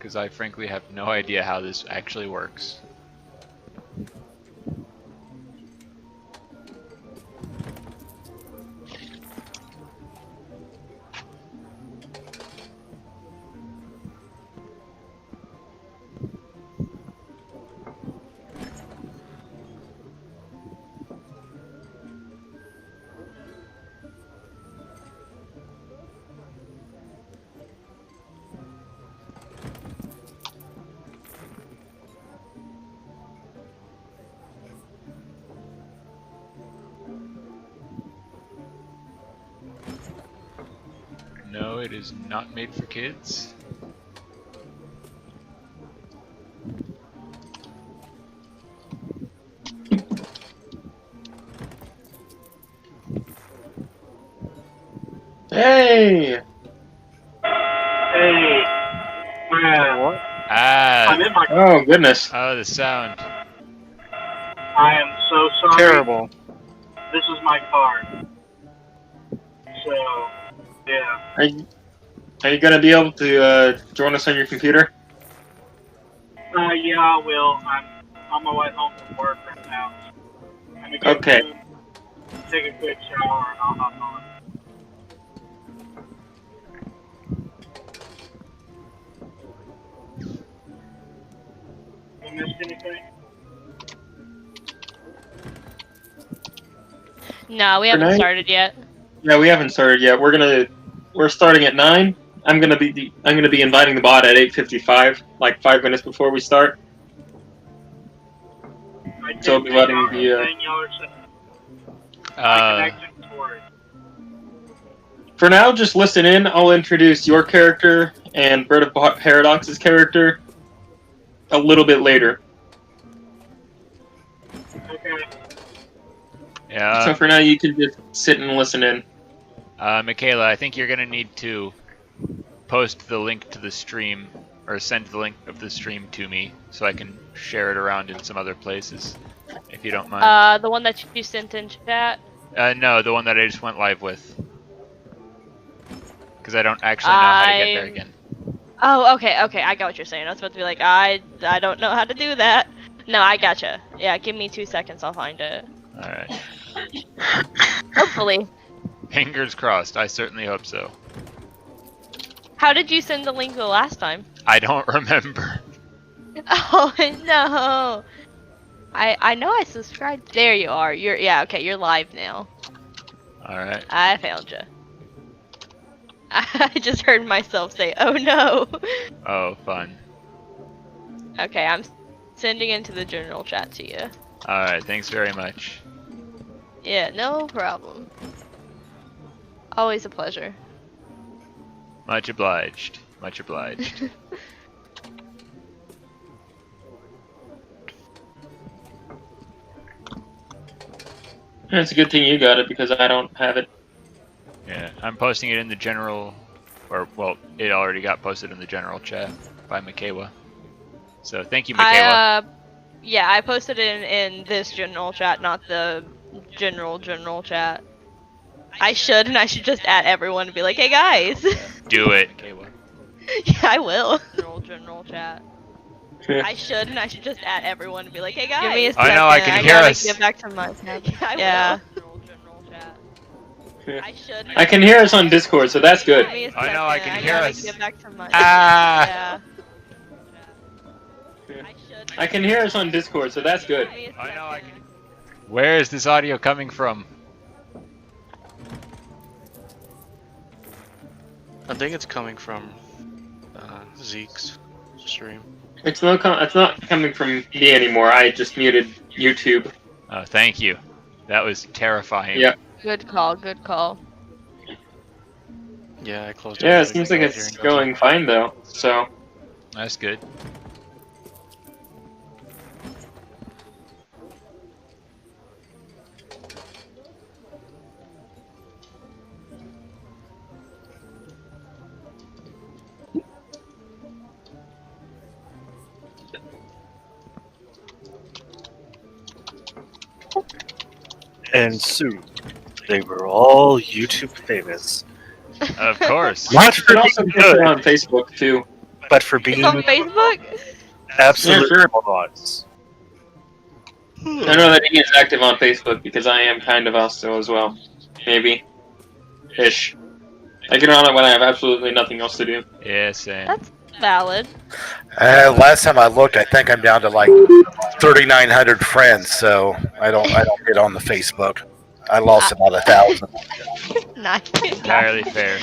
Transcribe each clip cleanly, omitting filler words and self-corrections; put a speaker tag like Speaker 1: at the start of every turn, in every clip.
Speaker 1: because I frankly have no idea how this actually works. No, it is not made for kids.
Speaker 2: Hey!
Speaker 3: Hey, man, I'm in my.
Speaker 2: Oh, goodness.
Speaker 1: Oh, the sound.
Speaker 3: I am so sorry.
Speaker 4: Terrible.
Speaker 3: This is my car. So, yeah.
Speaker 2: Are you going to be able to join us on your computer?
Speaker 3: Yeah, I will. I'm on my way home from work right now. I'm gonna get
Speaker 2: Okay.
Speaker 3: home, take a quick shower, and I'll hop on. I missed anything?
Speaker 5: No, we haven't
Speaker 2: Renee?
Speaker 5: started yet.
Speaker 2: Yeah, we haven't started yet. We're starting at 9. I'm gonna be inviting the bot at 8:55, like 5 minutes before we start. So I'll be letting the
Speaker 3: Y'all are saying my
Speaker 1: Uh,
Speaker 3: connection's worried.
Speaker 2: For now, just listen in. I'll introduce your character and Bird of Paradox's character a little bit later.
Speaker 3: Okay.
Speaker 1: yeah.
Speaker 2: So for now, you can just sit and listen in.
Speaker 1: Michaela, I think you're gonna need to post the link to the stream, or send the link of the stream to me, so I can share it around in some other places, if you don't mind.
Speaker 5: The one that you sent in chat.
Speaker 1: No, the one that I just went live with, because I don't actually know how to get there again.
Speaker 5: Oh, okay, I got what you're saying. I was about to be like, I don't know how to do that. No, I gotcha. Yeah, give me 2 seconds, I'll find it.
Speaker 1: All right.
Speaker 5: Hopefully.
Speaker 1: Fingers crossed. I certainly hope so.
Speaker 5: How did you send the link the last time?
Speaker 1: I don't remember.
Speaker 5: Oh no. I know I subscribed. There you are. You're live now.
Speaker 1: All right.
Speaker 5: I found you. I just heard myself say, "Oh no."
Speaker 1: Oh, fun.
Speaker 5: Okay, I'm sending into the general chat to you.
Speaker 1: All right. Thanks very much.
Speaker 5: Yeah, no problem. Always a pleasure.
Speaker 1: Much obliged. Much obliged.
Speaker 2: It's a good thing you got it because I don't have it.
Speaker 1: Yeah, I'm posting it in the general, or well, it already got posted in the general chat by Michaela. So thank you, Michaela.
Speaker 5: Yeah, I posted it in this general chat, not the general chat. I should just add everyone and be like, hey guys.
Speaker 1: Do it, Michaela.
Speaker 5: Yeah, I will. General chat.
Speaker 2: Yeah.
Speaker 5: I should just add everyone and be like, hey guys. Give me a
Speaker 1: I
Speaker 5: second.
Speaker 1: know, I can hear
Speaker 5: gotta
Speaker 1: us.
Speaker 5: Get back to my tab. Yeah. General chat.
Speaker 2: Yeah.
Speaker 5: I should.
Speaker 2: I can hear us on Discord, so that's good.
Speaker 5: Give me a
Speaker 1: I know, I
Speaker 5: second.
Speaker 1: can hear
Speaker 5: gotta
Speaker 1: us.
Speaker 5: Get back to my
Speaker 1: Ah!
Speaker 5: Yeah.
Speaker 2: I can hear us on Discord, so that's good.
Speaker 1: I know, I can. Where is this audio coming from?
Speaker 4: I think it's coming from Zeke's stream.
Speaker 2: It's not coming from me anymore. I just muted YouTube.
Speaker 1: Oh, thank you. That was terrifying.
Speaker 2: Yeah.
Speaker 5: Good call. Good call.
Speaker 4: Yeah, I closed
Speaker 2: Yeah, it
Speaker 4: everything
Speaker 2: seems like
Speaker 4: down
Speaker 2: it's
Speaker 4: during
Speaker 2: going fine though. So
Speaker 1: That's good.
Speaker 6: And soon, they were all YouTube famous.
Speaker 1: Of course.
Speaker 6: Not
Speaker 2: you
Speaker 6: for
Speaker 2: can also
Speaker 6: being
Speaker 2: post it
Speaker 6: good,
Speaker 2: on Facebook too.
Speaker 6: but for being
Speaker 5: It's on Facebook?
Speaker 6: absolute
Speaker 2: Yeah, sure.
Speaker 6: morons.
Speaker 2: I know that he is active on Facebook because I am kind of also as well. Maybe. Ish. I get on it when I have absolutely nothing else to do.
Speaker 1: Yeah, same.
Speaker 5: That's valid.
Speaker 6: Last time I looked, I think I'm down to like 3,900 friends, so I don't get on the Facebook. I lost about 1,000.
Speaker 5: Nice.
Speaker 1: Entirely fair.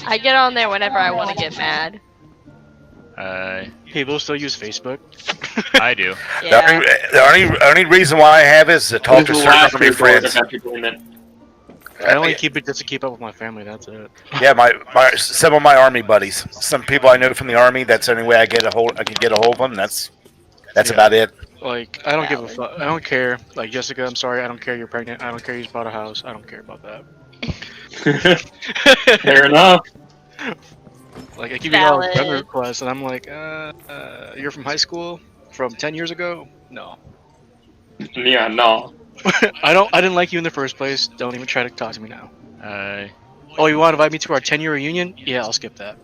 Speaker 5: I get on there whenever I want to get mad.
Speaker 4: People still use Facebook.
Speaker 1: I do.
Speaker 5: Yeah.
Speaker 6: The only reason why I have is to talk
Speaker 2: Who's
Speaker 6: to
Speaker 2: the
Speaker 6: certain
Speaker 2: last
Speaker 6: army
Speaker 2: resort
Speaker 6: friends.
Speaker 2: of after doing that?
Speaker 4: I only keep it just to keep up with my family. That's it.
Speaker 6: Yeah, my some of my army buddies, some people I know from the army. That's the only way I can get a hold of them. That's
Speaker 4: Yeah.
Speaker 6: about it.
Speaker 4: Like, I don't give a fuck. I don't care. Like, Jessica, I'm sorry. I don't care you're pregnant. I don't care you bought a house. I don't care about that.
Speaker 2: Fair enough.
Speaker 4: Like, I keep getting all
Speaker 5: Valid.
Speaker 4: friend requests, and I'm like, you're from high school? From 10 years ago? No.
Speaker 2: Yeah, no.
Speaker 4: I didn't like you in the first place. Don't even try to talk to me now. Oh, you want to invite me to our 10-year reunion? Yeah, I'll skip that.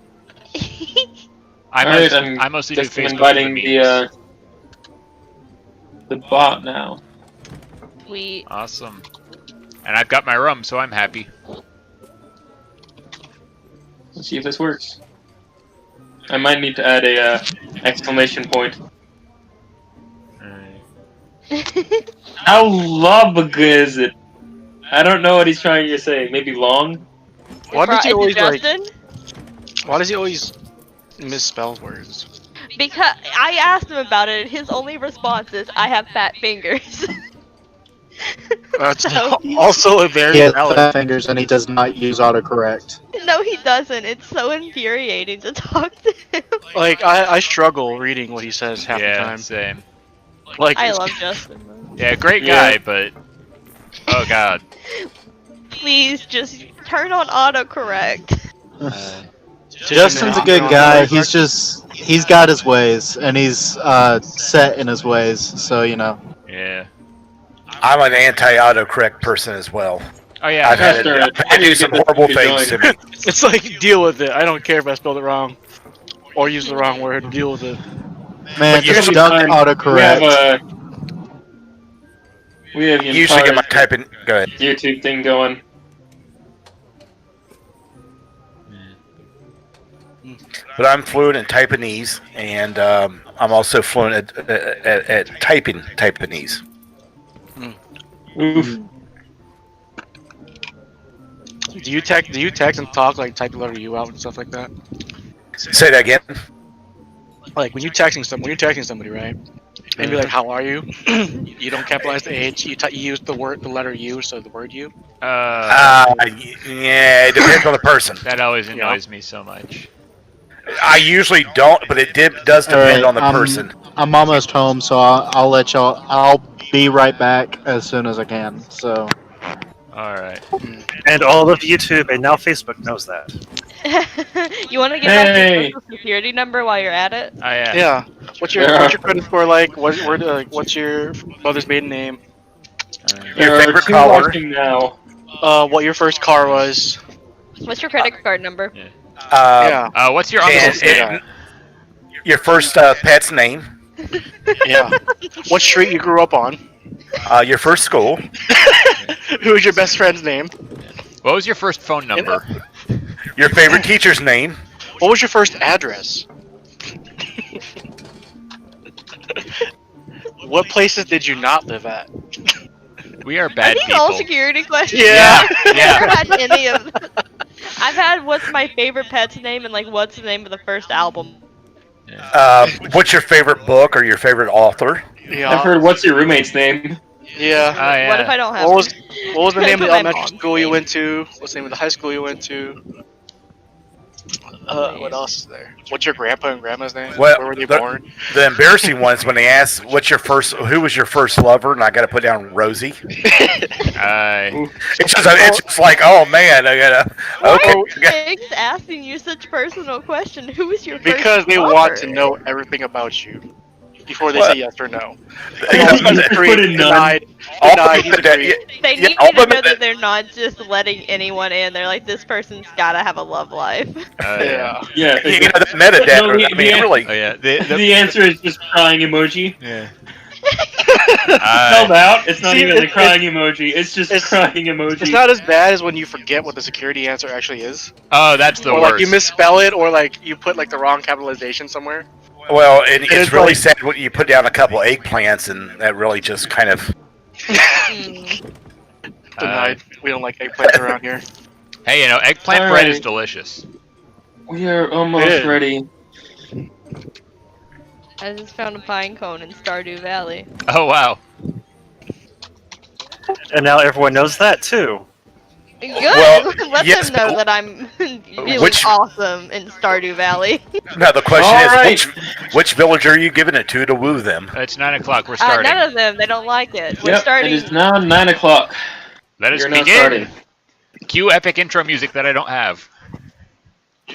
Speaker 2: Alright,
Speaker 1: I mostly do
Speaker 2: just
Speaker 1: Facebook
Speaker 2: inviting
Speaker 1: for the memes.
Speaker 2: the bot now.
Speaker 5: Sweet.
Speaker 1: Awesome. And I've got my rum, so I'm happy.
Speaker 2: Let's see if this works. I might need to add a exclamation point. How long is it? I don't know what he's trying to say. Maybe long?
Speaker 4: Why does he
Speaker 5: Is it
Speaker 4: always, like,
Speaker 5: Justin?
Speaker 4: why does he always misspell words?
Speaker 5: Because I asked him about it, and his only response is, "I have fat fingers."
Speaker 4: That's
Speaker 5: So-
Speaker 4: also a very
Speaker 7: He has
Speaker 4: valid.
Speaker 7: fat fingers and he does not use autocorrect.
Speaker 5: No, he doesn't. It's so infuriating to talk to him.
Speaker 4: Like, I struggle reading what he says half the
Speaker 1: Yeah,
Speaker 4: time.
Speaker 1: same.
Speaker 4: Like,
Speaker 5: I love Justin. Though.
Speaker 1: Yeah, great
Speaker 2: Yeah.
Speaker 1: guy, but oh god.
Speaker 5: Please just turn on autocorrect.
Speaker 7: Justin's a good guy. He's got his ways and he's set in his ways. So you know.
Speaker 1: Yeah.
Speaker 6: I'm an anti-autocorrect person as well.
Speaker 1: Oh yeah.
Speaker 6: I've had
Speaker 2: Faster.
Speaker 6: to do some horrible things to me.
Speaker 4: It's like, deal with it. I don't care if I spelled it wrong or use the wrong word. Deal with it.
Speaker 7: Man,
Speaker 2: But you're
Speaker 7: just
Speaker 2: gonna be
Speaker 7: dunk
Speaker 2: fine.
Speaker 7: autocorrect.
Speaker 2: We have the
Speaker 6: Usually get my
Speaker 2: entire
Speaker 6: typing. Go ahead.
Speaker 2: YouTube thing going.
Speaker 6: But I'm fluent in Taiwanese, and I'm also fluent at typing Taiwanese.
Speaker 2: Oof.
Speaker 4: Do you text and talk, like, type the letter U out and stuff like that?
Speaker 6: Say that again.
Speaker 4: Like, when you're texting somebody, right? And be like, "How are you?" You don't capitalize the H. You use the letter U, so the word U.
Speaker 6: Yeah, it depends on the person.
Speaker 1: That always annoys me so much.
Speaker 6: I usually don't, but it does depend on the person.
Speaker 7: I'm almost home, so I'll let y'all. I'll be right back as soon as I can. So.
Speaker 1: Alright.
Speaker 6: And all of YouTube and now Facebook knows that.
Speaker 5: You want to get back
Speaker 2: Hey.
Speaker 5: your social security number while you're at it?
Speaker 1: Oh yeah.
Speaker 4: Yeah. What's your credit score like? What's your mother's maiden name?
Speaker 2: There are
Speaker 6: favorite
Speaker 2: two
Speaker 6: color?
Speaker 2: watching now.
Speaker 4: What your first car was?
Speaker 5: What's your credit card number?
Speaker 4: Yeah.
Speaker 1: What's your uncle's name?
Speaker 6: And your first pet's name,
Speaker 4: Yeah. What street you grew up on?
Speaker 6: your first school,
Speaker 4: Who was your best friend's name?
Speaker 1: What was your first phone number?
Speaker 6: your favorite teacher's name,
Speaker 4: What was your first address? What places did you not live at?
Speaker 1: We are
Speaker 5: Are
Speaker 1: bad
Speaker 5: these all
Speaker 1: people.
Speaker 5: security questions?
Speaker 4: Yeah.
Speaker 5: I've
Speaker 1: Yeah.
Speaker 5: never had any of them. I've had what's my favorite pet's name and like what's the name of the first album.
Speaker 6: what's your favorite book or your favorite author?
Speaker 4: Yeah.
Speaker 2: I've heard what's your roommate's name?
Speaker 4: Yeah.
Speaker 1: Oh yeah.
Speaker 5: What if I don't have?
Speaker 4: What was the
Speaker 5: I
Speaker 4: name of
Speaker 5: put
Speaker 4: the
Speaker 5: my
Speaker 4: elementary
Speaker 5: mom's
Speaker 4: school you
Speaker 5: name.
Speaker 4: went to? What's the name of the high school you went to? What else is there? What's your grandpa and grandma's name?
Speaker 6: Well,
Speaker 4: Where were they
Speaker 6: the-
Speaker 4: born?
Speaker 6: The embarrassing ones when they ask, who was your first lover? And I got to put down Rosie. It's just like, oh man, I gotta.
Speaker 5: Why
Speaker 6: Okay.
Speaker 5: are pigs asking you such personal question? Who was your first
Speaker 4: Because they
Speaker 5: lover?
Speaker 4: want to know everything about you. before they
Speaker 6: Well,
Speaker 4: say yes or no.
Speaker 6: you know,
Speaker 2: You just put in none.
Speaker 4: Denied,
Speaker 6: all
Speaker 4: denied,
Speaker 6: of them,
Speaker 4: disagree.
Speaker 5: They
Speaker 6: yeah,
Speaker 5: need
Speaker 6: all
Speaker 5: to
Speaker 6: of
Speaker 5: know
Speaker 6: them,
Speaker 5: that they're not just letting anyone in. They're like, this person's gotta have a love life.
Speaker 1: Oh yeah.
Speaker 4: Yeah.
Speaker 2: Yeah,
Speaker 6: you know, the
Speaker 2: no,
Speaker 6: metadata. I mean, really,
Speaker 1: Oh yeah.
Speaker 2: the answer is just crying emoji.
Speaker 1: Yeah.
Speaker 2: Spelled out. It's not
Speaker 4: See,
Speaker 2: even the crying emoji. It's just
Speaker 4: it's-
Speaker 2: crying emoji.
Speaker 4: It's not as bad as when you forget what the security answer actually is.
Speaker 1: Oh, that's the
Speaker 4: Or like you
Speaker 1: worst.
Speaker 4: misspell it, or like you put like the wrong capitalization somewhere.
Speaker 6: well, and
Speaker 4: And
Speaker 6: it's
Speaker 4: it's
Speaker 6: really
Speaker 4: like-
Speaker 6: sad when you put down a couple eggplants, and that really just kind of.
Speaker 5: Mm.
Speaker 4: Denied. We don't like eggplants around here.
Speaker 1: Hey, you know, eggplant
Speaker 2: All
Speaker 1: bread is
Speaker 2: right.
Speaker 1: delicious.
Speaker 2: We are almost
Speaker 4: Yeah.
Speaker 2: ready.
Speaker 5: I just found a pine cone in Stardew Valley.
Speaker 1: Oh wow.
Speaker 8: And now everyone knows that too.
Speaker 5: Good.
Speaker 6: Well,
Speaker 5: Let
Speaker 6: yes,
Speaker 5: them know
Speaker 6: but
Speaker 5: that I'm feeling
Speaker 6: which-
Speaker 5: awesome in Stardew Valley.
Speaker 6: now the question
Speaker 2: All
Speaker 6: is,
Speaker 2: right.
Speaker 6: which villager are you giving it to woo them?
Speaker 1: It's 9 o'clock. We're starting.
Speaker 5: None of them. They don't like it. We're
Speaker 2: Yep,
Speaker 5: starting.
Speaker 2: it is now 9 o'clock.
Speaker 1: Let us
Speaker 2: You're now
Speaker 1: begin.
Speaker 2: starting.
Speaker 1: Cue epic intro music that I don't have.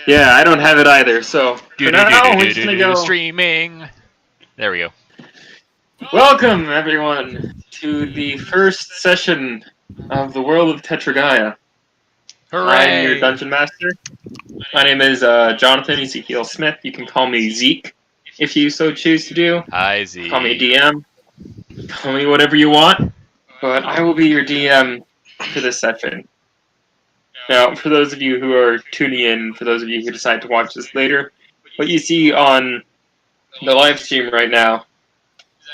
Speaker 2: Yeah, I don't have it either, so for now, we're just gonna go.
Speaker 1: Streaming. There we go.
Speaker 2: Welcome, everyone, to the first session of the world of Tetrigaiah. I'm your
Speaker 1: Hooray!
Speaker 2: dungeon master. My name is Jonathan Ezekiel Smith. You can call me Zeke if you so choose to do.
Speaker 1: Hi, Z.
Speaker 2: Call me DM. Call me whatever you want. But I will be your DM for this session. Now, for those of you who are tuning in, for those of you who decide to watch this later, what you see on the live stream right now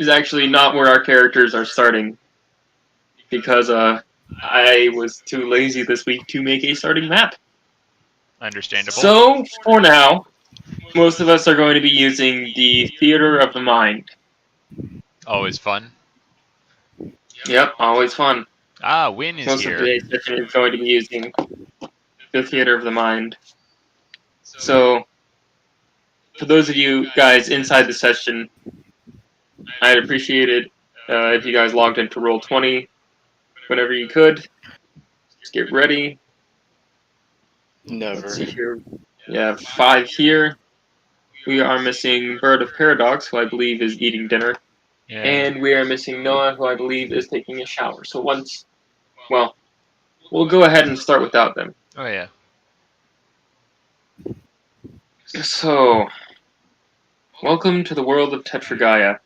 Speaker 2: is actually not where our characters are starting. Because I was too lazy this week to make a starting map.
Speaker 1: Understandable.
Speaker 2: So, for now, most of us are going to be using the Theater of the Mind.
Speaker 1: Always fun.
Speaker 2: Yep, always fun.
Speaker 1: Ah, Win is
Speaker 2: Most of
Speaker 1: here.
Speaker 2: today's session is going to be using the Theater of the Mind. So, for those of you guys inside the session, I'd appreciate it if you guys logged into Roll20 whenever you could. Just get ready.
Speaker 4: Never.
Speaker 2: Let's see here. We have 5 here. We are missing Bird of Paradox, who I believe is eating dinner.
Speaker 1: Yeah.
Speaker 2: And we are missing Noah, who I believe is taking a shower. So well, we'll go ahead and start without them.
Speaker 1: Oh yeah.
Speaker 2: So, welcome to the world of Tetrigaiah.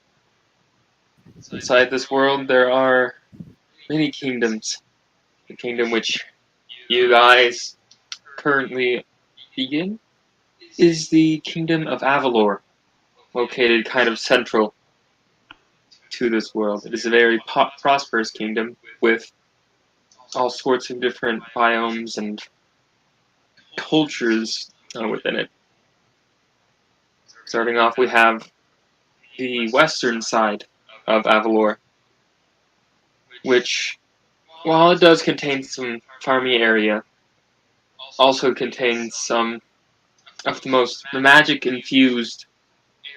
Speaker 2: Inside this world, there are many kingdoms. The kingdom which you guys currently begin is the kingdom of Avalore, located kind of central to this world. It is a very prosperous kingdom with all sorts of different biomes and cultures within it. Starting off, we have the western side of Avalore, which, while it does contain some farming area, also contains some of the most magic-infused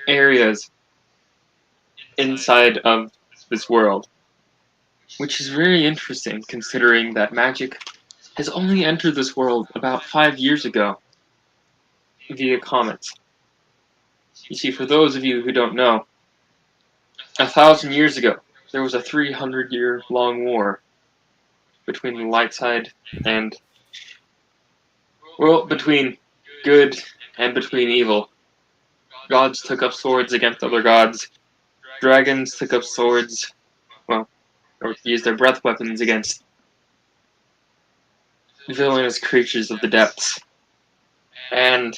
Speaker 2: areas inside of this world, which is very interesting considering that magic has only entered this world about 5 years ago via comets. You see, for those of you who don't know, 1,000 years ago, there was a 300-year-long war between the light side and, well, between good and between evil. Gods took up swords against other gods. Dragons took up swords, well, or used their breath weapons against villainous creatures of the depths. And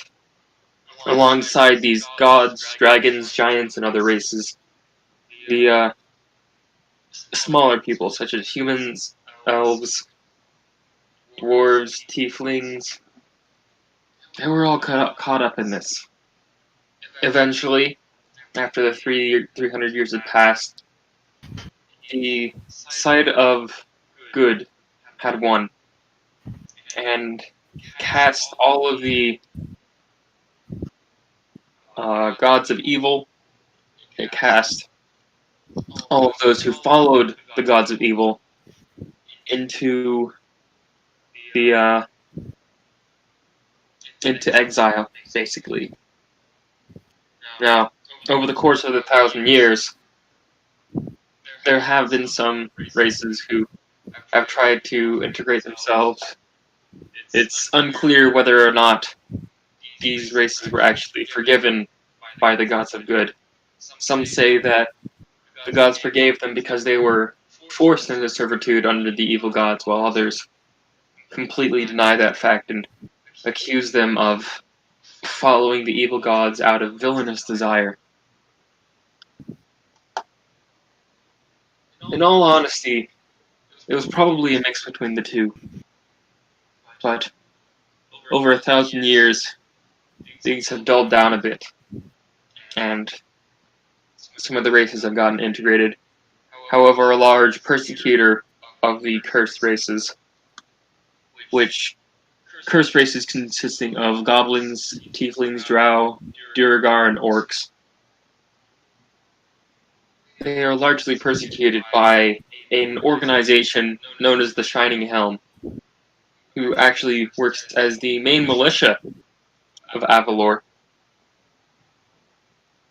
Speaker 2: alongside these gods, dragons, giants, and other races, the smaller people, such as humans, elves, dwarves, tieflings, they were all caught up in this. Eventually, after the 300 years had passed, the side of good had won, and cast all of the gods of evil. It cast all of those who followed the gods of evil into the into exile, basically. Now, over the course of the 1,000 years, there have been some races who have tried to integrate themselves. It's unclear whether or not these races were actually forgiven by the gods of good. Some say that the gods forgave them because they were forced into servitude under the evil gods, while others completely deny that fact and accuse them of following the evil gods out of villainous desire. In all honesty, it was probably a mix between the two. But over 1,000 years, things have dulled down a bit, and some of the races have gotten integrated. However, a large persecutor of the cursed races, which cursed races consisting of goblins, tieflings, drow, duergar, and orcs, they are largely persecuted by an organization known as the Shining Helm, who actually works as the main militia of Avalore.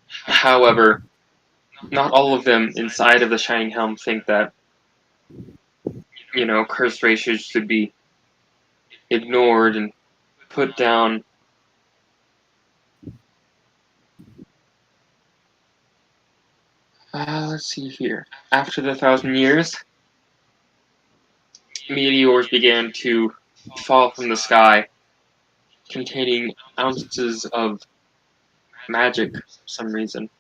Speaker 2: However, not all of them inside of the Shining Helm think that, cursed races should be ignored and put down. Let's see here. After the 1,000 years, meteors began to fall from the sky, containing ounces of magic for some reason.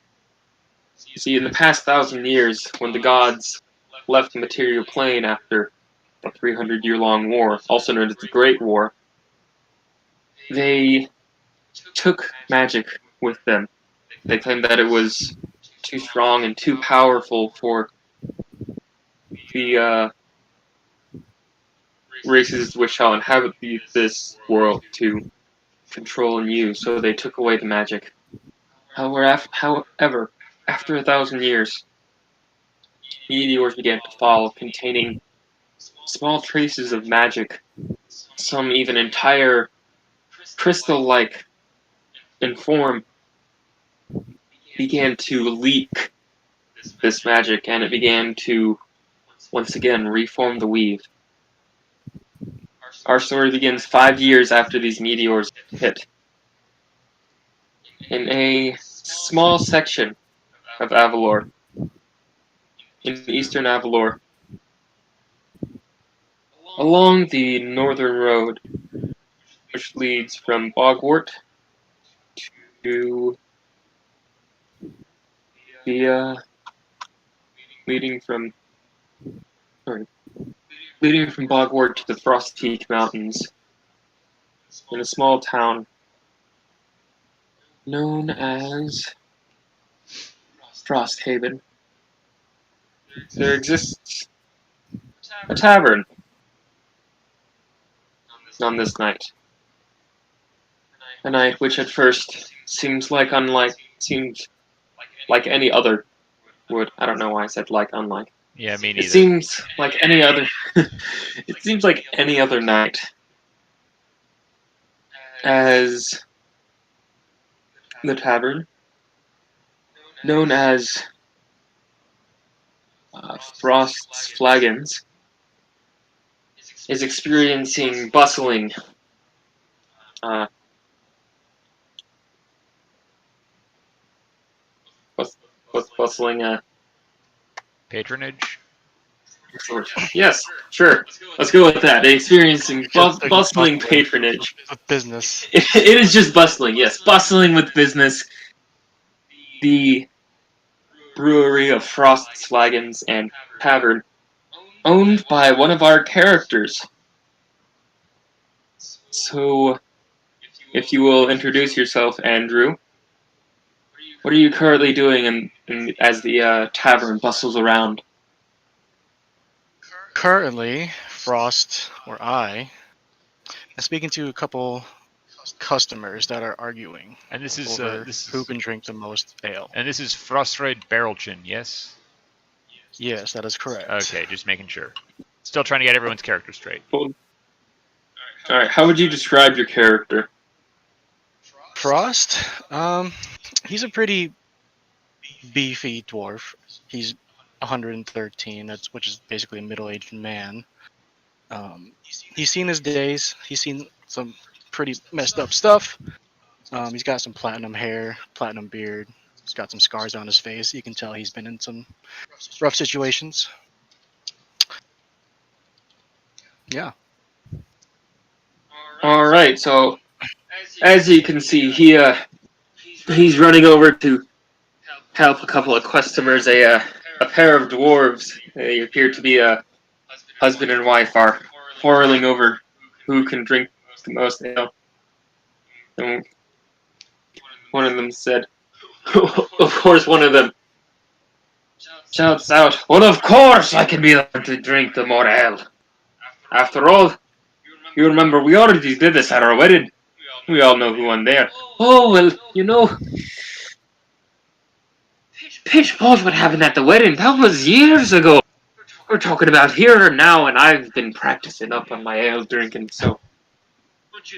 Speaker 2: You see, in the past 1,000 years, when the gods left the material plane after a 300-year-long war, also known as the Great War, they took magic with them. They claimed that it was too strong and too powerful for the races which shall inhabit this world to control and use, so they took away the magic. However, after 1,000 years, meteors began to fall, containing small traces of magic, some even entire crystal-like in form, began to leak this magic, and it began to once again reform the weave. Our story begins 5 years after these meteors hit. In a small section of Avalore, in eastern Avalore, along the northern road, which leads from Bogwart to the leading from Bogwart to the Frostpeak Mountains, in a small town known as Frosthaven. There exists a tavern on this night. A night which at first seems like any other would. I don't know why I said like unlike.
Speaker 1: Yeah, me
Speaker 2: It
Speaker 1: neither.
Speaker 2: seems like any other. It seems like any other night, as the tavern, known as Frost's Flagons, is experiencing bustling. Bustling.
Speaker 1: Patronage?
Speaker 2: Yes, sure. Let's go with that. Experiencing bustling patronage.
Speaker 4: With business.
Speaker 2: It is just bustling, yes. Bustling with business. The brewery of Frost's Flagons and Tavern, owned by one of our characters. So, if you will introduce yourself, Andrew. What are you currently doing as the tavern bustles around?
Speaker 4: Currently, Frost, or I, am speaking to a couple customers that are arguing
Speaker 1: And this is
Speaker 4: over who can drink the most ale.
Speaker 1: And this is Frostroid Barrelchin, yes?
Speaker 4: Yes, that is correct.
Speaker 1: Okay, just making sure. Still trying to get everyone's character straight.
Speaker 2: Alright, how would you describe your character?
Speaker 4: Frost, he's a pretty beefy dwarf. He's 113. Which is basically a middle-aged man. He's seen his days. He's seen some pretty messed up stuff. He's got some platinum hair, platinum beard. He's got some scars on his face. You can tell he's been in some rough situations. Yeah.
Speaker 2: All right. So as you can see, he's running over to help a couple of customers. A pair of dwarves. They appear to be a husband and wife are quarreling over who can drink the most ale. And one of them said, of course, one of them shouts out, "Well, of course I can be the one to drink the more ale. After all, you remember we already did this at our wedding. We all know who won there." "Oh, well, Pitch Balls what happened at the wedding. That was years ago. We're talking about here and now, and I've been practicing up on my ale drinking, so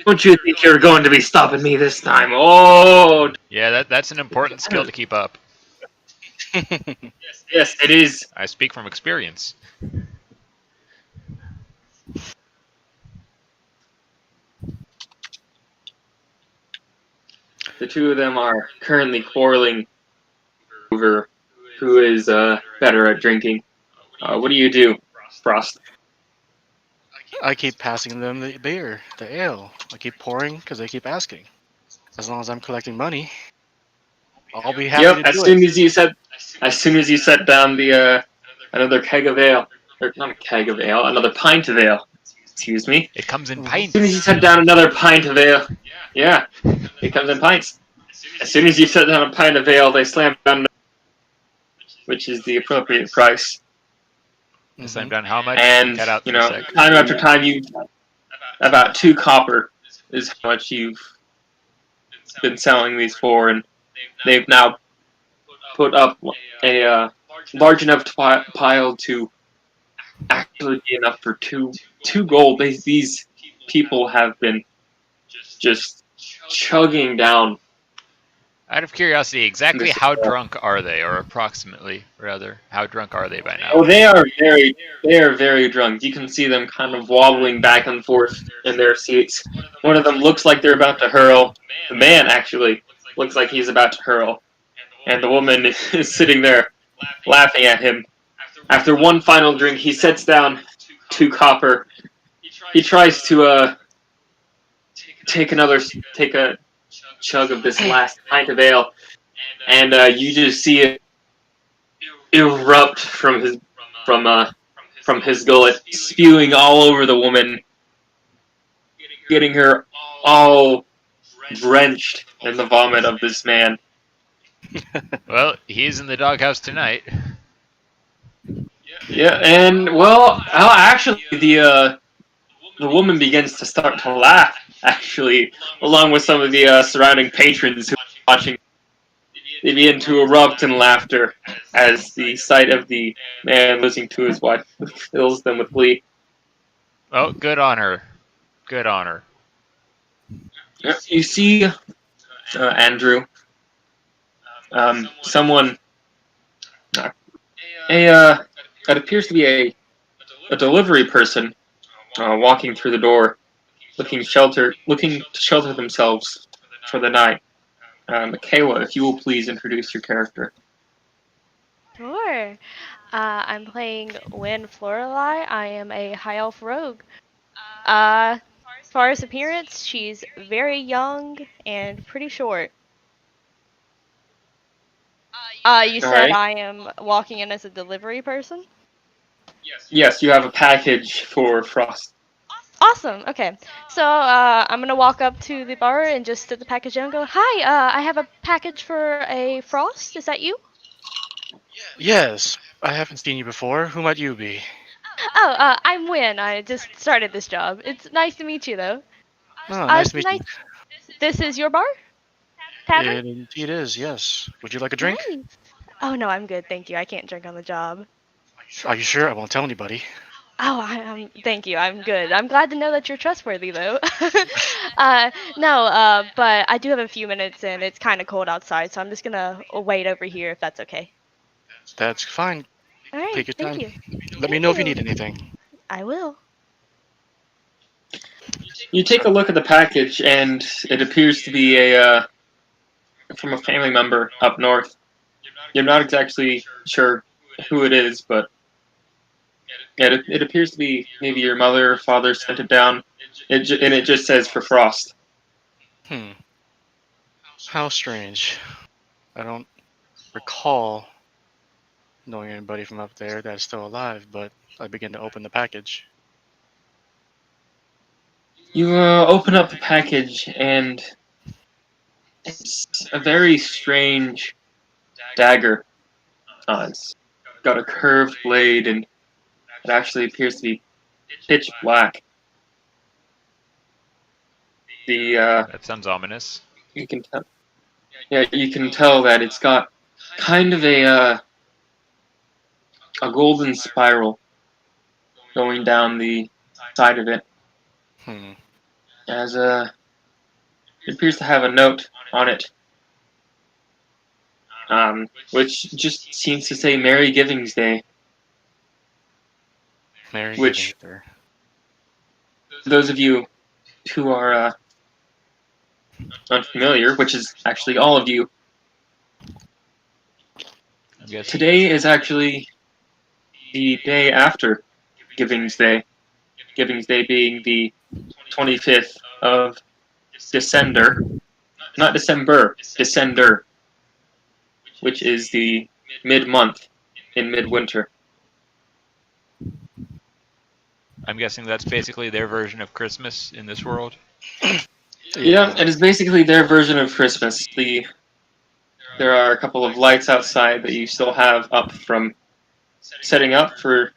Speaker 2: don't you think you're going to be stopping me this time?" Oh,
Speaker 1: Yeah, that's an important skill to keep up.
Speaker 2: yes, it is.
Speaker 1: I speak from experience.
Speaker 2: The two of them are currently quarreling over who is better at drinking. What do you do, Frost?
Speaker 4: I keep passing them the beer, the ale. I keep pouring because they keep asking. As long as I'm collecting money, I'll be happy
Speaker 2: Yep.
Speaker 4: to
Speaker 2: As
Speaker 4: do
Speaker 2: soon
Speaker 4: it.
Speaker 2: as soon as you set down the another keg of ale, or not a keg of ale, another pint of ale. Excuse me.
Speaker 1: It comes in
Speaker 4: Mhm.
Speaker 2: As soon as you
Speaker 1: pints.
Speaker 2: set down another pint of ale, yeah, it comes in pints. As soon as you set down a pint of ale, they slam down, which is the appropriate price.
Speaker 1: They slam
Speaker 4: Mhm.
Speaker 1: down how much?
Speaker 2: And
Speaker 1: Cut out for a sec.
Speaker 2: time after time, you about 2 copper is how much you've been selling these for, and they've now put up a large enough pile to actually be enough for two gold. These people have been just chugging down.
Speaker 1: Out of curiosity, exactly
Speaker 2: This,
Speaker 1: how drunk are they, or approximately, rather, how drunk are they by now?
Speaker 2: oh, they are very drunk. You can see them kind of wobbling back and forth in their seats. One of them looks like they're about to hurl. The man actually looks like he's about to hurl, and the woman is sitting there laughing at him. After one final drink, he sets down 2 copper. He tries to take a chug of this last pint of ale, and you just see it erupt from his gullet, spewing all over the woman, getting her all drenched in the vomit of this man.
Speaker 1: Well, he's in the doghouse tonight.
Speaker 2: Yeah, and well, actually, the woman begins to start to laugh. Actually, along with some of the surrounding patrons who are watching, they begin to erupt in laughter as the sight of the man losing to his wife fills them with glee.
Speaker 1: Oh, good on her. Good on her.
Speaker 2: You see, Andrew, someone, that appears to be a delivery person, walking through the door, looking to shelter themselves for the night. Michaela, if you will please introduce your character.
Speaker 5: Sure. I'm playing Wynn Florelei. I am a high elf rogue. As far as appearance, she's very young and pretty short. You
Speaker 2: All
Speaker 5: said
Speaker 2: right.
Speaker 5: I am walking in as a delivery person?
Speaker 2: Yes, you have a package for Frost.
Speaker 5: Awesome. Okay. So, I'm gonna walk up to the bar and just sit the package down and go, "Hi, I have a package for a Frost. Is that you?"
Speaker 4: Yes, I haven't seen you before. Who might you be?
Speaker 5: Oh, I'm Wynn. I just started this job. It's nice to meet you, though.
Speaker 4: Oh, nice
Speaker 5: It's
Speaker 4: to meet you.
Speaker 5: nice. This is your bar? Tavern?
Speaker 4: It indeed is, yes. Would you like a drink?
Speaker 5: Nice. Oh, no, I'm good. Thank you. I can't drink on the job.
Speaker 4: Are you sure? I won't tell anybody.
Speaker 5: Thank you. I'm good. I'm glad to know that you're trustworthy, though. No, but I do have a few minutes, and it's kind of cold outside, so I'm just gonna wait over here if that's okay.
Speaker 4: That's fine.
Speaker 5: All right.
Speaker 4: Take your
Speaker 5: Thank
Speaker 4: time.
Speaker 5: you.
Speaker 4: Let me
Speaker 5: Thank
Speaker 4: know if you
Speaker 5: you.
Speaker 4: need anything.
Speaker 5: I will.
Speaker 2: You take a look at the package, and it appears to be from a family member up north. You're not exactly sure who it is, but yeah, it appears to be maybe your mother or father sent it down. And it just says for Frost.
Speaker 4: How strange. I don't recall knowing anybody from up there that's still alive, but I begin to open the package.
Speaker 2: You open up the package, and it's a very strange dagger. It's got a curved blade, and it actually appears to be pitch black. The
Speaker 1: That sounds ominous.
Speaker 2: you can tell, yeah, you can tell that it's got kind of a golden spiral going down the side of it,
Speaker 4: Hmm.
Speaker 2: as it appears to have a note on it, which just seems to say "Merry Givings Day,"
Speaker 4: Mary
Speaker 2: which
Speaker 4: Givingster.
Speaker 2: those of you who are unfamiliar, which is actually all of you,
Speaker 1: I'm guessing.
Speaker 2: today is actually the day after Givings Day. Givings Day being the 25th of December, not December, December, which is the mid-month in midwinter.
Speaker 1: I'm guessing that's basically their version of Christmas in this world.
Speaker 2: Yeah, it is basically their version of Christmas. There are a couple of lights outside that you still have up from setting up for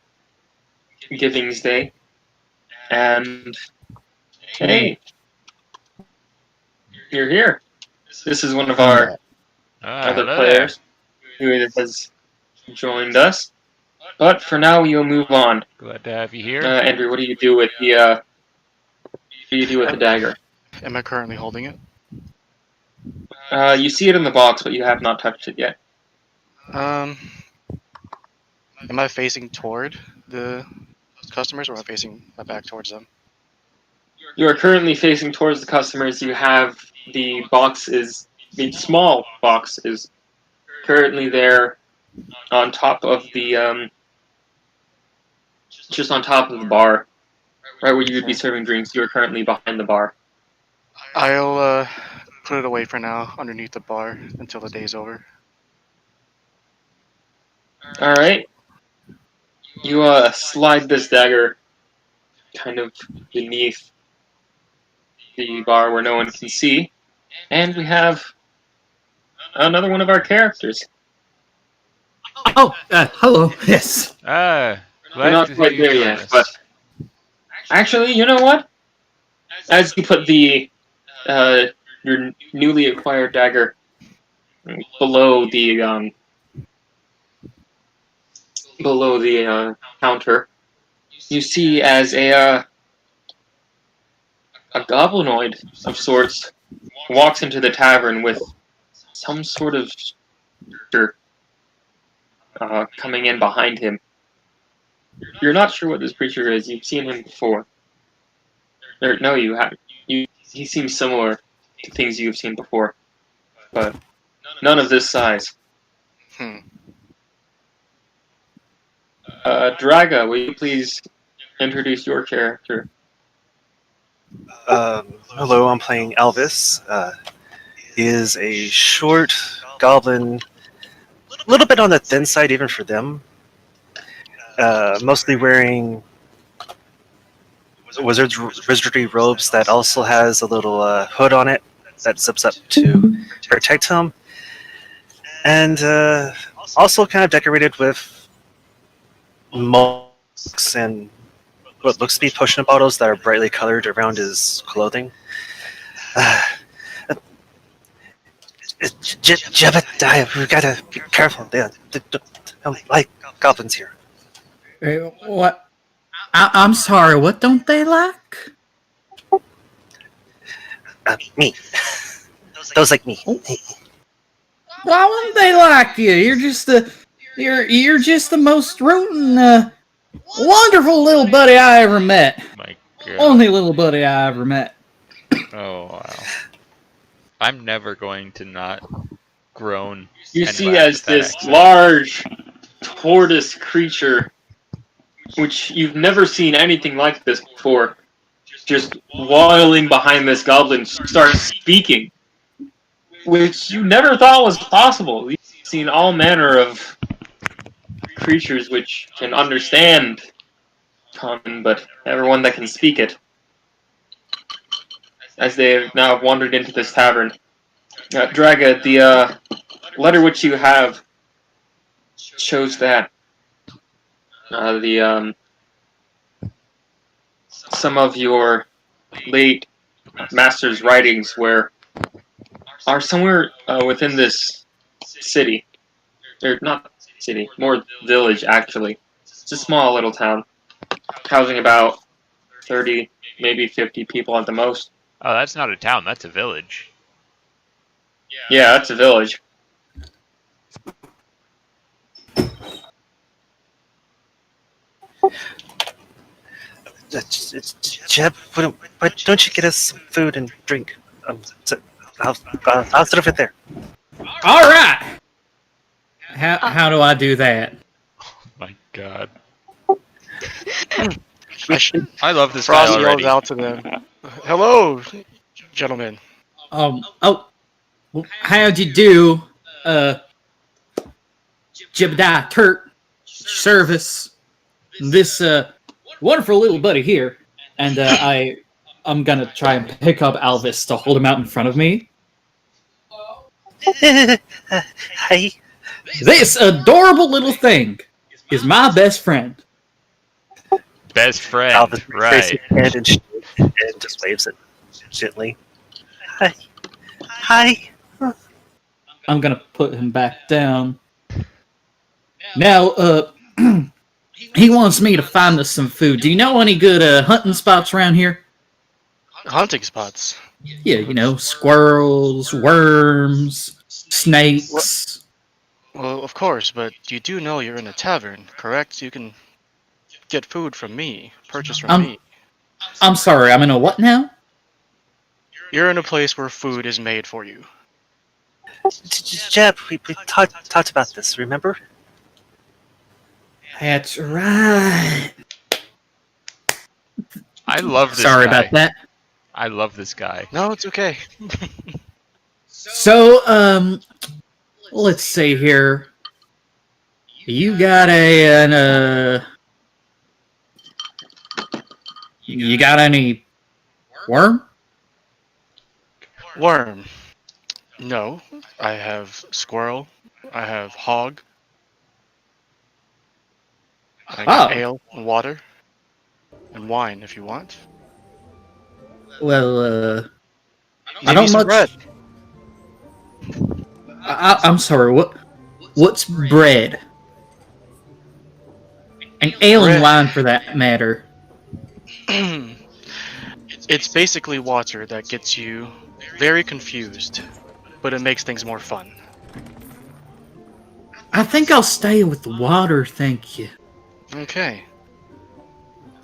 Speaker 2: Givings Day. And hey, you're here. This is one of our other
Speaker 1: Hello there.
Speaker 2: players who has joined us. But for now, we'll move on.
Speaker 1: Glad to have you here.
Speaker 2: Andrew, what do you do with the dagger?
Speaker 4: Am I currently holding it?
Speaker 2: You see it in the box, but you have not touched it yet.
Speaker 4: Am I facing toward the customers, or am I facing my back towards them?
Speaker 2: You are currently facing towards the customers. You have the small box is currently there on top of the just on top of the bar, right where you would be serving drinks. You are currently behind the bar.
Speaker 4: I'll put it away for now, underneath the bar, until the day's over.
Speaker 2: All right. You slide this dagger kind of beneath the bar where no one can see, and we have another one of our characters.
Speaker 9: Oh, hello. Yes.
Speaker 2: We're
Speaker 1: Glad
Speaker 2: not
Speaker 1: to see
Speaker 2: quite
Speaker 1: you
Speaker 2: there
Speaker 1: join
Speaker 2: yet,
Speaker 1: us.
Speaker 2: but actually, you know what? As you put the your newly acquired dagger below the counter, you see as a goblinoid of sorts walks into the tavern with some sort of creature coming in behind him. You're not sure what this creature is. You've seen him before. No, you haven't. He seems similar to things you've seen before, but none of this size.
Speaker 4: Hmm.
Speaker 2: Draga, will you please introduce your character?
Speaker 8: Hello, I'm playing Elvis. He is a short goblin, a little bit on the thin side even for them. Mostly wearing wizardry robes that also has a little hood on it that zips up to protect him. And also kind of decorated with mugs and what looks to be potion bottles that are brightly colored around his clothing. Jebediah, we gotta be careful. They don't like goblins here.
Speaker 9: What? I'm sorry, what don't they like?
Speaker 8: Me. Those like me.
Speaker 9: Oh. Why wouldn't they like you? You're just the most rootin', wonderful little buddy I ever met.
Speaker 1: My God.
Speaker 9: Only little buddy I ever met.
Speaker 1: Oh wow. I'm never going to not groan.
Speaker 2: You
Speaker 1: and
Speaker 2: see
Speaker 1: laugh
Speaker 2: as
Speaker 1: at that
Speaker 2: this
Speaker 1: accent.
Speaker 2: large tortoise creature, which you've never seen anything like this before, just waddling behind this goblin, starts speaking, which you never thought was possible. You've seen all manner of creatures which can understand common, but never one that can speak it. As they have now wandered into this tavern. Draga, the letter which you have shows that some of your late master's writings are somewhere within this city, or not city, more village actually. It's a small little town, housing about 30, maybe 50 people at the most.
Speaker 1: Oh, that's not a town. That's a village.
Speaker 2: Yeah, that's a village.
Speaker 8: Jeb, why don't you get us some food and drink? I'll sit over there.
Speaker 9: All right. How do I do that?
Speaker 1: My God.
Speaker 4: I
Speaker 1: love this guy
Speaker 4: Frost
Speaker 1: already.
Speaker 4: yells out to them, "Hello, gentlemen."
Speaker 9: Well, how'd you do, Jebediah Turt service? This wonderful little buddy here, and I'm gonna try and pick up Alvis to hold him out in front of me.
Speaker 8: Hi.
Speaker 9: This adorable little thing is my best friend.
Speaker 1: Best friend,
Speaker 8: Alvin
Speaker 1: right?
Speaker 8: raises his hand and just waves it gently. Hi. Hi.
Speaker 9: I'm gonna put him back down. Now, he wants me to find us some food. Do you know any good hunting spots around here?
Speaker 4: Hunting spots.
Speaker 9: Yeah, you know, squirrels, worms, snakes.
Speaker 4: Well, of course, but you do know you're in a tavern, correct? You can get food from me, purchase from me.
Speaker 9: I'm sorry, I'm in a what now?
Speaker 4: You're in a place where food is made for you.
Speaker 8: Jeb, we talked about this, remember?
Speaker 9: That's right.
Speaker 1: I love this
Speaker 9: Sorry
Speaker 1: guy.
Speaker 9: about that.
Speaker 1: I love this guy.
Speaker 4: No, it's okay.
Speaker 9: So, let's see here. You got you got any worm?
Speaker 4: Worm. No, I have squirrel. I have hog. I got ale, and water, and wine if you want.
Speaker 9: Well, I
Speaker 4: Maybe
Speaker 9: don't
Speaker 4: some
Speaker 9: much.
Speaker 4: bread.
Speaker 9: I'm sorry. What's bread? And ale and wine, for that matter.
Speaker 4: It's basically water that gets you very confused, but it makes things more fun.
Speaker 9: I think I'll stay with the water, thank you.
Speaker 4: Okay.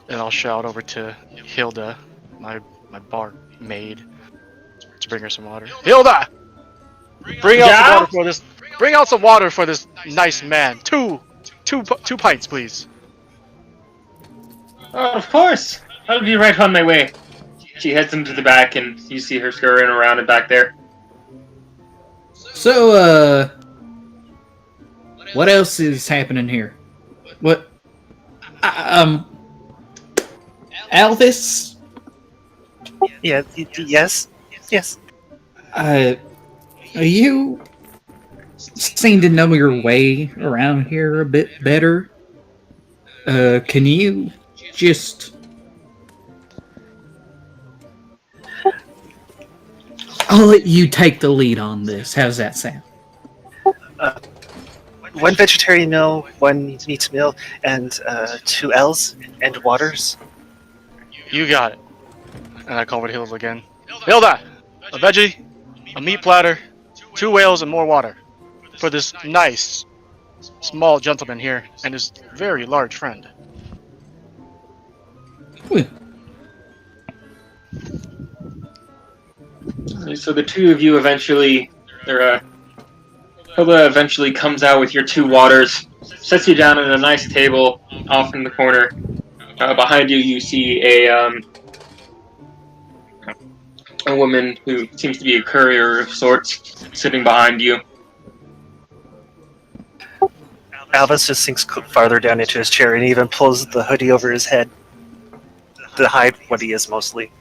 Speaker 4: And I'll shout over to Hilda, my bar maid, to bring her some water. Hilda! Bring out some water for this. Bring out some water for this nice man. Two pints, please.
Speaker 2: Oh, of course! I'll be right on my way. She heads into the back, and you see her scurrying around and back there.
Speaker 9: So, what else is happening here? What? Alvis?
Speaker 8: Yeah, yes.
Speaker 9: You seem to know your way around here a bit better. Can you just... I'll let you take the lead on this. How's that sound?
Speaker 8: one vegetarian meal, one meat meal, and 2 L's and waters.
Speaker 4: You got it. And I call over to Hilda again. Hilda! A veggie, a meat platter, 2 whales, and more water. For this nice, small gentleman here and his very large friend.
Speaker 2: So the two of you eventually, Hilda eventually comes out with your 2 waters, sets you down at a nice table off in the corner. Behind you, you see a woman who seems to be a courier of sorts sitting behind you.
Speaker 8: Alvis just sinks farther down into his chair and even pulls the hoodie over his head to hide what he is mostly.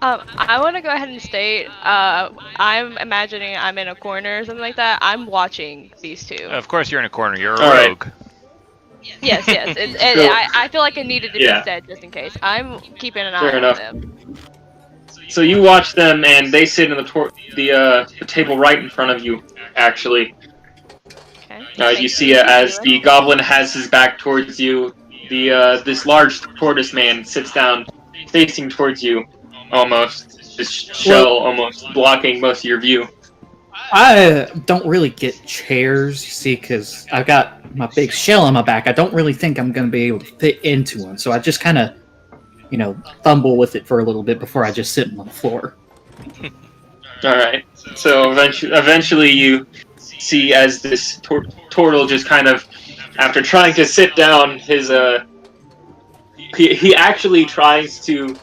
Speaker 5: I want to go ahead and state, I'm imagining I'm in a corner or something like that. I'm watching these two.
Speaker 1: Of course you're in a corner. You're a
Speaker 2: All right.
Speaker 1: rogue.
Speaker 5: Yes. I feel like it needed to be said just in case. I'm keeping an eye on them.
Speaker 2: So you watch them, and they sit in the table right in front of you, actually.
Speaker 5: Okay.
Speaker 2: You see as the goblin has his back towards you, this large tortoise man sits down, facing towards you, almost. This shell almost blocking most of your view.
Speaker 9: I don't really get chairs, you see, because I've got my big shell on my back. I don't really think I'm going to be able to fit into one, so I just kind of, fumble with it for a little bit before I just sit on the floor.
Speaker 2: Alright, so eventually you see as this turtle just kind of, after trying to sit down, he actually tries to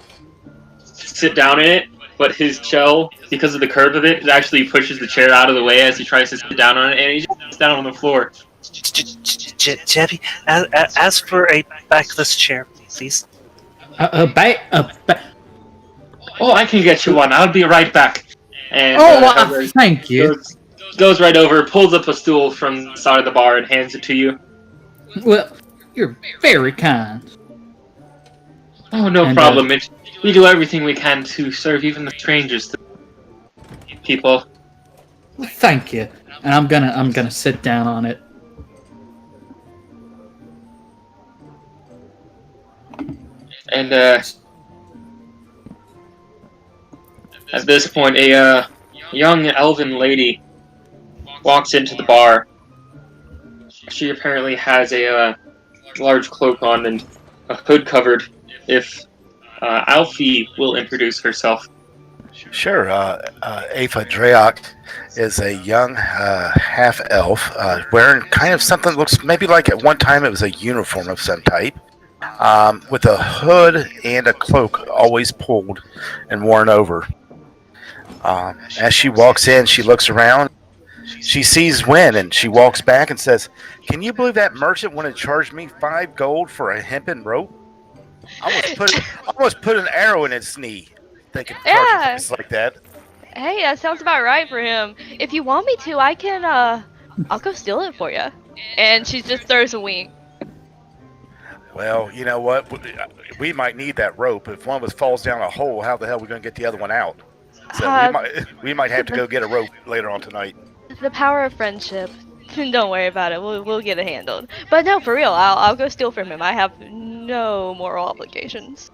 Speaker 2: sit down in it, but his shell, because of the curve of it actually pushes the chair out of the way as he tries to sit down on it, and he just sits down on the floor.
Speaker 8: Jebby, ask for a backless chair, please.
Speaker 2: Oh, I can get you one. I'll be right back. And
Speaker 9: thank you.
Speaker 2: Goes right over, pulls up a stool from the side of the bar, and hands it to you.
Speaker 9: Well, you're very kind.
Speaker 2: Oh, no problem. We do everything we can to serve even the strangest people.
Speaker 9: Thank you. And I'm gonna sit down on it.
Speaker 2: And at this point, a young elven lady walks into the bar. She apparently has a large cloak on and a hood covered. If Alfie will introduce herself.
Speaker 6: Sure. Afa Dreok is a young half-elf wearing kind of something that looks maybe like at one time it was a uniform of some type, with a hood and a cloak always pulled and worn over. As she walks in, she looks around. She sees Wynn, and she walks back and says, "Can you believe that merchant wanted to charge me 5 gold for a hempen rope? I almost put an arrow in its knee, thinking charging things like that."
Speaker 5: Hey, that sounds about right for him. If you want me to, I can, I'll go steal it for you. And she just throws a wink.
Speaker 6: Well, you know what? We might need that rope. If one of us falls down a hole, how the hell are we going to get the other one out? So we might have to go get a rope later on tonight.
Speaker 5: The power of friendship. Don't worry about it. We'll get it handled. But no, for real, I'll go steal from him. I have no moral obligations.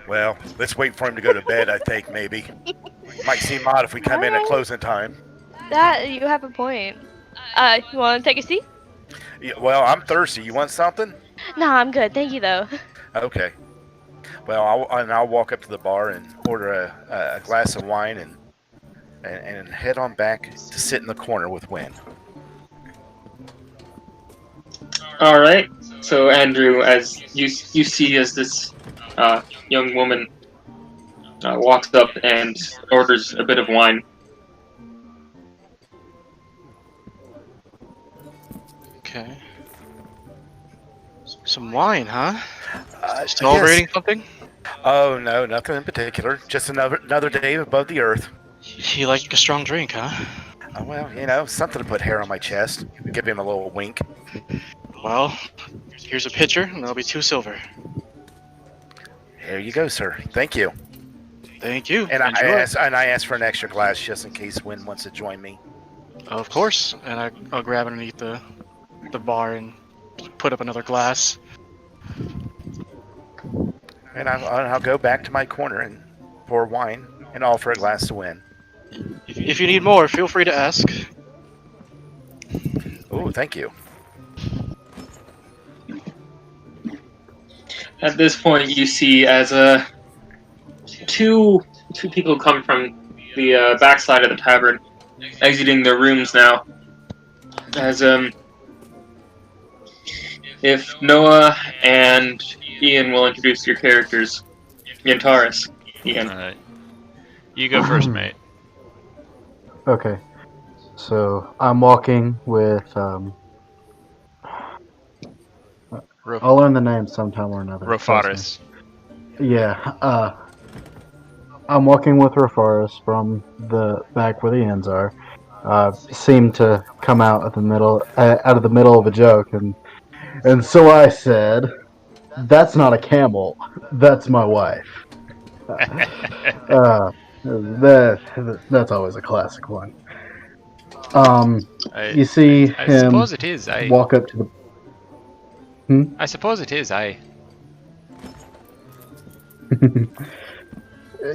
Speaker 6: Well, let's wait for him to go to bed, I think, maybe. Might seem odd if we come in at closing time.
Speaker 5: That, you have a point. You want to take a seat?
Speaker 6: Yeah, well, I'm thirsty. You want something?
Speaker 5: No, I'm good. Thank you, though.
Speaker 6: Okay. Well, I'll walk up to the bar and order a glass of wine and head on back to sit in the corner with Wynn.
Speaker 2: All right. So Andrew, as you see as this young woman walks up and orders a bit of wine.
Speaker 4: Okay. Some wine, huh? Celebrating something?
Speaker 6: Oh no, nothing in particular. Just another day above the earth.
Speaker 4: You like a strong drink, huh?
Speaker 6: Oh, well, something to put hair on my chest. Give him a little wink.
Speaker 4: Well, here's a pitcher, and that'll be 2 silver.
Speaker 6: Here you go, sir. Thank you.
Speaker 4: Thank you.
Speaker 6: And I asked for an extra glass just in case Wynn wants to join me.
Speaker 4: Of course, and I'll grab it underneath the the bar and put up another glass.
Speaker 6: And I'll go back to my corner and pour wine and offer a glass to Win.
Speaker 4: If you need more, feel free to ask.
Speaker 6: Oh, thank you.
Speaker 2: At this point, you see as two people come from the backside of the tavern, exiting their rooms now. As if Noah and Ian will introduce your characters. Yantaris, Ian.
Speaker 1: Alright. You go first, mate.
Speaker 7: Okay. So I'm walking with. I'll learn the name sometime or another.
Speaker 1: Rofaris.
Speaker 7: Yeah. I'm walking with Rofaris from the back where the ends are. Seemed to come out of the middle of a joke, and so I said, "That's not a camel. That's my wife." That's always a classic one. You see
Speaker 1: I
Speaker 7: him
Speaker 1: suppose it is.
Speaker 7: walk up to the.
Speaker 1: I suppose it is.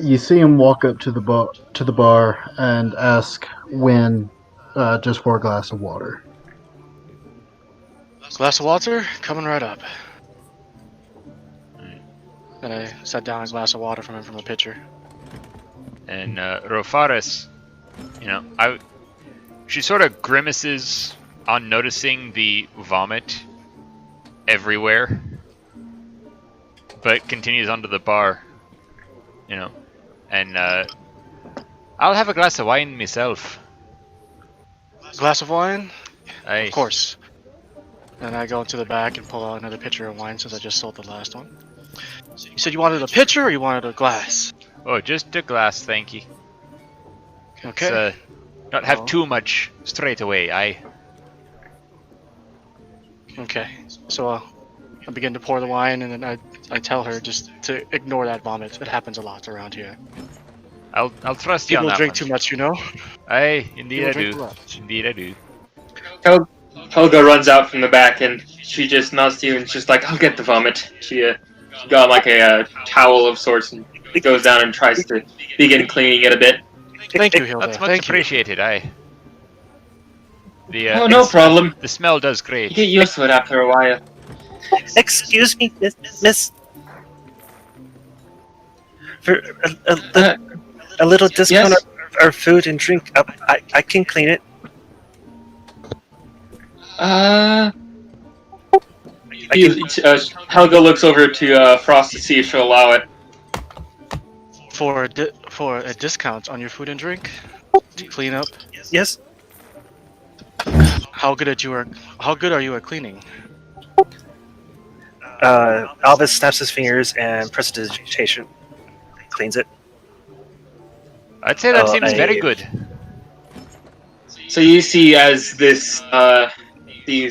Speaker 7: You see him walk up to the bar and ask when, just for a glass of water.
Speaker 4: Glass of water, coming right up. And I set down a glass of water from him from the pitcher.
Speaker 1: And Rofaris, she sort of grimaces on noticing the vomit everywhere, but continues onto the bar, and I'll have a glass of wine myself.
Speaker 4: Glass of wine?
Speaker 1: Aye.
Speaker 4: Of course. And I go into the back and pull out another pitcher of wine since I just sold the last one. So you said you wanted a pitcher or you wanted a glass?
Speaker 1: Oh, just a glass, thank you.
Speaker 4: Okay.
Speaker 1: Not have too much straight away, aye.
Speaker 4: Okay. So I begin to pour the wine and then I tell her just to ignore that vomit. It happens a lot around here.
Speaker 1: I'll trust you on
Speaker 4: People
Speaker 1: that
Speaker 4: drink
Speaker 1: one.
Speaker 4: too much, you know?
Speaker 1: Aye, indeed
Speaker 4: People
Speaker 1: I
Speaker 4: drink
Speaker 1: do.
Speaker 4: too much.
Speaker 1: Indeed I do.
Speaker 2: Helga runs out from the back and she just nods to you and is just like, I'll get the vomit. She got like a towel of sorts and goes down and tries to begin cleaning it a bit.
Speaker 4: Thank you, Hilda.
Speaker 1: That's much
Speaker 4: Thank you.
Speaker 1: appreciated, aye.
Speaker 2: Oh, no problem.
Speaker 1: The smell does
Speaker 2: You
Speaker 1: great.
Speaker 2: get used to it after a while.
Speaker 8: Excuse me, miss. For a little discount
Speaker 2: Yes?
Speaker 8: on our food and drink, I can clean it.
Speaker 2: Helga looks over to Frost to see if she'll allow it.
Speaker 4: For a discount on your food and drink to clean up.
Speaker 8: Yes.
Speaker 4: How good are you at cleaning?
Speaker 8: Albus snaps his fingers and prestidigitation cleans it.
Speaker 1: I'd say that seems very good.
Speaker 2: So you see as these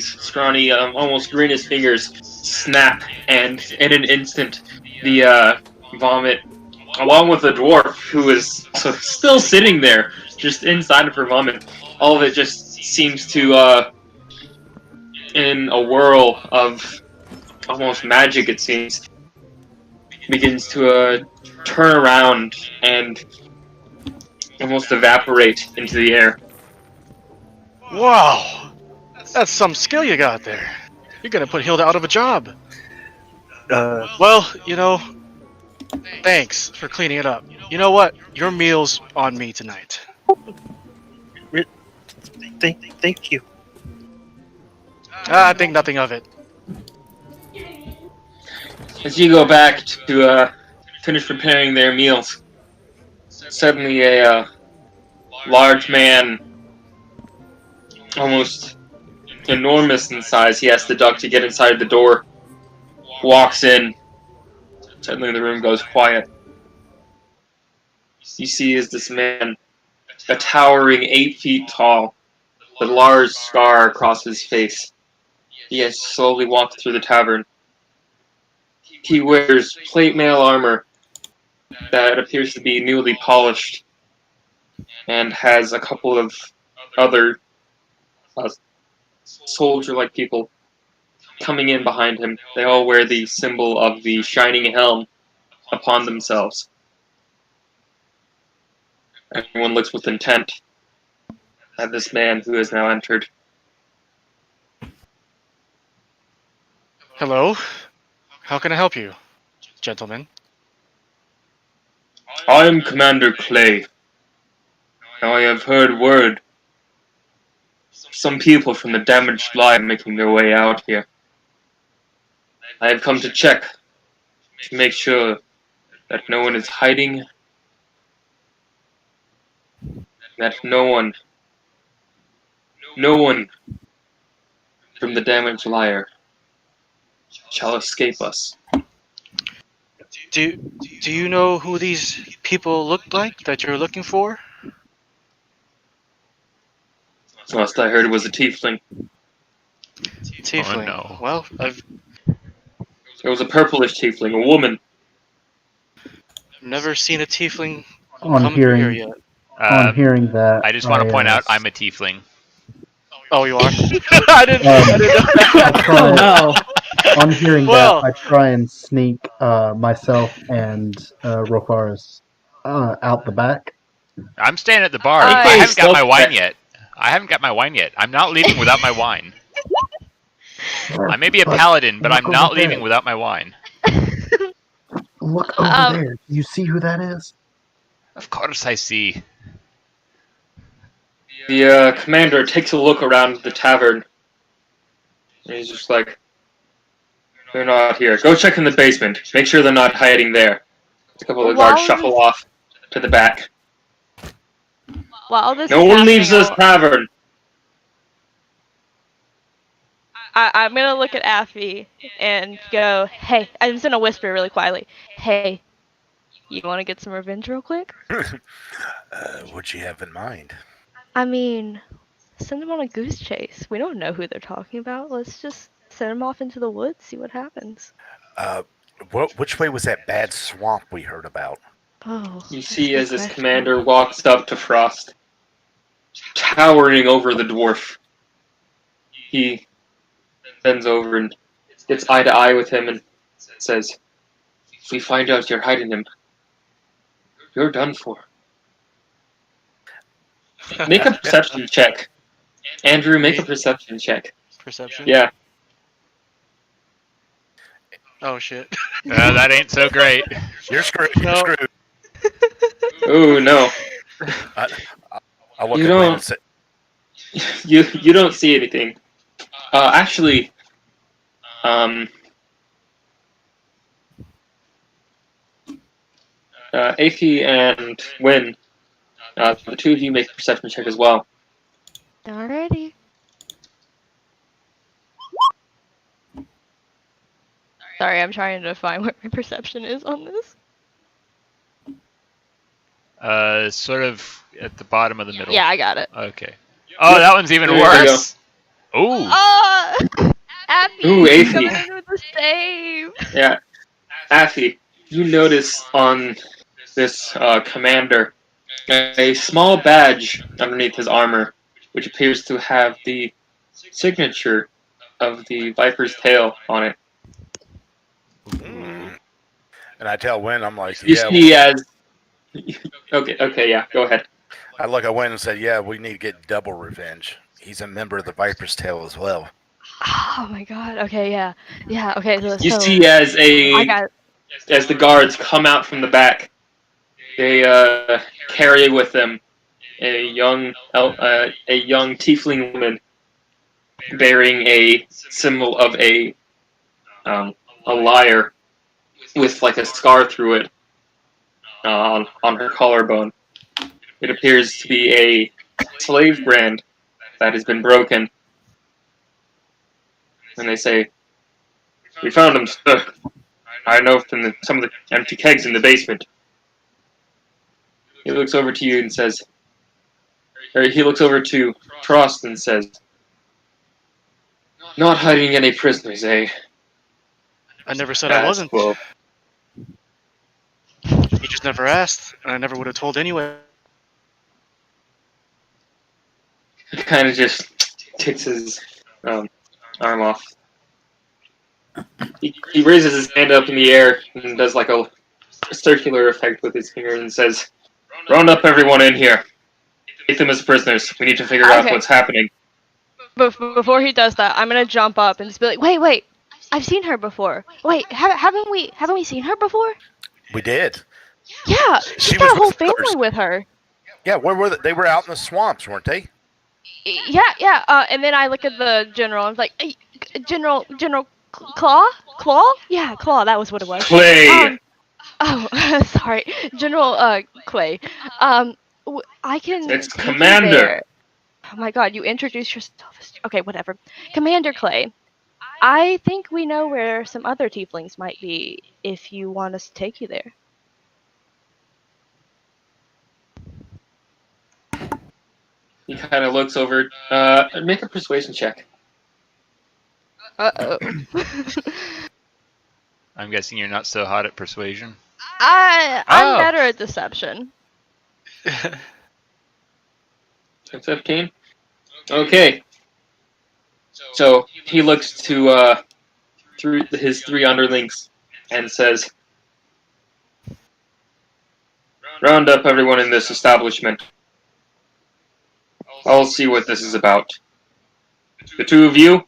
Speaker 2: scrawny, almost greenish fingers snap, and in an instant, the vomit, along with the dwarf who is still sitting there, just inside of her vomit, all of it just seems to, in a whirl of almost magic, it seems, begins to turn around and almost evaporate into the air.
Speaker 4: Wow! That's some skill you got there. You're gonna put Hilda out of a job. Well, thanks for cleaning it up. You know what? Your meal's on me tonight.
Speaker 8: Thank you.
Speaker 4: I think nothing of it.
Speaker 2: As you go back to finish preparing their meals, suddenly a large man, almost enormous in size, he has to duck to get inside the door, walks in. Suddenly the room goes quiet. You see is this man, a towering 8 feet tall, with a large scar across his face. He has slowly walked through the tavern. He wears plate mail armor that appears to be newly polished and has a couple of other soldier-like people coming in behind him. They all wear the symbol of the shining helm upon themselves. Everyone looks with intent at this man who has now entered.
Speaker 4: Hello? How can I help you, gentlemen?
Speaker 2: I am Commander Clay. Now I have heard word. Some people from the damaged line making their way out here. I have come to check, to make sure that no one is hiding, that no one from the damaged lyre shall escape us.
Speaker 4: Do you know who these people look like that you're looking for?
Speaker 2: Last I heard it was a tiefling.
Speaker 4: Tiefling.
Speaker 1: Oh no.
Speaker 4: Well, I've
Speaker 2: It was a purplish tiefling, a woman.
Speaker 4: never seen a tiefling
Speaker 7: On
Speaker 4: come here
Speaker 7: hearing
Speaker 4: yet.
Speaker 7: on hearing that,
Speaker 1: I just want to point out I'm a tiefling.
Speaker 4: Oh, you are? I didn't know
Speaker 7: I
Speaker 4: that.
Speaker 7: try
Speaker 9: Oh
Speaker 7: and,
Speaker 9: no!
Speaker 7: on hearing
Speaker 4: Well.
Speaker 7: that, I try and sneak myself and Rofaris out the back.
Speaker 1: I'm staying at the bar.
Speaker 5: Uh,
Speaker 1: I haven't got my
Speaker 2: stealth
Speaker 1: wine
Speaker 2: check.
Speaker 1: yet. I'm not leaving without my wine. I may be a
Speaker 7: But
Speaker 1: paladin, but
Speaker 7: look
Speaker 1: I'm not
Speaker 7: over there.
Speaker 1: leaving without my wine.
Speaker 7: Look over
Speaker 5: Um,
Speaker 7: there. Do you see who that is?
Speaker 1: Of course I see.
Speaker 2: The commander takes a look around the tavern. And he's just like, they're not here. Go check in the basement. Make sure they're not hiding there. A couple of the guards shuffle off to the back.
Speaker 5: While this
Speaker 2: No
Speaker 5: is
Speaker 2: one
Speaker 5: happening,
Speaker 2: leaves this tavern.
Speaker 5: I'm gonna look at Affy and go, "Hey," I'm just gonna whisper really quietly, "Hey, you want to get some revenge real quick?"
Speaker 6: What you have in mind?
Speaker 5: I mean, send them on a goose chase. We don't know who they're talking about. Let's just send them off into the woods, see what happens.
Speaker 6: Uh, which way was that bad swamp we heard about?
Speaker 5: Oh,
Speaker 2: You
Speaker 5: that's a
Speaker 2: see
Speaker 5: good
Speaker 2: as this
Speaker 5: question.
Speaker 2: commander walks up to Frost, towering over the dwarf. He bends over and gets eye to eye with him and says, if we find out you're hiding him, you're done for. Make a perception check. Andrew, make a perception check.
Speaker 4: Perception?
Speaker 2: Yeah.
Speaker 4: Oh, shit.
Speaker 1: That ain't so great.
Speaker 6: You're screwed.
Speaker 4: No.
Speaker 6: You're screwed.
Speaker 2: Ooh, no.
Speaker 6: I look
Speaker 2: You
Speaker 6: at Wayne
Speaker 2: don't-
Speaker 6: and say,
Speaker 2: You don't see anything. Actually, Afi and Win, the two of you make a perception check as well.
Speaker 5: Alrighty. Sorry, I'm trying to find what my perception is on this.
Speaker 1: Sort of at the bottom of the middle.
Speaker 5: Yeah, I got it.
Speaker 1: Okay. Oh, that one's even
Speaker 2: There you
Speaker 1: worse. Ooh.
Speaker 5: Abby,
Speaker 2: Ooh,
Speaker 5: he's
Speaker 2: Afi.
Speaker 5: coming in with the save.
Speaker 2: Yeah. Afi, you notice on this commander a small badge underneath his armor, which appears to have the signature of the Viper's tail on it.
Speaker 6: and I tell Wayne, I'm like,
Speaker 2: You
Speaker 6: yeah.
Speaker 2: see as... Okay, yeah, go ahead.
Speaker 6: I look at Wayne and said, yeah, we need to get double revenge. He's a member of the Viper's Tail as well.
Speaker 5: Oh my god. Okay, yeah. Yeah, okay,
Speaker 2: You
Speaker 5: so
Speaker 2: see as
Speaker 5: I got
Speaker 2: as the guards come out from the back, they carry with them a young tiefling woman bearing a symbol of a lyre with like a scar through it on her collarbone. It appears to be a slave brand that has been broken. And they say, "We found him, sir. I know from some of the empty kegs in the basement." He looks over to you and says, or he looks over to Frost and says, "Not hiding any prisoners, eh?"
Speaker 4: I never said I wasn't.
Speaker 2: Well,
Speaker 4: He just never asked, and I never would have told anyway.
Speaker 2: he kind of just ticks his arm off. He raises his hand up in the air and does like a circular effect with his finger and says, "Round up everyone in here. Take them as prisoners. We need to figure out
Speaker 5: Okay.
Speaker 2: what's happening."
Speaker 5: Before he does that, I'm gonna jump up and just be like, wait, I've seen her before. Wait, haven't we seen her before?
Speaker 6: We did.
Speaker 5: Yeah, she's
Speaker 6: She
Speaker 5: got
Speaker 6: was
Speaker 5: a whole
Speaker 6: with others.
Speaker 5: family with her.
Speaker 6: Yeah, where were they? They were out in the swamps, weren't they?
Speaker 5: Yeah. And then I look at the general. I'm like, "Hey, General Claw? Yeah, Claw. That was what it was.
Speaker 2: Clay.
Speaker 5: Oh, sorry, General Clay. I can
Speaker 2: It's
Speaker 5: take you
Speaker 2: Commander.
Speaker 5: there. Oh my God, you introduced yourself as okay, whatever. Commander Clay. I think we know where some other tieflings might be if you want us to take you there.
Speaker 2: He kind of looks over. Make a persuasion check.
Speaker 5: Uh-oh.
Speaker 1: I'm guessing you're not so hot at persuasion.
Speaker 5: I'm
Speaker 1: Oh.
Speaker 5: better at deception.
Speaker 2: 15? Okay. So he looks to through his 3 underlings and says, "Round up everyone in this establishment. I'll see what this is about. The 2 of you,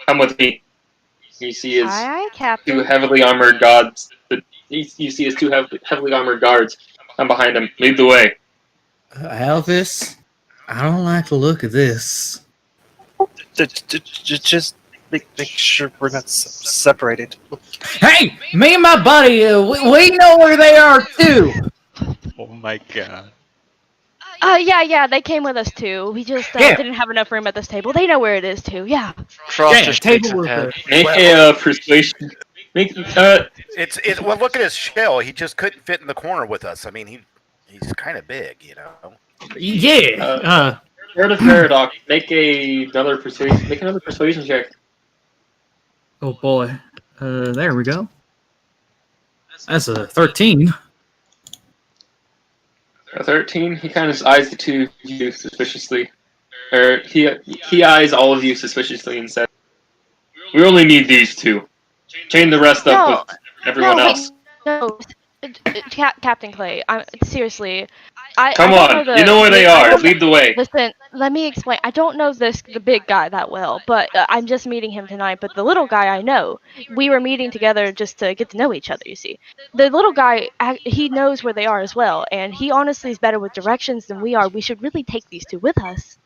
Speaker 2: come with me." You see his
Speaker 5: Aye,
Speaker 2: 2
Speaker 5: Captain.
Speaker 2: heavily armored guards. You see his 2 heavily armored guards come behind him. Lead the way.
Speaker 9: Elvis, I don't like the look of this.
Speaker 8: Just make sure we're not separated.
Speaker 9: Hey, me and my buddy, we know where they are too.
Speaker 1: Oh my god.
Speaker 5: Yeah, they came with us too. We just
Speaker 9: Yeah.
Speaker 5: didn't have enough room at this table. They know where it is too. Yeah.
Speaker 4: Frost
Speaker 9: Yeah,
Speaker 4: just
Speaker 9: table
Speaker 4: shakes his
Speaker 9: with
Speaker 4: head.
Speaker 2: Make
Speaker 6: Well-
Speaker 2: a persuasion. Make
Speaker 6: It's well. Look at his shell. He just couldn't fit in the corner with us. I mean, he's kind of big, you know.
Speaker 9: Yeah.
Speaker 2: Word of Paradox. Make another persuasion check.
Speaker 9: Oh boy. There we go. That's a 13.
Speaker 2: A 13. He kind of eyes the 2 of you suspiciously, or he eyes all of you suspiciously and says, "We only need these 2. Chain the rest up with everyone else."
Speaker 5: No. Captain Clay. Seriously.
Speaker 2: Come
Speaker 5: I don't
Speaker 2: on,
Speaker 5: know the,
Speaker 2: you know where they
Speaker 5: I
Speaker 2: are.
Speaker 5: don't-
Speaker 2: Lead the way.
Speaker 5: Listen, let me explain. I don't know the big guy that well, but I'm just meeting him tonight. But the little guy I know. We were meeting together just to get to know each other, you see. The little guy, he knows where they are as well, and he honestly is better with directions than we are. We should really take these 2 with us.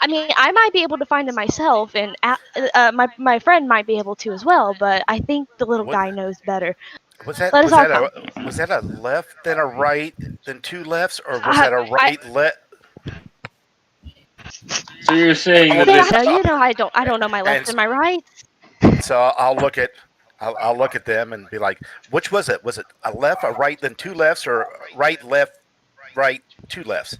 Speaker 5: I mean, I might be able to find them myself, and my friend might be able to as well, but I think the little
Speaker 6: What-
Speaker 5: guy knows better.
Speaker 6: Was that
Speaker 5: Let us all come.
Speaker 6: was that a left, then a right, then 2 lefts, or was
Speaker 5: Uh,
Speaker 6: that a right left?
Speaker 2: So you're saying that
Speaker 5: Yeah,
Speaker 2: this?
Speaker 5: you know, I don't know my left and my right.
Speaker 6: So I'll look at them and be like, which was it? Was it a left, a right, then 2 lefts, or right, left, right, 2 lefts?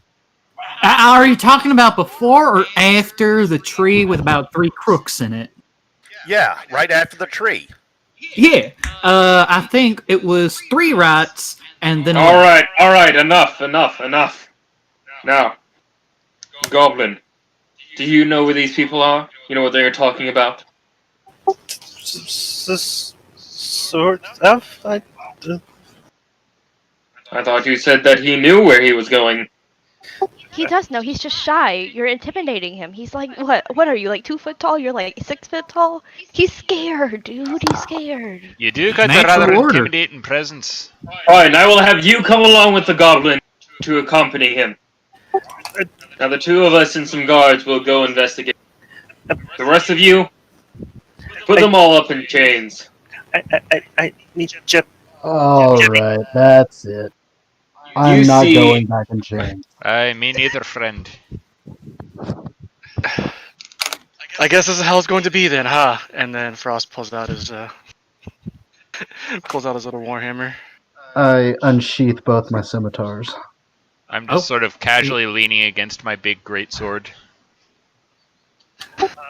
Speaker 9: Are you talking about before or after the tree with about 3 crooks in it?
Speaker 6: Yeah, right after the tree.
Speaker 9: Yeah. I think it was 3 rights and then a
Speaker 2: All
Speaker 9: left.
Speaker 2: right, enough. Now, Goblin, do you know where these people are? You know what they are talking about?
Speaker 8: Sort of.
Speaker 2: I thought you said that he knew where he was going.
Speaker 5: He does know. He's just shy. You're intimidating him. He's like, what? What are you, like 2 foot tall? You're like 6 foot tall. He's scared, dude. He's scared.
Speaker 1: You do got a
Speaker 9: Natural
Speaker 1: rather
Speaker 9: order.
Speaker 1: intimidating presence.
Speaker 2: Fine, I will have you come along with the Goblin to accompany him. Now the 2 of us and some guards will go investigate. The rest of you, put them all up in chains.
Speaker 8: I need you.
Speaker 7: Alright, that's it. I'm
Speaker 2: You
Speaker 7: not
Speaker 2: see-
Speaker 7: going back in chains.
Speaker 1: Me neither, friend.
Speaker 4: I guess this is how it's going to be then, huh? And then Frost pulls out his little warhammer.
Speaker 7: I unsheath both my scimitars.
Speaker 1: I'm just sort of casually leaning against my big greatsword.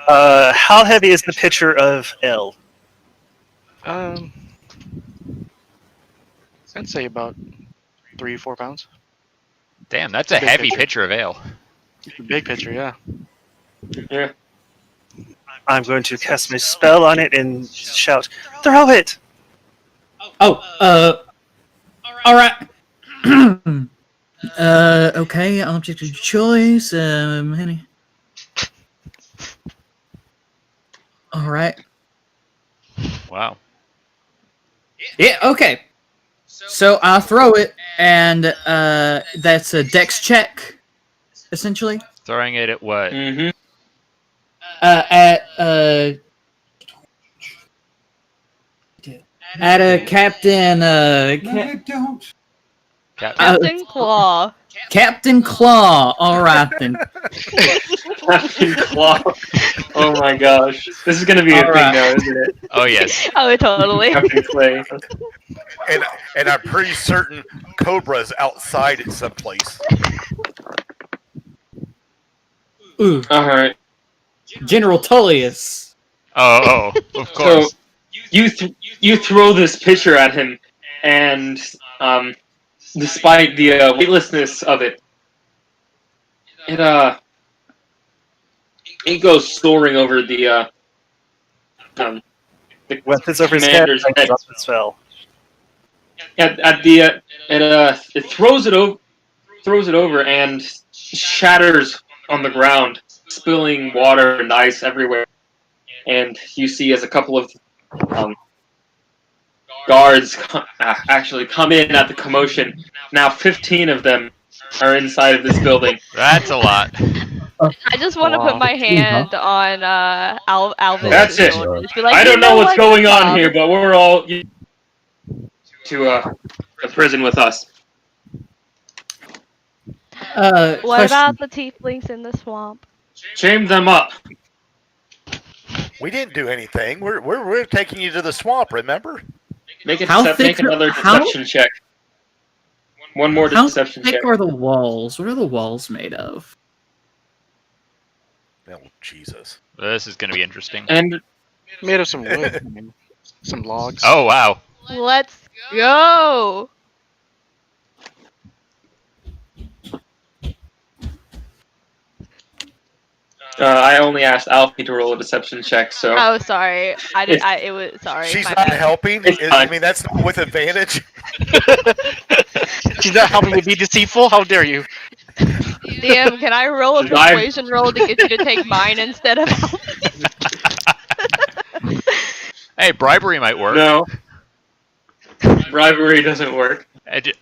Speaker 8: How heavy is the pitcher of L?
Speaker 4: I'd say about 3-4 pounds.
Speaker 1: Damn, that's a
Speaker 4: Big
Speaker 1: heavy
Speaker 4: pitcher.
Speaker 1: pitcher of ale.
Speaker 4: Big pitcher, yeah.
Speaker 2: Yeah.
Speaker 8: I'm going to cast my spell on it and shout, "Throw it!"
Speaker 9: Oh, all right. Okay. Object of choice. All right.
Speaker 1: Wow.
Speaker 9: Yeah. Okay. So I throw it, and that's a dex check, essentially.
Speaker 1: Throwing it at what?
Speaker 2: Mm-hmm.
Speaker 9: At a captain.
Speaker 7: Don't.
Speaker 5: Captain Claw.
Speaker 9: Captain Claw. All right then.
Speaker 2: Captain Claw. Oh my gosh. This is gonna be a
Speaker 9: All
Speaker 2: thing
Speaker 9: right.
Speaker 2: now, isn't it?
Speaker 1: Oh yes.
Speaker 5: Oh, totally.
Speaker 2: Captain Clay.
Speaker 6: And I'm pretty certain Cobra's outside at some place.
Speaker 9: Ooh,
Speaker 2: Alright.
Speaker 9: General Tullius.
Speaker 1: Oh, of
Speaker 2: So
Speaker 1: course.
Speaker 2: you throw this pitcher at him, and despite the weightlessness of it, it goes soaring over the
Speaker 8: Weapons over his head.
Speaker 2: commander's head.
Speaker 8: Drop the spell.
Speaker 2: At the it throws it over and shatters on the ground, spilling water and ice everywhere. And you see as a couple of guards actually come in at the commotion. Now 15 of them are inside of this building.
Speaker 1: That's a lot.
Speaker 5: I just want to put my hand on Alvin's
Speaker 2: That's it.
Speaker 5: shoulder. Just be like,
Speaker 2: I
Speaker 5: "You
Speaker 2: don't know what's
Speaker 5: what,
Speaker 2: going on
Speaker 5: Bob?"
Speaker 2: here, but we're all to the prison with us.
Speaker 5: What
Speaker 9: Question.
Speaker 5: about the tieflings in the swamp?
Speaker 2: Chain them up.
Speaker 6: We didn't do anything. We're taking you to the swamp. Remember?
Speaker 2: Make
Speaker 9: How thick
Speaker 2: make
Speaker 9: are-
Speaker 2: another
Speaker 9: how-
Speaker 2: deception check. One more
Speaker 9: How
Speaker 2: deception
Speaker 9: thick
Speaker 2: check.
Speaker 9: are the walls? What are the walls made of?
Speaker 6: Oh Jesus!
Speaker 1: This is going to be interesting.
Speaker 2: And
Speaker 4: Made of some wood. I mean, some logs.
Speaker 1: Oh wow.
Speaker 5: Let's go.
Speaker 2: I only asked Alfie to roll a deception check, so
Speaker 5: Oh, sorry. I did. It was sorry.
Speaker 6: She's
Speaker 5: my
Speaker 6: not
Speaker 5: bad.
Speaker 6: helping.
Speaker 2: It's
Speaker 6: I
Speaker 2: fine.
Speaker 6: mean, that's not with advantage.
Speaker 4: She's not helping me be deceitful. How dare you?
Speaker 5: DM, can I roll a
Speaker 2: Should I-
Speaker 5: persuasion roll to get you to take mine instead of?
Speaker 1: Hey, bribery might work.
Speaker 2: no. Bribery doesn't work.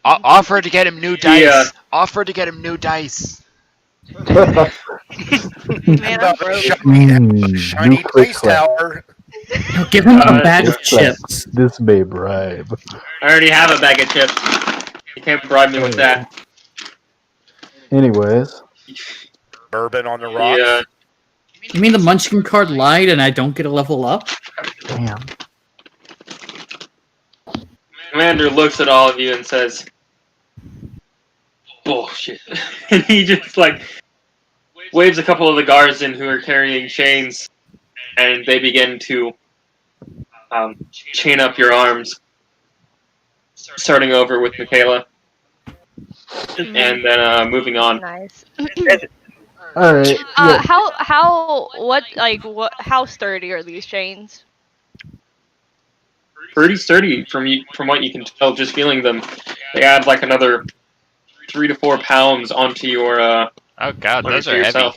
Speaker 1: Offer to get him new dice.
Speaker 2: Yeah.
Speaker 1: Offer to get him new dice.
Speaker 5: Man, I'm broke.
Speaker 6: Shiny
Speaker 7: new quick
Speaker 6: dice
Speaker 7: clap.
Speaker 6: tower.
Speaker 9: Give him a
Speaker 2: Uh,
Speaker 9: bag of
Speaker 7: What's
Speaker 9: chips.
Speaker 7: that? This may bribe.
Speaker 2: I already have a bag of chips. You can't bribe me with that.
Speaker 7: Anyways,
Speaker 6: Bourbon on the rocks.
Speaker 2: Yeah.
Speaker 9: You mean the Munchkin card lied and I don't get a level up?
Speaker 7: damn.
Speaker 2: Commander looks at all of you and says, "Bullshit," and he just waves a couple of the guards in who are carrying chains, and they begin to chain up your arms, starting over with Michaela, and then moving on.
Speaker 5: Nice.
Speaker 7: All right. Yeah.
Speaker 5: How sturdy are these chains?
Speaker 2: Pretty sturdy from what you can tell. Just feeling them, they add like another 3 to 4 pounds onto your
Speaker 1: Oh god, those
Speaker 2: onto
Speaker 1: are
Speaker 2: yourself.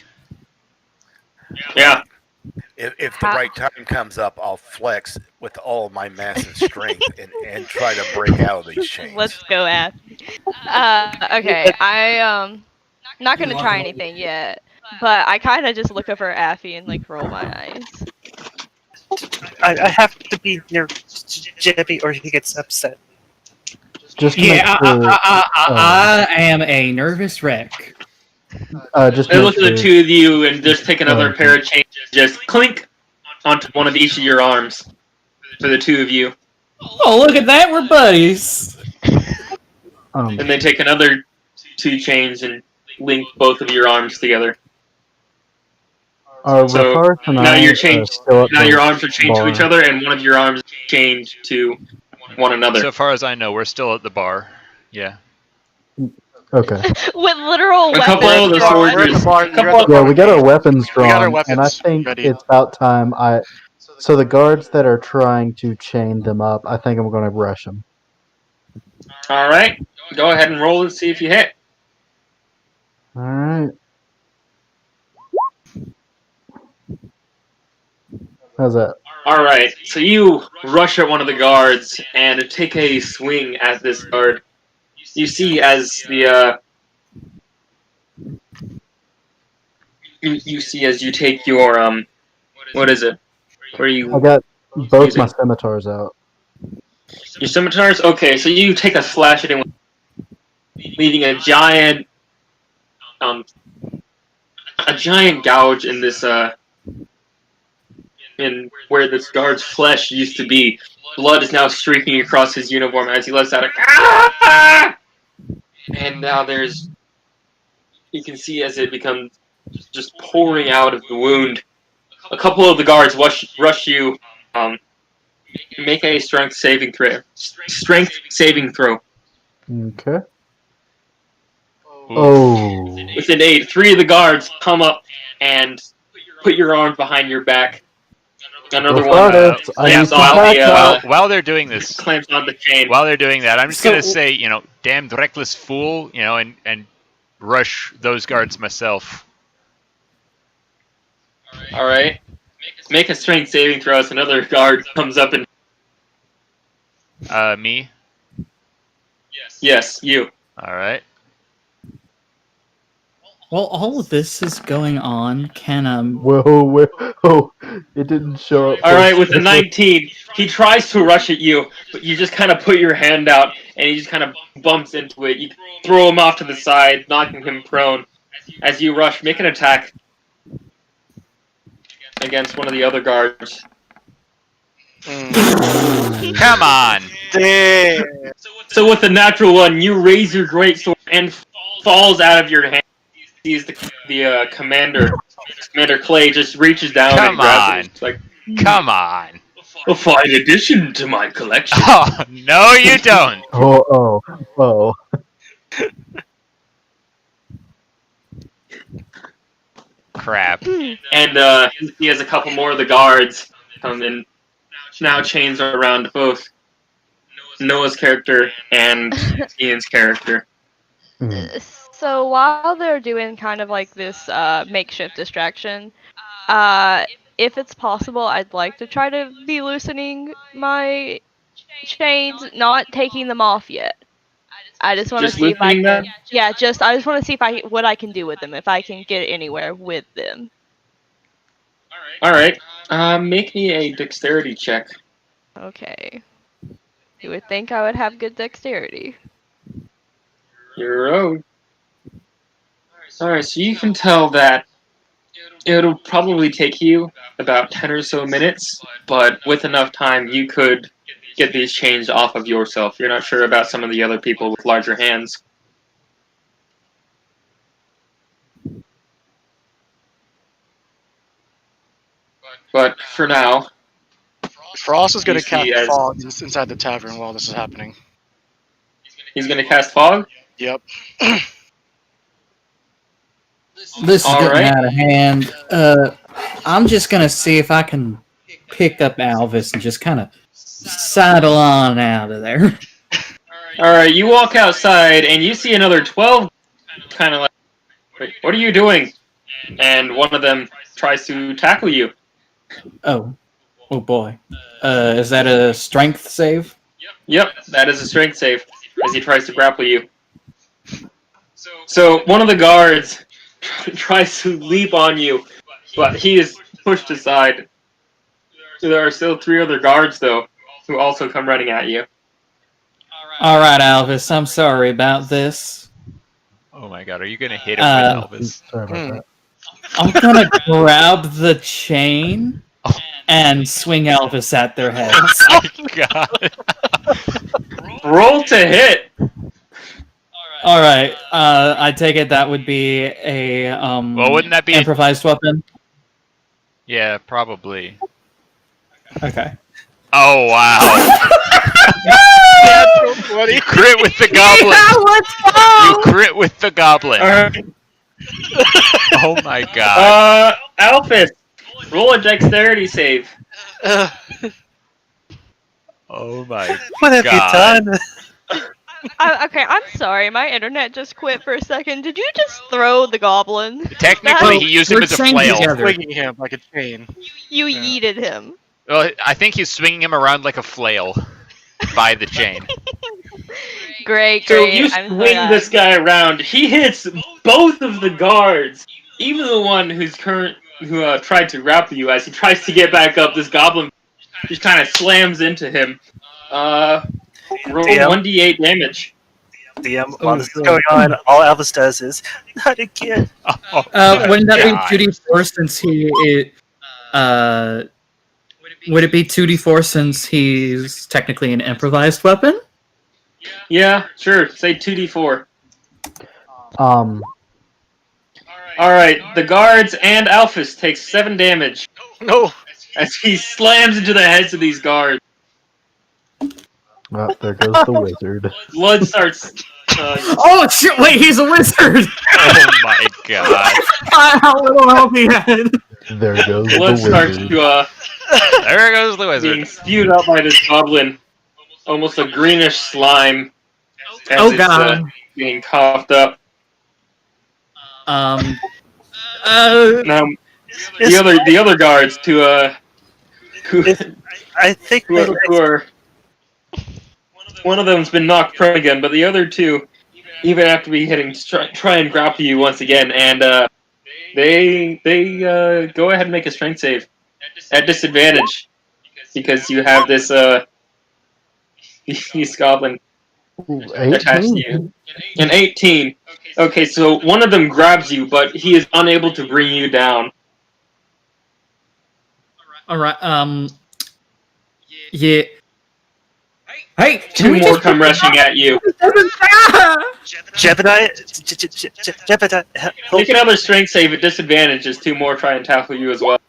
Speaker 1: heavy.
Speaker 2: Yeah.
Speaker 6: If the right time comes up, I'll flex with all of my massive strength and try to break out of these chains.
Speaker 5: Let's go, Ath. Okay, I not gonna try anything yet, but I kind of just look over at Affy and like roll my eyes.
Speaker 8: I have to be near Jimmy or he gets upset.
Speaker 7: Just to
Speaker 9: Yeah,
Speaker 7: make sure,
Speaker 9: I am a nervous wreck.
Speaker 7: just
Speaker 2: They
Speaker 7: make
Speaker 2: look at the
Speaker 7: sure-
Speaker 2: two of you and just take another pair of chains, just clink onto one of each of your arms for the two of you,
Speaker 9: Oh, look at that, we're buddies.
Speaker 2: and they take another 2 chains and link both of your arms together.
Speaker 7: Are
Speaker 2: So,
Speaker 7: Rafars and
Speaker 2: now
Speaker 7: I
Speaker 2: you're changed-
Speaker 7: still at
Speaker 2: Now
Speaker 7: the
Speaker 2: your arms are chained to
Speaker 7: bar?
Speaker 2: each other, and one of your arms is chained to one another.
Speaker 1: So far as I know, we're still at the bar. Yeah.
Speaker 7: Okay.
Speaker 5: With literal
Speaker 2: A couple
Speaker 5: weapons
Speaker 2: of the
Speaker 5: drawn.
Speaker 4: We're at the
Speaker 2: soldiers.
Speaker 4: barn. You're at
Speaker 2: Couple
Speaker 4: the
Speaker 7: Yeah,
Speaker 4: barn
Speaker 7: we got our
Speaker 4: gate.
Speaker 7: weapons
Speaker 4: We got our
Speaker 7: drawn, and I
Speaker 4: weapons
Speaker 7: think
Speaker 4: ready.
Speaker 7: it's about time. So the guards that are trying to chain them up, I think I'm going to rush them.
Speaker 2: All right, go ahead and roll and see if you hit.
Speaker 7: All right. How's that?
Speaker 2: All right, so you rush at one of the guards and take a swing at this guard. You see as you see as you take your what is it? What are
Speaker 7: I
Speaker 2: you
Speaker 7: got both my
Speaker 2: using?
Speaker 7: scimitars out.
Speaker 2: Your scimitars? Okay, so you take a slash at him, leaving um a giant gouge in this in where this guard's flesh used to be. Blood is now streaking across his uniform as he lets out a ah! And now you can see as it becomes just pouring out of the wound. A couple of the guards rush you. Make a strength saving throw. Strength saving throw.
Speaker 7: Okay.
Speaker 1: Oof.
Speaker 7: Oh.
Speaker 2: With an 8, 3 of the guards come up and put your arm behind your back. Another one
Speaker 7: Rosardus, I
Speaker 1: Yeah,
Speaker 7: need some
Speaker 2: on the
Speaker 7: backup.
Speaker 1: while they're doing this,
Speaker 2: clamps on the chain.
Speaker 1: while they're doing that, I'm just
Speaker 9: So-
Speaker 1: gonna say, damned reckless fool, and rush those guards myself.
Speaker 2: All right. Make a strength saving throw as another guard comes up and
Speaker 1: Me.
Speaker 2: yes, you.
Speaker 1: All right.
Speaker 9: While all of this is going on, can
Speaker 7: Whoa. It didn't show up.
Speaker 2: All right, with the 19, he tries to rush at you, but you just kind of put your hand out and he just kind of bumps into it. You throw him off to the side, knocking him prone. As you rush, make an attack against one of the other guards.
Speaker 1: Come on.
Speaker 4: Damn.
Speaker 2: So with the natural one, you raise your great sword and falls out of your hand. Sees the commander, Commander Clay, just reaches down
Speaker 1: Come
Speaker 2: and grabs
Speaker 1: on.
Speaker 2: it. It's like
Speaker 1: Come on.
Speaker 2: a fine addition to my collection.
Speaker 1: Oh, no, you don't.
Speaker 7: Oh.
Speaker 1: Crap.
Speaker 2: And he has a couple more of the guards come in. Now chains are around both Noah's character and Ian's character.
Speaker 5: So while they're doing kind of like this makeshift distraction, if it's possible, I'd like to try to be loosening my chains, not taking them off yet. I just want to
Speaker 2: Just
Speaker 5: see if I
Speaker 2: loosening
Speaker 5: can.
Speaker 2: them?
Speaker 5: Yeah, I just want to see what I can do with them, if I can get anywhere with them.
Speaker 2: All right. Make me a dexterity check.
Speaker 5: Okay. You would think I would have good dexterity.
Speaker 2: You're owed. All right, so you can tell that it'll probably take you about 10 or so minutes, but with enough time, you could get these chains off of yourself. You're not sure about some of the other people with larger hands. But for now,
Speaker 4: Frost is going
Speaker 2: You
Speaker 4: to cast
Speaker 2: see as-
Speaker 4: fog inside the tavern while this is happening.
Speaker 2: he's going to cast fog.
Speaker 4: Yep.
Speaker 9: this is
Speaker 2: All
Speaker 9: getting
Speaker 2: right.
Speaker 9: out of hand, I'm just gonna see if I can pick up Alvis and just kind of sidle on out of there.
Speaker 2: All right, you walk outside and you see another 12 kind of like, wait, what are you doing? And one of them tries to tackle you.
Speaker 9: Oh boy. Is that a strength save?
Speaker 2: Yep, that is a strength save as he tries to grapple you. So one of the guards tries to leap on you, but he is pushed aside. There are still 3 other guards, though, who also come running at you.
Speaker 9: All right, Alvis. I'm sorry about this.
Speaker 1: Oh my god, are you gonna hit him with Elvis?
Speaker 7: Sorry about that.
Speaker 9: I'm gonna grab the chain and swing Elvis at their heads.
Speaker 1: Oh my god.
Speaker 2: Roll to hit!
Speaker 9: All right. I take it that would be a
Speaker 1: Well, wouldn't that be
Speaker 9: improvised weapon?
Speaker 1: Yeah, probably.
Speaker 9: Okay.
Speaker 1: Oh wow!
Speaker 4: Natural 20.
Speaker 1: You crit with the goblin.
Speaker 9: let's
Speaker 1: You
Speaker 9: go.
Speaker 1: crit with the goblin.
Speaker 2: Alright.
Speaker 1: Oh my god.
Speaker 2: Alphys, roll a dexterity save.
Speaker 4: Uh,
Speaker 1: Oh my
Speaker 8: What have you
Speaker 1: god.
Speaker 8: done?
Speaker 5: Okay, I'm sorry. My internet just quit for a second. Did you just throw the goblin?
Speaker 1: Technically,
Speaker 9: Well,
Speaker 1: he used
Speaker 9: we're
Speaker 1: him as a
Speaker 9: chained
Speaker 1: flail.
Speaker 9: together.
Speaker 4: swinging him like a chain.
Speaker 5: You
Speaker 4: Yeah.
Speaker 5: yeeted him.
Speaker 1: Well, I think he's swinging him around like a flail by the chain.
Speaker 5: Great,
Speaker 2: So
Speaker 5: great.
Speaker 2: you
Speaker 5: I'm so
Speaker 2: swing
Speaker 5: glad.
Speaker 2: this guy around. He hits both of the guards, even the one who tried to grapple you. As he tries to get back up, this goblin just kind of slams into him. Roll
Speaker 8: DM.
Speaker 2: 1d8 damage.
Speaker 8: DM,
Speaker 9: Oh,
Speaker 8: while this is
Speaker 9: boy.
Speaker 8: going on, all Elvis does is, not again.
Speaker 1: Oh my
Speaker 9: Wouldn't that
Speaker 1: god.
Speaker 9: be 2d4 since would it be 2d4 since he's technically an improvised weapon?
Speaker 2: Yeah, sure. Say 2d4.
Speaker 7: Um,
Speaker 2: Alright, the guards and Alphys take 7 damage
Speaker 4: No.
Speaker 2: as he slams into the heads of these guards.
Speaker 7: well, there goes the wizard.
Speaker 2: Blood starts.
Speaker 9: Oh shit! Wait, he's a wizard.
Speaker 1: Oh my god.
Speaker 9: How little help he had.
Speaker 7: There goes the
Speaker 2: Blood starts
Speaker 7: wizard.
Speaker 2: to
Speaker 1: There goes the
Speaker 2: being
Speaker 1: wizard.
Speaker 2: spewed out by this goblin. Almost a greenish slime as
Speaker 9: Oh
Speaker 2: it's
Speaker 9: god.
Speaker 2: being coughed up.
Speaker 9: Um.
Speaker 2: Now
Speaker 8: Yes,
Speaker 2: the other guards who
Speaker 8: I think my
Speaker 2: who are one of them's been knocked prone again, but the other two, even after be hitting, try and grapple you once again, and they go ahead and make a strength save at disadvantage because you have this this goblin
Speaker 7: Ooh,
Speaker 2: attached to
Speaker 7: 18?
Speaker 2: you. An 18. Okay, so one of them grabs you, but he is unable to bring you down.
Speaker 9: All right. Yeah. Hey, can
Speaker 2: Two
Speaker 9: we
Speaker 2: more
Speaker 9: just
Speaker 2: come rushing at you.
Speaker 8: Jebediah, Jebediah,
Speaker 2: Make another strength save at disadvantage as two more try and tackle you as well.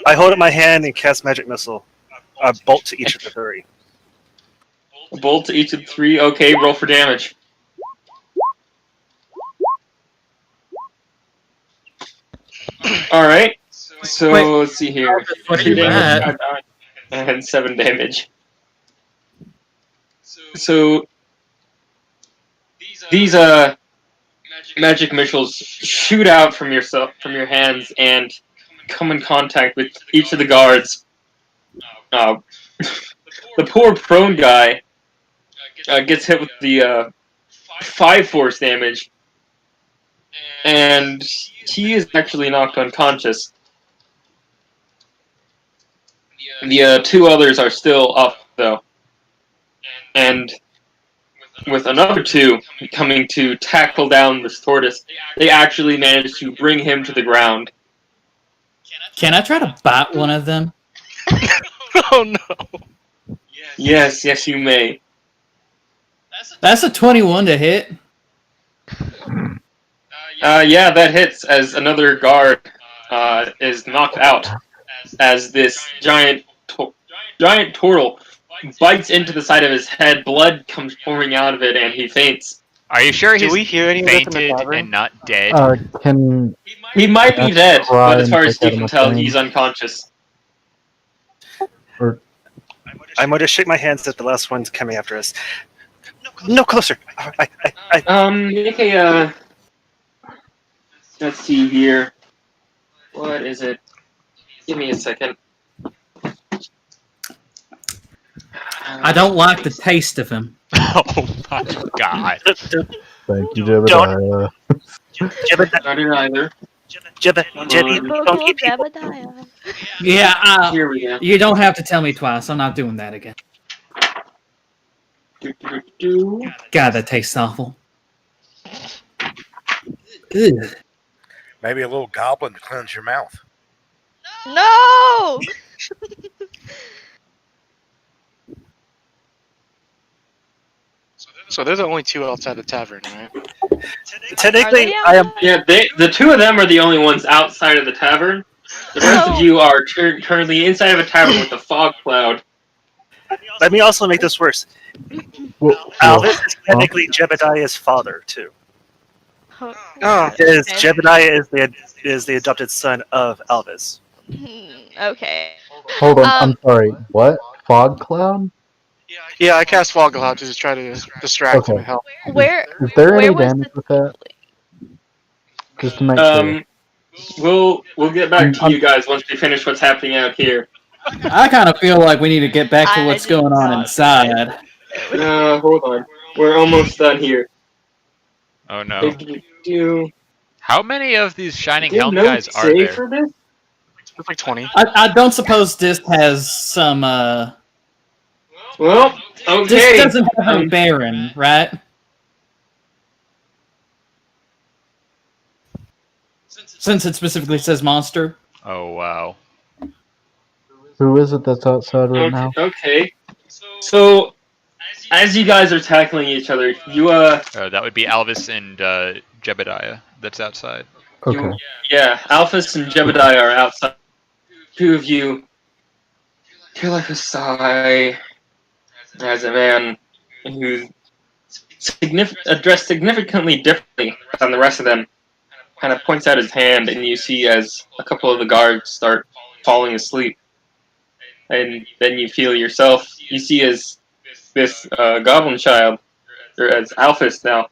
Speaker 8: I hold up my hand and cast magic missile. A bolt to each of the three.
Speaker 2: A bolt to each of the three. Okay, roll for damage. Alright. So
Speaker 9: Wait.
Speaker 2: let's see here.
Speaker 9: What
Speaker 2: Three
Speaker 9: is that?
Speaker 2: damage and 7 damage. So these magic missiles shoot out from your hands and come in contact with each of the guards. The poor prone guy gets hit with the 5 force damage, and he is actually knocked unconscious. The two others are still up though, and with another two coming to tackle down this tortoise, they actually managed to bring him to the ground.
Speaker 9: Can I try to bite one of them?
Speaker 4: Oh no.
Speaker 2: Yes, you may.
Speaker 9: That's a 21 to hit.
Speaker 2: Yeah, that hits as another guard is knocked out as this giant turtle bites into the side of his head. Blood comes pouring out of it, and he faints.
Speaker 1: Are you sure
Speaker 4: Do
Speaker 1: he's
Speaker 4: we hear any of this in the
Speaker 1: fainted
Speaker 4: tavern?
Speaker 1: and not dead?
Speaker 7: Can
Speaker 2: He might be
Speaker 7: That's
Speaker 2: dead, but as
Speaker 7: right,
Speaker 2: far as
Speaker 7: take
Speaker 2: you
Speaker 7: out
Speaker 2: can
Speaker 7: my
Speaker 2: tell,
Speaker 7: thing.
Speaker 2: he's unconscious.
Speaker 7: or
Speaker 8: I'm going to shake my hands at the last one's coming after us. No closer.
Speaker 2: Okay, let's see here. What is it? Give me a second.
Speaker 9: I don't like the taste of him.
Speaker 1: Oh my god.
Speaker 7: thank you, Jebediah.
Speaker 8: Jebediah,
Speaker 2: Not it either.
Speaker 8: Jebby, don't eat people.
Speaker 5: Jebediah.
Speaker 9: Yeah.
Speaker 2: Here we go.
Speaker 9: You don't have to tell me twice. I'm not doing that again.
Speaker 2: Do.
Speaker 9: God, that tastes awful. Ugh.
Speaker 6: Maybe a little goblin to cleanse your mouth.
Speaker 5: No!
Speaker 4: So they're the only two outside the tavern, right?
Speaker 8: Technically,
Speaker 5: Are they
Speaker 8: I am.
Speaker 2: Yeah, the two of them are the only ones outside of the tavern. The rest
Speaker 5: Oh.
Speaker 2: of you are currently inside of a tavern with a fog cloud
Speaker 8: let me also make this worse.
Speaker 7: Well,
Speaker 8: Alvis is technically Jebediah's father too.
Speaker 5: Oh,
Speaker 4: Oh,
Speaker 8: Because
Speaker 5: okay.
Speaker 8: Jebediah is the adopted son of Alvis.
Speaker 5: Okay.
Speaker 7: hold on. I'm sorry. What? Fog cloud?
Speaker 4: yeah, I cast Fog Cloud to just try to distract him
Speaker 7: Okay.
Speaker 4: and help.
Speaker 5: Where
Speaker 7: Is there
Speaker 5: where
Speaker 7: any
Speaker 5: was
Speaker 7: damage
Speaker 5: the
Speaker 7: with that? Just to make sure.
Speaker 2: We'll get back to
Speaker 7: I'm
Speaker 2: you guys once we finish what's happening out here.
Speaker 9: I kind of feel like we need to get back to
Speaker 5: I
Speaker 9: what's
Speaker 5: did
Speaker 9: going on
Speaker 5: not.
Speaker 9: inside.
Speaker 2: Hold on. We're almost done here.
Speaker 1: Oh no.
Speaker 2: Do
Speaker 1: How many of these Shining
Speaker 2: you
Speaker 1: Helm
Speaker 2: no
Speaker 1: guys are
Speaker 2: save
Speaker 1: there?
Speaker 2: for this?
Speaker 4: It's like 20.
Speaker 9: I don't suppose Disc has some.
Speaker 2: Well,
Speaker 9: Disc
Speaker 2: okay.
Speaker 9: doesn't have a Baron, right? Since it specifically says monster.
Speaker 1: Oh wow.
Speaker 7: Who is it that's outside right now?
Speaker 2: Okay. So, as you guys are tackling each other,
Speaker 1: That would be Alvis and Jebediah. That's outside.
Speaker 7: Okay.
Speaker 2: yeah, Alphys and Jebediah are outside. Two of you feel like a sigh as a man who's addressed significantly differently than the rest of them kind of points out his hand, and you see as a couple of the guards start falling asleep. And then you feel yourself, you see as this goblin child, or as Alphys now,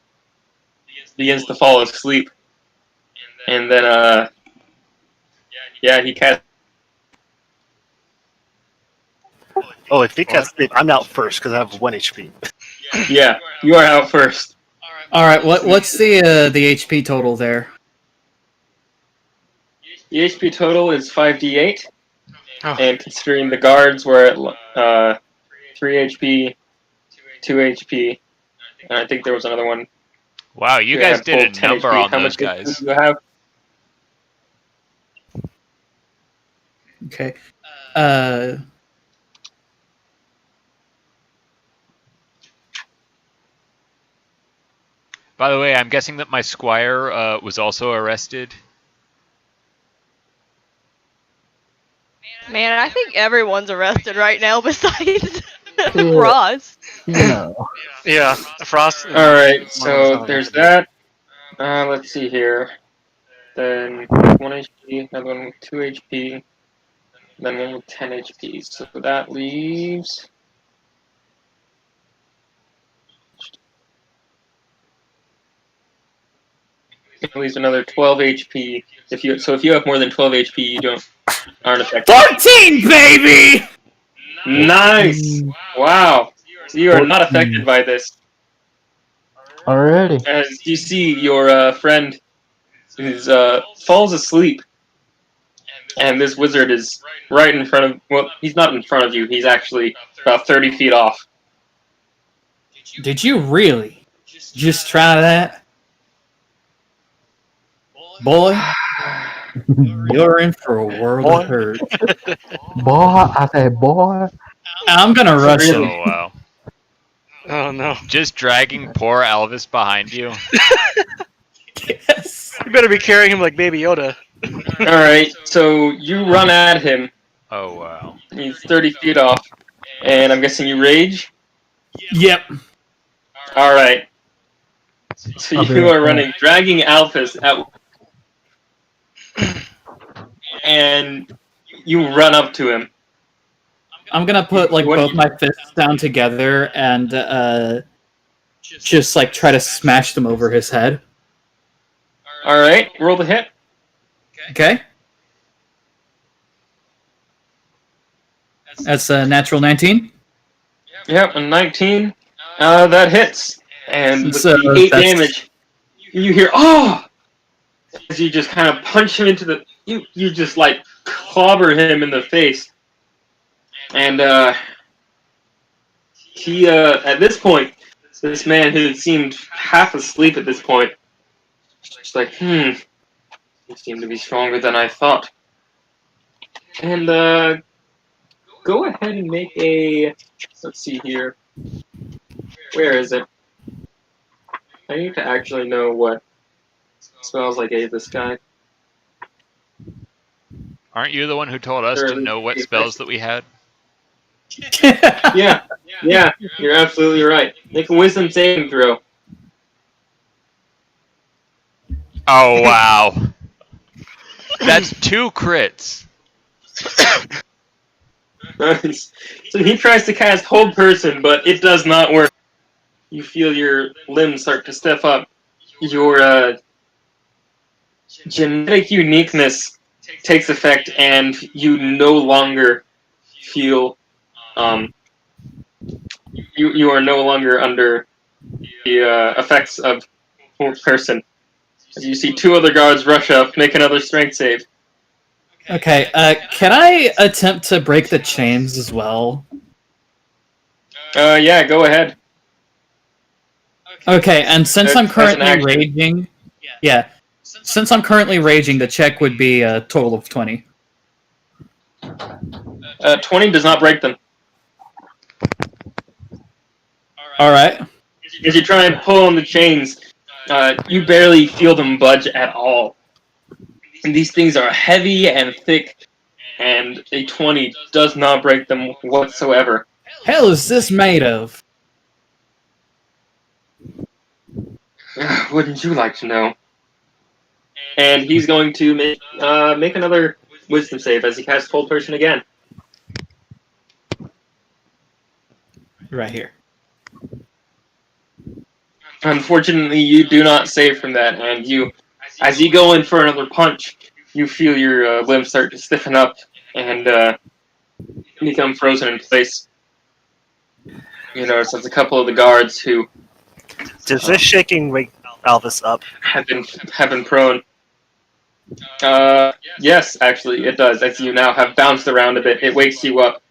Speaker 2: begins to fall asleep. And then, yeah, he casts.
Speaker 8: Oh, if he can't sleep, I'm out first because I have 1 HP.
Speaker 2: Yeah, you are out first.
Speaker 9: All right. What's the HP total there?
Speaker 2: The HP total is 5d8,
Speaker 4: Oh.
Speaker 2: and considering the guards were at 3 HP, 2 HP, and I think there was another one.
Speaker 1: Wow, you
Speaker 2: who
Speaker 1: guys
Speaker 2: had
Speaker 1: did
Speaker 2: full
Speaker 1: a
Speaker 2: 10
Speaker 1: number
Speaker 2: HP.
Speaker 1: on
Speaker 2: How
Speaker 1: those
Speaker 2: much
Speaker 1: guys.
Speaker 2: HP do you have?
Speaker 9: Okay.
Speaker 1: By the way, I'm guessing that my squire was also arrested.
Speaker 5: Man, I think everyone's arrested right now besides
Speaker 7: Yeah.
Speaker 5: Frost.
Speaker 7: You know.
Speaker 4: Yeah, Frost.
Speaker 2: Alright,
Speaker 4: One of them's
Speaker 2: so
Speaker 4: not
Speaker 2: there's
Speaker 4: arrested.
Speaker 2: that. Let's see here. Then 1 HP, another one with 2 HP, then one with 10 HP. So that leaves. It leaves another 12 HP. If you have more than 12 HP, you aren't affected.
Speaker 9: 14, baby.
Speaker 2: Nice! Wow. So you are not
Speaker 7: 14.
Speaker 2: affected by this.
Speaker 7: Alrighty.
Speaker 2: As you see, your friend falls asleep, and this wizard is right in front of. Well, he's not in front of you. He's actually about 30 feet off.
Speaker 9: Did you really just try that, boy? You're in for a world of hurt.
Speaker 7: Boy, I said, boy.
Speaker 9: I'm gonna rush
Speaker 2: Really?
Speaker 9: him.
Speaker 1: Oh wow.
Speaker 4: Oh no.
Speaker 1: Just dragging poor Alvis behind you.
Speaker 9: Yes.
Speaker 4: You better be carrying him like Baby Yoda.
Speaker 2: Alright, so you run at him.
Speaker 1: Oh wow.
Speaker 2: He's 30 feet off. And I'm guessing you rage?
Speaker 9: Yep.
Speaker 2: Alright. So
Speaker 7: I'll be
Speaker 2: you
Speaker 7: right
Speaker 2: are
Speaker 7: back.
Speaker 2: running, dragging Alphys out. And you run up to him.
Speaker 9: I'm gonna put like
Speaker 2: What do
Speaker 9: both
Speaker 2: you-
Speaker 9: my fists down together and just like try to smash them over his head.
Speaker 2: Alright, roll the hit.
Speaker 9: Okay. That's a natural 19.
Speaker 2: Yep, a 19. That hits. And with
Speaker 9: So
Speaker 2: the 8
Speaker 9: that's-
Speaker 2: damage, you hear, oh! As you just kind of punch him into the. You just like clobber him in the face. And he, at this point, this man who seemed half asleep at this point, just like, he seemed to be stronger than I thought. And, go ahead and make a. Let's see here. Where is it? I need to actually know what spells I gave this guy.
Speaker 1: Aren't you the one who told us
Speaker 2: Or
Speaker 1: to
Speaker 2: at least
Speaker 1: know what
Speaker 2: gave
Speaker 1: spells
Speaker 2: this-
Speaker 1: that we had?
Speaker 2: Yeah, you're absolutely right. Make a wisdom saving throw.
Speaker 1: Oh wow. That's 2 crits.
Speaker 2: Nice. So he tries to cast Hold Person, but it does not work. You feel your limbs start to step up. Your genetic uniqueness takes effect, and you no longer feel you are no longer under the effects of Hold Person. As you see 2 other guards rush up, make another strength save.
Speaker 9: Okay, can I attempt to break the chains as well?
Speaker 2: Yeah, go ahead.
Speaker 9: Okay, and since I'm
Speaker 2: As an
Speaker 9: currently
Speaker 2: action.
Speaker 9: raging, since I'm currently raging, the check would be a total of 20.
Speaker 2: 20 does not break them.
Speaker 9: All right.
Speaker 2: As you try and pull on the chains, you barely feel them budge at all. And these things are heavy and thick, and a 20 does not break them whatsoever.
Speaker 9: Hell is this made of?
Speaker 2: Wouldn't you like to know? And he's going to make another wisdom save as he casts Hold Person again.
Speaker 9: Right here.
Speaker 2: Unfortunately, you do not save from that, and as you go in for another punch, you feel your limbs start to stiffen up and become frozen in place. You notice there's a couple of the guards who
Speaker 8: Does this shaking wake Alvis up?
Speaker 2: have been prone. Yes, actually, it does. As you now have bounced around a bit, it wakes you up.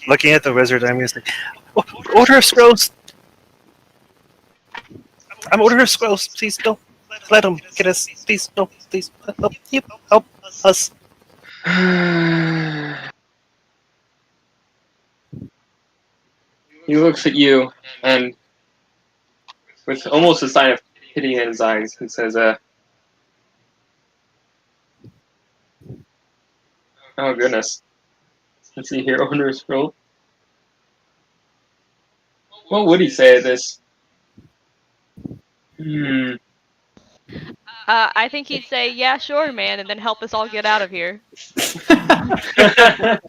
Speaker 8: Looking at the wizard, I'm just like, order of scrolls. I'm order of scrolls. Please don't let him get us. Please, no, please help us.
Speaker 2: He looks at you, and with almost a sign of pity in his eyes, he says, oh goodness. Let's see here, owner scroll. What would he say at this?
Speaker 5: I think he'd say, "Yeah, sure, man," and then help us all get out of here.
Speaker 2: that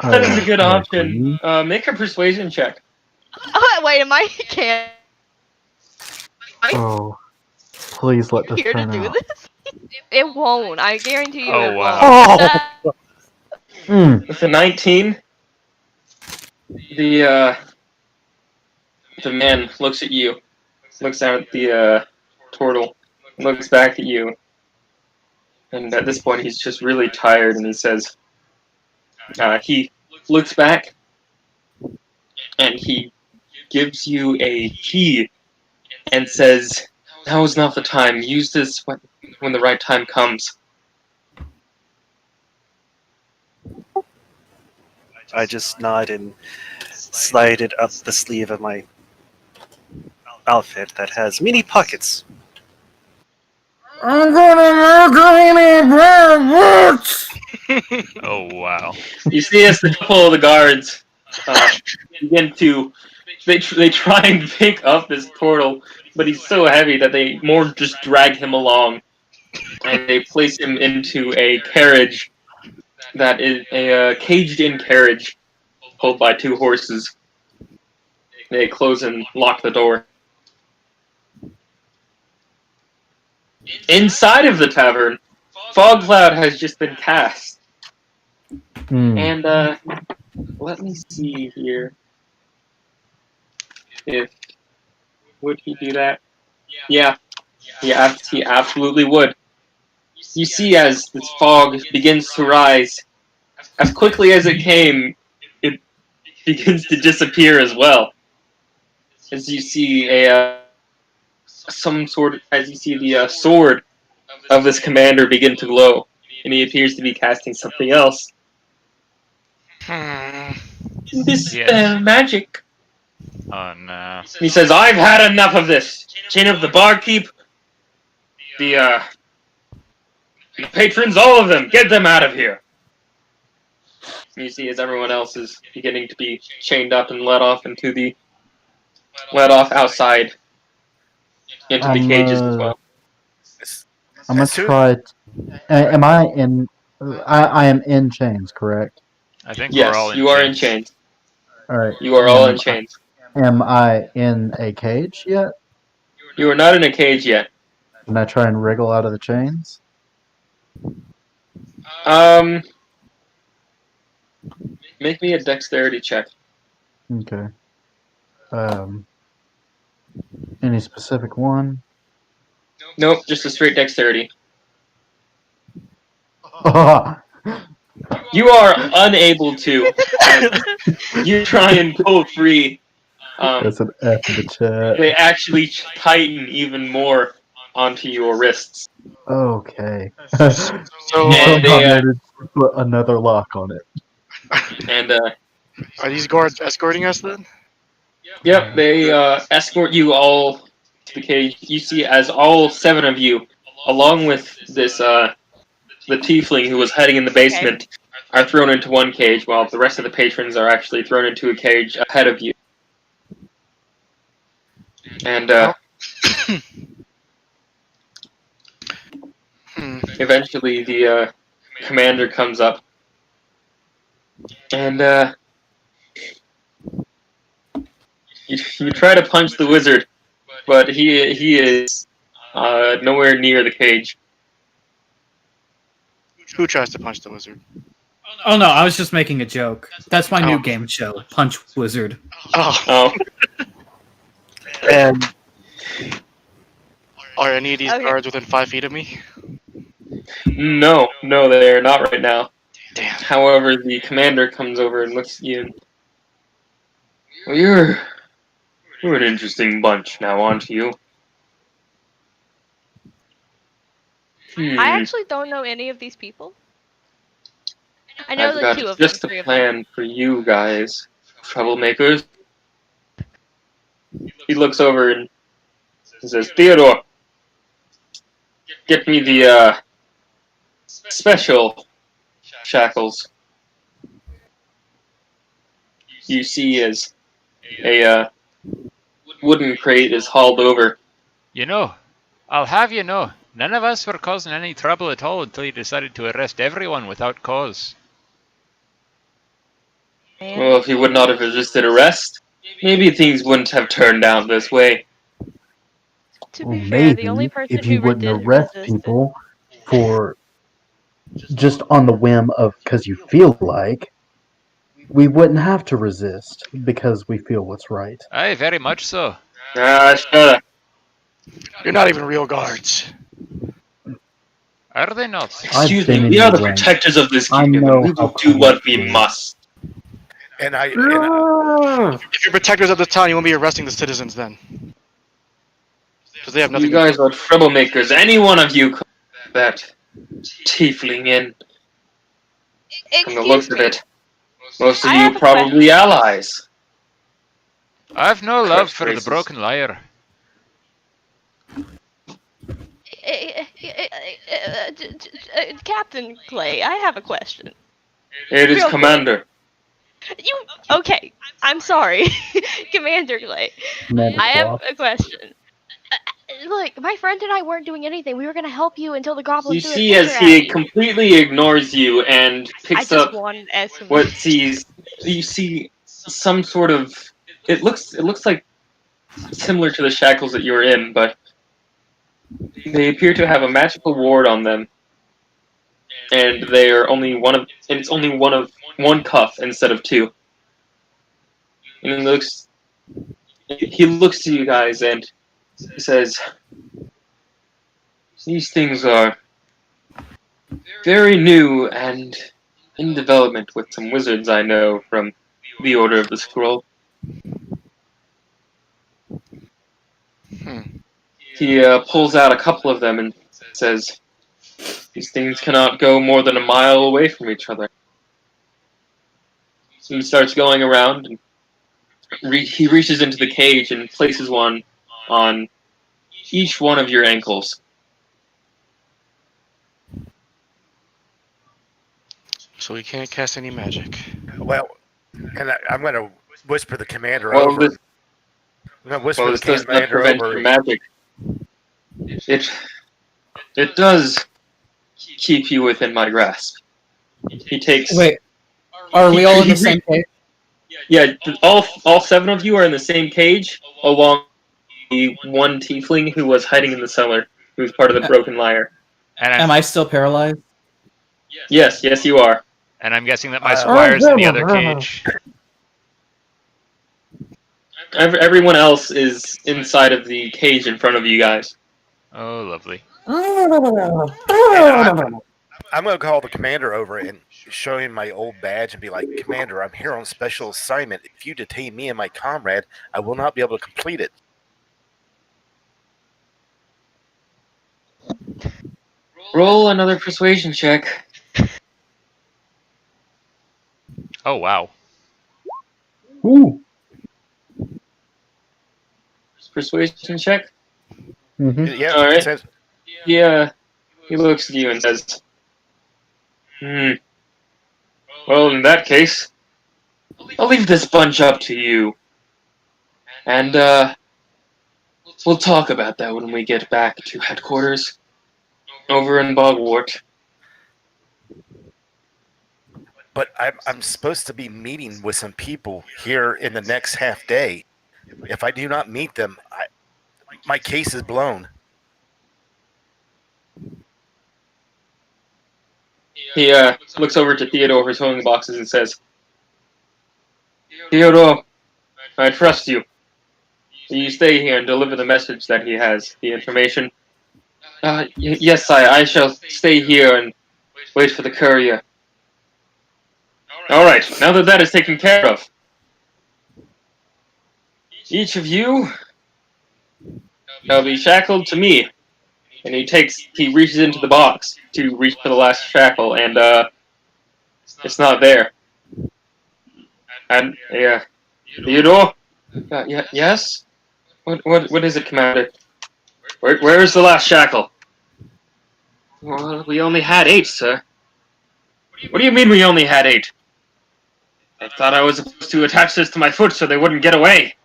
Speaker 2: is a good option.
Speaker 7: Agree.
Speaker 2: Make a persuasion check.
Speaker 5: Oh, wait, am I can't
Speaker 7: Oh, please let this
Speaker 5: here to
Speaker 7: turn
Speaker 5: do
Speaker 7: out.
Speaker 5: this? It won't. I guarantee you
Speaker 1: Oh
Speaker 5: it
Speaker 1: wow.
Speaker 5: won't.
Speaker 2: With a 19, the man looks at you, looks down at the turtle, looks back at you, and at this point he's just really tired, and he says, he looks back, and he gives you a key, and says, now is not the time, use this when the right time comes.
Speaker 8: I just nod and slide it up the sleeve of my outfit that has mini pockets.
Speaker 9: I'm gonna make any boots.
Speaker 1: Oh wow.
Speaker 2: You see as the couple of the guards begin to, they try and pick up this portal, but he's so heavy that they more just drag him along, and they place him into a carriage that is a caged-in carriage pulled by 2 horses. They close and lock the door. Inside of the tavern, Fog Cloud has just been cast. And let me see here. Would he do that? Yeah, he absolutely would. You see, as this fog begins to rise, as quickly as it came, it begins to disappear as well. As you see the sword of this commander begin to glow, and he appears to be casting something else. Dispel magic.
Speaker 1: Oh no.
Speaker 2: He says, I've had enough of this. Chain of the barkeep, the patrons, all of them, get them out of here. You see as everyone else is beginning to be chained up and led off outside into the cages as well.
Speaker 7: I'm gonna
Speaker 6: As soon-
Speaker 7: try. Am I in? I am in chains, correct?
Speaker 1: I think we're all
Speaker 2: Yes,
Speaker 1: in
Speaker 2: you are in
Speaker 1: chains.
Speaker 2: chains.
Speaker 7: All right.
Speaker 2: You are all in chains.
Speaker 7: Am I in a cage yet?
Speaker 2: You are not in a cage yet.
Speaker 7: Can I try and wriggle out of the chains?
Speaker 2: Make me a dexterity check.
Speaker 7: Okay. Any specific one?
Speaker 2: Nope, just a straight dexterity. You are unable to. As you try and pull free.
Speaker 7: That's an F in the chat.
Speaker 2: They actually tighten even more onto your wrists.
Speaker 7: Okay.
Speaker 4: So
Speaker 2: And
Speaker 7: Somehow
Speaker 2: they,
Speaker 7: managed to put another lock on it.
Speaker 2: and
Speaker 4: are these guards escorting us then?
Speaker 2: yep, they escort you all to the cage. You see, as all 7 of you, along with this the tiefling who was hiding in the basement, are thrown into one cage, while the rest of the patrons are actually thrown into a cage ahead of you. And eventually, the commander comes up, and you try to punch the wizard, but he is nowhere near the cage.
Speaker 4: Who tries to punch the wizard?
Speaker 9: Oh no, I was just making a joke. That's my
Speaker 4: Oh.
Speaker 9: new game show, Punch Wizard.
Speaker 4: Oh,
Speaker 2: Oh,
Speaker 4: and are any of these
Speaker 5: Okay.
Speaker 4: guards within 5 feet of me?
Speaker 2: no, they are not right now.
Speaker 4: Damn.
Speaker 2: However, the commander comes over and looks at you. And, well, you're an interesting bunch now, aren't you?
Speaker 5: I actually don't know any of these people. I know
Speaker 2: I've
Speaker 5: like
Speaker 2: got
Speaker 5: 2 of them,
Speaker 2: just a
Speaker 5: 3 of them.
Speaker 2: plan for you guys, troublemakers. He looks over and says, Theodore, get me the special shackles. You see as a wooden crate is hauled over.
Speaker 1: You know, I'll have you know, none of us were causing any trouble at all until you decided to arrest everyone without cause.
Speaker 2: Well, if he would not have resisted arrest, maybe things wouldn't have turned out this way.
Speaker 5: To
Speaker 7: Well,
Speaker 5: be fair, the only
Speaker 7: maybe
Speaker 5: person
Speaker 7: if you
Speaker 5: who
Speaker 7: wouldn't
Speaker 5: did
Speaker 7: arrest
Speaker 5: resist
Speaker 7: people for just on the whim of because you feel like, we wouldn't have to resist because we feel what's right.
Speaker 1: Aye, very much so.
Speaker 2: Ah, shut up.
Speaker 4: You're not even real guards.
Speaker 1: Are they not?
Speaker 7: I've
Speaker 2: Excuse
Speaker 7: been
Speaker 2: me,
Speaker 7: in
Speaker 2: we are
Speaker 7: your
Speaker 2: the
Speaker 7: ranks.
Speaker 2: protectors of this
Speaker 7: I
Speaker 2: kingdom,
Speaker 7: know
Speaker 2: and we
Speaker 7: how
Speaker 2: will do
Speaker 7: cool
Speaker 2: what
Speaker 7: it
Speaker 2: we
Speaker 7: is.
Speaker 2: must.
Speaker 6: and I
Speaker 4: If you're protectors of the town, you won't be arresting the citizens then. Because they have nothing
Speaker 2: You guys are troublemakers. Any one of you could let that tiefling in. From the looks
Speaker 5: Excuse
Speaker 2: of
Speaker 5: me.
Speaker 2: it, most of
Speaker 5: I
Speaker 2: you
Speaker 5: have a
Speaker 2: probably allies.
Speaker 1: I've no love
Speaker 2: Cursed
Speaker 1: for the
Speaker 2: races.
Speaker 1: broken liar.
Speaker 5: Captain Clay, I have a question.
Speaker 2: It is
Speaker 5: Real quick.
Speaker 2: Commander.
Speaker 5: You okay? I'm sorry, Commander Clay.
Speaker 7: Commander
Speaker 5: I have
Speaker 7: Cloth.
Speaker 5: a question. Look, my friend and I weren't doing anything. We were gonna help you until the
Speaker 2: You
Speaker 5: goblins threw a
Speaker 2: see
Speaker 5: pitcher
Speaker 2: as
Speaker 5: at
Speaker 2: he
Speaker 5: you.
Speaker 2: completely ignores you and
Speaker 5: I
Speaker 2: picks
Speaker 5: just
Speaker 2: up
Speaker 5: wanted exclamation.
Speaker 2: what sees. You see some sort of. It looks like similar to the shackles that you're in, but they appear to have a magical ward on them, and they are only one of. And it's only one cuff instead of 2. And he looks to you guys and he says, "These things are very new and in development with some wizards I know from the Order of the Scroll." He pulls out a couple of them and says, "These things cannot go more than a mile away from each other." So he starts going around and he reaches into the cage and places one on each one of your ankles.
Speaker 4: So we can't cast any magic.
Speaker 6: Well, I'm going to whisper the commander
Speaker 2: Well,
Speaker 6: over.
Speaker 2: this,
Speaker 6: I'm going to whisper the
Speaker 2: does not
Speaker 6: commander
Speaker 2: prevent
Speaker 6: over.
Speaker 2: your magic. It does keep you within my grasp. He takes.
Speaker 9: Wait, are we all in the
Speaker 2: he-
Speaker 9: same cage?
Speaker 2: Yeah, all 7 of you are in the same cage, along the one tiefling who was hiding in the cellar, who was part of the broken lyre.
Speaker 1: And
Speaker 9: Am
Speaker 1: I'm
Speaker 9: I still paralyzed?
Speaker 2: Yes, you are.
Speaker 1: and I'm guessing that my
Speaker 6: Uh,
Speaker 1: squire's in the other cage.
Speaker 2: Everyone else is inside of the cage in front of you guys.
Speaker 1: Oh, lovely.
Speaker 6: I'm going to call the commander over and show him my old badge and be like, Commander, I'm here on special assignment. If you detain me and my comrade, I will not be able to complete it.
Speaker 2: Roll another persuasion check.
Speaker 1: Oh, wow.
Speaker 7: Ooh.
Speaker 2: Persuasion check.
Speaker 7: Mm-hmm.
Speaker 6: Yeah,
Speaker 2: All right.
Speaker 6: it says,
Speaker 2: He looks at you and says, Well, in that case, I'll leave this bunch up to you. And, we'll talk about that when we get back to headquarters over in Bogwart.
Speaker 6: but I'm supposed to be meeting with some people here in the next half day. If I do not meet them, my case is blown.
Speaker 2: He, looks over to Theodore who's holding the boxes and says, Theodore, I trust you. You stay here and deliver the message that he has, the information. Yes, I shall stay here and wait for the courier. Alright, now that is taken care of, each of you shall be shackled to me. And he reaches into the box to reach for the last shackle, and, it's not there. And, Theodore? Yes? What is it, Commander? Where is the last shackle? Well, we only had 8, sir. What do you mean we only had 8? I thought I was supposed to attach this to my foot so they wouldn't get away.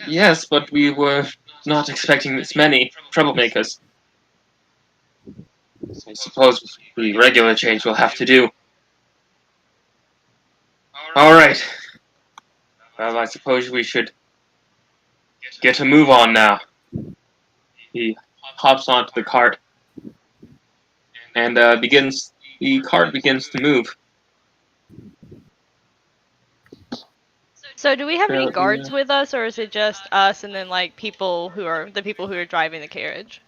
Speaker 2: Yes, but we were not expecting this many troublemakers. I suppose the regular change will have to do. Alright. Well, I suppose we should get a move on now. He hops onto the cart and the cart begins to move.
Speaker 5: So do we have any
Speaker 2: Yeah.
Speaker 5: guards with us, or is it just us and then like people who are driving the carriage?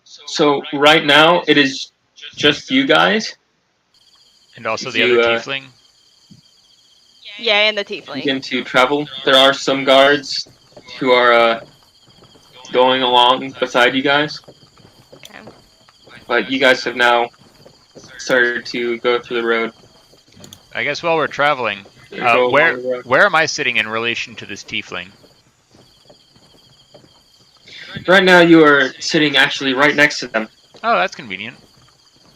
Speaker 2: So right now it is just you guys.
Speaker 1: And also the
Speaker 2: You,
Speaker 1: other tiefling.
Speaker 5: Yeah, and the tiefling.
Speaker 2: begin to travel. There are some guards who are going along beside you guys,
Speaker 5: Okay.
Speaker 2: but you guys have now started to go through the road.
Speaker 1: I guess while we're traveling,
Speaker 2: Go along the road.
Speaker 1: where am I sitting in relation to this tiefling?
Speaker 2: Right now you are sitting actually right next to them.
Speaker 1: Oh, that's convenient.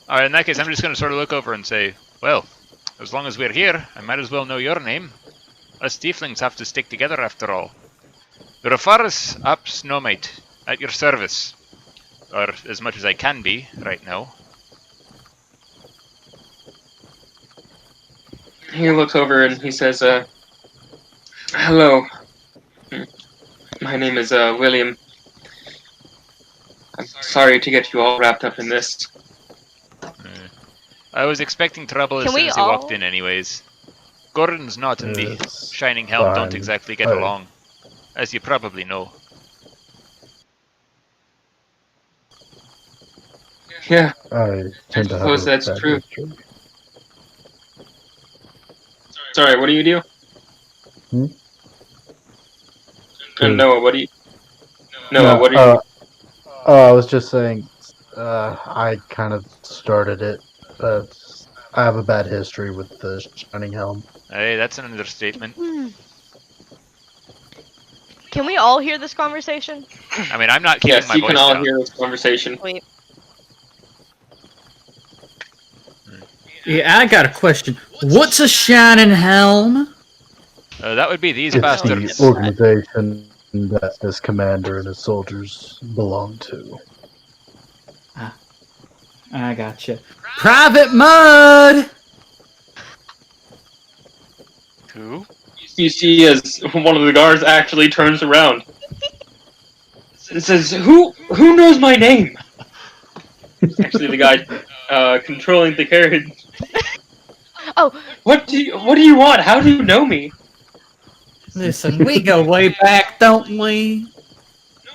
Speaker 1: Alright, in that case, I'm just going to sort of look over and say, well, as long as we're here, I might as well know your name. Us tieflings have to stick together after all. Refaris Aps Nomite, at your service. Or as much as I can be, right now.
Speaker 2: He looks over and he says, hello. My name is, William. I'm sorry to get you all wrapped up in this.
Speaker 1: I was expecting trouble as
Speaker 5: Can
Speaker 1: soon
Speaker 5: we
Speaker 1: as he walked
Speaker 5: all-
Speaker 1: in anyways. Gordon's Knot and the
Speaker 7: It's
Speaker 1: Shining Helm don't
Speaker 7: fine.
Speaker 1: exactly get
Speaker 7: Hey.
Speaker 1: along, as you probably know.
Speaker 2: Yeah,
Speaker 7: I tend to have
Speaker 2: suppose
Speaker 7: a
Speaker 2: that's
Speaker 7: bad
Speaker 2: true.
Speaker 7: history.
Speaker 2: Sorry, what do you do?
Speaker 7: Hmm?
Speaker 2: And Noah, what do you...
Speaker 7: No,
Speaker 2: Noah, what do you...
Speaker 7: I was just saying, I kind of started it. I have a bad history with the Shining Helm.
Speaker 1: Hey, that's an understatement.
Speaker 5: Can we all hear this conversation?
Speaker 1: I mean, I'm not keeping
Speaker 2: Yes,
Speaker 1: my
Speaker 2: you can
Speaker 1: voice
Speaker 2: all
Speaker 1: down.
Speaker 2: hear this conversation.
Speaker 5: Wait.
Speaker 9: Yeah, I got a question. What's a shining helm?
Speaker 1: That would be these
Speaker 7: It's
Speaker 1: bastards.
Speaker 7: the organization that this commander and his soldiers belong to.
Speaker 9: I gotcha. Private Mud!
Speaker 1: Who?
Speaker 2: You see, as one of the guards actually turns around and says, "Who knows my name?" Actually, the guy controlling the carriage.
Speaker 5: Oh,
Speaker 2: What do you want? How do you know me?
Speaker 9: Listen, we go way back, don't we?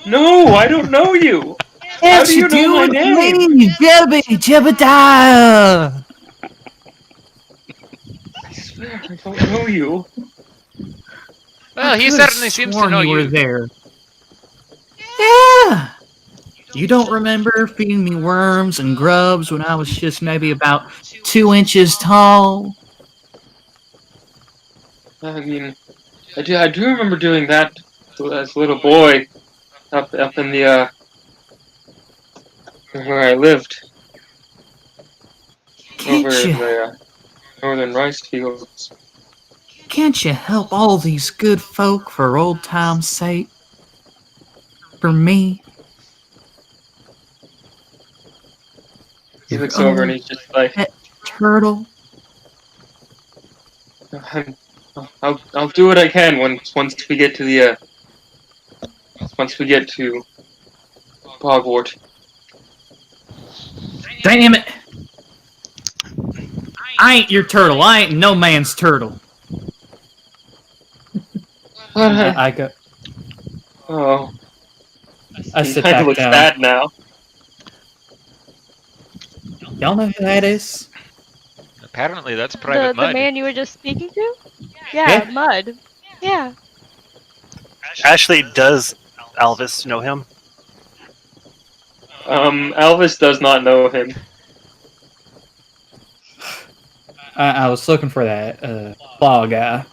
Speaker 2: No, I don't know you. How
Speaker 9: Yes,
Speaker 2: do
Speaker 9: you
Speaker 2: you know
Speaker 9: do
Speaker 2: my
Speaker 9: with
Speaker 2: name?
Speaker 9: me, Jebediah!
Speaker 2: I swear I don't know you.
Speaker 1: Well, he
Speaker 9: I could have
Speaker 1: certainly seems to
Speaker 9: sworn
Speaker 1: know
Speaker 9: you were
Speaker 1: you.
Speaker 9: there. Yeah! You don't remember feeding me worms and grubs when I was just maybe about 2 inches tall?
Speaker 2: I mean, I do remember doing that as a little boy up in the where I lived
Speaker 9: Can't
Speaker 2: over
Speaker 9: you,
Speaker 2: in the northern rice fields.
Speaker 9: can't you help all these good folk for old time's sake? For me,
Speaker 2: He
Speaker 9: your
Speaker 2: looks over and
Speaker 9: old
Speaker 2: he's just like,
Speaker 9: pet turtle?
Speaker 2: I'm, I'll do what I can once we get to the once we get to Bogwart.
Speaker 9: Damn it! I ain't your turtle. I ain't no man's turtle. I go.
Speaker 2: Oh,
Speaker 9: I
Speaker 2: he
Speaker 9: sit
Speaker 2: kind of
Speaker 9: back
Speaker 2: looks
Speaker 9: down.
Speaker 2: sad now.
Speaker 9: Y'all know who that is?
Speaker 1: Apparently, that's Private
Speaker 5: the
Speaker 1: Mud.
Speaker 5: man you were just speaking to? Yeah,
Speaker 9: Yeah.
Speaker 5: Mud. Yeah.
Speaker 8: Actually, does Alvis know him?
Speaker 2: Elvis does not know him.
Speaker 9: I was looking for that claw guy.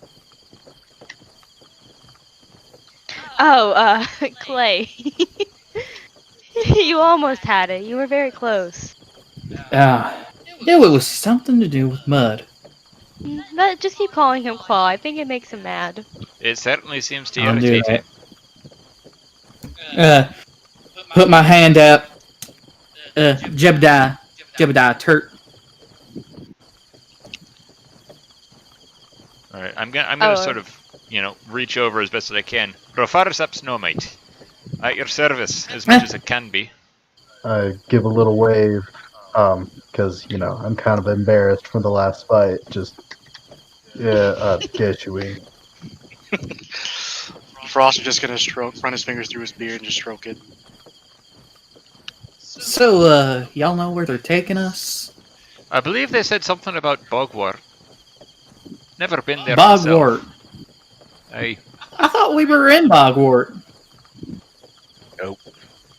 Speaker 5: Oh, Clay. You almost had it. You were very close.
Speaker 9: Knew it was something to do with mud.
Speaker 5: But just keep calling him Claw. I think it makes him mad.
Speaker 1: It certainly seems to
Speaker 9: I'll do
Speaker 1: irritate him.
Speaker 9: that. Put my hand up. Jebediah, Turt.
Speaker 1: All right, I'm gonna
Speaker 5: Oh.
Speaker 1: sort of, reach over as best as I can. Profarsaps nomite. At your service, as much as it can be.
Speaker 7: I give a little wave, because I'm kind of embarrassed from the last fight. Just get you in.
Speaker 4: Frost is just gonna run his fingers through his beard and just stroke it.
Speaker 9: So, y'all know where they're taking us?
Speaker 1: I believe they said something about Bogwart. Never been there myself.
Speaker 9: Bogwart.
Speaker 1: Aye.
Speaker 9: I thought we were in Bogwart.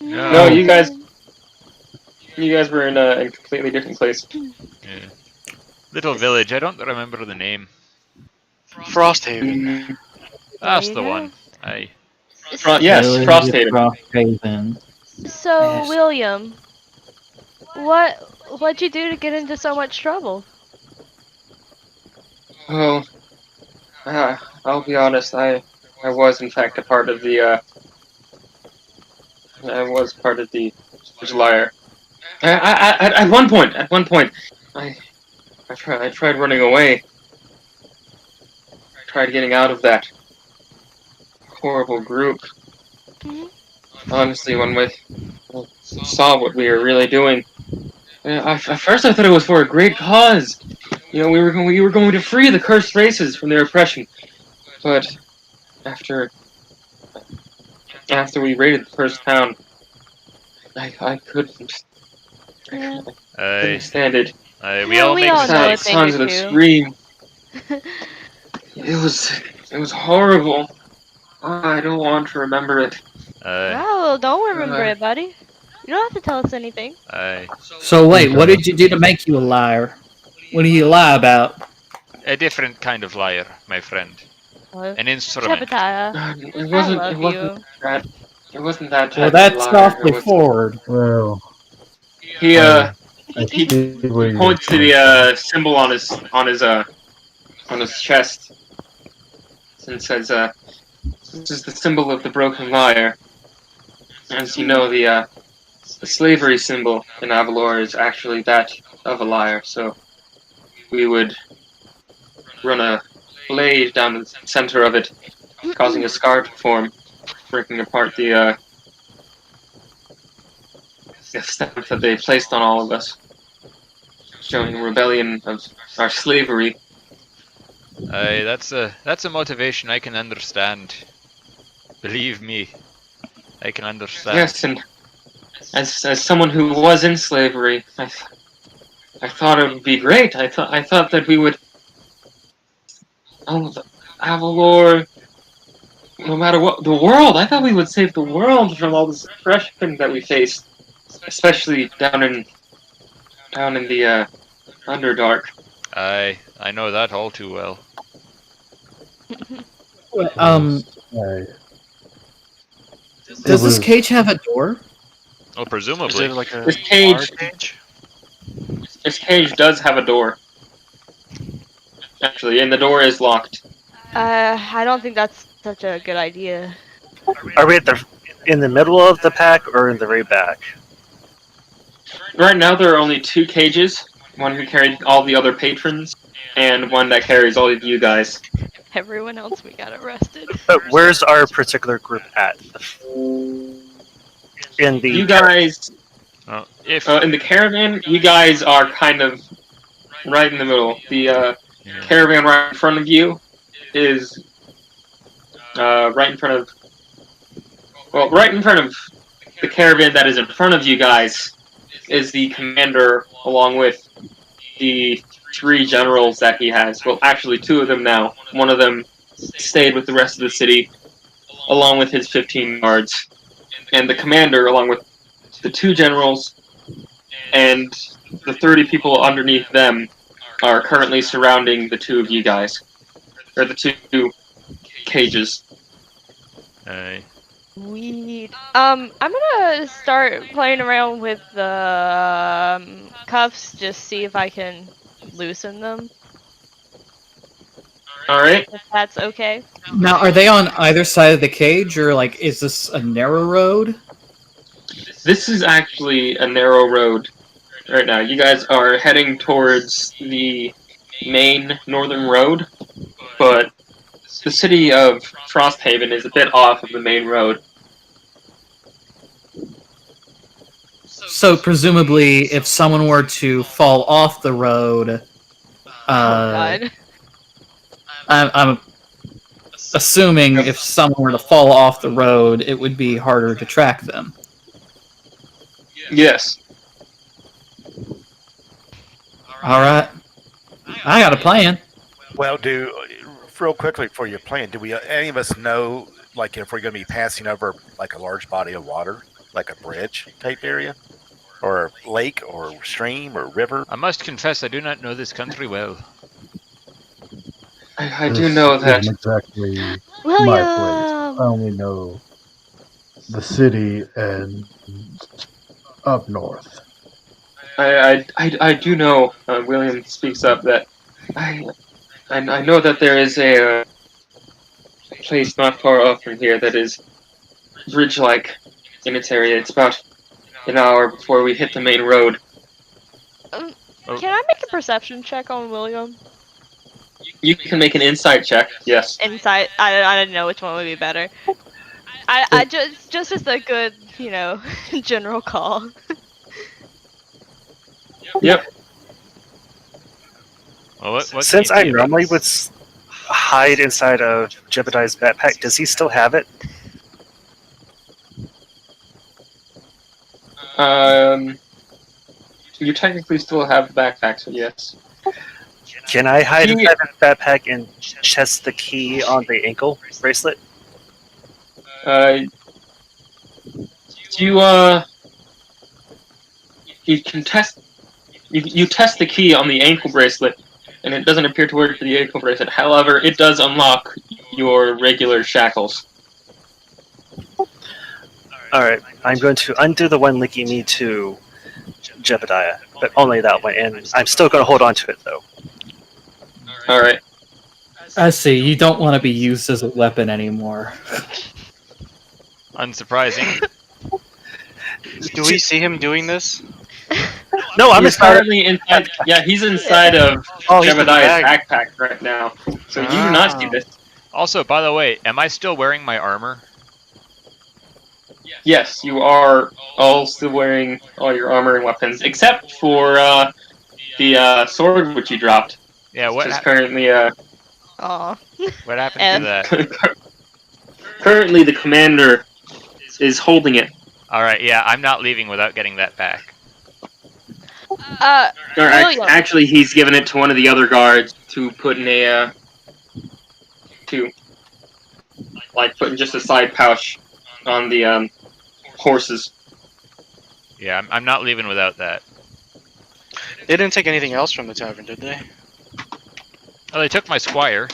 Speaker 2: No, you guys were in a completely different place.
Speaker 1: Yeah. Little village. I don't remember the name.
Speaker 4: Frosthaven.
Speaker 1: That's
Speaker 5: you
Speaker 1: the
Speaker 5: go.
Speaker 1: one. Aye.
Speaker 2: Yes,
Speaker 9: Village of
Speaker 2: Frosthaven.
Speaker 9: Frosthaven.
Speaker 5: So,
Speaker 9: Yes.
Speaker 5: William, what'd you do to get into so much trouble?
Speaker 2: Well, I'll be honest. I was in fact a part of the. I was part of the Liar. At one point, I tried running away. I tried getting out of that horrible group.
Speaker 5: Mhm.
Speaker 2: Honestly, when we saw what we were really doing, at first I thought it was for a great cause. We were going to free the cursed races from their oppression. But after we raided the first town, I couldn't.
Speaker 5: Yeah.
Speaker 2: I couldn't stand it.
Speaker 1: We all
Speaker 5: we
Speaker 1: make
Speaker 5: all know a
Speaker 1: mistakes.
Speaker 5: thing or
Speaker 2: Sounds would
Speaker 5: two.
Speaker 2: scream. It was horrible. I don't want to remember it.
Speaker 5: Well, don't remember it, buddy. You don't have to tell us anything.
Speaker 9: So wait, what did you do to make you a liar? What do you lie about?
Speaker 1: A different kind of liar, my friend. An instrument.
Speaker 5: Jebediah,
Speaker 2: It
Speaker 5: I
Speaker 2: wasn't.
Speaker 5: love
Speaker 2: It wasn't
Speaker 5: you.
Speaker 2: that. It wasn't that
Speaker 9: Well,
Speaker 2: type of
Speaker 9: that's
Speaker 2: liar. It
Speaker 9: awfully
Speaker 2: was.
Speaker 9: forward.
Speaker 7: Well,
Speaker 2: He
Speaker 7: I
Speaker 2: He
Speaker 7: see where you're
Speaker 2: points to
Speaker 7: coming
Speaker 2: the symbol on his chest and says, "This is the symbol of the broken lyre. As you know, the slavery symbol in Avalore is actually that of a lyre. So we would run a blade down the center of it, causing a scar to form, breaking apart the stamp that they placed on all of us, showing a rebellion of our slavery."
Speaker 1: Aye, that's a motivation I can understand. Believe me, I can understand.
Speaker 2: Yes, and as someone who was in slavery, I thought it would be great. I thought that we would, the Avalore, no matter what, the world. I thought we would save the world from all this oppression that we faced, especially down in the Underdark.
Speaker 1: Aye, I know that all too well.
Speaker 9: Um,
Speaker 7: Right.
Speaker 9: does this
Speaker 7: was-
Speaker 9: cage have a door?
Speaker 1: Well,
Speaker 4: Is
Speaker 1: presumably.
Speaker 4: it like a
Speaker 2: This
Speaker 4: bar
Speaker 2: cage,
Speaker 4: cage?
Speaker 2: this cage does have a door, actually, and the door is locked.
Speaker 5: I don't think that's such a good idea.
Speaker 8: Are we in the middle of the pack or in the very back?
Speaker 2: Right now, there are only two cages: one who carried all the other patrons, and one that carries all of you guys.
Speaker 5: Everyone else we got arrested.
Speaker 8: But where's our particular group at? In the
Speaker 2: You guys,
Speaker 1: Oh, if
Speaker 2: in the caravan, you guys are kind of right in the middle. The
Speaker 1: yeah.
Speaker 2: caravan right in front of you is right in front of. Well, right in front of the caravan that is in front of you guys is the commander, along with the three generals that he has. Well, actually, two of them now. One of them stayed with the rest of the city, along with his 15 guards. And the commander, along with the two generals and the 30 people underneath them, are currently surrounding the two of you guys. Or the two cages.
Speaker 1: Aye.
Speaker 5: Sweet. I'm gonna start playing around with the cuffs, just see if I can loosen them.
Speaker 2: Alright?
Speaker 5: If that's okay.
Speaker 9: Now, are they on either side of the cage, or like, is this a narrow road?
Speaker 2: This is actually a narrow road right now. You guys are heading towards the main northern road, but the city of Frosthaven is a bit off of the main road.
Speaker 9: So presumably, if someone were to fall off the road,
Speaker 5: Oh god.
Speaker 9: I'm assuming if someone were to fall off the road, it would be harder to track them.
Speaker 2: Yes.
Speaker 9: All right, I got a plan.
Speaker 6: Well, real quickly for your plan, do we any of us know, like, if we're going to be passing over like a large body of water, like a bridge type area, or lake, or stream, or river?
Speaker 1: I must confess I do not know this country well.
Speaker 2: I do know
Speaker 7: This
Speaker 2: that.
Speaker 7: isn't exactly my place. I
Speaker 5: William!
Speaker 7: only know the city and up north.
Speaker 2: I do know, William speaks up, that I know that there is a place not far off from here that is bridge-like in its area. It's about an hour before we hit the main road.
Speaker 5: Um,
Speaker 1: Oh.
Speaker 5: Can I make a perception check on William?
Speaker 2: You can make an insight check, yes.
Speaker 5: Insight. I didn't know which one would be better. I just as a good, general call.
Speaker 2: Yep.
Speaker 1: Well, what can
Speaker 8: Since
Speaker 1: you
Speaker 8: I
Speaker 1: see about
Speaker 8: normally
Speaker 1: this?
Speaker 8: would hide inside of Jebediah's backpack, does he still have it?
Speaker 2: You technically still have the backpack, so yes.
Speaker 8: Can I hide
Speaker 2: He-
Speaker 8: inside his backpack and chest the key on the ankle bracelet?
Speaker 2: You can test. You test the key on the ankle bracelet, and it doesn't appear to work for the ankle bracelet. However, it does unlock your regular shackles.
Speaker 8: Alright, I'm going to undo the one linking me to Jebediah. but only that one, and I'm still going to hold on to it though.
Speaker 2: Alright.
Speaker 9: I see. You don't want to be used as a weapon anymore.
Speaker 1: Unsurprising.
Speaker 4: Do we see him doing this?
Speaker 8: No, I'm
Speaker 2: He's
Speaker 8: inside.
Speaker 2: currently inside. Yeah, he's inside of
Speaker 8: Oh, he's in the
Speaker 2: Jebediah's
Speaker 8: bag.
Speaker 2: backpack right now. So you do not see
Speaker 4: Ah.
Speaker 2: this.
Speaker 1: Also, by the way, am I still wearing my armor?
Speaker 2: Yes, you are all still wearing all your armor and weapons, except for the sword which you dropped.
Speaker 1: Yeah,
Speaker 2: Which is currently
Speaker 5: Aw.
Speaker 1: what happened to that?
Speaker 2: currently the commander is holding it.
Speaker 1: Alright, yeah, I'm not leaving without getting that back.
Speaker 2: Or
Speaker 5: William.
Speaker 2: actually, he's given it to one of the other guards to put in a put in just a side pouch on the horses.
Speaker 1: Yeah, I'm not leaving without that.
Speaker 4: They didn't take anything else from the tavern, did they?
Speaker 1: Oh, they took my squire.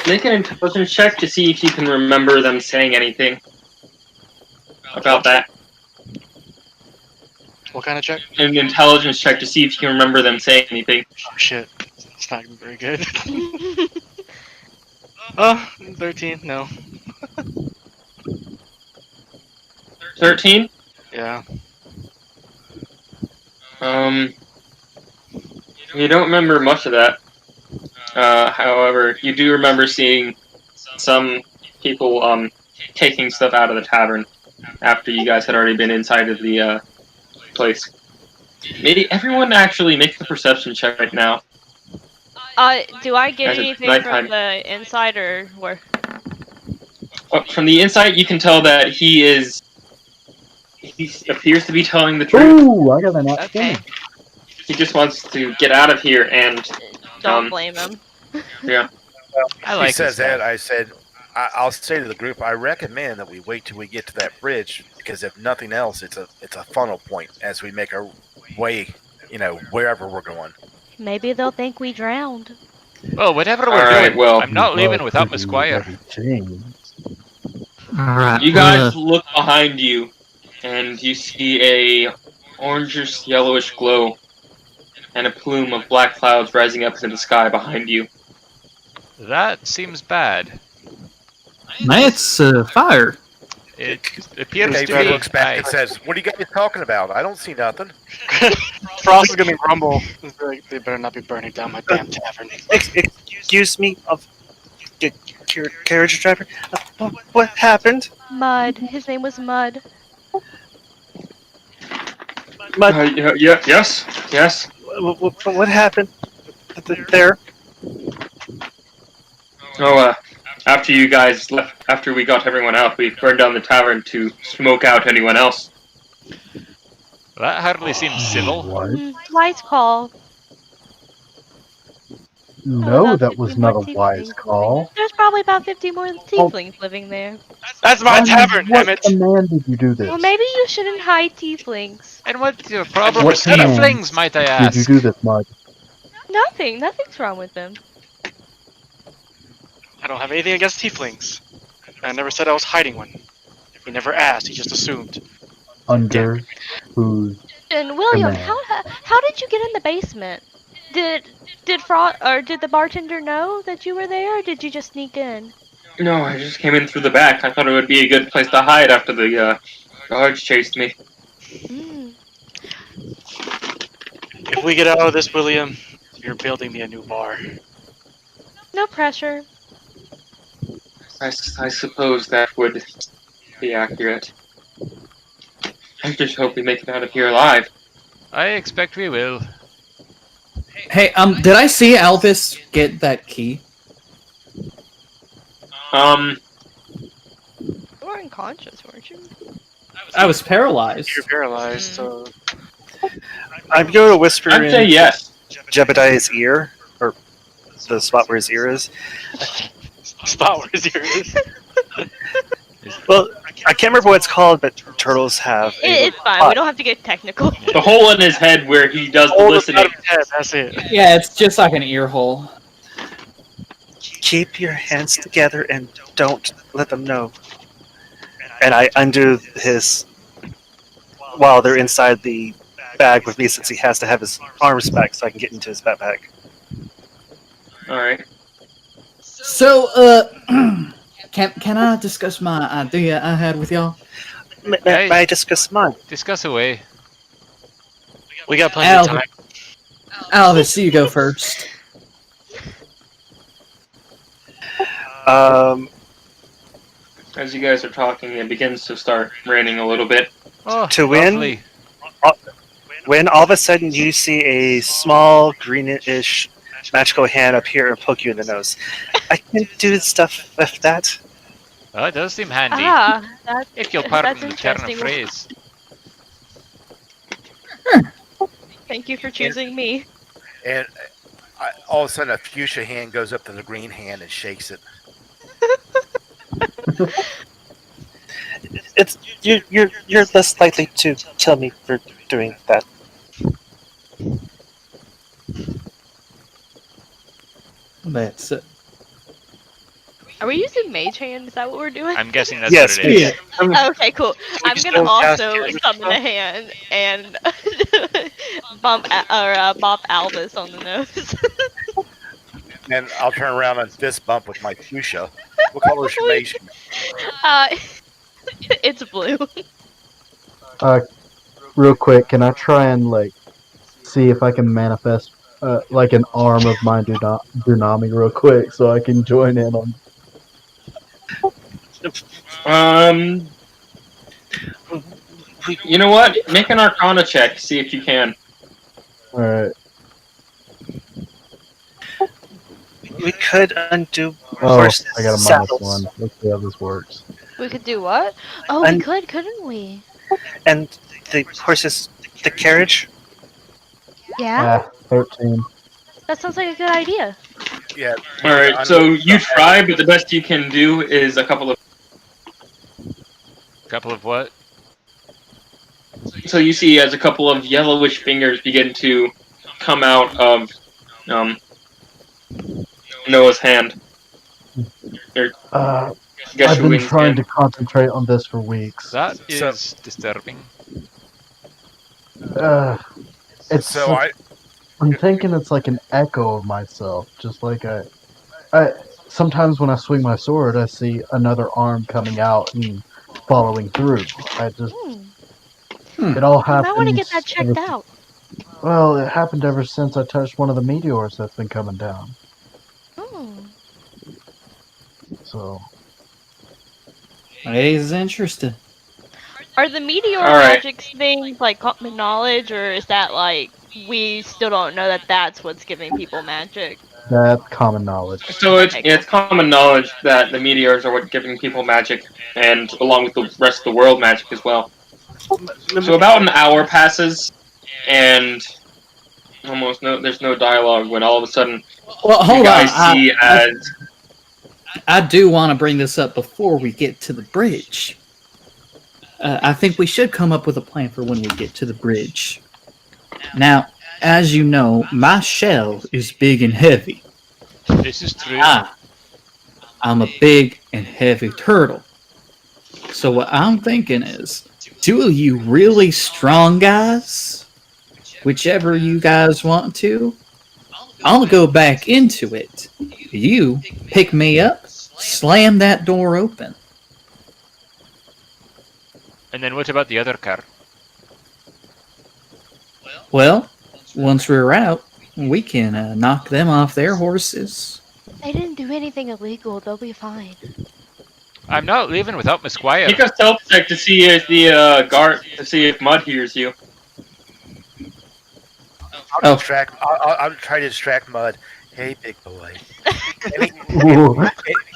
Speaker 2: Make an intelligence check to see if you can remember them saying anything about that.
Speaker 4: What kind of check?
Speaker 2: An intelligence check to see if you can remember them saying anything.
Speaker 4: Oh shit. It's not very good. Oh, 13, no.
Speaker 2: 13?
Speaker 4: Yeah.
Speaker 2: You don't remember much of that. However, you do remember seeing some people taking stuff out of the tavern after you guys had already been inside of the place. Maybe everyone actually make a perception check right now.
Speaker 5: Do I get
Speaker 2: As it's
Speaker 5: anything
Speaker 2: nighttime.
Speaker 5: from the inside or where?
Speaker 2: From the inside, you can tell that he appears to be telling the truth.
Speaker 7: Ooh, I got an nat
Speaker 5: Okay.
Speaker 7: 20.
Speaker 2: He just wants to get out of here and
Speaker 5: Don't blame him.
Speaker 2: yeah.
Speaker 1: I like
Speaker 6: he says
Speaker 1: this guy.
Speaker 6: that. I said, I'll say to the group, I recommend that we wait till we get to that bridge because if nothing else, it's a funnel point as we make our way, wherever we're going.
Speaker 5: Maybe they'll think we drowned.
Speaker 1: Well, whatever we're
Speaker 2: Alright,
Speaker 1: doing,
Speaker 2: well,
Speaker 1: I'm not leaving without my squire.
Speaker 9: Alright.
Speaker 2: You guys look behind you, and you see a orangish yellowish glow, and a plume of black clouds rising up into the sky behind you.
Speaker 1: That seems bad.
Speaker 9: That's fire.
Speaker 1: It appears to
Speaker 6: Ava
Speaker 1: be.
Speaker 6: looks back and
Speaker 1: Nice.
Speaker 6: says, "What are you guys talking about? I don't see nothing."
Speaker 4: Frost is gonna grumble. Like, they better not be burning down my damn tavern.
Speaker 8: Excuse me, carriage driver. What happened?
Speaker 5: Mud. His name was Mud.
Speaker 2: Yes.
Speaker 8: What happened there?
Speaker 2: Oh, after you guys left, after we got everyone out, we burned down the tavern to smoke out anyone else.
Speaker 1: That hardly seems civil.
Speaker 7: What?
Speaker 5: Wise call.
Speaker 7: No,
Speaker 5: About
Speaker 7: that
Speaker 5: 50
Speaker 7: was
Speaker 5: more
Speaker 7: not a
Speaker 5: tieflings
Speaker 7: wise
Speaker 5: living
Speaker 7: call.
Speaker 5: there. There's probably about 50 more tieflings living there.
Speaker 4: That's my tavern,
Speaker 7: What
Speaker 4: damn it!
Speaker 7: command did you do this?
Speaker 5: Well, maybe you shouldn't hide tieflings.
Speaker 1: And what's your problem
Speaker 7: What
Speaker 1: with
Speaker 7: command
Speaker 1: tieflings, might I
Speaker 7: Did you
Speaker 1: ask?
Speaker 7: do this, Mud?
Speaker 5: Nothing's wrong with them.
Speaker 4: I don't have anything against tieflings. I never said I was hiding one. He never asked, he just assumed.
Speaker 7: Under whose?
Speaker 5: And William,
Speaker 7: Command.
Speaker 5: how did you get in the basement? Did the bartender know that you were there, or did you just sneak in?
Speaker 2: No, I just came in through the back. I thought it would be a good place to hide after the guards chased me.
Speaker 5: Mm.
Speaker 4: If we get out of this, William, you're building me a new bar.
Speaker 5: No pressure.
Speaker 2: I suppose that would be accurate. I just hope we make it out of here alive.
Speaker 1: I expect we will.
Speaker 9: Hey, did I see Alvis get that key?
Speaker 5: You were unconscious, weren't you?
Speaker 9: I was paralyzed.
Speaker 4: You're paralyzed, so...
Speaker 8: I'm going to whisper
Speaker 2: I'd say
Speaker 8: in
Speaker 2: yes.
Speaker 8: Jebediah's ear, or the spot where his ear is.
Speaker 4: Spot where his ear is.
Speaker 8: Well, I can't remember what it's called, but turtles have.
Speaker 5: It's fine. We don't have to get technical.
Speaker 2: The hole in his head where he does the
Speaker 4: Hold the
Speaker 2: listening.
Speaker 4: of his head, that's it.
Speaker 9: Yeah, it's just like an ear hole.
Speaker 8: Keep your hands together and don't let them know. and I undo his while they're inside the bag with me, since he has to have his arms back so I can get into his backpack.
Speaker 2: All right.
Speaker 9: So, can I discuss my idea I had with y'all?
Speaker 8: May I discuss mine?
Speaker 1: Discuss away.
Speaker 4: We got plenty of
Speaker 9: Alvis,
Speaker 4: time.
Speaker 9: Alvis, you go first.
Speaker 8: Um,
Speaker 2: As you guys are talking, it begins to start raining a little bit.
Speaker 1: Oh,
Speaker 8: To win?
Speaker 1: lovely.
Speaker 8: when all of a sudden you see a small greenish magical hand appear and poke you in the nose, I can do stuff with that.
Speaker 1: Well, it does seem handy.
Speaker 5: That's
Speaker 1: If you'll
Speaker 5: that's
Speaker 1: pardon the turn of
Speaker 5: interesting.
Speaker 1: phrase.
Speaker 5: Thank you for choosing me.
Speaker 6: And all of a sudden, a fuchsia hand goes up to the green hand and shakes it.
Speaker 8: It's you're less likely to kill me for doing that.
Speaker 9: That's it.
Speaker 5: Are we using Mage Hand? Is that what we're doing?
Speaker 1: I'm guessing that's
Speaker 8: Yes,
Speaker 1: what it is.
Speaker 9: Yeah.
Speaker 5: Okay, cool. I'm
Speaker 8: just
Speaker 5: gonna
Speaker 8: don't cast
Speaker 5: also
Speaker 8: it.
Speaker 5: summon a hand and bump Albus on the nose.
Speaker 6: And I'll turn around and fist bump with my fuchsia. What color is your mage?
Speaker 5: uh, it's blue.
Speaker 7: Real quick, can I try and see if I can manifest like an arm of my Dunami real quick so I can join in on?
Speaker 2: You know what? Make an Arcana check. See if you can.
Speaker 7: All right.
Speaker 8: We could undo
Speaker 7: Oh,
Speaker 8: horse
Speaker 7: I got a
Speaker 8: saddles
Speaker 7: -1. Let's see how this works.
Speaker 5: We could do what? Oh, we
Speaker 8: And-
Speaker 5: could, couldn't we?
Speaker 8: and the horses, the carriage.
Speaker 5: Yeah,
Speaker 7: 13.
Speaker 5: that sounds like a good idea.
Speaker 6: Yeah.
Speaker 2: All right. So you try, but the best you can do is a couple of.
Speaker 1: Couple of what?
Speaker 2: So you see as a couple of yellowish fingers begin to come out of Noah's hand.
Speaker 7: I've been
Speaker 2: Geshuin's
Speaker 7: trying
Speaker 2: hand.
Speaker 7: to concentrate on this for weeks.
Speaker 1: That
Speaker 6: So-
Speaker 1: is disturbing.
Speaker 7: It's
Speaker 6: So
Speaker 7: I'm thinking it's like an echo of myself, just like I sometimes when I swing my sword, I see another arm coming out and following through. I just it all
Speaker 5: You might want to
Speaker 7: happens.
Speaker 5: get that checked out.
Speaker 7: Well, it happened ever since I touched one of the meteors that's been coming down.
Speaker 5: Hmm.
Speaker 7: So
Speaker 9: It is interesting.
Speaker 5: Are the meteor
Speaker 2: All right.
Speaker 5: magic things like common knowledge, or is that like we still don't know that that's what's giving people magic?
Speaker 7: that's common knowledge.
Speaker 2: So
Speaker 5: Okay,
Speaker 2: it's common knowledge that the meteors are what giving people magic, and along with the rest of the world magic as well. So about an hour passes, and there's no dialogue when all of a sudden
Speaker 9: Well,
Speaker 2: you
Speaker 9: hold on.
Speaker 2: guys see as
Speaker 9: I do want to bring this up before we get to the bridge. I think we should come up with a plan for when we get to the bridge. Now, as you know, my shell is big and heavy.
Speaker 1: This is true.
Speaker 9: I'm a big and heavy turtle. So what I'm thinking is, two of you really strong guys, whichever you guys want to, I'll go back into it. You pick me up, slam that door open.
Speaker 1: And then what about the other car?
Speaker 9: Well, once we're out, we can knock them off their horses.
Speaker 5: They didn't do anything illegal. They'll be fine.
Speaker 1: I'm not leaving without my squire.
Speaker 2: make a stealth check to see if the guard to see if Mud hears you.
Speaker 6: I'll try to distract Mud. Hey, big boy.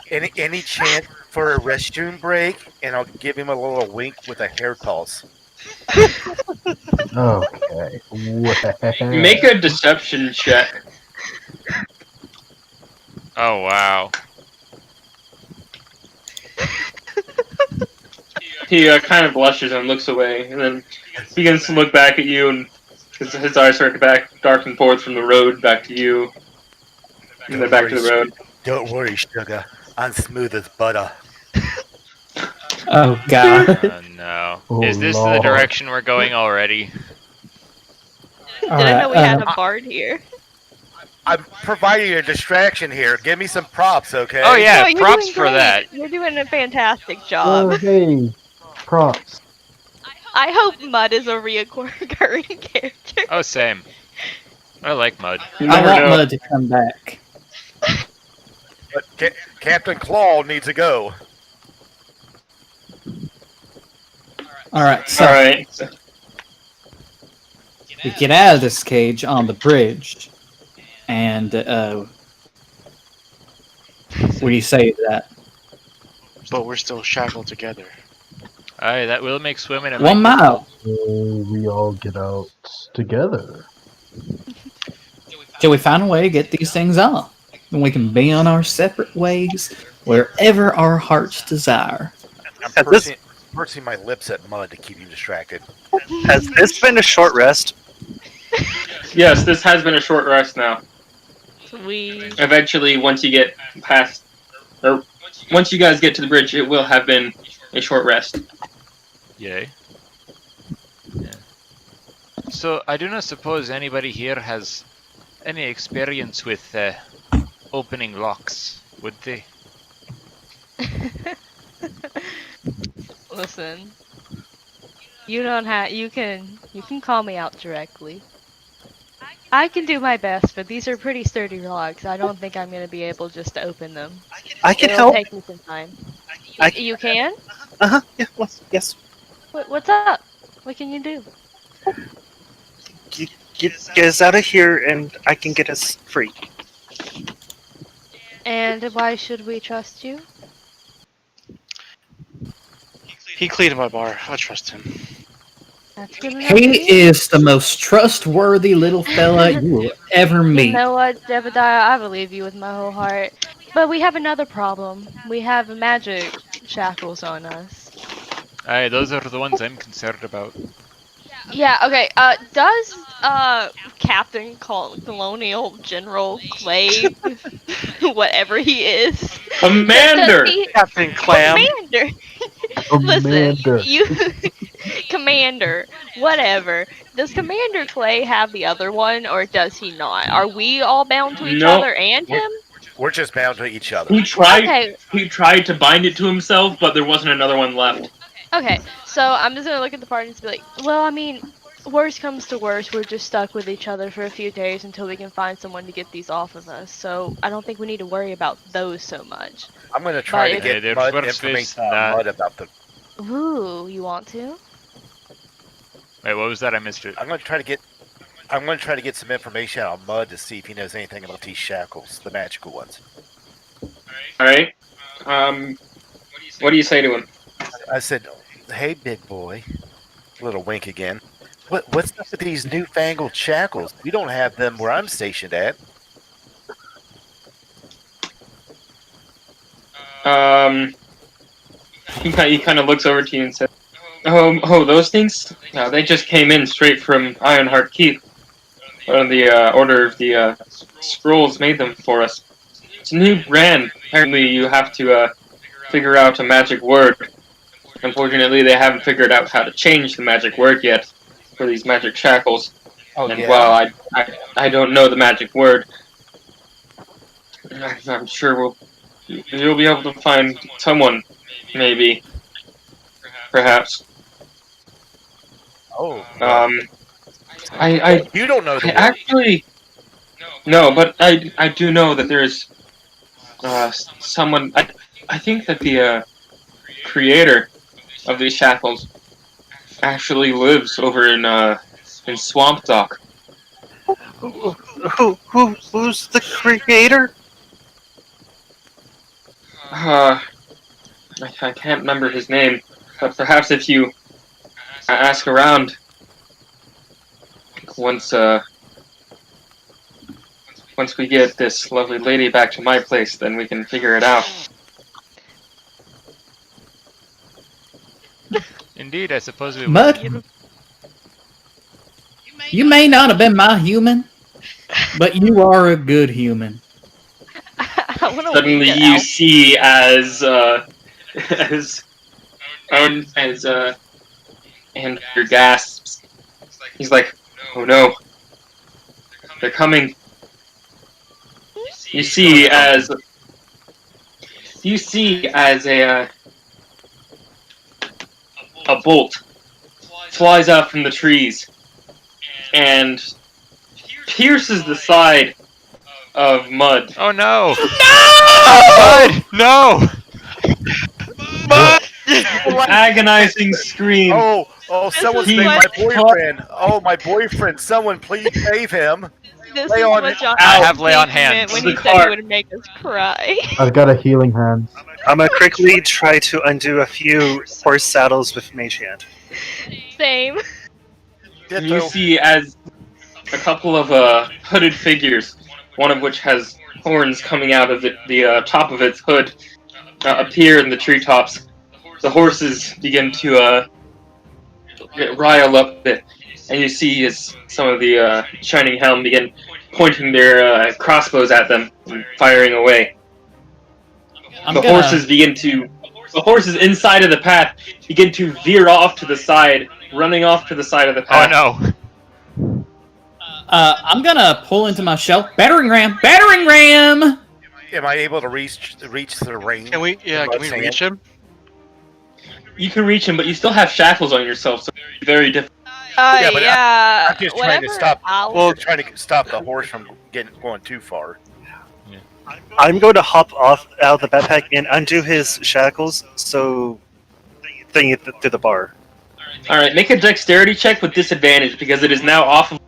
Speaker 6: Any chance for a restroom break? And I'll give him a little wink with a hair toss.
Speaker 7: Okay.
Speaker 2: Make a deception check.
Speaker 1: Oh, wow.
Speaker 2: He kind of blushes and looks away, and then begins to look back at you, and his eyes start to darken forth from the road back to you, and then back to the road.
Speaker 6: Don't worry, sugar. I'm smooth as butter.
Speaker 9: Oh god.
Speaker 1: Oh no.
Speaker 7: Oh,
Speaker 1: Is this the
Speaker 7: Lord.
Speaker 1: direction we're going already?
Speaker 9: All
Speaker 5: Didn't know we
Speaker 9: right,
Speaker 5: had a bard here.
Speaker 6: I'm providing a distraction here. Give me some props, okay?
Speaker 1: Oh yeah,
Speaker 5: No, you're
Speaker 1: props
Speaker 5: doing
Speaker 1: for
Speaker 5: great.
Speaker 1: that.
Speaker 5: You're doing a fantastic job.
Speaker 7: Hey, props.
Speaker 5: I hope Mud is a reoccurring character.
Speaker 1: Oh, same. I like mud.
Speaker 2: You
Speaker 9: I
Speaker 2: never
Speaker 9: want
Speaker 2: know.
Speaker 9: Mud to come back.
Speaker 6: But Captain Claw needs to go.
Speaker 9: All right, so
Speaker 2: Alright.
Speaker 9: we get out of this cage on the bridge, and what do you say to that?
Speaker 4: But we're still shackled together.
Speaker 1: Aye, that will make swimming a
Speaker 9: 1
Speaker 1: mite
Speaker 9: mile.
Speaker 7: We all get out together.
Speaker 9: Till we find a way to get these things off, and we can be on our separate ways wherever our hearts desire.
Speaker 6: I'm
Speaker 8: Has this-
Speaker 6: pursing my lips at Mud to keep you distracted.
Speaker 8: Has this been a short rest?
Speaker 2: Yes, this has been a short rest now.
Speaker 5: Sweet.
Speaker 2: Eventually, once you get past, or once you guys get to the bridge, it will have been a short rest.
Speaker 1: Yay. Yeah. So, I do not suppose anybody here has any experience with opening locks, would they?
Speaker 5: Listen. You don't have you can call me out directly. I can do my best, but these are pretty sturdy logs. I don't think I'm gonna be able just to open them.
Speaker 8: I can
Speaker 5: It'll
Speaker 8: help.
Speaker 5: take me some time.
Speaker 8: I-
Speaker 5: You can?
Speaker 8: Yeah. Yes.
Speaker 5: What's up? What can you do?
Speaker 8: Get us out of here, and I can get us free.
Speaker 5: And why should we trust you?
Speaker 4: He cleaned my bar. I trust him.
Speaker 5: That's good enough.
Speaker 9: He
Speaker 5: for me.
Speaker 9: is the most trustworthy little fella you will ever
Speaker 5: You
Speaker 9: meet.
Speaker 5: know what, Jebediah? I believe you with my whole heart. But we have another problem. We have magic shackles on us.
Speaker 1: Aye, those are the ones I'm concerned about.
Speaker 5: Yeah, okay. Does Captain Colonial General Clay, whatever he is,
Speaker 2: Commander!
Speaker 5: does he-
Speaker 4: Captain Clam.
Speaker 5: Commander. Listen,
Speaker 7: Commander.
Speaker 5: you, Commander, whatever. Does Commander Clay have the other one, or does he not? Are we all bound to each
Speaker 2: No.
Speaker 5: other and him?
Speaker 6: We're just bound to each other.
Speaker 2: He tried.
Speaker 5: Okay,
Speaker 2: He tried to bind it to himself, but there wasn't another one left.
Speaker 5: okay. So I'm just gonna look at the party and be like, well, I mean, worst comes to worst, we're just stuck with each other for a few days until we can find someone to get these off of us. So I don't think we need to worry about those so much.
Speaker 6: I'm going to try
Speaker 5: But
Speaker 6: to
Speaker 5: if-
Speaker 6: get
Speaker 1: there's
Speaker 6: Mud
Speaker 1: worse
Speaker 6: information
Speaker 1: fish than that.
Speaker 6: Mud about the.
Speaker 5: Ooh, you want to?
Speaker 1: Wait, what was that? I missed it.
Speaker 6: I'm going to try to get some information out of Mud to see if he knows anything about these shackles, the magical ones.
Speaker 2: Alright. What do you say to him?
Speaker 6: I said, "Hey, big boy," little wink again. What's up with these newfangled shackles? We don't have them where I'm stationed at.
Speaker 2: He kind of looks over to you and says, "Oh, those things? No, they just came in straight from Ironheart Keep. The Order of the Scrolls made them for us. It's a new brand. Apparently, you have to figure out a magic word. Unfortunately, they haven't figured out how to change the magic word yet for these magic shackles.
Speaker 6: Oh,
Speaker 2: And
Speaker 6: yeah.
Speaker 2: while I don't know the magic word, I'm sure you'll be able to find someone, maybe, perhaps.
Speaker 6: Oh,
Speaker 2: I
Speaker 6: you don't know the word.
Speaker 2: actually no, but I do know that there's someone. I think that the creator of these shackles actually lives over in Swamp Dock.
Speaker 8: Who's the creator?
Speaker 2: I can't remember his name, but perhaps if you ask around once we get this lovely lady back to my place, then we can figure it out.
Speaker 1: Indeed, I suppose we will.
Speaker 9: Mud, you may not have been my human, but you are a good human.
Speaker 5: I want to
Speaker 2: Suddenly, you see as as Andrew gasps. He's like, "Oh no, they're coming!" You see as a bolt flies out from the trees and pierces the side of Mud.
Speaker 1: Oh no!
Speaker 4: No!
Speaker 1: Bud! No!
Speaker 2: Agonizing scream.
Speaker 6: Oh,
Speaker 5: This
Speaker 6: someone
Speaker 5: is
Speaker 6: saved
Speaker 5: what-
Speaker 6: my boyfriend. Oh, my boyfriend. Someone please save him.
Speaker 5: This
Speaker 6: Lay
Speaker 5: is
Speaker 6: on
Speaker 5: what
Speaker 6: it.
Speaker 5: John
Speaker 1: I have lay on
Speaker 5: meant
Speaker 1: hands.
Speaker 5: when
Speaker 2: The
Speaker 5: he said
Speaker 2: cart.
Speaker 5: he would make us cry.
Speaker 7: I've got a healing hand.
Speaker 8: I'm gonna quickly try to undo a few horse saddles with Mage Hand.
Speaker 5: Same.
Speaker 2: And you see as a couple of hooded figures, one of which has horns coming out of the top of its hood, appear in the treetops. The horses begin to rile up a bit, and you see as some of the Shining Helm begin pointing their crossbows at them and firing away. The horses inside of the path begin to veer off to the side, running off to the side of the
Speaker 1: Oh
Speaker 2: path.
Speaker 1: no!
Speaker 9: I'm gonna pull into my shell. Battering ram! Battering ram!
Speaker 6: Am I able to reach the range?
Speaker 4: Can we reach him?
Speaker 2: You can reach him, but you still have shackles on yourself, so it's very difficult.
Speaker 6: Yeah, but I'm just trying to
Speaker 5: whatever
Speaker 6: stop.
Speaker 5: Al-
Speaker 6: Trying to stop the horse from going too far.
Speaker 8: I'm going to hop off out of the backpack and undo his shackles, so thing it to the bar.
Speaker 2: All right, make a dexterity check with disadvantage because it is now off of.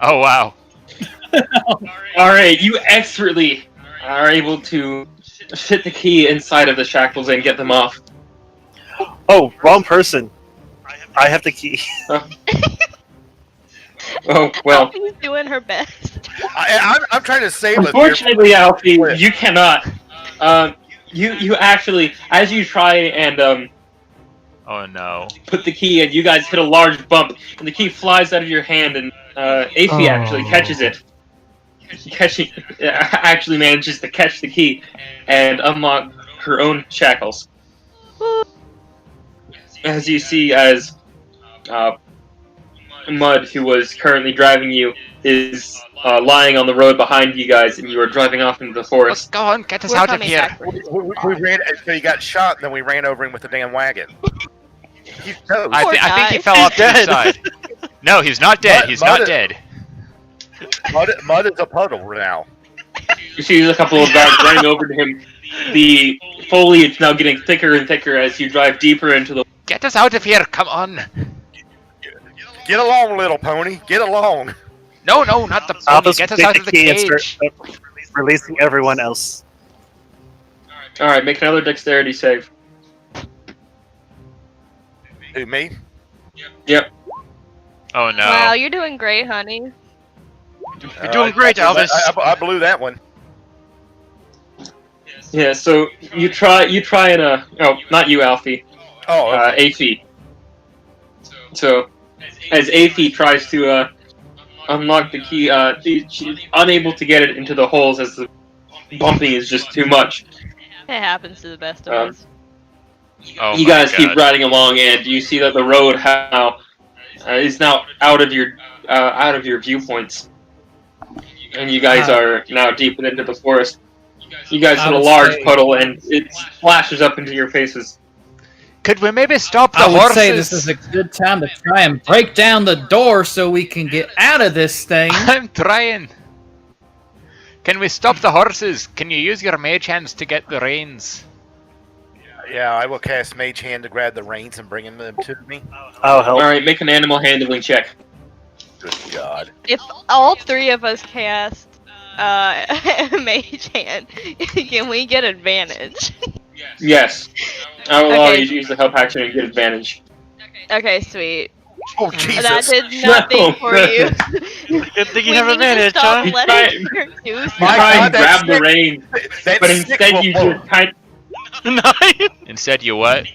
Speaker 1: Oh wow!
Speaker 2: All right, you expertly are able to fit the key inside of the shackles and get them off.
Speaker 8: Oh, wrong person. I have the key.
Speaker 2: Oh well.
Speaker 5: Alfie's doing her best.
Speaker 6: I'm trying to save us.
Speaker 2: Unfortunately, Alfie, you cannot. You actually, as you try and
Speaker 1: Oh no!
Speaker 2: put the key in, you guys hit a large bump, and the key flies out of your hand, and Aphie actually catches it. Actually manages to catch the key and unlock her own shackles. As you see, as Mud, who was currently driving you, is lying on the road behind you guys, and you are driving off into the
Speaker 1: Let's
Speaker 2: forest.
Speaker 1: go on, get us
Speaker 5: We're
Speaker 1: out of
Speaker 5: coming
Speaker 1: here!
Speaker 5: back for him.
Speaker 6: We ran. So he got shot, and then we ran over him with the damn wagon. He's toast.
Speaker 1: I
Speaker 5: Poor
Speaker 1: think he
Speaker 5: guy.
Speaker 1: fell off to the
Speaker 4: dead.
Speaker 1: side. No, he's not dead.
Speaker 6: Mud-
Speaker 1: He's
Speaker 6: Mud
Speaker 1: not
Speaker 6: is-
Speaker 1: dead.
Speaker 6: Mud is a puddle now.
Speaker 2: You see a couple of guys running over to him. The foliage now getting thicker and thicker as you drive deeper into the.
Speaker 1: Get us out of here! Come on!
Speaker 6: Get along, little pony. Get along.
Speaker 1: No, not the
Speaker 8: I'll
Speaker 1: pony.
Speaker 8: just
Speaker 1: Get us
Speaker 8: take
Speaker 1: out
Speaker 8: the
Speaker 1: of the
Speaker 8: key and
Speaker 1: cage!
Speaker 8: start releasing everyone else.
Speaker 2: All right, make another dexterity save.
Speaker 6: Who, me?
Speaker 2: Yep.
Speaker 1: Oh no!
Speaker 5: Wow, you're doing great, honey.
Speaker 4: You're doing great, Albus.
Speaker 6: I blew that one.
Speaker 2: Yeah. So you try and oh, not you, Alfie.
Speaker 6: Oh, okay.
Speaker 2: Aphie. So as Aphie tries to unlock the key, she's unable to get it into the holes as the bumping is just too much.
Speaker 5: It happens to the best of us.
Speaker 1: Oh
Speaker 2: You
Speaker 1: my
Speaker 2: guys keep
Speaker 1: God.
Speaker 2: riding along, and you see that the road is now out of your viewpoints, and you guys are now deep into the forest. You guys hit a large puddle, and it splashes up into your faces.
Speaker 1: Could we maybe stop the
Speaker 9: I would
Speaker 1: horses?
Speaker 9: say this is a good time to try and break down the door so we can get out of this thing.
Speaker 1: I'm trying. Can we stop the horses? Can you use your mage hands to get the reins?
Speaker 6: Yeah, I will cast Mage Hand to grab the reins and bring them to me.
Speaker 8: I'll help.
Speaker 2: All right, make an animal handling check.
Speaker 6: Good God.
Speaker 5: If all three of us cast Mage Hand, can we get advantage?
Speaker 2: Yes, I will allow
Speaker 5: Okay.
Speaker 2: you to use the help action and get advantage.
Speaker 5: Okay, sweet.
Speaker 6: Oh,
Speaker 5: That
Speaker 6: Jesus.
Speaker 5: did nothing for you.
Speaker 4: Good thing you
Speaker 5: We
Speaker 4: have
Speaker 5: need
Speaker 4: advantage,
Speaker 5: to stop
Speaker 4: huh?
Speaker 5: letting her do
Speaker 2: You
Speaker 6: My
Speaker 2: try
Speaker 6: God,
Speaker 2: and
Speaker 6: that
Speaker 2: grab the
Speaker 6: stick-
Speaker 2: reins,
Speaker 6: That
Speaker 2: but
Speaker 6: stick
Speaker 2: instead
Speaker 6: will
Speaker 2: you
Speaker 6: blow.
Speaker 2: just kind.
Speaker 1: Instead, you what?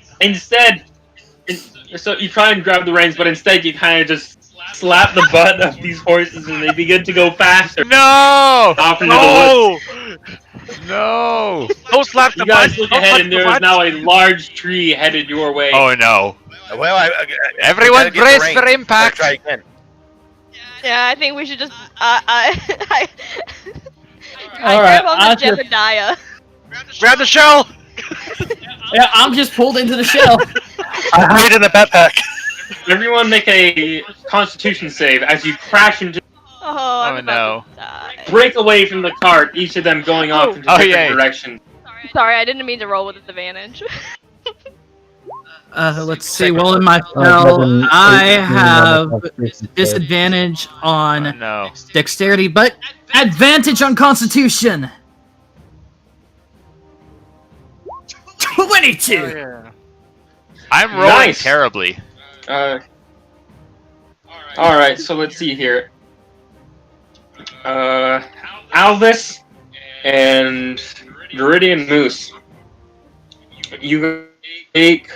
Speaker 2: So you try and grab the reins, but instead you kind of just slap the butt of these horses and they begin to go faster
Speaker 1: No!
Speaker 2: off into the woods.
Speaker 1: No!
Speaker 8: Don't slap the
Speaker 2: You guys
Speaker 8: butt.
Speaker 2: look
Speaker 8: Don't
Speaker 2: ahead
Speaker 8: touch
Speaker 2: and
Speaker 8: the
Speaker 2: there is
Speaker 8: butt.
Speaker 2: now a large tree headed your way.
Speaker 1: Oh no!
Speaker 6: Well,
Speaker 1: Everyone
Speaker 6: we gotta get the
Speaker 1: brace
Speaker 6: range.
Speaker 1: for
Speaker 6: Let's
Speaker 1: impact!
Speaker 6: try again.
Speaker 5: Yeah, I think we should just. I
Speaker 9: Alright,
Speaker 5: grab on
Speaker 9: I'll
Speaker 5: the
Speaker 9: just-
Speaker 5: Jebediah.
Speaker 8: Grab the shell.
Speaker 9: Yeah, I'm just pulled into the shell.
Speaker 8: Put it in the backpack.
Speaker 2: Everyone make a Constitution save as you crash into.
Speaker 5: Oh, I'm
Speaker 1: Oh,
Speaker 5: about
Speaker 1: no.
Speaker 5: to die.
Speaker 2: Break away from the cart, each of them going off into
Speaker 1: Oh,
Speaker 2: different
Speaker 1: yay.
Speaker 2: directions.
Speaker 5: Sorry, I didn't mean to roll with advantage.
Speaker 9: Let's see. Well, in my
Speaker 7: I've got
Speaker 9: shell,
Speaker 7: an
Speaker 9: I
Speaker 7: 18 on my
Speaker 9: have
Speaker 7: Constitution save.
Speaker 9: disadvantage
Speaker 1: Oh
Speaker 9: on
Speaker 1: no!
Speaker 9: dexterity, but advantage on Constitution. 22.
Speaker 4: Oh, yeah.
Speaker 1: I'm rolling
Speaker 2: Nice.
Speaker 1: terribly.
Speaker 2: Alright, so let's see here. Alvis and Viridian Moose. You take.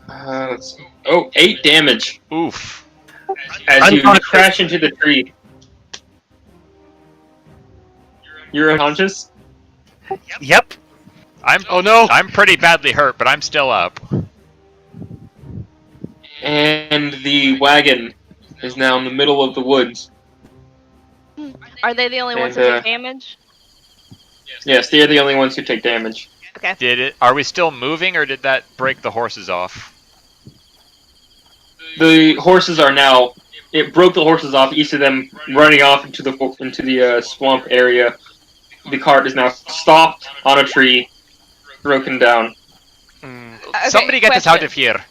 Speaker 2: Let's see. Oh, 8 damage
Speaker 1: Oof.
Speaker 2: as you
Speaker 8: Unconscious.
Speaker 2: crash into the tree. You're unconscious?
Speaker 8: Yep.
Speaker 4: Oh no!
Speaker 1: I'm pretty badly hurt, but I'm still up.
Speaker 2: And the wagon is now in the middle of the woods.
Speaker 5: Are they the only ones
Speaker 2: And,
Speaker 5: who took damage?
Speaker 2: Yes, they're the only ones who take damage.
Speaker 5: Okay.
Speaker 1: Did it? Are we still moving, or did that break the horses off?
Speaker 2: The horses are now. It broke the horses off. Each of them running off into the swamp area. The cart is now stopped on a tree, broken down.
Speaker 5: Okay,
Speaker 1: Somebody get us out
Speaker 5: question.
Speaker 1: of here.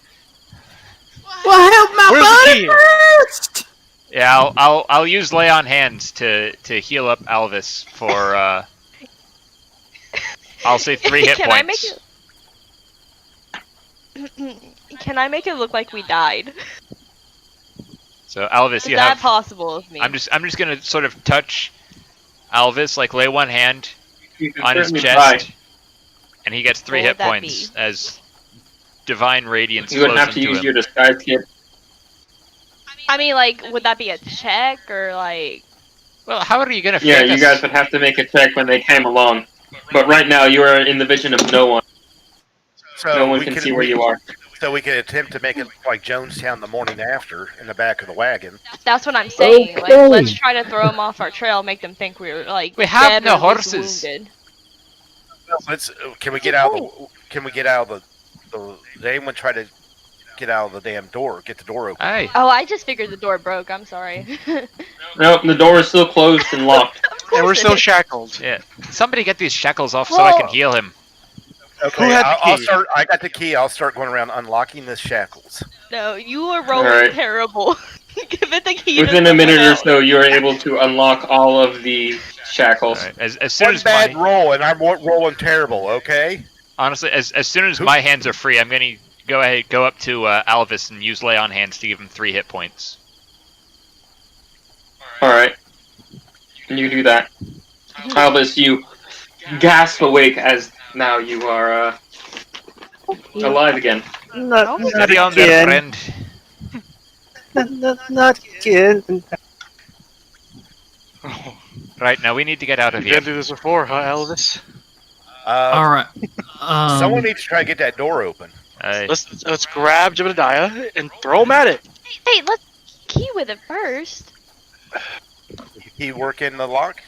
Speaker 9: Well, help my
Speaker 4: Where's the
Speaker 9: buddy
Speaker 4: key?
Speaker 9: first.
Speaker 1: Yeah, I'll use lay on hands to heal up Alvis for I'll say 3 hit
Speaker 5: Can
Speaker 1: points.
Speaker 5: Can I make it look like we died?
Speaker 1: So Alvis,
Speaker 5: Is
Speaker 1: you
Speaker 5: that
Speaker 1: have.
Speaker 5: possible of me?
Speaker 1: I'm just gonna sort of touch Alvis, like lay one hand
Speaker 2: You can
Speaker 1: on his
Speaker 2: certainly
Speaker 1: chest,
Speaker 2: try.
Speaker 1: and he gets 3
Speaker 5: What
Speaker 1: hit
Speaker 5: would that
Speaker 1: points as divine radiance
Speaker 2: You would
Speaker 1: flows
Speaker 2: have to
Speaker 1: into
Speaker 2: use
Speaker 1: him.
Speaker 2: your disguise kit.
Speaker 5: I mean, like, would that be a check or like?
Speaker 1: Well, how are you gonna
Speaker 2: Yeah,
Speaker 1: fake
Speaker 2: you
Speaker 1: us?
Speaker 2: guys would have to make a check when they came along. But right now, you are in the vision of no one.
Speaker 6: So
Speaker 2: No one
Speaker 6: we
Speaker 2: can see where you are.
Speaker 6: So we can attempt to make it like Jonestown the morning after in the back of the wagon.
Speaker 5: That's what I'm saying.
Speaker 7: Okay.
Speaker 5: Like, let's try to throw them off our trail, make them think we're like
Speaker 1: We have
Speaker 5: dead
Speaker 1: no
Speaker 5: or at least
Speaker 1: horses.
Speaker 5: wounded.
Speaker 6: Let's. Can we get out of the? Can we get out of the? Did anyone try to get out of the damn door? Get the door open.
Speaker 1: Hey,
Speaker 5: Oh, I just figured the door broke. I'm sorry.
Speaker 2: No, the door is still closed and locked.
Speaker 5: Of
Speaker 4: And we're
Speaker 5: course
Speaker 4: still
Speaker 5: it is.
Speaker 4: shackled.
Speaker 1: yeah. Somebody get these shackles off so I can heal him.
Speaker 6: Okay,
Speaker 4: Who had the
Speaker 6: I'll
Speaker 4: key?
Speaker 6: start. I got the key. I'll start going around unlocking the shackles.
Speaker 5: No, you are rolling
Speaker 2: Alright.
Speaker 5: terrible. Give it the key. to
Speaker 2: Within a
Speaker 5: someone
Speaker 2: minute or
Speaker 5: else.
Speaker 2: so, you are able to unlock all of the shackles.
Speaker 1: Alright, as soon
Speaker 6: One
Speaker 1: as
Speaker 6: bad
Speaker 1: my
Speaker 6: roll, and I'm rolling terrible. Okay.
Speaker 1: honestly, as soon as my hands are free, I'm gonna go up to Alvis and use lay on hands to give him 3 hit points.
Speaker 2: Alright. You do that. Albus, you gasp awake as now you are alive again.
Speaker 8: Not
Speaker 1: Steady on there,
Speaker 8: again.
Speaker 1: friend.
Speaker 8: Not again.
Speaker 1: Right now, we need to get out of
Speaker 4: You
Speaker 1: here.
Speaker 4: didn't do this before, huh, Elvis?
Speaker 9: All right.
Speaker 6: Someone needs to try to get that door open.
Speaker 4: Let's grab Jebediah and throw him at it.
Speaker 5: Hey, let's key with it first.
Speaker 6: He work in the lock.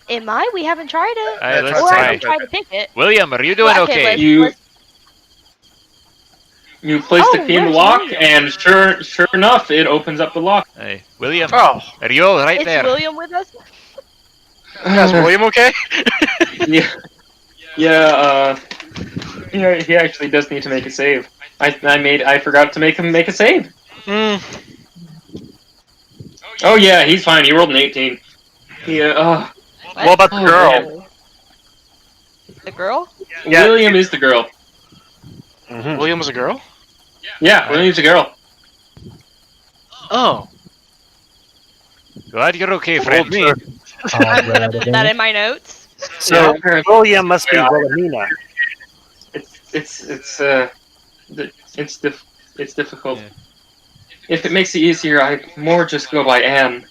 Speaker 5: It might. We haven't tried it.
Speaker 1: Hey, let's
Speaker 5: Or I
Speaker 1: try.
Speaker 5: can try to pick it.
Speaker 1: William, are you doing
Speaker 5: Well,
Speaker 1: okay?
Speaker 5: let's-
Speaker 2: You
Speaker 5: let's-
Speaker 2: you place the
Speaker 5: Oh,
Speaker 2: key in the
Speaker 5: where's
Speaker 2: lock,
Speaker 5: William?
Speaker 2: and sure enough, it opens up the lock.
Speaker 1: Hey, William,
Speaker 4: Oh,
Speaker 1: are you all right
Speaker 5: Is
Speaker 1: there?
Speaker 5: William with us?
Speaker 4: is William okay?
Speaker 2: Yeah, yeah. He actually does need to make a save. I forgot to make him make a save. Oh yeah, he's fine. He rolled an 18. Yeah.
Speaker 4: What about the
Speaker 2: Oh,
Speaker 4: girl?
Speaker 2: man.
Speaker 5: The girl?
Speaker 8: Yeah.
Speaker 2: William is the girl.
Speaker 4: William was a girl?
Speaker 2: Yeah, William's a girl.
Speaker 4: Oh.
Speaker 1: Glad you're okay,
Speaker 4: Told
Speaker 1: friend.
Speaker 4: me.
Speaker 5: I'm gonna put that in my notes.
Speaker 8: So
Speaker 2: Yeah.
Speaker 8: William must be
Speaker 2: Yeah.
Speaker 8: Wilhelmina.
Speaker 2: It's difficult.
Speaker 1: Yeah.
Speaker 2: If it makes it easier, I more just go by Anne.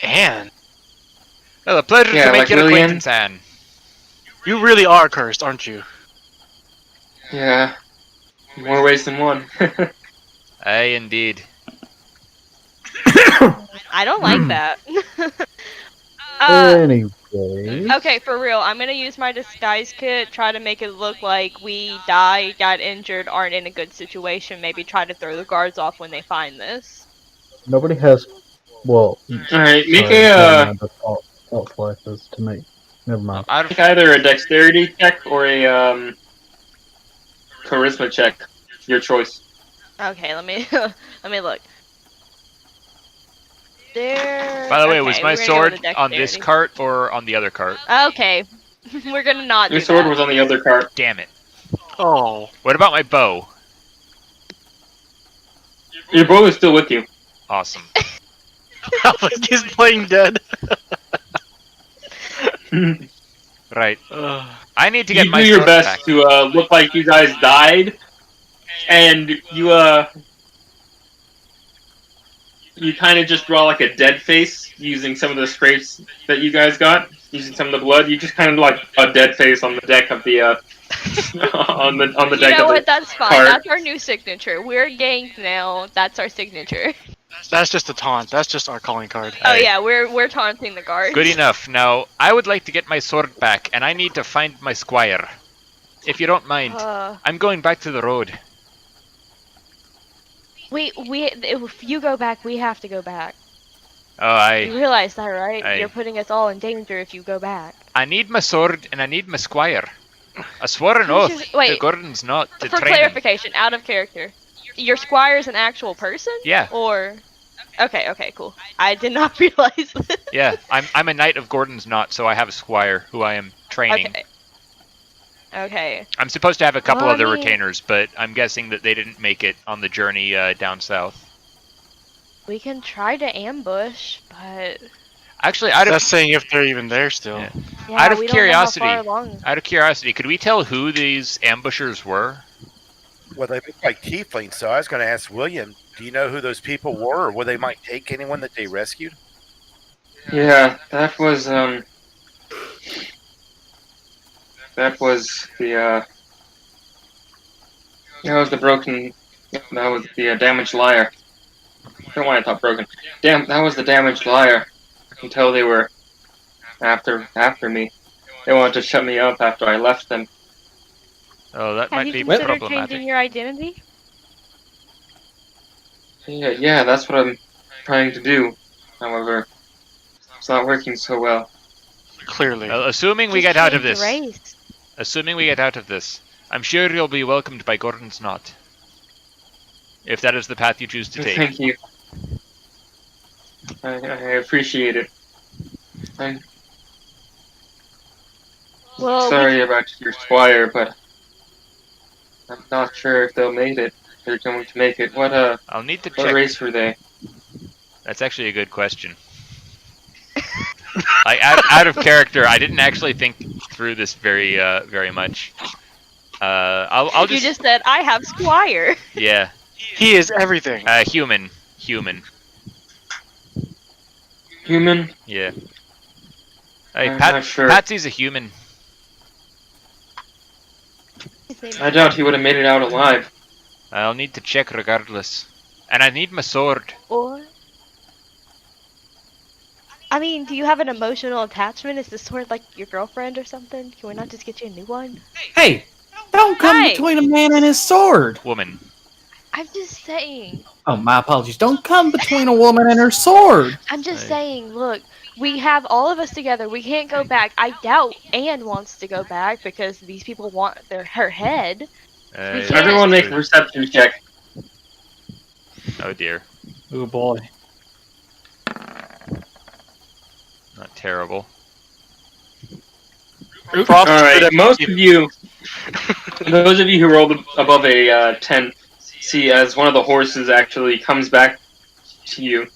Speaker 4: Anne,
Speaker 1: Well, a pleasure
Speaker 2: Yeah,
Speaker 1: to make
Speaker 2: like
Speaker 1: your
Speaker 2: Lillian.
Speaker 1: acquaintance, Anne.
Speaker 4: you really are cursed, aren't you?
Speaker 2: Yeah, more ways than one.
Speaker 1: Aye, indeed.
Speaker 5: I don't like that.
Speaker 7: Anyways,
Speaker 5: Okay, for real, I'm gonna use my disguise kit, try to make it look like we died, got injured, aren't in a good situation, maybe try to throw the guards off when they find this.
Speaker 7: nobody has. Well,
Speaker 2: Alright, make
Speaker 7: sorry, never
Speaker 2: a
Speaker 7: mind. That's alt slices to make. Never mind.
Speaker 1: Out of
Speaker 2: make either a dexterity check or a charisma check. Your choice.
Speaker 5: Okay, let me let me look. There.
Speaker 1: By the way,
Speaker 5: okay,
Speaker 1: was my
Speaker 5: we're gonna go with
Speaker 1: sword
Speaker 5: a
Speaker 1: on this
Speaker 5: dexterity.
Speaker 1: cart or on the other cart?
Speaker 5: Okay, we're gonna not
Speaker 2: Your
Speaker 5: do
Speaker 2: sword
Speaker 5: that.
Speaker 2: was on the other cart.
Speaker 1: Damn it.
Speaker 4: Oh,
Speaker 1: What about my bow?
Speaker 2: Your bow is still with you.
Speaker 1: Awesome.
Speaker 4: like he's playing dead.
Speaker 1: Right.
Speaker 4: Ugh.
Speaker 1: I need to get
Speaker 2: You
Speaker 1: my
Speaker 2: do your
Speaker 1: sword
Speaker 2: best
Speaker 1: back.
Speaker 2: to look like you guys died, and you kind of just draw like a dead face using some of the scrapes that you guys got, using some of the blood. You just kind of like a dead face on the deck of the on the
Speaker 5: You
Speaker 2: deck
Speaker 5: know
Speaker 2: of the
Speaker 5: what? That's fine.
Speaker 2: cart.
Speaker 5: That's our new signature. We're ganked now. That's our signature.
Speaker 4: That's just a taunt. That's just our calling card.
Speaker 5: Oh
Speaker 1: Aye.
Speaker 5: yeah, we're taunting the guards.
Speaker 1: Good enough. Now, I would like to get my sword back, and I need to find my squire. If you don't mind, I'm going back to the road.
Speaker 5: If you go back, we have to go back.
Speaker 1: Oh,
Speaker 5: You
Speaker 1: I
Speaker 5: realize that, right?
Speaker 1: Aye.
Speaker 5: You're putting us all in danger if you go back.
Speaker 1: need my sword and I need my squire. I swore an
Speaker 5: Who's
Speaker 1: oath
Speaker 5: your- wait,
Speaker 1: to Gordon's Knot to
Speaker 5: For
Speaker 1: train him.
Speaker 5: clarification, out of character, your squire's an actual person?
Speaker 1: Yeah,
Speaker 5: Or okay, cool. I did not realize this.
Speaker 1: yeah. I'm a knight of Gordon's Knot, so I have a squire who I am training.
Speaker 5: Okay.
Speaker 1: I'm supposed to have a couple
Speaker 5: Well, I
Speaker 1: other
Speaker 5: mean-
Speaker 1: retainers, but I'm guessing that they didn't make it on the journey down south.
Speaker 5: We can try to ambush, but
Speaker 1: Actually, out of
Speaker 4: That's saying if they're even there still.
Speaker 1: Yeah.
Speaker 5: yeah,
Speaker 1: Out of
Speaker 5: we
Speaker 1: curiosity,
Speaker 5: don't know how far along.
Speaker 1: out of curiosity, could we tell who these ambushers were?
Speaker 6: Well, they look like tieflings, so I was going to ask William, do you know who those people were, or where they might take anyone that they rescued?
Speaker 2: Yeah, that was the that was the broken. That was the damaged liar. I don't know why I thought broken. Damn, that was the damaged liar. I can tell they were after me. They wanted to shut me up after I left them.
Speaker 1: Oh, that
Speaker 5: Have
Speaker 1: might
Speaker 5: you
Speaker 1: be
Speaker 5: considered
Speaker 1: problematic.
Speaker 5: changing your identity?
Speaker 2: Yeah, that's what I'm trying to do. However, it's not working so well.
Speaker 4: Clearly.
Speaker 1: Well, assuming we
Speaker 5: Just
Speaker 1: get out of
Speaker 5: change the
Speaker 1: this,
Speaker 5: race.
Speaker 1: I'm sure you'll be welcomed by Gordon's Knot. If that is the path you choose to take.
Speaker 2: Thank you. I appreciate it. I'm
Speaker 5: Well,
Speaker 2: sorry about your squire, but I'm not sure if they'll make it. They're going to make it. What
Speaker 1: I'll need to
Speaker 2: what
Speaker 1: check.
Speaker 2: race were they?
Speaker 1: That's actually a good question. Like out of character, I didn't actually think through this very much. I'll
Speaker 5: you just said I have squire.
Speaker 1: yeah.
Speaker 4: He is everything.
Speaker 1: Human.
Speaker 2: Human?
Speaker 1: Yeah. Hey,
Speaker 2: I'm not sure.
Speaker 1: Patsy's a human.
Speaker 2: I doubt he would have made it out alive.
Speaker 1: I'll need to check regardless. And I need my sword.
Speaker 5: Or, I mean, do you have an emotional attachment? Is the sword like your girlfriend or something? Can we not just get you a new one?
Speaker 9: Hey, don't come
Speaker 5: Hi.
Speaker 9: between a man and his sword.
Speaker 1: Woman.
Speaker 5: I'm just saying.
Speaker 9: Oh, my apologies. Don't come between a woman and her sword.
Speaker 5: I'm just
Speaker 1: Hey.
Speaker 5: saying, look, we have all of us together. We can't go back. I doubt Anne wants to go back because these people want her head.
Speaker 1: That's
Speaker 2: Everyone make a
Speaker 1: true.
Speaker 2: perception check.
Speaker 1: Oh dear.
Speaker 9: Oh boy.
Speaker 1: Not terrible.
Speaker 4: Props
Speaker 2: Alright,
Speaker 4: to them.
Speaker 2: most of you, those of you who rolled above a 10, see as one of the horses actually comes back to you,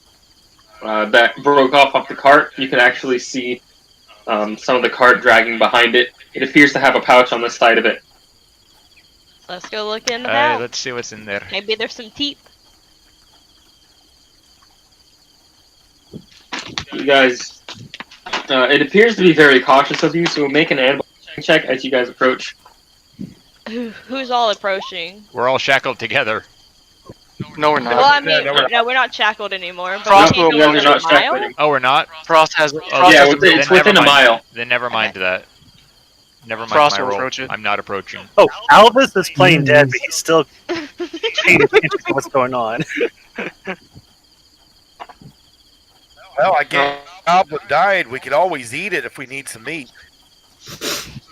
Speaker 2: that broke off the cart. You can actually see some of the cart dragging behind it. It appears to have a pouch on the side of it.
Speaker 5: Let's go look in the pouch.
Speaker 1: Let's see what's in there.
Speaker 5: Maybe there's some teeth.
Speaker 2: You guys, it appears to be very cautious of you, so make an animal check as you guys approach.
Speaker 5: Who's all approaching?
Speaker 1: We're all shackled together.
Speaker 4: No, we're not.
Speaker 5: Well, I mean,
Speaker 6: no, we're
Speaker 5: no, we're not shackled anymore. But
Speaker 4: Frost
Speaker 5: we can't
Speaker 2: You
Speaker 5: go
Speaker 2: guys are
Speaker 5: within
Speaker 2: not
Speaker 5: a mile.
Speaker 2: shackled.
Speaker 1: Oh, we're not?
Speaker 4: Frost has.
Speaker 1: Oh,
Speaker 4: Frost
Speaker 2: yeah,
Speaker 4: has
Speaker 2: it's
Speaker 1: then
Speaker 2: within
Speaker 1: never
Speaker 2: a
Speaker 1: mind.
Speaker 2: mile.
Speaker 1: Then never mind that. Never mind
Speaker 4: Frost
Speaker 1: my
Speaker 4: will
Speaker 1: roll.
Speaker 4: approach it.
Speaker 1: I'm not approaching.
Speaker 8: Oh, Alvis is playing dead, but he's still paying attention to what's going on.
Speaker 6: Well, I guess Goblin died. We could always eat it if we need some meat.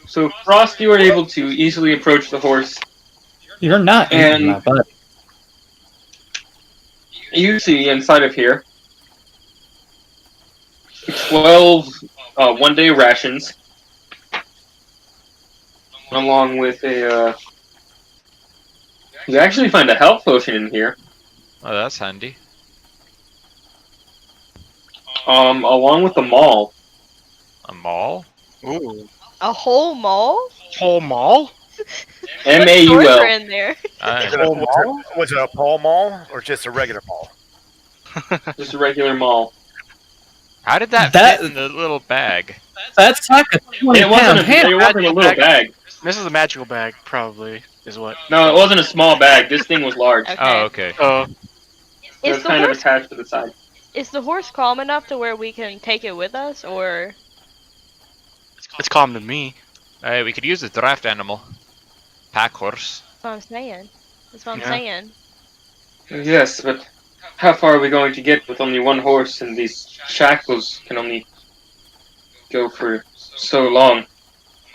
Speaker 2: So, Frost, you are able to easily approach the horse,
Speaker 9: You're not
Speaker 2: And-
Speaker 9: eating my butt.
Speaker 2: you see inside of here 12 one-day rations, along with a. You actually find a health potion in here,
Speaker 1: Oh, that's handy.
Speaker 2: along with the mall.
Speaker 1: A mall?
Speaker 4: Ooh.
Speaker 5: A whole mall?
Speaker 4: Whole mall?
Speaker 5: What stores are
Speaker 2: MAUL.
Speaker 5: in there?
Speaker 6: Was it a Paul Mall or just a regular mall?
Speaker 2: Just a regular mall.
Speaker 1: How did that,
Speaker 9: That-
Speaker 1: fit in the little bag?
Speaker 9: That's like a 20
Speaker 2: It wasn't
Speaker 9: pound
Speaker 2: a,
Speaker 9: hammer.
Speaker 2: it wasn't a little bag.
Speaker 4: This is a magical bag, probably, is what.
Speaker 2: No, it wasn't a small bag. This thing was large.
Speaker 5: Okay.
Speaker 1: Oh, okay.
Speaker 2: It
Speaker 5: Is
Speaker 2: was
Speaker 5: the
Speaker 2: kind of
Speaker 5: horse
Speaker 2: attached to the side.
Speaker 5: is the horse calm enough to where we can take it with us, or?
Speaker 4: It's calm to me.
Speaker 1: We could use a draft animal. Pack horse.
Speaker 5: That's what I'm saying. That's what I'm
Speaker 4: Yeah.
Speaker 5: saying.
Speaker 2: Yes, but how far are we going to get with only one horse, and these shackles can only go for so long?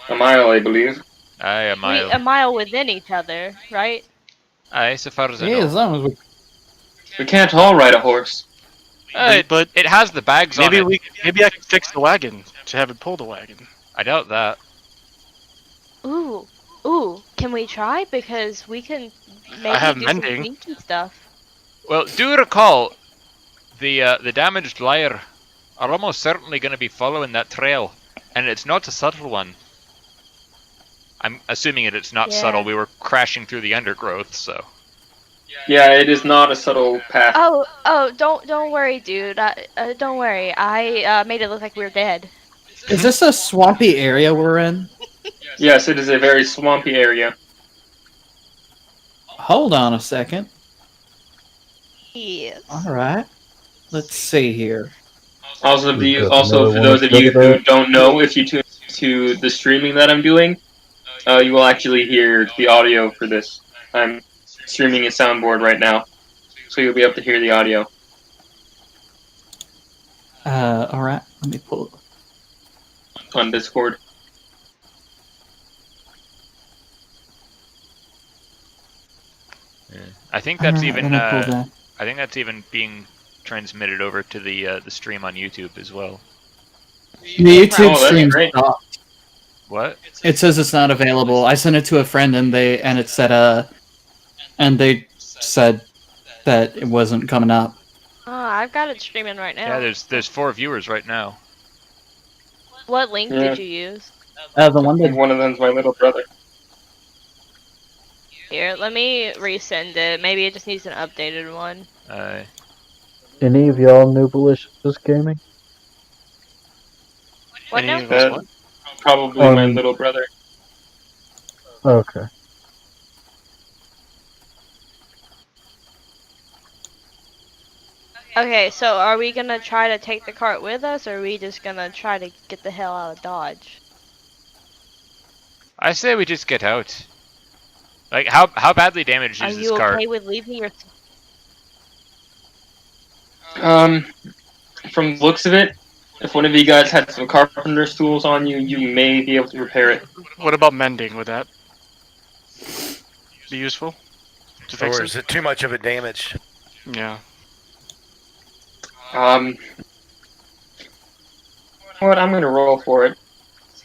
Speaker 2: A mile, I believe.
Speaker 1: Aye, a mile.
Speaker 5: A mile within each other, right?
Speaker 1: Aye, so far as I
Speaker 9: Yeah,
Speaker 1: know.
Speaker 9: as long as we
Speaker 2: We can't all ride a horse.
Speaker 4: But
Speaker 1: It has the bags on it.
Speaker 4: maybe I can fix the wagon to have it pull the wagon.
Speaker 1: I doubt that.
Speaker 5: Ooh, can we try? Because we can maybe
Speaker 4: have
Speaker 5: do
Speaker 4: mending.
Speaker 5: some sneaky stuff.
Speaker 1: Well, do recall, the damaged liar are almost certainly going to be following that trail, and it's not a subtle one. I'm assuming it's not
Speaker 5: Yeah.
Speaker 1: subtle. We were crashing through the undergrowth, so.
Speaker 2: Yeah, it is not a subtle path.
Speaker 5: Oh, don't worry, dude. Don't worry. I made it look like we were dead.
Speaker 9: Is this a swampy area we're in?
Speaker 2: Yes, it is a very swampy area.
Speaker 9: Hold on a second.
Speaker 5: Yes.
Speaker 9: Alright. Let's see here.
Speaker 2: Also,
Speaker 7: We've got
Speaker 2: also
Speaker 7: another
Speaker 2: for
Speaker 7: one
Speaker 2: those of
Speaker 7: to
Speaker 2: you
Speaker 7: go
Speaker 2: who
Speaker 7: about.
Speaker 2: don't know, if you tune to the streaming that I'm doing, you will actually hear the audio for this. I'm streaming a soundboard right now, so you'll be able to hear the audio.
Speaker 9: Alright. Let me pull it.
Speaker 2: On Discord.
Speaker 1: I think that's
Speaker 9: Alright,
Speaker 1: even.
Speaker 9: let me pull that.
Speaker 1: I think that's even being transmitted over to the stream on YouTube as well.
Speaker 9: The YouTube
Speaker 2: Oh, that's
Speaker 9: stream
Speaker 2: great.
Speaker 9: stopped.
Speaker 1: What?
Speaker 9: It says it's not available. I sent it to a friend and they said that it wasn't coming up.
Speaker 5: Oh, I've got it streaming right now.
Speaker 1: Yeah, there's 4 viewers right now.
Speaker 5: What link
Speaker 2: Yeah.
Speaker 5: did you use?
Speaker 9: The one
Speaker 2: And
Speaker 9: that
Speaker 2: one of them's my little brother.
Speaker 5: Here, let me resend it. Maybe it just needs an updated one.
Speaker 7: Any of y'all new Malicious Gaming?
Speaker 5: What
Speaker 4: Any
Speaker 5: now?
Speaker 4: of us
Speaker 2: That-
Speaker 4: what?
Speaker 2: Probably my little brother.
Speaker 7: Okay.
Speaker 5: Okay, so are we gonna try to take the cart with us, or are we just gonna try to get the hell out of Dodge?
Speaker 1: I say we just get out. Like, how badly damaged
Speaker 5: Are
Speaker 1: is this
Speaker 5: you
Speaker 1: car?
Speaker 5: okay with leaving your...
Speaker 2: From the looks of it, if one of you guys had some carpenter's tools on you, you may be able to repair it.
Speaker 4: What about mending? Would that be useful to fix
Speaker 6: Or
Speaker 4: it?
Speaker 6: is it too much of a damage?
Speaker 4: Yeah.
Speaker 2: What? I'm gonna roll for it.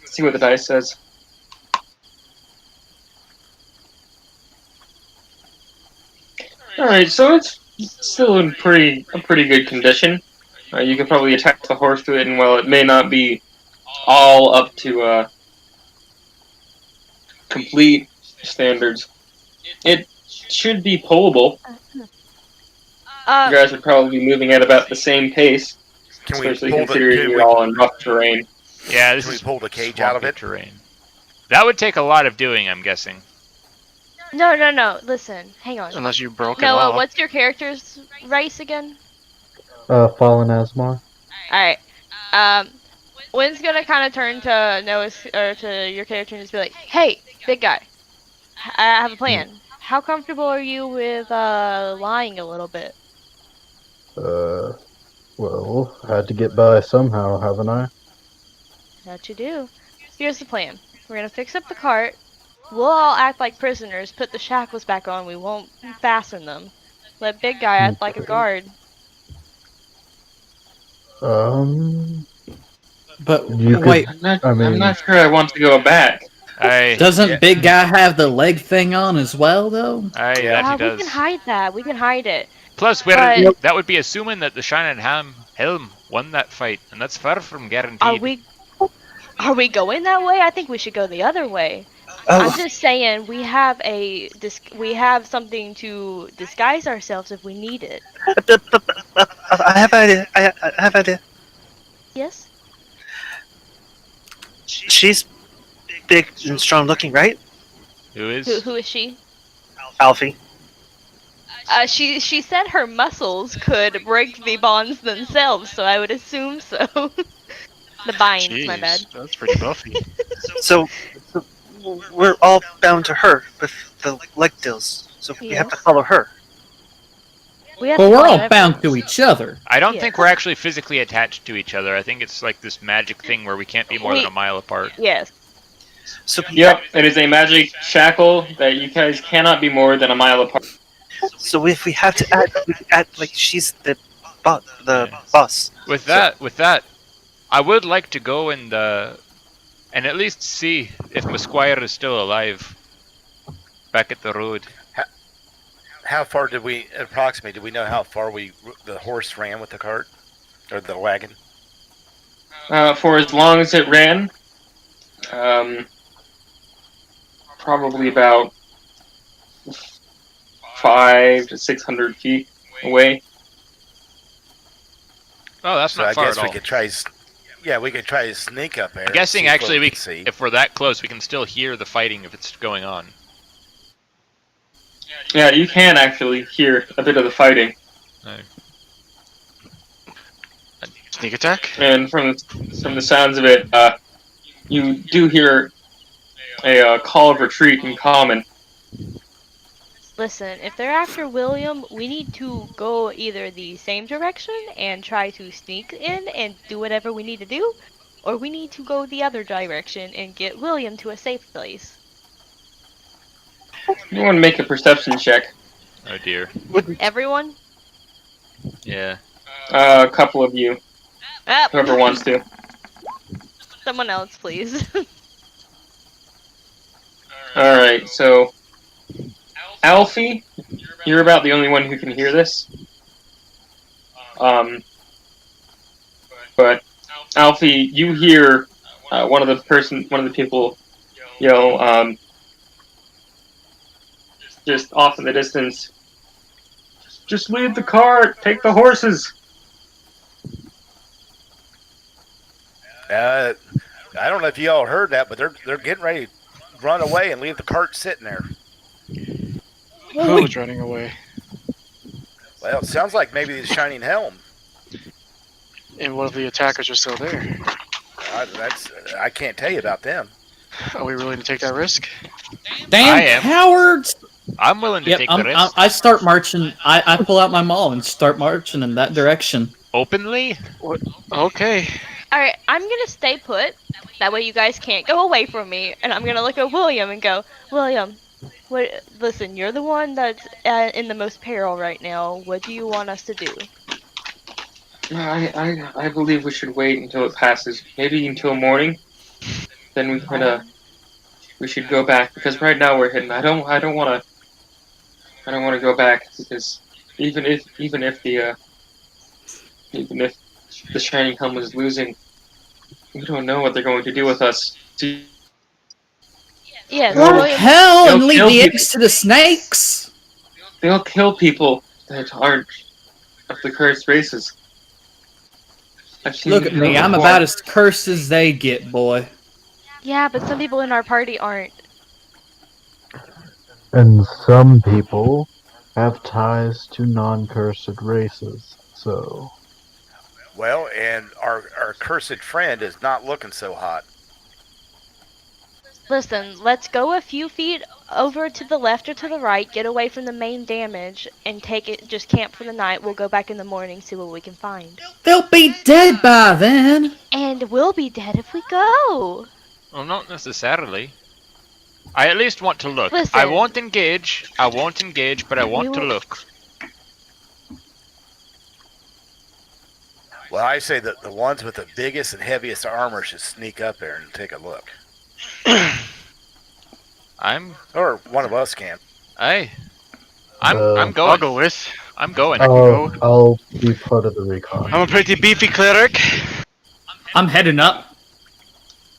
Speaker 2: See what the dice says. Alright, so it's still in a pretty good condition. You could probably attach the horse to it, and while it may not be all up to complete standards, it should be pullable. You guys would probably be moving at about the same pace.
Speaker 6: Can we
Speaker 2: especially
Speaker 6: pull
Speaker 2: considering you're all in rough terrain.
Speaker 1: Yeah, this
Speaker 6: Can we
Speaker 1: is
Speaker 6: pull the cage out of
Speaker 1: swampy
Speaker 6: it?
Speaker 1: terrain. That would take a lot of doing, I'm guessing.
Speaker 5: No. Listen, hang on.
Speaker 4: Unless you broke it
Speaker 5: Noah,
Speaker 4: off.
Speaker 5: what's your character's race again?
Speaker 7: Fallen Asmar.
Speaker 5: Alright. Wynn's gonna kind of turn to Noah's or to your character and just be like, "Hey, big guy, I have a plan. How comfortable are you with lying a little bit?"
Speaker 7: Well, I had to get by somehow, haven't I?
Speaker 5: That you do. Here's the plan. We're gonna fix up the cart. We'll all act like prisoners. Put the shackles back on. We won't fasten them. Let big guy act like a guard.
Speaker 9: But
Speaker 7: You
Speaker 9: wait,
Speaker 7: could.
Speaker 2: I'm not sure I want to go back.
Speaker 9: doesn't Big Guy have the leg thing on as well, though?
Speaker 1: That he
Speaker 5: We
Speaker 1: does.
Speaker 5: can hide that. We can hide it.
Speaker 1: Plus,
Speaker 5: But
Speaker 1: that would be assuming that the Shining Helm won that fight, and that's far from guaranteed.
Speaker 5: are we going that way? I think we should go the other way. I'm just saying we have something to disguise ourselves if we need it.
Speaker 8: I have an idea. I have an idea.
Speaker 5: Yes.
Speaker 8: She's big and strong looking, right?
Speaker 1: Who is?
Speaker 5: Who is she?
Speaker 8: Alfie.
Speaker 5: She said her muscles could break the bonds themselves, so I would assume so. The binds,
Speaker 4: Jeez,
Speaker 5: my bad.
Speaker 4: that's pretty buffy.
Speaker 8: So we're all bound to her with the leg deals. So we have to follow her.
Speaker 5: We
Speaker 9: Well, we're all bound to each other.
Speaker 1: I don't think we're actually physically attached to each other. I think it's like this magic thing where we can't be more than a mile apart.
Speaker 5: Yes.
Speaker 8: So
Speaker 2: Yep, it is a magic shackle that you guys cannot be more than a mile apart.
Speaker 8: So if we have to act like she's the boss.
Speaker 1: With that, I would like to go and at least see if Mesquire is still alive. Back at the road.
Speaker 6: How far did we approximate? Do we know how far the horse ran with the cart or the wagon?
Speaker 2: For as long as it ran, probably about 500 to 600 feet away.
Speaker 1: Oh, that's not far at all.
Speaker 6: We could try. Yeah, we could try to sneak up there.
Speaker 1: I'm guessing actually
Speaker 6: see.
Speaker 1: if we're that close, we can still hear the fighting if it's going on.
Speaker 2: Yeah, you can actually hear a bit of the fighting.
Speaker 4: Sneak attack?
Speaker 2: And from the sounds of it, you do hear a call of retreat in common.
Speaker 5: Listen, if they're after William, we need to go either the same direction and try to sneak in and do whatever we need to do, or we need to go the other direction and get William to a safe place.
Speaker 2: You want to make a perception check.
Speaker 1: Oh dear.
Speaker 5: Everyone?
Speaker 1: Yeah.
Speaker 2: A couple of you. Whoever wants to.
Speaker 5: Someone else, please.
Speaker 2: Alright, so Alfie, you're about the only one who can hear this. But Alfie, you hear one of the people yell, just off in the distance, "Just leave the cart, take the horses."
Speaker 6: I don't know if you all heard that, but they're getting ready to run away and leave the cart sitting there.
Speaker 4: Who's running away?
Speaker 6: Well, it sounds like maybe the Shining Helm.
Speaker 4: And what if the attackers are still there?
Speaker 6: I can't tell you about them.
Speaker 4: Are we willing to take that risk?
Speaker 9: Damn cowards!
Speaker 1: I'm willing to take the risk.
Speaker 9: I start marching. I pull out my maul and start marching in that direction.
Speaker 1: Openly?
Speaker 4: What? Okay.
Speaker 5: Alright, I'm gonna stay put. That way you guys can't go away from me. And I'm gonna look at William and go, "William, listen, you're the one that's in the most peril right now. What do you want us to do?"
Speaker 2: I believe we should wait until it passes. Maybe until morning. Then we should go back, because right now we're hidden. I don't want to go back, because even if the Shining Helm is losing, we don't know what they're going to do with us.
Speaker 5: Yes,
Speaker 9: Well,
Speaker 5: William.
Speaker 9: hell, and
Speaker 2: They'll
Speaker 9: leave
Speaker 2: kill
Speaker 9: the
Speaker 2: people.
Speaker 9: eggs to the snakes.
Speaker 2: They'll kill people that aren't of the cursed races. I've seen
Speaker 9: Look
Speaker 2: you
Speaker 9: at
Speaker 2: do
Speaker 9: me.
Speaker 2: it
Speaker 9: I'm
Speaker 2: before.
Speaker 9: about as cursed as they get, boy.
Speaker 5: Yeah, but some people in our party aren't.
Speaker 7: And some people have ties to non-cursed races, so...
Speaker 6: Well, and our cursed friend is not looking so hot.
Speaker 5: Listen, let's go a few feet over to the left or to the right, get away from the main damage, and take it. Just camp for the night. We'll go back in the morning, see what we can find.
Speaker 9: They'll be dead by then.
Speaker 5: And we'll be dead if we go.
Speaker 1: Well, not necessarily. I at least want to look. I
Speaker 5: Listen.
Speaker 1: won't engage. I won't engage, but I want to
Speaker 5: will-
Speaker 1: look.
Speaker 6: Well, I say that the ones with the biggest and heaviest armor should sneak up there and take a look. Or one of us can.
Speaker 1: I'm
Speaker 4: I'll
Speaker 1: going.
Speaker 4: go with.
Speaker 1: I'm going.
Speaker 7: I'll be part of the recon.
Speaker 4: I'm a pretty beefy cleric.
Speaker 9: I'm heading up.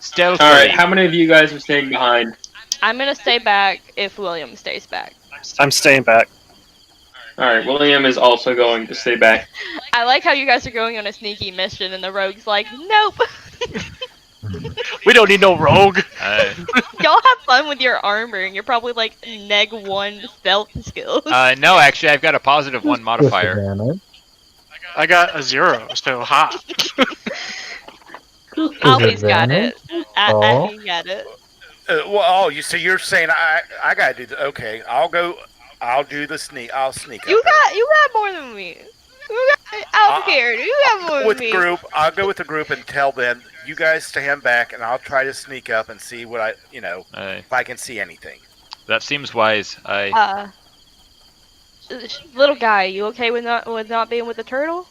Speaker 1: Stealthily.
Speaker 2: Alright, how many of you guys are staying behind?
Speaker 5: I'm gonna stay back if William stays back.
Speaker 8: I'm staying back.
Speaker 2: Alright, William is also going to stay back.
Speaker 5: I like how you guys are going on a sneaky mission and the rogue's like, nope.
Speaker 4: We don't need no rogue.
Speaker 5: Y'all have fun with your armor and you're probably like -1 stealth skills.
Speaker 1: No, actually, I've got a +1 modifier.
Speaker 7: Disadvantage.
Speaker 4: I got a 0, so ha.
Speaker 5: Albie's got it.
Speaker 7: Oh.
Speaker 5: Albie got it.
Speaker 6: So you're saying I gotta do the okay? I'll do the sneak. I'll sneak.
Speaker 5: You
Speaker 6: up there.
Speaker 5: got more than me. I'm scared. You got more
Speaker 6: with
Speaker 5: than me.
Speaker 6: group. I'll go with the group and tell them you guys stand back, and I'll try to sneak up and see what if I can see anything.
Speaker 1: That seems wise.
Speaker 5: Little guy, you okay with not being with the turtle?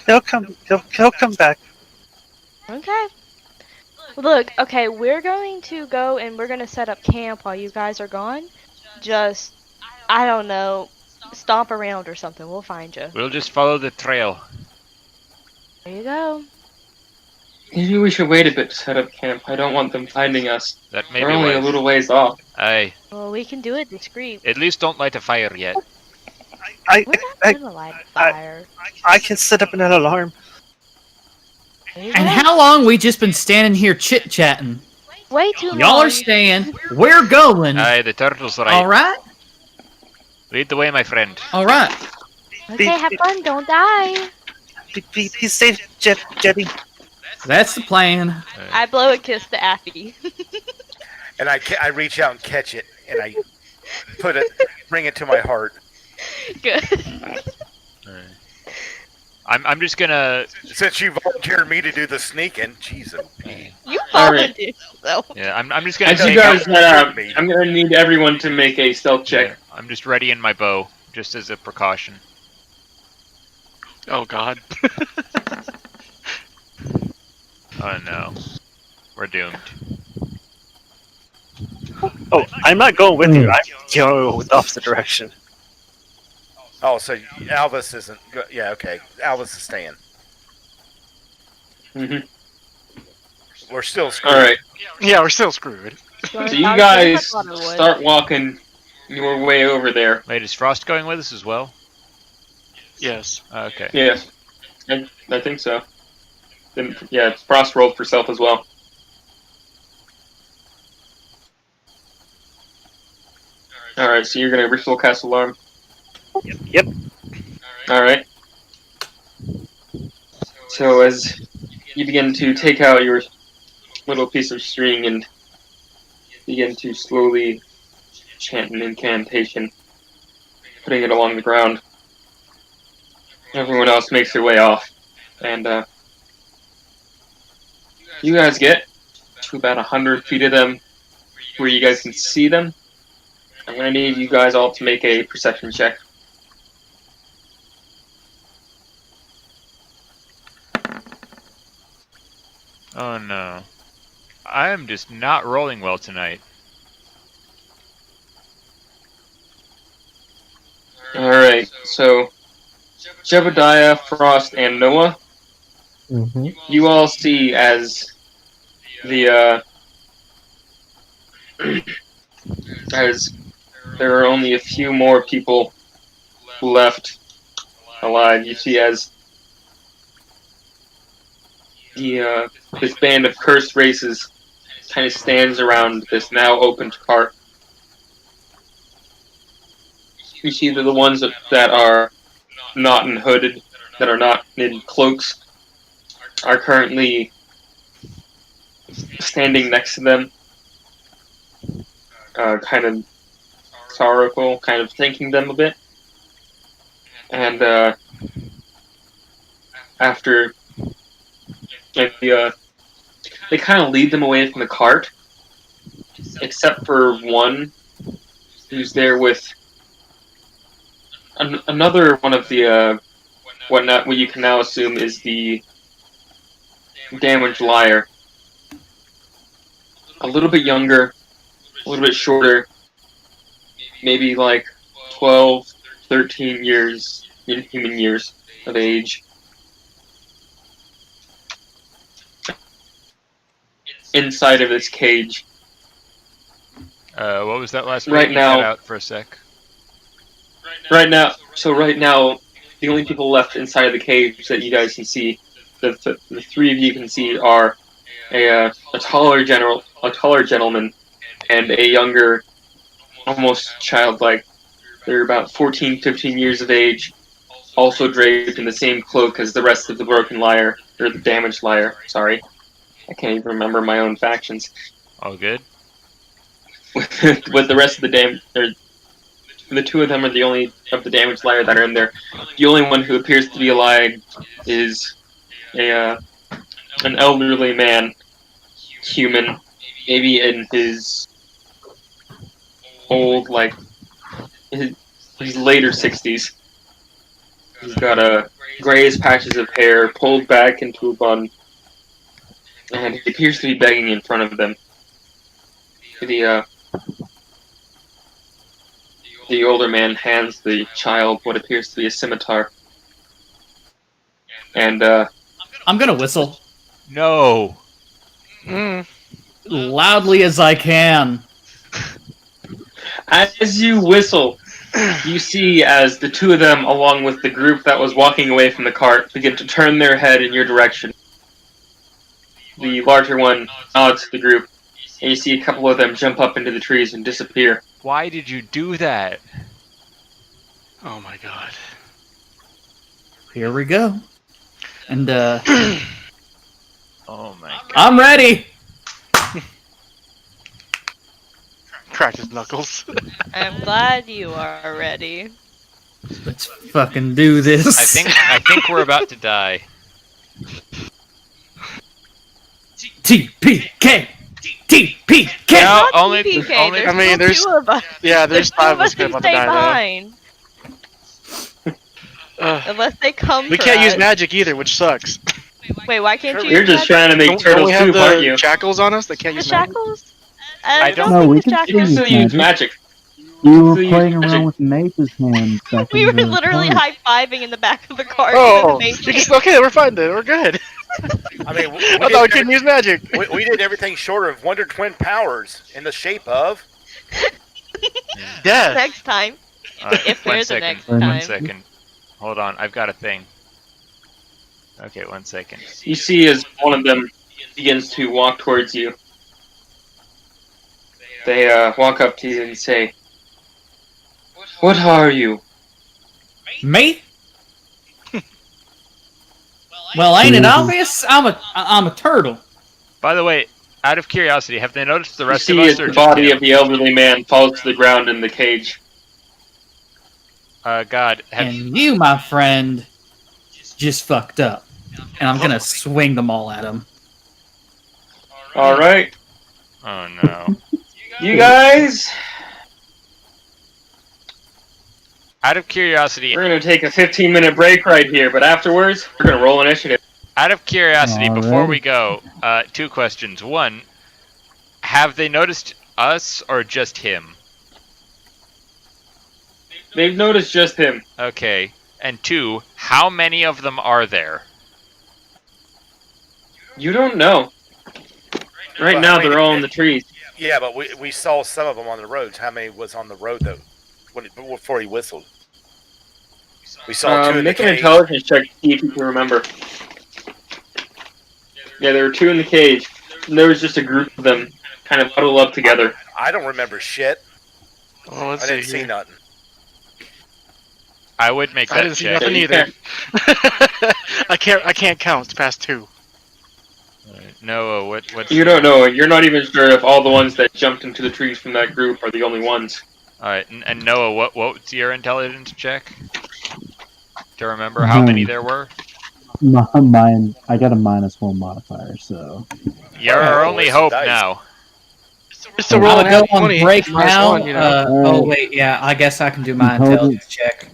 Speaker 8: He'll come back.
Speaker 5: Okay. Look, okay, we're going to go and we're gonna set up camp while you guys are gone. Just, I don't know, stomp around or something. We'll find you.
Speaker 1: We'll just follow the trail.
Speaker 5: There you go.
Speaker 2: Maybe we should wait a bit to set up camp. I don't want them finding us.
Speaker 1: That may
Speaker 2: We're
Speaker 1: be
Speaker 2: only
Speaker 1: wise.
Speaker 2: a little ways off.
Speaker 1: Aye.
Speaker 5: Well, we can do it discreet.
Speaker 1: At least don't light a fire yet.
Speaker 5: We're not gonna light a fire.
Speaker 8: I can set up an alarm.
Speaker 5: There you
Speaker 9: And
Speaker 5: go.
Speaker 9: how long we just been standing here chit-chatting?
Speaker 5: Way too long.
Speaker 9: Y'all are staying. We're going.
Speaker 1: Aye, the turtle's right.
Speaker 9: All right.
Speaker 1: Lead the way, my friend.
Speaker 9: All right.
Speaker 5: Okay, have fun. Don't die.
Speaker 8: Be safe, Jetty.
Speaker 9: That's the plan.
Speaker 5: I blow a kiss to Affy.
Speaker 6: And I reach out and catch it, and I bring it to my heart.
Speaker 5: Good.
Speaker 1: I'm just gonna.
Speaker 6: Since you volunteered me to do the sneaking, jeez,
Speaker 5: You
Speaker 2: Alright.
Speaker 5: volunteered yourself.
Speaker 1: Yeah, I'm just gonna
Speaker 2: As you
Speaker 1: take
Speaker 2: guys
Speaker 1: out.
Speaker 2: head out, I'm gonna need everyone to make a stealth check.
Speaker 1: Yeah, I'm just readying my bow, just as a precaution.
Speaker 4: Oh god.
Speaker 1: Oh no, we're doomed.
Speaker 8: Oh, I'm not going with you. I'm going the opposite direction.
Speaker 6: Oh, so Alvis isn't. Yeah, okay. Alvis is staying.
Speaker 2: Mhm.
Speaker 6: We're still screwed.
Speaker 2: Alright,
Speaker 4: Yeah, we're still screwed.
Speaker 2: so you guys start walking your way over there.
Speaker 1: Wait, is Frost going with us as well?
Speaker 4: Yes.
Speaker 1: Okay.
Speaker 2: Yes, I think so. Then, yeah, Frost rolled for self as well. Alright, so you're gonna ritual cast alarm.
Speaker 8: Yep.
Speaker 2: Alright. So as you begin to take out your little piece of string and begin to slowly chant an incantation, putting it along the ground, everyone else makes their way off. And you guys get to about 100 feet of them where you guys can see them. I'm going to need you guys all to make a perception check.
Speaker 1: Oh no. I am just not rolling well tonight.
Speaker 2: Alright, so Jebediah, Frost, and Noah,
Speaker 7: Mm-hmm.
Speaker 2: you all see as the as there are only a few more people left alive. You see as this band of cursed races kind of stands around this now opened cart. You see that the ones that are not in hooded, that are not in cloaks, are currently standing next to them, kind of sorrowful, kind of thanking them a bit. And after they kind of lead them away from the cart, except for one who's there with another one of the what you can now assume is the damaged liar. A little bit younger, a little bit shorter, maybe like 12, 13 years in human years of age. Inside of this cage.
Speaker 1: What was that last
Speaker 2: Right
Speaker 1: bit? You
Speaker 2: now-
Speaker 1: cut out for a sec.
Speaker 2: Right now, the only people left inside of the cage that you guys can see, the three of you can see, are a taller gentleman, and a younger, almost childlike. They're about 14, 15 years of age, also draped in the same cloak as the rest of the broken liar, or the damaged liar. Sorry, I can't even remember my own factions.
Speaker 1: All good.
Speaker 2: With the rest of the two of them are the only of the damaged liar that are in there. The only one who appears to be alive is an elderly man, human, maybe in his old, like his later 60s. He's got grayish patches of hair pulled back into a bun, and he appears to be begging in front of them. The older man hands the child what appears to be a scimitar. And
Speaker 9: I'm gonna whistle
Speaker 1: No.
Speaker 9: loudly as I can.
Speaker 2: as you whistle, you see as the two of them, along with the group that was walking away from the cart, begin to turn their head in your direction. The larger one nods to the group, and you see a couple of them jump up into the trees and disappear.
Speaker 1: Why did you do that?
Speaker 4: Oh my god.
Speaker 9: Here we go. And
Speaker 1: Oh my god.
Speaker 9: I'm ready.
Speaker 4: Cracked his knuckles.
Speaker 5: I'm glad you are ready.
Speaker 9: Let's fucking do this.
Speaker 1: I think we're about to die.
Speaker 9: TPK. TPK.
Speaker 1: No,
Speaker 5: Not
Speaker 1: only-
Speaker 5: TPK,
Speaker 1: only-
Speaker 5: there's
Speaker 4: I mean,
Speaker 5: still
Speaker 4: there's-
Speaker 5: two of us.
Speaker 4: Yeah, there's
Speaker 5: Two of
Speaker 4: five of us
Speaker 5: who
Speaker 4: about to
Speaker 5: stay
Speaker 4: die there.
Speaker 5: behind.
Speaker 4: Ugh.
Speaker 5: Unless they come
Speaker 4: We
Speaker 5: for
Speaker 4: can't
Speaker 5: us.
Speaker 4: use magic either, which sucks.
Speaker 5: Wait, why can't you
Speaker 2: You're
Speaker 5: use
Speaker 2: just
Speaker 5: magic?
Speaker 2: trying to make
Speaker 4: Don't
Speaker 2: turtle
Speaker 4: we have
Speaker 2: soup, aren't
Speaker 4: the
Speaker 2: you?
Speaker 4: shackles on us? They can't
Speaker 5: The
Speaker 4: use magic.
Speaker 5: shackles?
Speaker 1: I
Speaker 5: I
Speaker 1: don't-
Speaker 5: don't
Speaker 10: No, we
Speaker 5: think the
Speaker 10: can
Speaker 2: You
Speaker 5: shackles...
Speaker 2: can
Speaker 10: use
Speaker 2: still use
Speaker 10: magic.
Speaker 2: magic.
Speaker 10: You were
Speaker 2: Please,
Speaker 10: playing
Speaker 2: magic.
Speaker 10: around with Mage's hand back
Speaker 5: We
Speaker 10: in
Speaker 5: were
Speaker 10: the
Speaker 5: literally
Speaker 10: cart.
Speaker 5: high-fiving in the back of the cart
Speaker 4: Oh,
Speaker 5: with the
Speaker 4: you're just
Speaker 5: mage.
Speaker 4: okay. We're fine then. We're good.
Speaker 6: I mean,
Speaker 4: I thought we couldn't use magic.
Speaker 6: we did everything short of Wonder Twin powers in the shape of.
Speaker 4: Yeah.
Speaker 5: Next time. If
Speaker 1: one
Speaker 5: there's a
Speaker 1: second.
Speaker 5: next
Speaker 10: One
Speaker 1: One
Speaker 5: time.
Speaker 1: second. Hold on, I've got a thing. Okay, 1 second.
Speaker 2: You see as one of them begins to walk towards you. They walk up to you and say, "What are you?"
Speaker 9: Me? Well, ain't it obvious? I'm a turtle.
Speaker 1: By the way, out of curiosity, have they noticed the
Speaker 2: You
Speaker 1: rest of
Speaker 2: see
Speaker 1: us
Speaker 2: as
Speaker 1: or
Speaker 2: the
Speaker 1: just
Speaker 2: body
Speaker 1: him?
Speaker 2: of the elderly man falls to the ground in the cage.
Speaker 1: God, have
Speaker 9: And you, my friend, just fucked up. And I'm gonna swing them all at him.
Speaker 2: All right,
Speaker 1: Oh no.
Speaker 2: you guys,
Speaker 1: Out of curiosity,
Speaker 2: we're gonna take a 15-minute break right here, but afterwards we're gonna roll initiative.
Speaker 1: before
Speaker 10: Alrighty.
Speaker 1: we go, 2 questions. 1, have they noticed us or just him?
Speaker 2: They've noticed just him.
Speaker 1: Okay. And 2, how many of them are there?
Speaker 2: You don't know. Right
Speaker 6: Well,
Speaker 2: now
Speaker 6: I mean,
Speaker 2: they're all in the trees.
Speaker 6: Yeah, but we saw some of them on the roads. How many was on the road though? Before he whistled, we saw two in the
Speaker 2: Make an
Speaker 6: cage.
Speaker 2: intelligence check to see if you can remember. Yeah, there were two in the cage. And there was just a group of them kind of huddled up together.
Speaker 6: I don't remember shit.
Speaker 4: Well, let's
Speaker 6: I didn't
Speaker 4: see
Speaker 6: see
Speaker 4: here.
Speaker 6: nothing.
Speaker 1: I would make
Speaker 4: I
Speaker 1: that
Speaker 4: didn't see
Speaker 1: check.
Speaker 4: nothing
Speaker 2: Yeah, you
Speaker 4: either.
Speaker 2: can't-
Speaker 4: I can't count. It's past 2.
Speaker 1: Noah, what's
Speaker 2: You don't know. You're not even sure if all the ones that jumped into the trees from that group are the only ones.
Speaker 1: All right, and Noah, what's your intelligence check? To remember how many there were?
Speaker 10: Mine, I got a -1 modifier, so
Speaker 1: You're our
Speaker 6: Oh,
Speaker 1: only
Speaker 6: it's some
Speaker 1: hope
Speaker 6: dice.
Speaker 1: now.
Speaker 4: It's a
Speaker 10: I'm
Speaker 4: roll
Speaker 9: I'm
Speaker 4: and
Speaker 9: gonna
Speaker 4: have
Speaker 9: go on
Speaker 4: 20.
Speaker 9: break
Speaker 4: Minus
Speaker 9: now.
Speaker 4: 1, you know.
Speaker 9: Oh
Speaker 10: Alright.
Speaker 9: wait, yeah, I guess I can do my
Speaker 10: Intelligence.
Speaker 9: intelligence check.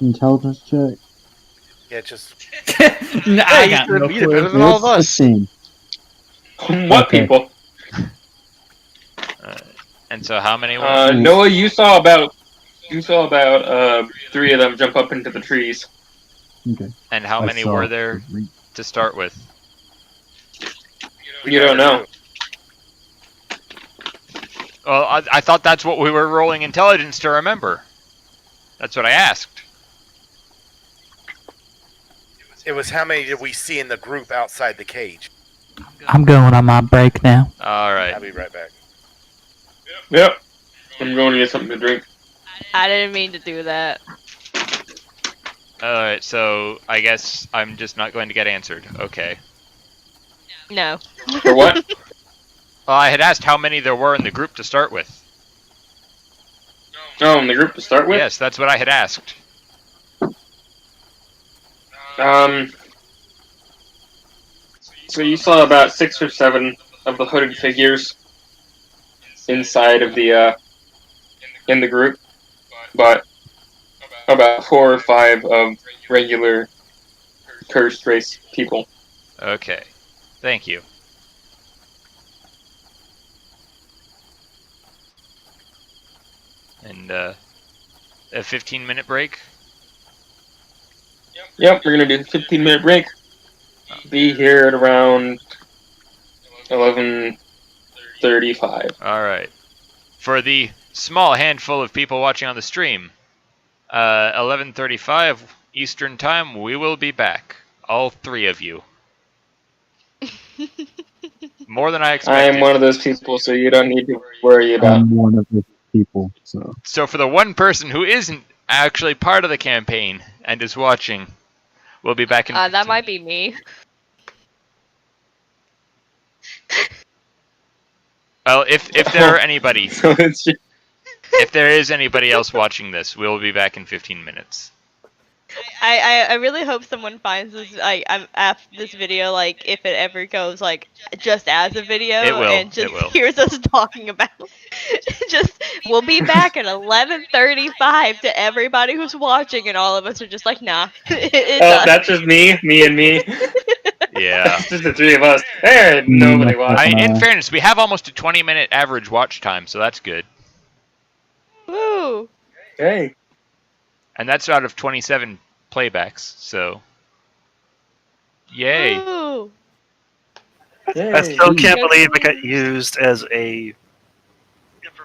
Speaker 10: intelligence check.
Speaker 6: Yeah, just
Speaker 9: No,
Speaker 4: Yeah,
Speaker 9: I got no
Speaker 4: you did better
Speaker 9: clue.
Speaker 4: than all of
Speaker 10: It's
Speaker 4: us.
Speaker 10: 15.
Speaker 2: What
Speaker 10: Okay.
Speaker 2: people?
Speaker 1: And so how many went?
Speaker 2: Noah, you saw about 3 of them jump up into the trees.
Speaker 10: Okay.
Speaker 1: And how
Speaker 10: I
Speaker 1: many were
Speaker 10: saw
Speaker 1: there
Speaker 10: 3.
Speaker 1: to start with?
Speaker 6: we
Speaker 2: You
Speaker 6: never
Speaker 2: don't know.
Speaker 6: knew.
Speaker 1: Well, I thought that's what we were rolling intelligence to remember. That's what I asked.
Speaker 6: It was how many did we see in the group outside the cage?
Speaker 10: I'm going on my break now.
Speaker 1: All right.
Speaker 6: I'll be right back.
Speaker 2: Yep. I'm going to get something to drink.
Speaker 5: I didn't mean to do that.
Speaker 1: All right. So I guess I'm just not going to get answered. Okay.
Speaker 5: No.
Speaker 2: For what?
Speaker 1: Well, I had asked how many there were in the group to start with.
Speaker 2: Oh, in the group to start with?
Speaker 1: Yes, that's what I had asked.
Speaker 2: So you saw about 6 or 7 of the hooded figures inside of the, in the group, but about 4 or 5 of regular cursed race people.
Speaker 1: Okay. Thank you. And a 15-minute break.
Speaker 2: Yep, we're gonna do a 15-minute break. Be here at around 11:35.
Speaker 1: All right. For the small handful of people watching on the stream, 11:35 Eastern Time, we will be back. All 3 of you. More than I
Speaker 2: I
Speaker 1: expected.
Speaker 2: am one of those people, so you don't need to worry about.
Speaker 10: I'm one of the people, so.
Speaker 1: So for the one person who isn't actually part of the campaign and is watching, we'll be back in.
Speaker 5: That might be me.
Speaker 1: Well, if there are anybody,
Speaker 2: So it's just,
Speaker 1: if there is anybody else watching this, we'll be back in 15 minutes.
Speaker 5: I really hope someone finds this after this video, like if it ever goes like just as a video
Speaker 1: It will,
Speaker 5: and just
Speaker 1: it will.
Speaker 5: hears us talking about just we'll be back at 11:35 to everybody who's watching, and all of us are just like, nah. It's
Speaker 2: oh,
Speaker 5: us.
Speaker 2: that's just me and me.
Speaker 1: Yeah.
Speaker 2: It's just the 3 of us. There, nobody watching.
Speaker 1: In fairness, we have almost a 20-minute average watch time, so that's good.
Speaker 5: Woo!
Speaker 2: Hey.
Speaker 1: And that's out of 27 playbacks, so yay.
Speaker 5: Woo!
Speaker 8: I still can't believe it got used as a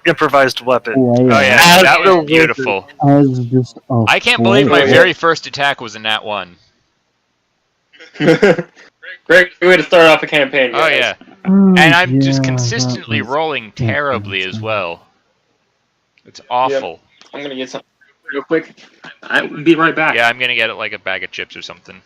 Speaker 8: improvised weapon.
Speaker 1: Oh yeah,
Speaker 8: As
Speaker 1: that
Speaker 8: the
Speaker 1: was beautiful.
Speaker 10: As just a
Speaker 1: I can't believe my
Speaker 2: Oh, yeah.
Speaker 1: very first attack was a nat 1.
Speaker 2: Great way to start off a campaign,
Speaker 1: Oh
Speaker 2: guys.
Speaker 1: yeah.
Speaker 10: Oh,
Speaker 1: And I'm just
Speaker 10: yeah,
Speaker 1: consistently
Speaker 10: that was
Speaker 1: rolling terribly as well. It's awful.
Speaker 2: I'm gonna get something real quick. I'll be right back.
Speaker 1: Yeah, I'm gonna get it like a bag of chips or something.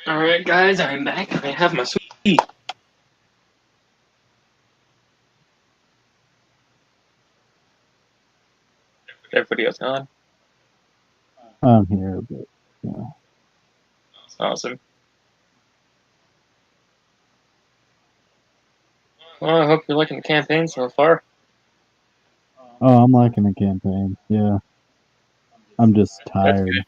Speaker 2: Alright, guys, I'm back. I have my sweet. Everybody else on?
Speaker 10: I'm here, but yeah.
Speaker 2: Awesome. Well, I hope you're liking the campaign so far.
Speaker 10: Oh, I'm liking the campaign. Yeah, I'm just
Speaker 2: That's
Speaker 10: tired.
Speaker 2: good.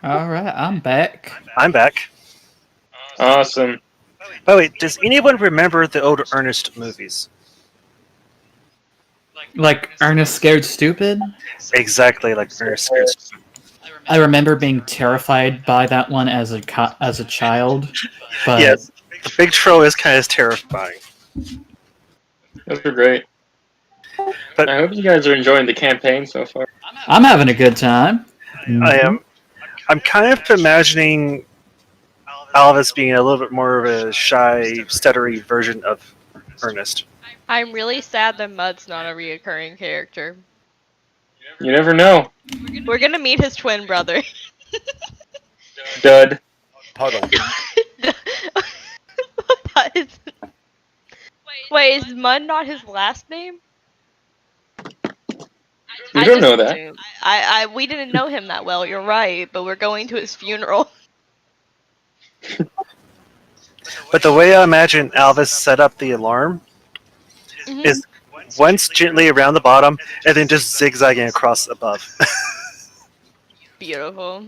Speaker 9: All right, I'm back.
Speaker 8: I'm back.
Speaker 2: Awesome.
Speaker 8: By the way, does anyone remember the old Ernest movies?
Speaker 9: Like Ernest Scared Stupid?
Speaker 8: Exactly like Ernest Scared Stupid.
Speaker 9: I remember being terrified by that one as a child, but
Speaker 8: Yes, the big troll is kind of terrifying.
Speaker 2: Those are great.
Speaker 8: But
Speaker 2: I hope you guys are enjoying the campaign so far.
Speaker 9: I'm having a good time.
Speaker 8: I
Speaker 10: Mhm.
Speaker 8: am. I'm kind of imagining Alvis being a little bit more of a shy, stuttery version of Ernest.
Speaker 5: I'm really sad that Mud's not a reoccurring character.
Speaker 2: You never know.
Speaker 5: We're gonna meet his twin brother.
Speaker 2: Dud.
Speaker 6: Puddle.
Speaker 5: That is- Wait, is Mud not his last name?
Speaker 2: You
Speaker 5: I
Speaker 2: don't
Speaker 5: just
Speaker 2: know that.
Speaker 5: assumed. We didn't know him that well. You're right, but we're going to his funeral.
Speaker 8: But the way I imagine Alvis set up the alarm
Speaker 5: Mhm.
Speaker 8: is once gently around the bottom and then just zigzagging across above.
Speaker 5: Beautiful.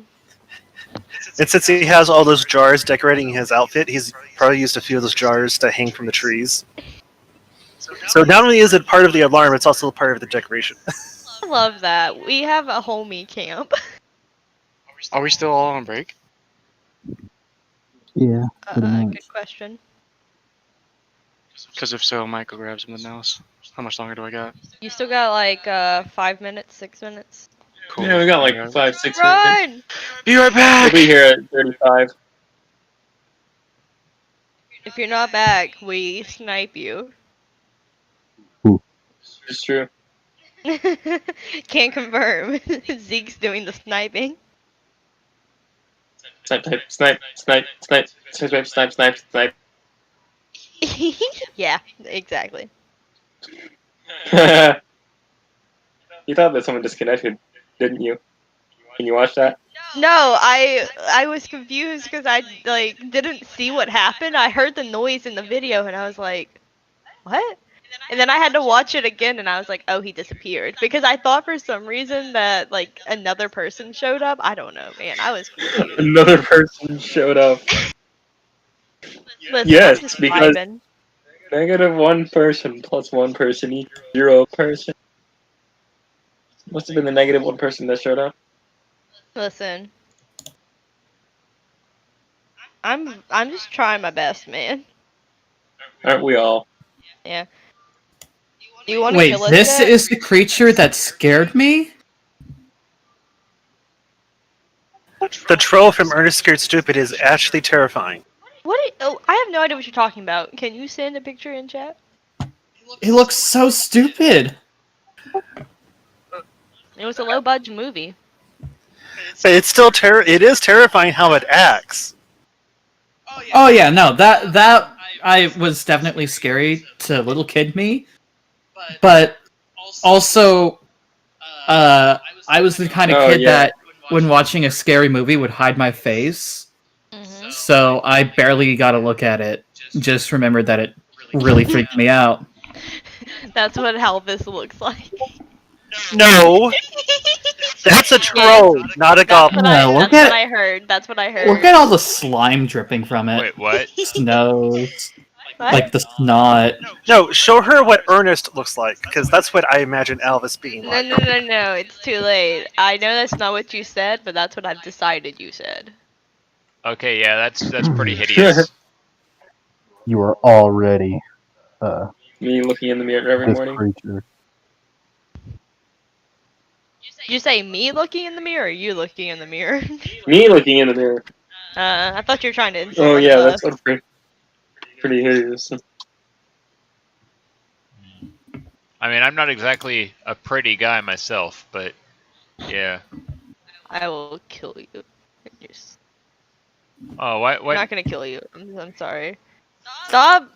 Speaker 8: And since he has all those jars decorating his outfit, he's probably used a few of those jars to hang from the trees. So not only is it part of the alarm, it's also part of the decoration.
Speaker 5: I love that. We have a homie camp.
Speaker 4: Are we still all on break?
Speaker 10: Yeah, pretty much.
Speaker 5: Good question.
Speaker 4: Because if so, Michael grabs something else. How much longer do I got?
Speaker 5: You still got like 5 minutes, 6 minutes.
Speaker 4: Cool.
Speaker 2: Yeah, we got like
Speaker 4: Alright.
Speaker 2: 5, 6 minutes.
Speaker 5: Run!
Speaker 4: Be right
Speaker 2: We'll
Speaker 4: back!
Speaker 2: be here at 35.
Speaker 5: If you're not back, we snipe you.
Speaker 2: It's true.
Speaker 5: Can't confirm. Zeke's doing the sniping.
Speaker 2: Snipe, type, snipe, snipe, snipe, snipe, snipe, snipe, snipe.
Speaker 5: Yeah, exactly.
Speaker 2: You thought that someone disconnected, didn't you? Can you watch that?
Speaker 5: No, I was confused because I like didn't see what happened. I heard the noise in the video and I was like, what? And then I had to watch it again and I was like, oh, he disappeared. Because I thought for some reason that like another person showed up. I don't know, man. I was confused.
Speaker 2: Another person showed up.
Speaker 5: Listen,
Speaker 2: Yes,
Speaker 5: I'm just
Speaker 2: because
Speaker 5: vibing.
Speaker 2: -1 person plus 1 person equals 0 person. Must have been the -1 person that showed up.
Speaker 5: Listen. I'm just trying my best, man.
Speaker 2: Aren't we all?
Speaker 5: Yeah. Do you want to
Speaker 9: Wait,
Speaker 5: kill us
Speaker 9: this
Speaker 5: yet?
Speaker 9: is the creature that scared me?
Speaker 8: The troll from Ernest Scared Stupid is actually terrifying.
Speaker 5: Oh, I have no idea what you're talking about. Can you send a picture in chat?
Speaker 9: He looks so stupid.
Speaker 5: It was a low budget movie.
Speaker 8: But it's still it is terrifying how it acts.
Speaker 9: Oh yeah, no, that I was definitely scary to little kid me. But also I was the kind of
Speaker 2: Oh,
Speaker 9: kid
Speaker 2: yeah.
Speaker 9: that when watching a scary movie would hide my face.
Speaker 5: Mm-hmm.
Speaker 9: So I barely got a look at it. Just remembered that it really freaked me out.
Speaker 5: That's what Elvis looks like.
Speaker 8: No, that's a troll, not a goblin.
Speaker 9: No,
Speaker 5: That's what I heard. That's what I heard.
Speaker 9: Look at all the slime dripping from it.
Speaker 1: Wait, what?
Speaker 9: Snows.
Speaker 5: What?
Speaker 9: Like the snot.
Speaker 8: No, show her what Ernest looks like, because that's what I imagine Elvis being
Speaker 5: No,
Speaker 8: like.
Speaker 5: no. It's too late. I know that's not what you said, but that's what I've decided you said.
Speaker 1: Okay, yeah, that's pretty hideous.
Speaker 10: You are already
Speaker 2: Me looking in the mirror every
Speaker 10: this
Speaker 2: morning.
Speaker 10: creature.
Speaker 5: Did you say me looking in the mirror or you looking in the mirror?
Speaker 2: Me looking in the mirror.
Speaker 5: I thought you were trying to insult
Speaker 2: Oh
Speaker 5: one
Speaker 2: yeah,
Speaker 5: of
Speaker 2: that's
Speaker 5: us.
Speaker 2: pretty hideous.
Speaker 1: I mean, I'm not exactly a pretty guy myself, but yeah.
Speaker 5: I will kill you.
Speaker 1: Oh, why?
Speaker 5: I'm not gonna kill you. I'm sorry. Stop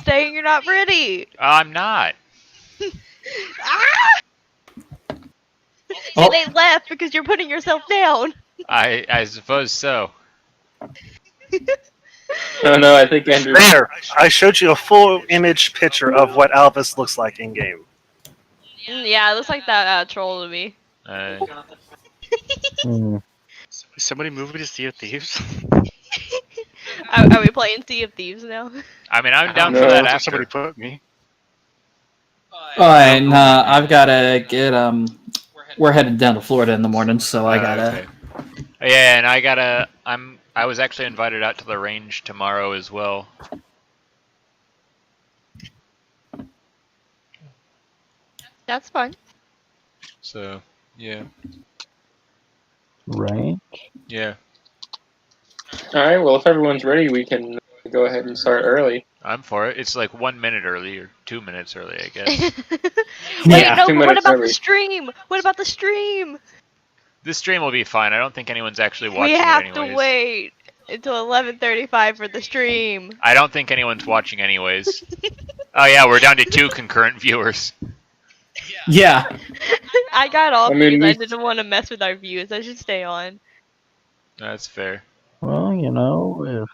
Speaker 5: saying you're not pretty.
Speaker 1: I'm not.
Speaker 5: Ah!
Speaker 9: Oh.
Speaker 5: And they left because you're putting yourself down.
Speaker 1: I suppose so.
Speaker 2: Oh no, I think Andrew.
Speaker 8: There, I showed you a full image picture of what Elvis looks like in game.
Speaker 5: Yeah, it looks like that troll to me.
Speaker 10: Mm.
Speaker 4: Is somebody moving to Sea of Thieves?
Speaker 5: Are we playing Sea of Thieves now?
Speaker 1: I mean, I'm down
Speaker 2: No.
Speaker 1: for that
Speaker 4: That's what
Speaker 1: after.
Speaker 4: somebody put me.
Speaker 9: Alright, I've gotta get we're headed down to Florida in the morning, so I gotta
Speaker 1: Okay. Yeah, and I was actually invited out to the range tomorrow as well.
Speaker 5: That's fun.
Speaker 1: So, yeah.
Speaker 10: Right?
Speaker 1: Yeah.
Speaker 2: All right. Well, if everyone's ready, we can go ahead and start early.
Speaker 1: I'm for it. It's like 1 minute early or 2 minutes early, I guess.
Speaker 5: Wait,
Speaker 9: Yeah.
Speaker 5: no,
Speaker 2: 2
Speaker 5: but what
Speaker 2: minutes
Speaker 5: about
Speaker 2: early.
Speaker 5: the stream? What about the stream?
Speaker 1: This stream will be fine. I don't think anyone's actually watching
Speaker 5: We
Speaker 1: it
Speaker 5: have
Speaker 1: anyways.
Speaker 5: to wait until 11:35 for the stream.
Speaker 1: I don't think anyone's watching anyways. Oh yeah, we're down to 2 concurrent viewers.
Speaker 9: Yeah.
Speaker 5: I got off
Speaker 2: I mean,
Speaker 5: because I
Speaker 2: we-
Speaker 5: didn't want to mess with our views. I should stay on.
Speaker 1: That's fair.
Speaker 10: Well, you know, if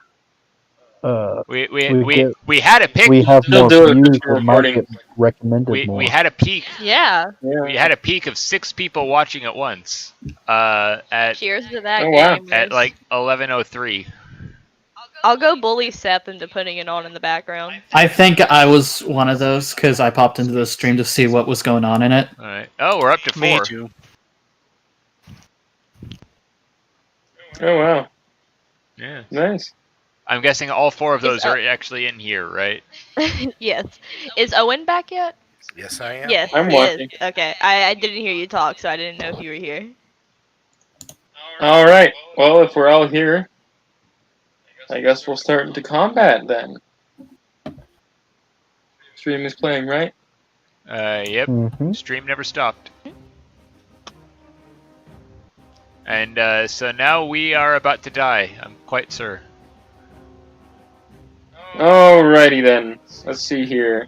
Speaker 1: We had a pick.
Speaker 10: we have
Speaker 2: Still
Speaker 10: more
Speaker 2: do it
Speaker 10: views,
Speaker 2: for
Speaker 10: it might
Speaker 2: recording.
Speaker 10: get recommended more.
Speaker 1: we had a peak.
Speaker 5: Yeah.
Speaker 1: We had a peak of 6 people watching at once. At
Speaker 5: Cheers to that,
Speaker 2: Oh, wow.
Speaker 1: at
Speaker 5: gamers.
Speaker 1: like 11:03.
Speaker 5: I'll go bully Seth into putting it on in the background.
Speaker 9: I think I was one of those because I popped into the stream to see what was going on in it.
Speaker 1: All right. Oh, we're up to 4.
Speaker 4: Me too.
Speaker 2: Oh wow,
Speaker 1: Yeah.
Speaker 2: nice.
Speaker 1: I'm guessing all 4 of those
Speaker 5: Is,
Speaker 1: are actually in here, right?
Speaker 5: Yes. Is Owen back yet?
Speaker 6: Yes, I am.
Speaker 5: Yes,
Speaker 2: I'm
Speaker 5: he is.
Speaker 2: watching.
Speaker 5: Okay. I didn't hear you talk, so I didn't know if you were here.
Speaker 2: All right. Well, if we're all here, I guess we'll start into combat then. Stream is playing, right?
Speaker 1: Yep.
Speaker 10: Mm-hmm.
Speaker 1: Stream never stopped. And so now we are about to die. I'm quite sure.
Speaker 2: Alrighty then. Let's see here.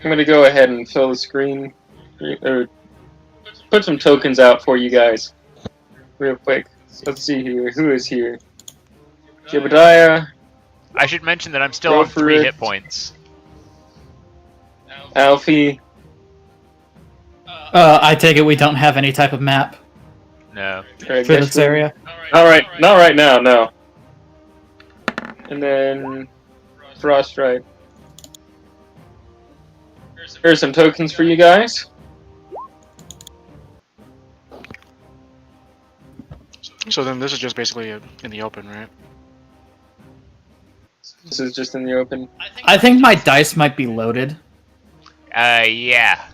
Speaker 2: I'm gonna go ahead and fill the screen, or put some tokens out for you guys, real quick. Let's see here. Who is here? Jebediah,
Speaker 1: I should mention that I'm still
Speaker 2: Go
Speaker 1: on
Speaker 2: for
Speaker 1: 3
Speaker 2: it.
Speaker 1: hit points.
Speaker 2: Alfie.
Speaker 9: I take it we don't have any type of map
Speaker 1: No.
Speaker 2: I
Speaker 9: for
Speaker 2: guess
Speaker 9: this
Speaker 2: we-
Speaker 9: area.
Speaker 2: All right, not right now, no. And then Froststrike. Here's some tokens for you guys.
Speaker 4: So then this is just basically in the open, right?
Speaker 2: This is just in the open.
Speaker 9: I think my dice might be loaded.
Speaker 1: Yeah.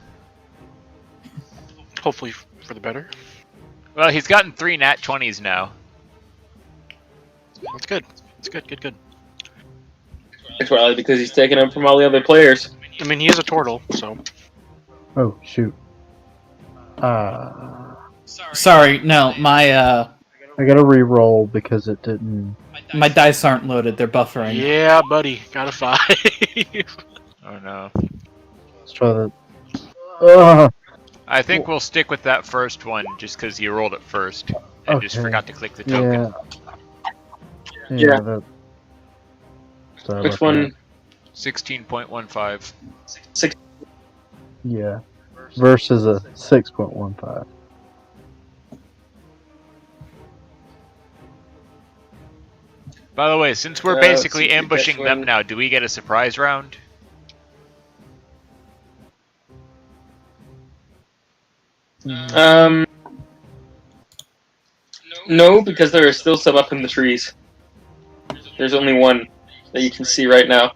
Speaker 4: Hopefully for the better.
Speaker 1: Well, he's gotten 3 nat 20s now.
Speaker 4: That's good. It's good, good, good.
Speaker 2: It's probably because he's taken them from all the other players.
Speaker 4: I mean, he is a turtle, so.
Speaker 10: Oh shoot.
Speaker 9: Sorry, no, my
Speaker 10: I gotta re-roll because it didn't.
Speaker 9: my dice aren't loaded. They're buffering.
Speaker 4: Yeah, buddy. Got a 5.
Speaker 1: Oh no.
Speaker 10: Let's try that.
Speaker 1: I think we'll stick with that first one just because you rolled it first and just
Speaker 10: Okay.
Speaker 1: forgot to click the token.
Speaker 10: Yeah.
Speaker 2: Yeah.
Speaker 10: That... Sorry
Speaker 2: Which
Speaker 10: about
Speaker 2: one?
Speaker 1: 16.15.
Speaker 10: that. Yeah. Versus a 6.15.
Speaker 1: By the way, since we're
Speaker 2: let's
Speaker 1: basically
Speaker 2: see, the
Speaker 1: ambushing
Speaker 2: next
Speaker 1: them
Speaker 2: one.
Speaker 1: now, do we get a surprise round?
Speaker 2: No, because there are still some up in the trees. There's only one that you can see right now.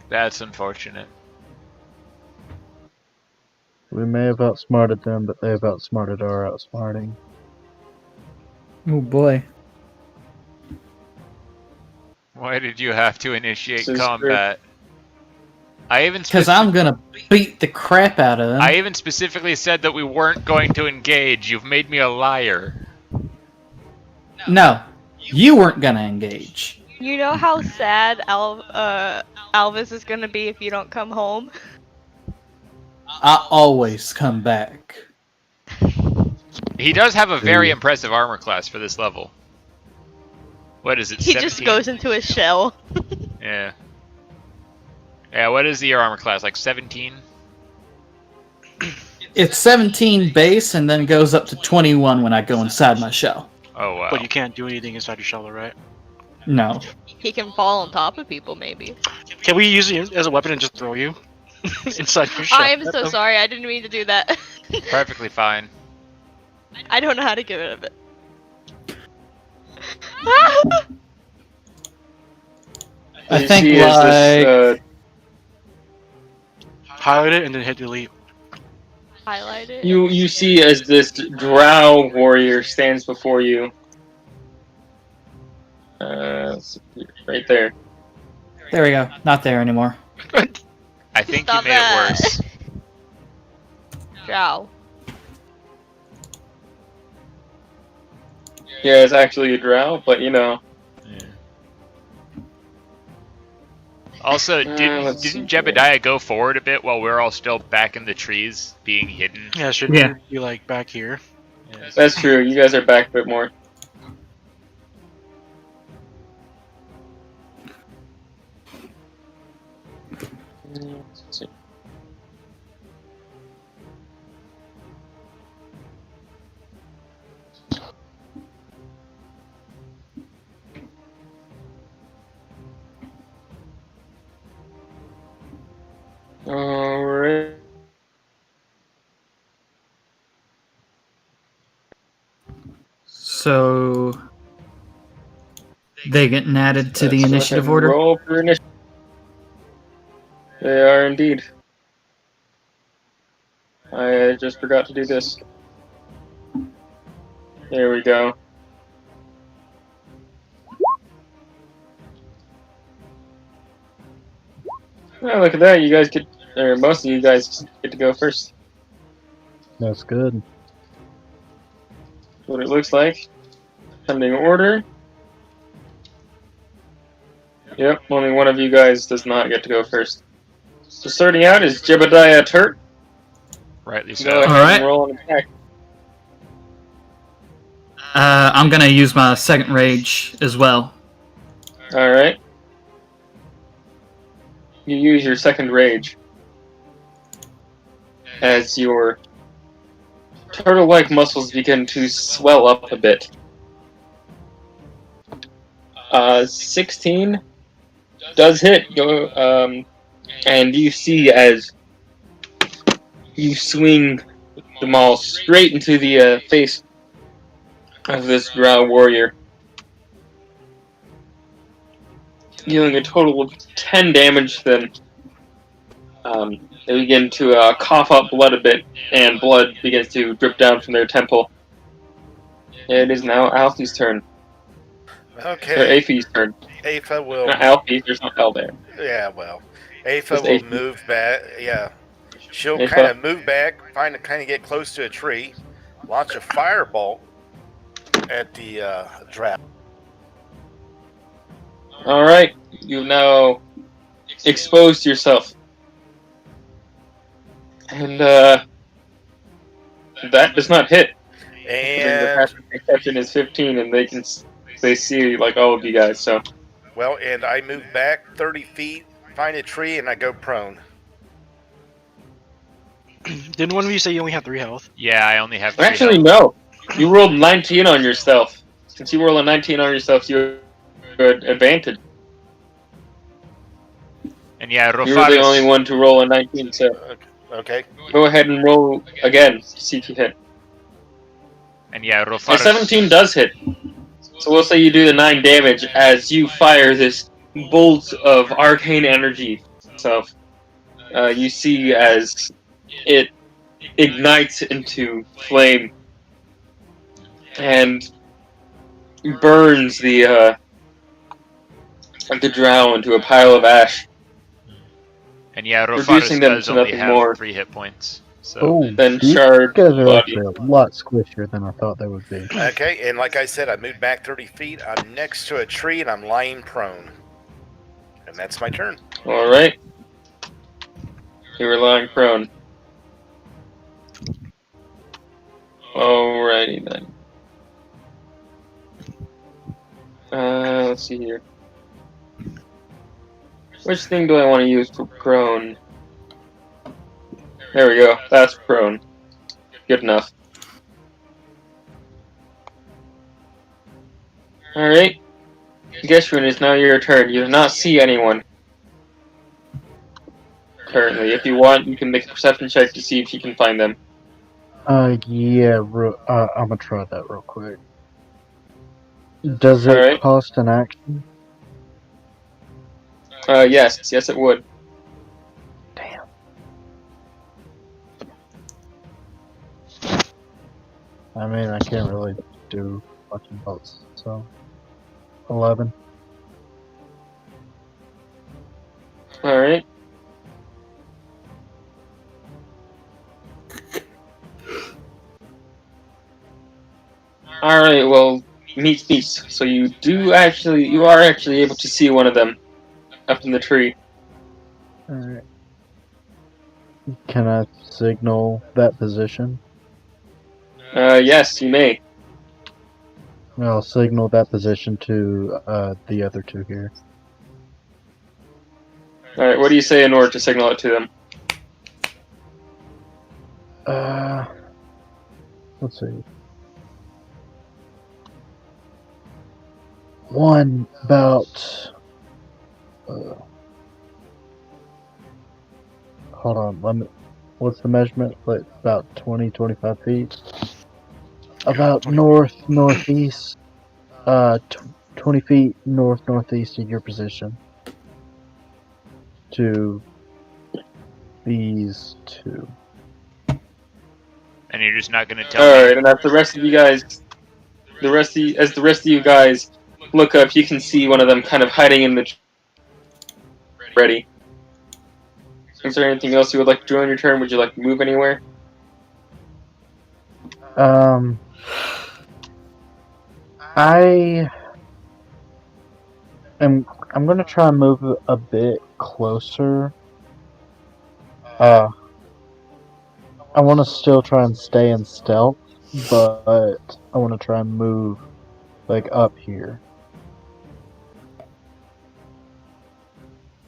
Speaker 1: That's unfortunate.
Speaker 10: We may have outsmarted them, but they have outsmarted our outsmarting.
Speaker 9: Oh boy.
Speaker 1: Why did you have to initiate
Speaker 2: This is
Speaker 1: combat? I even
Speaker 9: Because I'm gonna beat the crap out of them.
Speaker 1: I even specifically said that we weren't going to engage. You've made me a liar.
Speaker 9: No, you weren't gonna engage.
Speaker 5: You know how sad Alvis is gonna be if you don't come home?
Speaker 9: I always come back.
Speaker 1: He does have a very impressive armor class for this level. What is it?
Speaker 5: He
Speaker 1: 17?
Speaker 5: just goes into a shell.
Speaker 1: Yeah. Yeah, what is your armor class? Like 17?
Speaker 9: It's 17 base and then goes up to 21 when I go inside my shell.
Speaker 1: Oh, wow.
Speaker 4: But you can't do anything inside your shell, right?
Speaker 9: No.
Speaker 5: He can fall on top of people, maybe.
Speaker 4: Can we use it as a weapon and just throw you inside your shell?
Speaker 5: I am so sorry, I didn't mean to do that.
Speaker 1: Perfectly fine.
Speaker 5: I don't know how to get rid of it.
Speaker 9: I
Speaker 2: You
Speaker 9: think
Speaker 2: see is this,
Speaker 4: Highlight it and then hit delete.
Speaker 5: Highlight it.
Speaker 2: you see as this drow warrior stands before you. Right there.
Speaker 9: There we go. Not there anymore.
Speaker 1: I think
Speaker 5: Stop
Speaker 1: you made it
Speaker 5: that.
Speaker 1: worse.
Speaker 5: Drow.
Speaker 2: Yeah, it's actually a drow, but you know.
Speaker 1: Yeah. Also,
Speaker 2: Let's see
Speaker 1: didn't
Speaker 2: here.
Speaker 1: Jebediah go forward a bit while we're all still back in the trees, being hidden?
Speaker 4: Yeah, should
Speaker 9: Yeah.
Speaker 4: we be like back here?
Speaker 1: Yeah.
Speaker 2: That's true. You guys are back a bit more. Let's see. Alright.
Speaker 9: So they getting added to the
Speaker 2: Let's go
Speaker 9: initiative
Speaker 2: ahead and
Speaker 9: order.
Speaker 2: roll for initiative. They are indeed. I just forgot to do this. There we go. Oh, look at that. You guys get, or most of you guys get to go first.
Speaker 10: That's good.
Speaker 2: That's what it looks like. Pending order. Yep, only one of you guys does not get to go first. So starting out is Jebediah Turt.
Speaker 1: Rightly so.
Speaker 2: Go ahead
Speaker 9: Alright.
Speaker 2: and roll an attack.
Speaker 9: I'm gonna use my second rage as well.
Speaker 2: Alright. You use your second rage as your turtle-like muscles begin to swell up a bit. 16 does hit. And you see as you swing the maul straight into the face of this drow warrior, dealing a total of 10 damage. Then they begin to cough up blood a bit, and blood begins to drip down from their temple. It is now Alfie's turn. Or
Speaker 6: Okay.
Speaker 2: Aphie's turn.
Speaker 6: Afa will.
Speaker 2: Not Alfie, there's no L there.
Speaker 6: Yeah, well, Afa
Speaker 2: Just
Speaker 6: will
Speaker 2: Aphie.
Speaker 6: move back. Yeah, she'll
Speaker 2: Afa.
Speaker 6: kind of move back, kind of get close to a tree, launch a firebolt at the trap.
Speaker 2: Alright, you've now exposed yourself. And that does not hit. Their
Speaker 6: And
Speaker 2: passive perception is 15, and they see like all of you guys. So
Speaker 6: well, and I move back 30 feet, find a tree, and I go prone.
Speaker 4: Didn't one of you say you only have 3 health?
Speaker 1: Yeah, I only have 3
Speaker 2: actually,
Speaker 1: health.
Speaker 2: no. You rolled 19 on yourself. Since you roll a 19 on yourself, you have advantage.
Speaker 1: And yeah,
Speaker 2: You were the only
Speaker 1: Rofaris.
Speaker 2: one to roll a 19, so
Speaker 6: Okay.
Speaker 2: go ahead and roll again to see if you hit.
Speaker 1: And yeah,
Speaker 2: A
Speaker 1: Rofaris.
Speaker 2: 17 does hit. So we'll say you do the 9 damage as you fire this bolt of arcane energy. So you see as it ignites into flame and burns the drow into a pile of ash,
Speaker 1: And yeah,
Speaker 2: reducing
Speaker 1: Rofaris
Speaker 2: them
Speaker 1: does
Speaker 2: to
Speaker 1: only
Speaker 2: nothing
Speaker 1: have
Speaker 2: more
Speaker 1: 3 hit points. So
Speaker 10: Oh,
Speaker 2: than
Speaker 10: these
Speaker 2: charred
Speaker 10: guys are
Speaker 2: body.
Speaker 10: actually a lot squishier than I thought they would be.
Speaker 6: Okay, and like I said, I moved back 30 feet. I'm next to a tree, and I'm lying prone. And that's my turn.
Speaker 2: Alright. You were lying prone. Alrighty then. Let's see here. Which thing do I want to use for prone? There we go. That's prone. Good enough. Alright. Geshrin, it's now your turn. You do not see anyone currently. If you want, you can make a perception check to see if you can find them.
Speaker 10: Yeah, I'm gonna try that real quick. Does it
Speaker 2: Alright.
Speaker 10: cost an action?
Speaker 2: Yes. Yes, it would.
Speaker 10: Damn. I mean, I can't really do much else, so.
Speaker 7: 11.
Speaker 2: Alright. Alright, well, meets meets. So you are actually able to see one of them up in the tree.
Speaker 7: Alright. Can I signal that position?
Speaker 2: Yes, you may.
Speaker 7: I'll signal that position to the other two here.
Speaker 2: Alright, what do you say in order to signal it to them?
Speaker 7: Let's see. One about. Hold on. What's the measurement? Like about 20, 25 feet. About
Speaker 1: 20.
Speaker 7: northeast. 20 feet northeast of your position. To these two.
Speaker 1: And you're just not going to tell me?
Speaker 2: Alright, and as the rest of you guys look up, you can see one of them kind of hiding in the ready. Is there anything else you would like to do on your turn? Would you like to move anywhere?
Speaker 7: I'm gonna try and move a bit closer. I want to still try and stay in stealth, but I want to try and move like up here.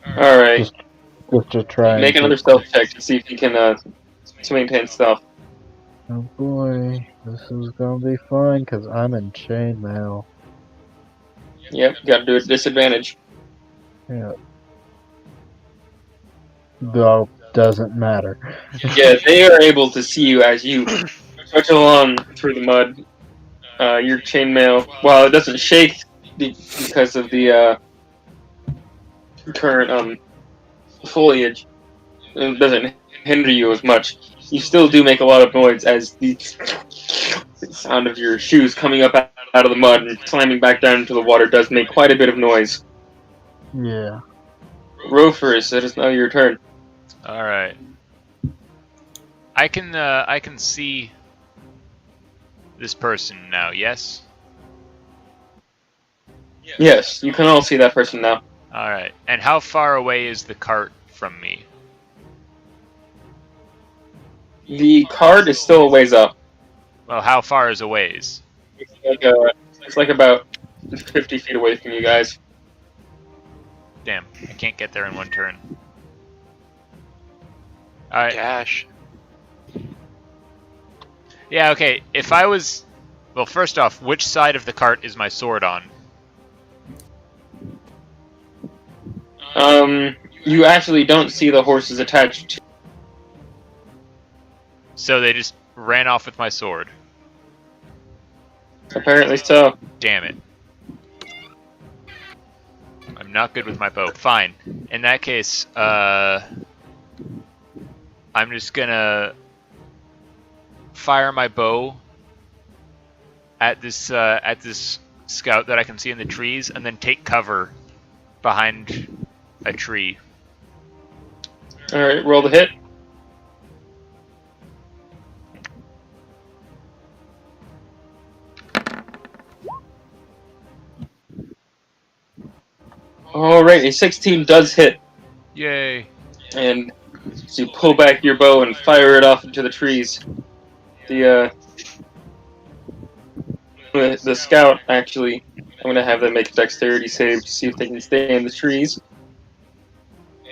Speaker 2: Alright.
Speaker 7: Just to try
Speaker 2: Make
Speaker 7: and
Speaker 2: another
Speaker 7: get
Speaker 2: stealth check to see if you can to maintain stealth.
Speaker 7: Oh boy, this is gonna be fun because I'm in chainmail.
Speaker 2: Yep, gotta do it at disadvantage.
Speaker 7: Yeah. Though doesn't matter.
Speaker 2: Yeah, they are able to see you as you trudge along through the mud. Your chainmail, while it doesn't shake because of the current foliage, it doesn't hinder you as much. You still do make a lot of noise as the sound of your shoes coming up out of the mud and slamming back down into the water does make quite a bit of noise.
Speaker 7: Yeah.
Speaker 2: Rofers, it is now your turn.
Speaker 1: All right. I can see this person now. Yes.
Speaker 2: Yes, you can all see that person now.
Speaker 1: All right. And how far away is the cart from me?
Speaker 2: The card is still a ways up.
Speaker 1: Well, how far is a ways?
Speaker 2: It's like about 50 feet away from you guys.
Speaker 1: Damn, I can't get there in one turn. All right.
Speaker 4: Gosh.
Speaker 1: Yeah. Okay. If I was, well, first off, which side of the cart is my sword on?
Speaker 2: You actually don't see the horses attached to.
Speaker 1: So they just ran off with my sword.
Speaker 2: Apparently so.
Speaker 1: Damn it. I'm not good with my bow. Fine. In that case, I'm just gonna fire my bow at this scout that I can see in the trees, and then take cover behind a tree.
Speaker 2: Alright, roll the hit. Alright, a 16 does hit.
Speaker 1: Yay.
Speaker 2: And so you pull back your bow and fire it off into the trees. The scout, actually, I'm going to have them make a dexterity save to see if they can stay in the trees.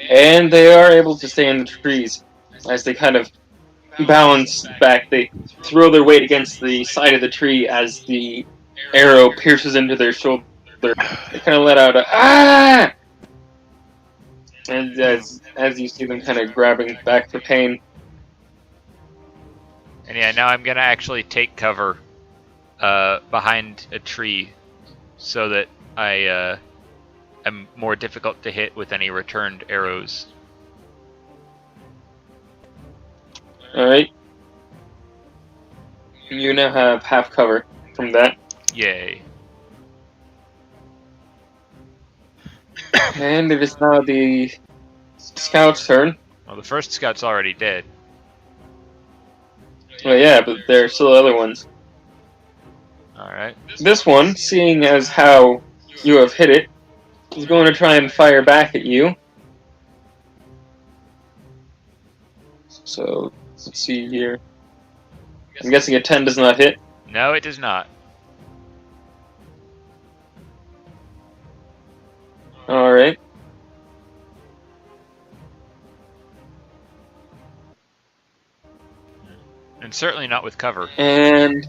Speaker 2: And they are able to stay in the trees. As they kind of balance back, they throw their weight against the side of the tree as the arrow pierces into their shoulder. They kind of let out a "ah!" And as you see them kind of grabbing back for pain.
Speaker 1: And yeah, now I'm gonna actually take cover behind a tree, so that I am more difficult to hit with any returned arrows.
Speaker 2: Alright. You now have half cover from that.
Speaker 1: Yay.
Speaker 2: And it is now the scout's turn.
Speaker 1: Well, the first scout's already dead.
Speaker 2: Well, yeah, but there are still other ones.
Speaker 1: Alright.
Speaker 2: This one, seeing as how you have hit it, is going to try and fire back at you. So, let's see here. I'm guessing a 10 does not hit.
Speaker 1: No, it does not.
Speaker 2: Alright.
Speaker 1: And certainly not with cover.
Speaker 2: And...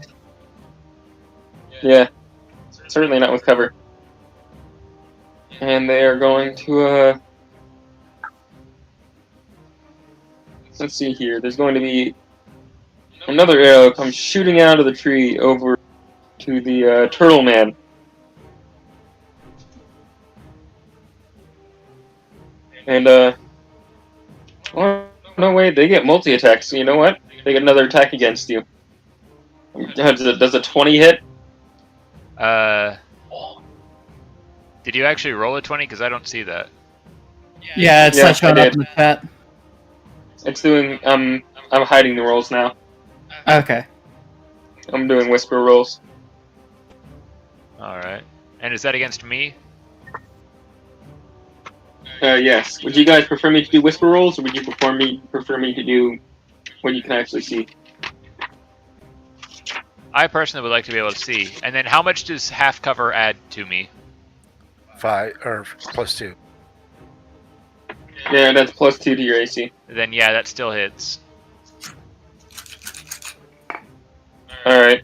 Speaker 2: yeah, certainly not with cover. And they are going to, let's see here. There's going to be another arrow comes shooting out of the tree over to the turtle man. And, oh, no, wait, they get multi-attacks, so you know what? They get another attack against you. Does a 20 hit?
Speaker 1: Did you actually roll a 20? Because I don't see that.
Speaker 9: Yeah, it's
Speaker 2: Yeah,
Speaker 9: not showing
Speaker 2: I
Speaker 9: up
Speaker 2: did.
Speaker 9: in the chat.
Speaker 2: It's doing, I'm hiding the rolls now.
Speaker 9: Okay.
Speaker 2: I'm doing whisper rolls.
Speaker 1: Alright. And is that against me?
Speaker 2: Yes. Would you guys prefer me to do whisper rolls, or would you prefer me to do what you can actually see?
Speaker 1: I personally would like to be able to see. And then how much does half cover add to me?
Speaker 6: 5 or +2.
Speaker 2: Yeah, that's +2 to your AC.
Speaker 1: Then yeah, that still hits.
Speaker 2: Alright.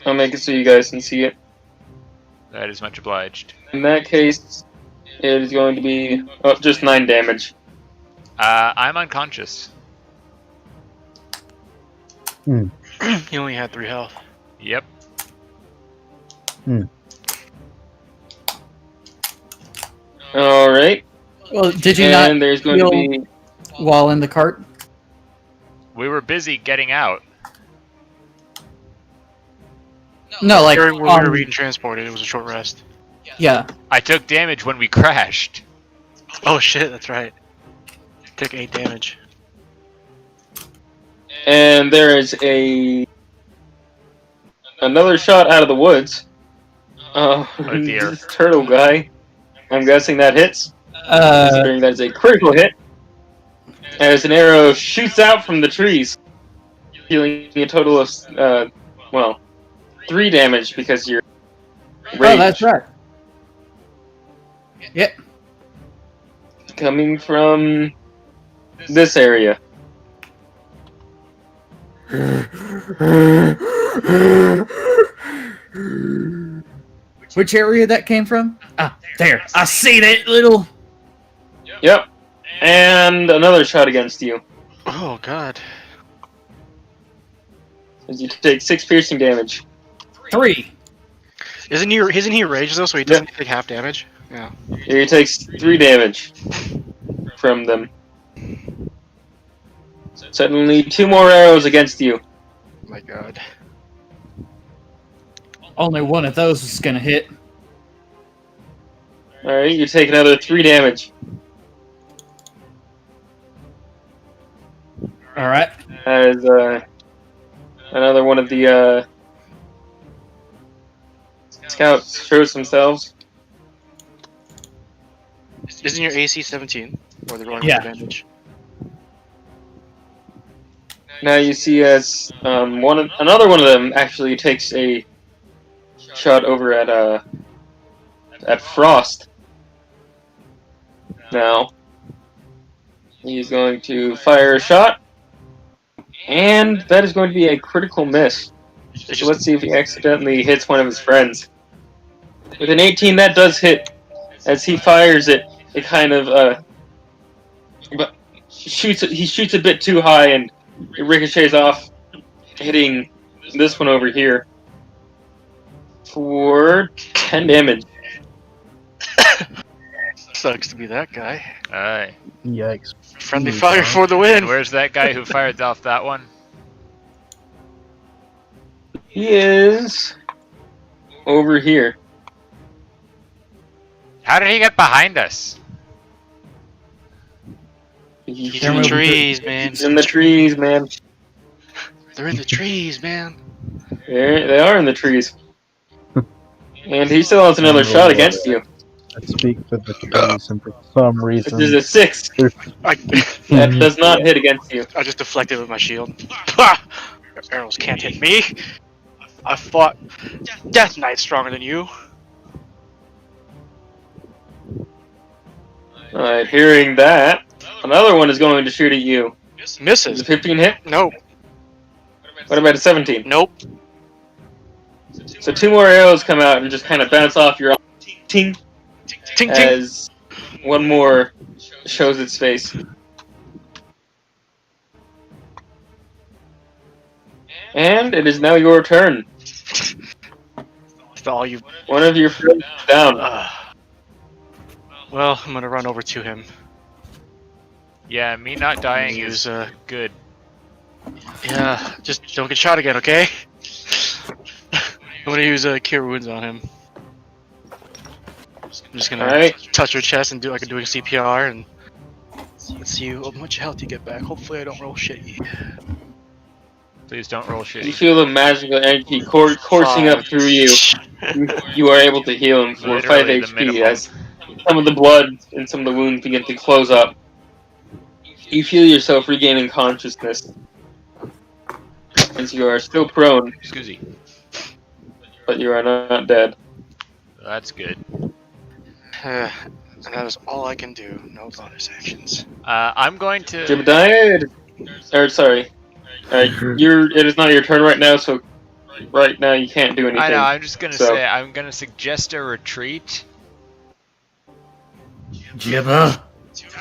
Speaker 2: I'll make it so you guys can see it.
Speaker 1: That is much obliged.
Speaker 2: In that case, it is going to be just 9 damage.
Speaker 1: I'm unconscious.
Speaker 4: He only had 3 health.
Speaker 1: Yep.
Speaker 2: Alright.
Speaker 9: Well, did you
Speaker 2: And
Speaker 9: not
Speaker 2: there's going to be...
Speaker 9: while in the cart?
Speaker 1: We were busy getting out.
Speaker 9: No, like
Speaker 4: During when we were being transported, it was a short rest.
Speaker 9: yeah.
Speaker 1: I took damage when we crashed.
Speaker 4: Oh shit, that's right. Took 8 damage.
Speaker 2: And there is another shot out of the woods.
Speaker 1: Oh dear.
Speaker 2: This turtle guy. I'm guessing that hits. Considering that is a critical hit. As an arrow shoots out from the trees, dealing a total of, 3 damage because you're raged.
Speaker 9: Oh, that's right. Yep.
Speaker 2: Coming from this area.
Speaker 9: Which area that came from? Ah, there. I see that little.
Speaker 2: Yep. And another shot against you.
Speaker 4: Oh god.
Speaker 2: As you take 6 piercing damage.
Speaker 9: 3.
Speaker 4: Isn't he raged though, so he doesn't take half damage? Yeah.
Speaker 2: He takes 3 damage from them. Suddenly, 2 more arrows against you.
Speaker 4: Oh my god.
Speaker 9: Only one of those is gonna hit.
Speaker 2: Alright, you take another 3 damage.
Speaker 9: Alright.
Speaker 2: As another one of the scouts shows themselves.
Speaker 4: Isn't your AC 17? Or the rolling
Speaker 9: Yeah.
Speaker 4: with advantage?
Speaker 2: Now you see as another one of them actually takes a shot over at Frost. Now he's going to fire a shot, and that is going to be a critical miss. So let's see if he accidentally hits one of his friends. With an 18, that does hit. As he fires it, it kind of but he shoots a bit too high, and it ricochets off, hitting this one over here for 10 damage.
Speaker 4: Sucks to be that guy.
Speaker 1: Aye.
Speaker 7: Yikes.
Speaker 4: Friendly fire for the win!
Speaker 1: And where's that guy who fired off that one?
Speaker 2: He is over here.
Speaker 1: How did he get behind us?
Speaker 4: He's in the trees, man.
Speaker 2: He's in the trees, man.
Speaker 4: They're in the trees, man.
Speaker 2: They are in the trees. And he still has another shot against you.
Speaker 10: I speak for the trees, and for some
Speaker 2: This is
Speaker 10: reason,
Speaker 2: a 6.
Speaker 10: they're
Speaker 4: I
Speaker 2: That does not hit against you.
Speaker 4: just deflected with my shield. Your arrows can't hit me. I fought Death Knight stronger than you.
Speaker 2: Alright, hearing that, another one is going to shoot at you. Is
Speaker 4: Misses.
Speaker 2: a 15 hit?
Speaker 4: Nope.
Speaker 2: What about a 17?
Speaker 4: Nope.
Speaker 2: So 2 more arrows come out and just kind of bounce off your ting
Speaker 4: Ting ting.
Speaker 2: as one more shows its face. And it is now your turn.
Speaker 4: That's all you.
Speaker 2: One of your friends is down.
Speaker 4: Well, I'm gonna run over to him.
Speaker 1: Yeah, me not dying
Speaker 4: Use
Speaker 1: is good.
Speaker 4: yeah. Just don't get shot again, okay? I'm gonna use Cure Wounds on him. I'm just gonna
Speaker 2: Alright.
Speaker 4: touch your chest and do like doing CPR and let's see how much health you get back. Hopefully I don't roll shitty.
Speaker 1: Please don't roll
Speaker 2: You
Speaker 1: shit.
Speaker 2: feel the magical energy coursing up through you. You are able to heal him for 5
Speaker 1: Literally the
Speaker 2: HP
Speaker 1: minimum.
Speaker 2: as some of the blood and some of the wounds begin to close up. You feel yourself regaining consciousness as you are still prone,
Speaker 1: Excuse me.
Speaker 2: but you are not dead.
Speaker 1: That's good.
Speaker 4: And that is all I can do. No bonus actions.
Speaker 1: I'm going to.
Speaker 2: Jebediah, sorry. It is not your turn right now, so right now you can't do anything.
Speaker 1: I know. I'm just gonna
Speaker 2: So-
Speaker 1: say I'm gonna suggest a retreat.
Speaker 9: Jibba.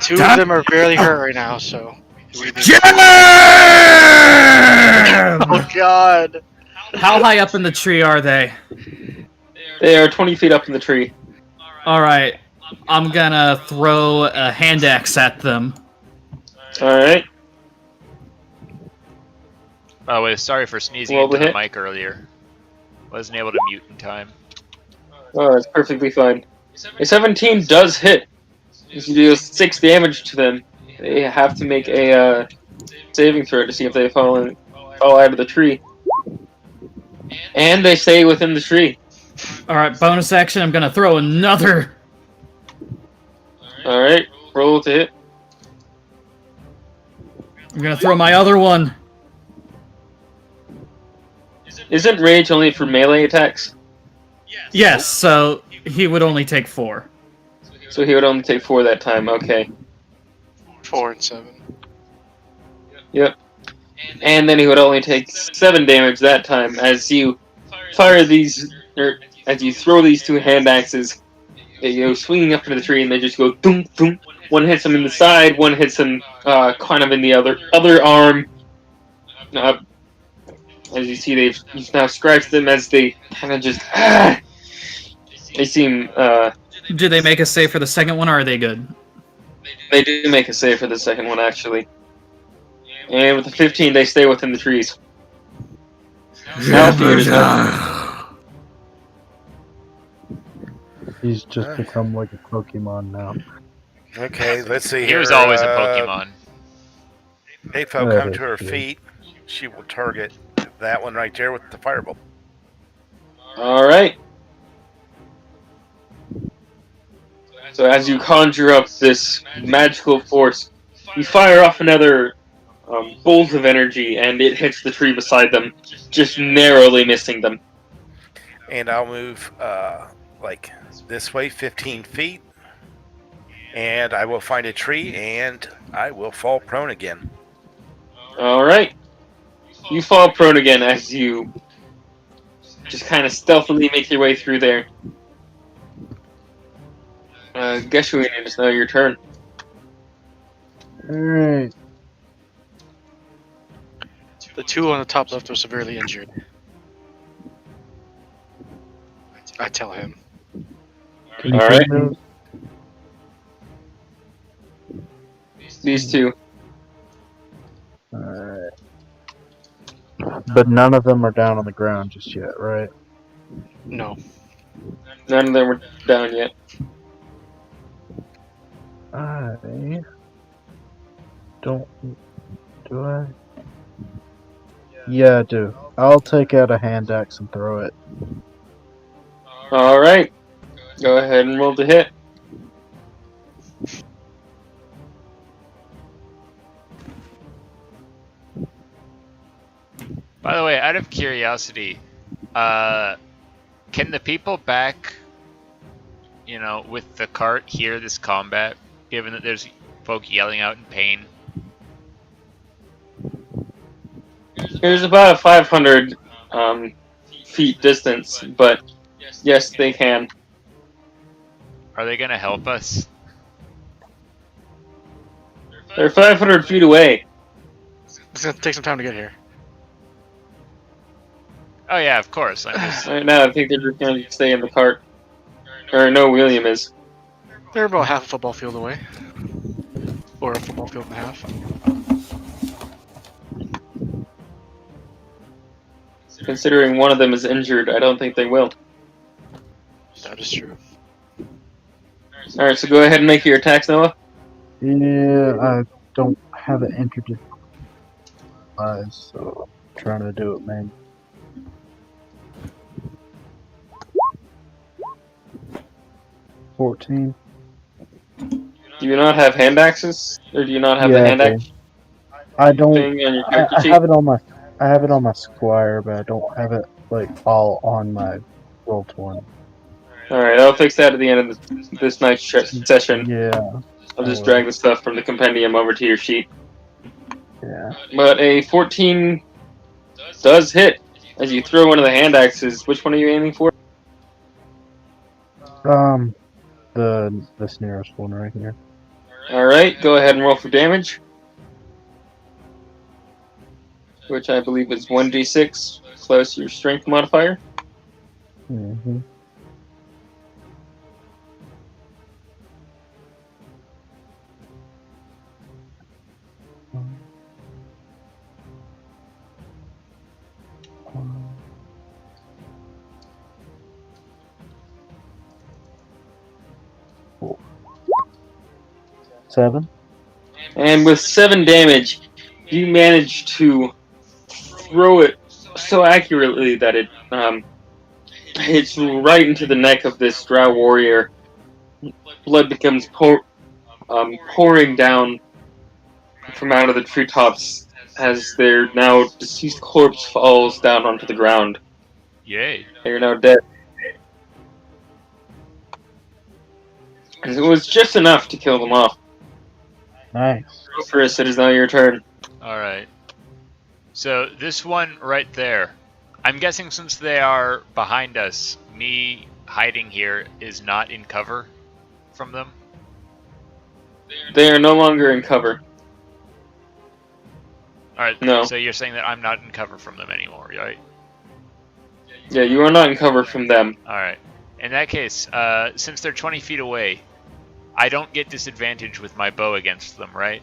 Speaker 4: Two of them are barely hurt right now, so. Oh God!
Speaker 9: How high up in the tree are they?
Speaker 2: They are 20 feet up in the tree.
Speaker 9: All right, I'm gonna throw a hand axe at them.
Speaker 2: Alright.
Speaker 1: By the way, sorry for sneezing
Speaker 2: Roll
Speaker 1: into
Speaker 2: the
Speaker 1: the
Speaker 2: hit.
Speaker 1: mic earlier. Wasn't able to mute in time.
Speaker 2: Oh, that's perfectly fine. A 17 does hit. If you deal 6 damage to them, they have to make a saving throw to see if they fall out of the tree. And they stay within the tree.
Speaker 9: All right, bonus action. I'm gonna throw another.
Speaker 2: Alright, roll to hit.
Speaker 9: I'm gonna throw my other one.
Speaker 2: Isn't rage only for melee attacks?
Speaker 9: Yes, so he would only take 4.
Speaker 2: So he would only take 4 that time, okay.
Speaker 4: 4 and 7.
Speaker 2: Yep. And then he would only take 7 damage that time as you fire these, or as you throw these 2 hand axes. They go swinging up into the tree and they just go boom, boom. One hits him in the side, one hits him kind of in the other arm. As you see, you've now scratched them as they kind of just They seem
Speaker 9: Do they make a save for the second one, or are they good?
Speaker 2: they do make a save for the second one actually. And with the 15, they stay within the trees. Alfred is up.
Speaker 10: he's just become like a Pokemon now.
Speaker 6: Okay, let's see
Speaker 1: He
Speaker 6: here.
Speaker 1: was always a Pokemon.
Speaker 6: April, come to her feet. She will target that one right there with the fireball.
Speaker 2: Alright. So as you conjure up this magical force, you fire off another bolt of energy, and it hits the tree beside them, just narrowly missing them.
Speaker 6: And I'll move like this way, 15 feet. And I will find a tree, and I will fall prone again.
Speaker 2: Alright. You fall prone again as you just kind of stealthily make your way through there. Geshuin, it is now your turn.
Speaker 10: Alright.
Speaker 4: The 2 on the top left are severely injured. I tell him.
Speaker 10: Can you
Speaker 2: Alright.
Speaker 10: see those?
Speaker 2: These 2.
Speaker 10: Alright. But none of them are down on the ground just yet, right?
Speaker 4: No.
Speaker 2: None of them are down yet.
Speaker 7: I don't. Do I? Yeah, I do. I'll take out a hand axe and throw it.
Speaker 2: All right. Go ahead and roll to hit.
Speaker 1: By the way, out of curiosity, can the people back, with the cart hear this combat, given that there's folk yelling out in pain?
Speaker 2: There's about a 500 feet distance, but yes, they can.
Speaker 1: Are they gonna help us?
Speaker 2: They're 500 feet away.
Speaker 4: It's gonna take some time to get here.
Speaker 1: Oh yeah, of course. I'm just
Speaker 2: Right now, I think they're just going to stay in the cart. Or no, William is.
Speaker 4: They're about half a football field away, or a football field and a half.
Speaker 2: Considering one of them is injured, I don't think they will.
Speaker 4: That is true.
Speaker 2: All right, so go ahead and make your attacks, Noah.
Speaker 7: Yeah, I don't have it entered in eyes, so I'm trying to do it, man. $14.
Speaker 2: Do you not have hand axes, or do you not have the
Speaker 7: Yeah,
Speaker 2: hand
Speaker 7: I do.
Speaker 2: axe
Speaker 7: I don't.
Speaker 2: thing on your character
Speaker 7: I
Speaker 2: sheet?
Speaker 7: have it on my. I have it on my squire, but I don't have it like all on my Roll20.
Speaker 2: All right, I'll fix that at the end of this night's session.
Speaker 7: Yeah.
Speaker 2: I'll just
Speaker 7: I
Speaker 2: drag
Speaker 7: will.
Speaker 2: the stuff from the compendium over to your sheet.
Speaker 7: Yeah.
Speaker 2: But a 14 does hit as you throw one of the hand axes. Which one are you aiming for?
Speaker 7: This nearest one right here.
Speaker 2: All right, go ahead and roll for damage, which I believe is 1d6 plus your strength modifier.
Speaker 7: Mm-hmm. Seven.
Speaker 2: And with 7 damage, you manage to throw it so accurately that it hits right into the neck of this drow warrior. Blood becomes pouring down from out of the treetops as their now deceased corpse falls down onto the ground.
Speaker 1: yay.
Speaker 2: They are now dead. And it was just enough to kill them off.
Speaker 7: Nice.
Speaker 2: Chris, it is now your turn.
Speaker 1: All right. So this one right there, I'm guessing since they are behind us, me hiding here is not in cover from them.
Speaker 2: They are no longer in cover.
Speaker 1: All right.
Speaker 2: No.
Speaker 1: So you're saying that I'm not in cover from them anymore, right?
Speaker 2: Yeah, you are not in cover from them.
Speaker 1: All right. In that case, since they're 20 feet away, I don't get disadvantage with my bow against them, right?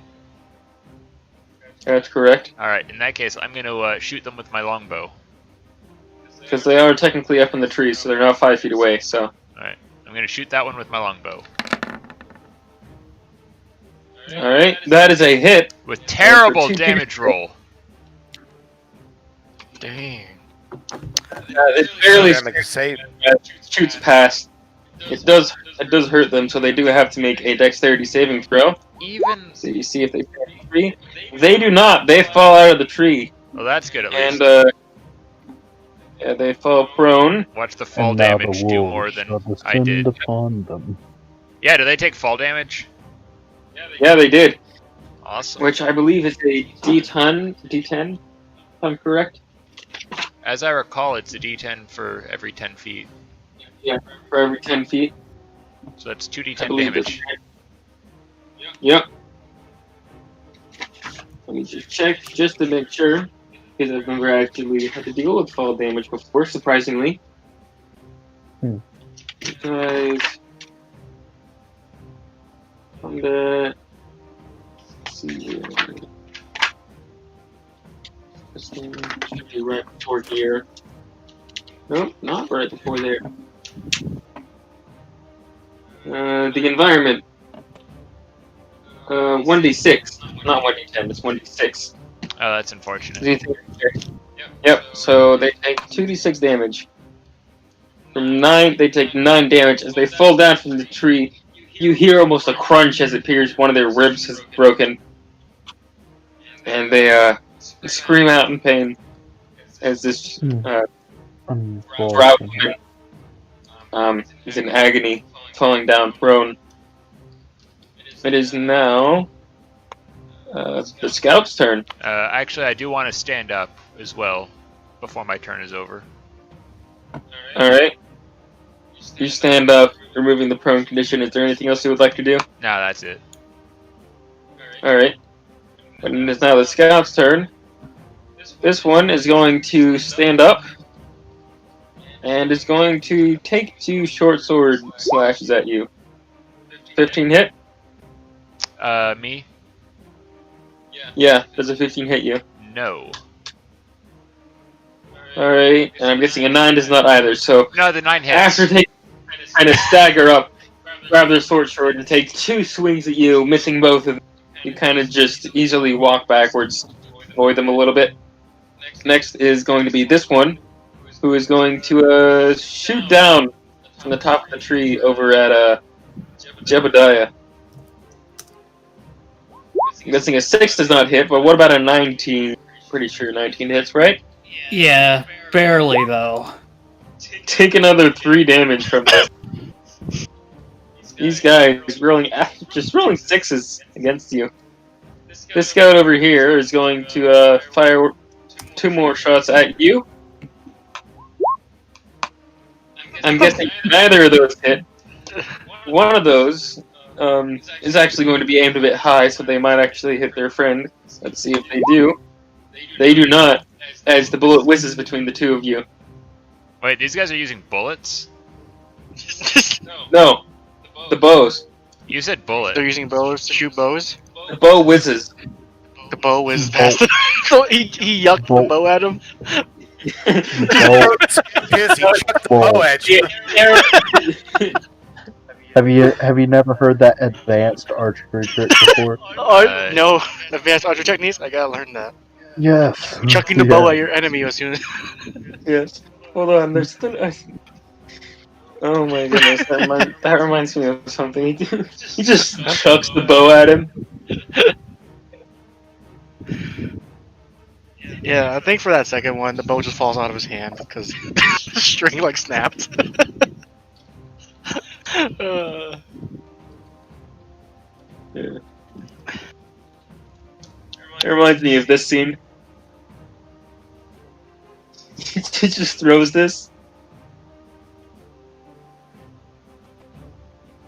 Speaker 2: That's correct.
Speaker 1: All right. In that case, I'm going to shoot them with my longbow.
Speaker 2: Because they are technically up in the trees, so they're now 5 feet away, so.
Speaker 1: All right. I'm going to shoot that one with my longbow.
Speaker 2: Alright, that is a hit.
Speaker 1: With terrible
Speaker 2: two
Speaker 1: damage roll.
Speaker 4: Dang.
Speaker 2: It barely
Speaker 6: Gotta make a save.
Speaker 2: shoots past. It does hurt them, so they do have to make a dexterity saving throw.
Speaker 1: Even...
Speaker 2: So you see if they stand free. They do not. They fall out of the tree.
Speaker 1: Well, that's good at least.
Speaker 2: And, yeah, they fall prone.
Speaker 1: Watch the fall
Speaker 10: And now
Speaker 1: damage
Speaker 10: the
Speaker 1: do
Speaker 10: wolves
Speaker 1: more than
Speaker 10: shall
Speaker 1: I did.
Speaker 10: descend upon them.
Speaker 1: Yeah, do they take fall damage?
Speaker 2: Yeah, they did.
Speaker 1: Awesome.
Speaker 2: Which I believe is a D10, if I'm correct.
Speaker 1: As I recall, it's a D10 for every 10 feet.
Speaker 2: Yeah, for every 10 feet.
Speaker 1: So that's
Speaker 2: I
Speaker 1: 2d10
Speaker 2: believe
Speaker 1: damage.
Speaker 2: Yep. Let me just check just to make sure, because I've never actually had to deal with fall damage before, surprisingly. Guys, on the let's see here. This thing should be right before here. Nope, not right before there. The environment. 1d6, not 1d10. It's 1d6.
Speaker 1: Oh, that's unfortunate.
Speaker 2: Yep. So they take 2d6 damage. From 9, they take 9 damage as they fall down from the tree. You hear almost a crunch as it appears one of their ribs has broken, and they scream out in pain as this proud
Speaker 10: Unfortunate.
Speaker 2: woman is in agony, falling down prone. It is now the scout's turn.
Speaker 1: Actually, I do want to stand up as well before my turn is over.
Speaker 2: All right. You stand up, removing the prone condition. Is there anything else you would like to do?
Speaker 1: No, that's it.
Speaker 2: All right. And it is now the scout's turn. This one is going to stand up and is going to take 2 short sword slashes at you. 15 hit?
Speaker 1: Me?
Speaker 2: Yeah, does a 15 hit you?
Speaker 1: No.
Speaker 2: Alright, and I'm guessing a 9 does not either, so
Speaker 1: No, the 9 hits.
Speaker 2: after taking kind of stagger up, grab their sword and take 2 swings at you, missing both of them. You kind of just easily walk backwards, avoid them a little bit. Next is going to be this one, who is going to shoot down from the top of the tree over at Jebediah. I'm guessing a 6 does not hit, but what about a 19? Pretty sure 19 hits, right?
Speaker 9: Yeah, barely though.
Speaker 2: Take another 3 damage from this. These guys just rolling 6s against you. This scout over here is going to fire 2 more shots at you. I'm guessing neither of those hit. One of those is actually going to be aimed a bit high, so they might actually hit their friend. Let's see if they do. They do not, as the bullet whizzes between the 2 of you.
Speaker 1: Wait, these guys are using bullets?
Speaker 2: No, the bows.
Speaker 1: You said bullet.
Speaker 4: They're using bows to shoot bows.
Speaker 2: The bow whizzes.
Speaker 4: The bow whizzes past him. So he yucked the bow at him.
Speaker 6: Yes, he chucked the bow at you.
Speaker 10: Have you never heard that advanced archery trick before?
Speaker 4: No, advanced archer techniques. I gotta learn that.
Speaker 10: Yes.
Speaker 4: Chucking the bow at your enemy as soon as.
Speaker 2: Yes. Hold on, there's still. Oh my goodness, that reminds me of something. He just chucks the bow at him.
Speaker 4: Yeah, I think for that second one, the bow just falls out of his hand because the string like snapped.
Speaker 2: Yeah. It reminds me of this scene. He just throws this.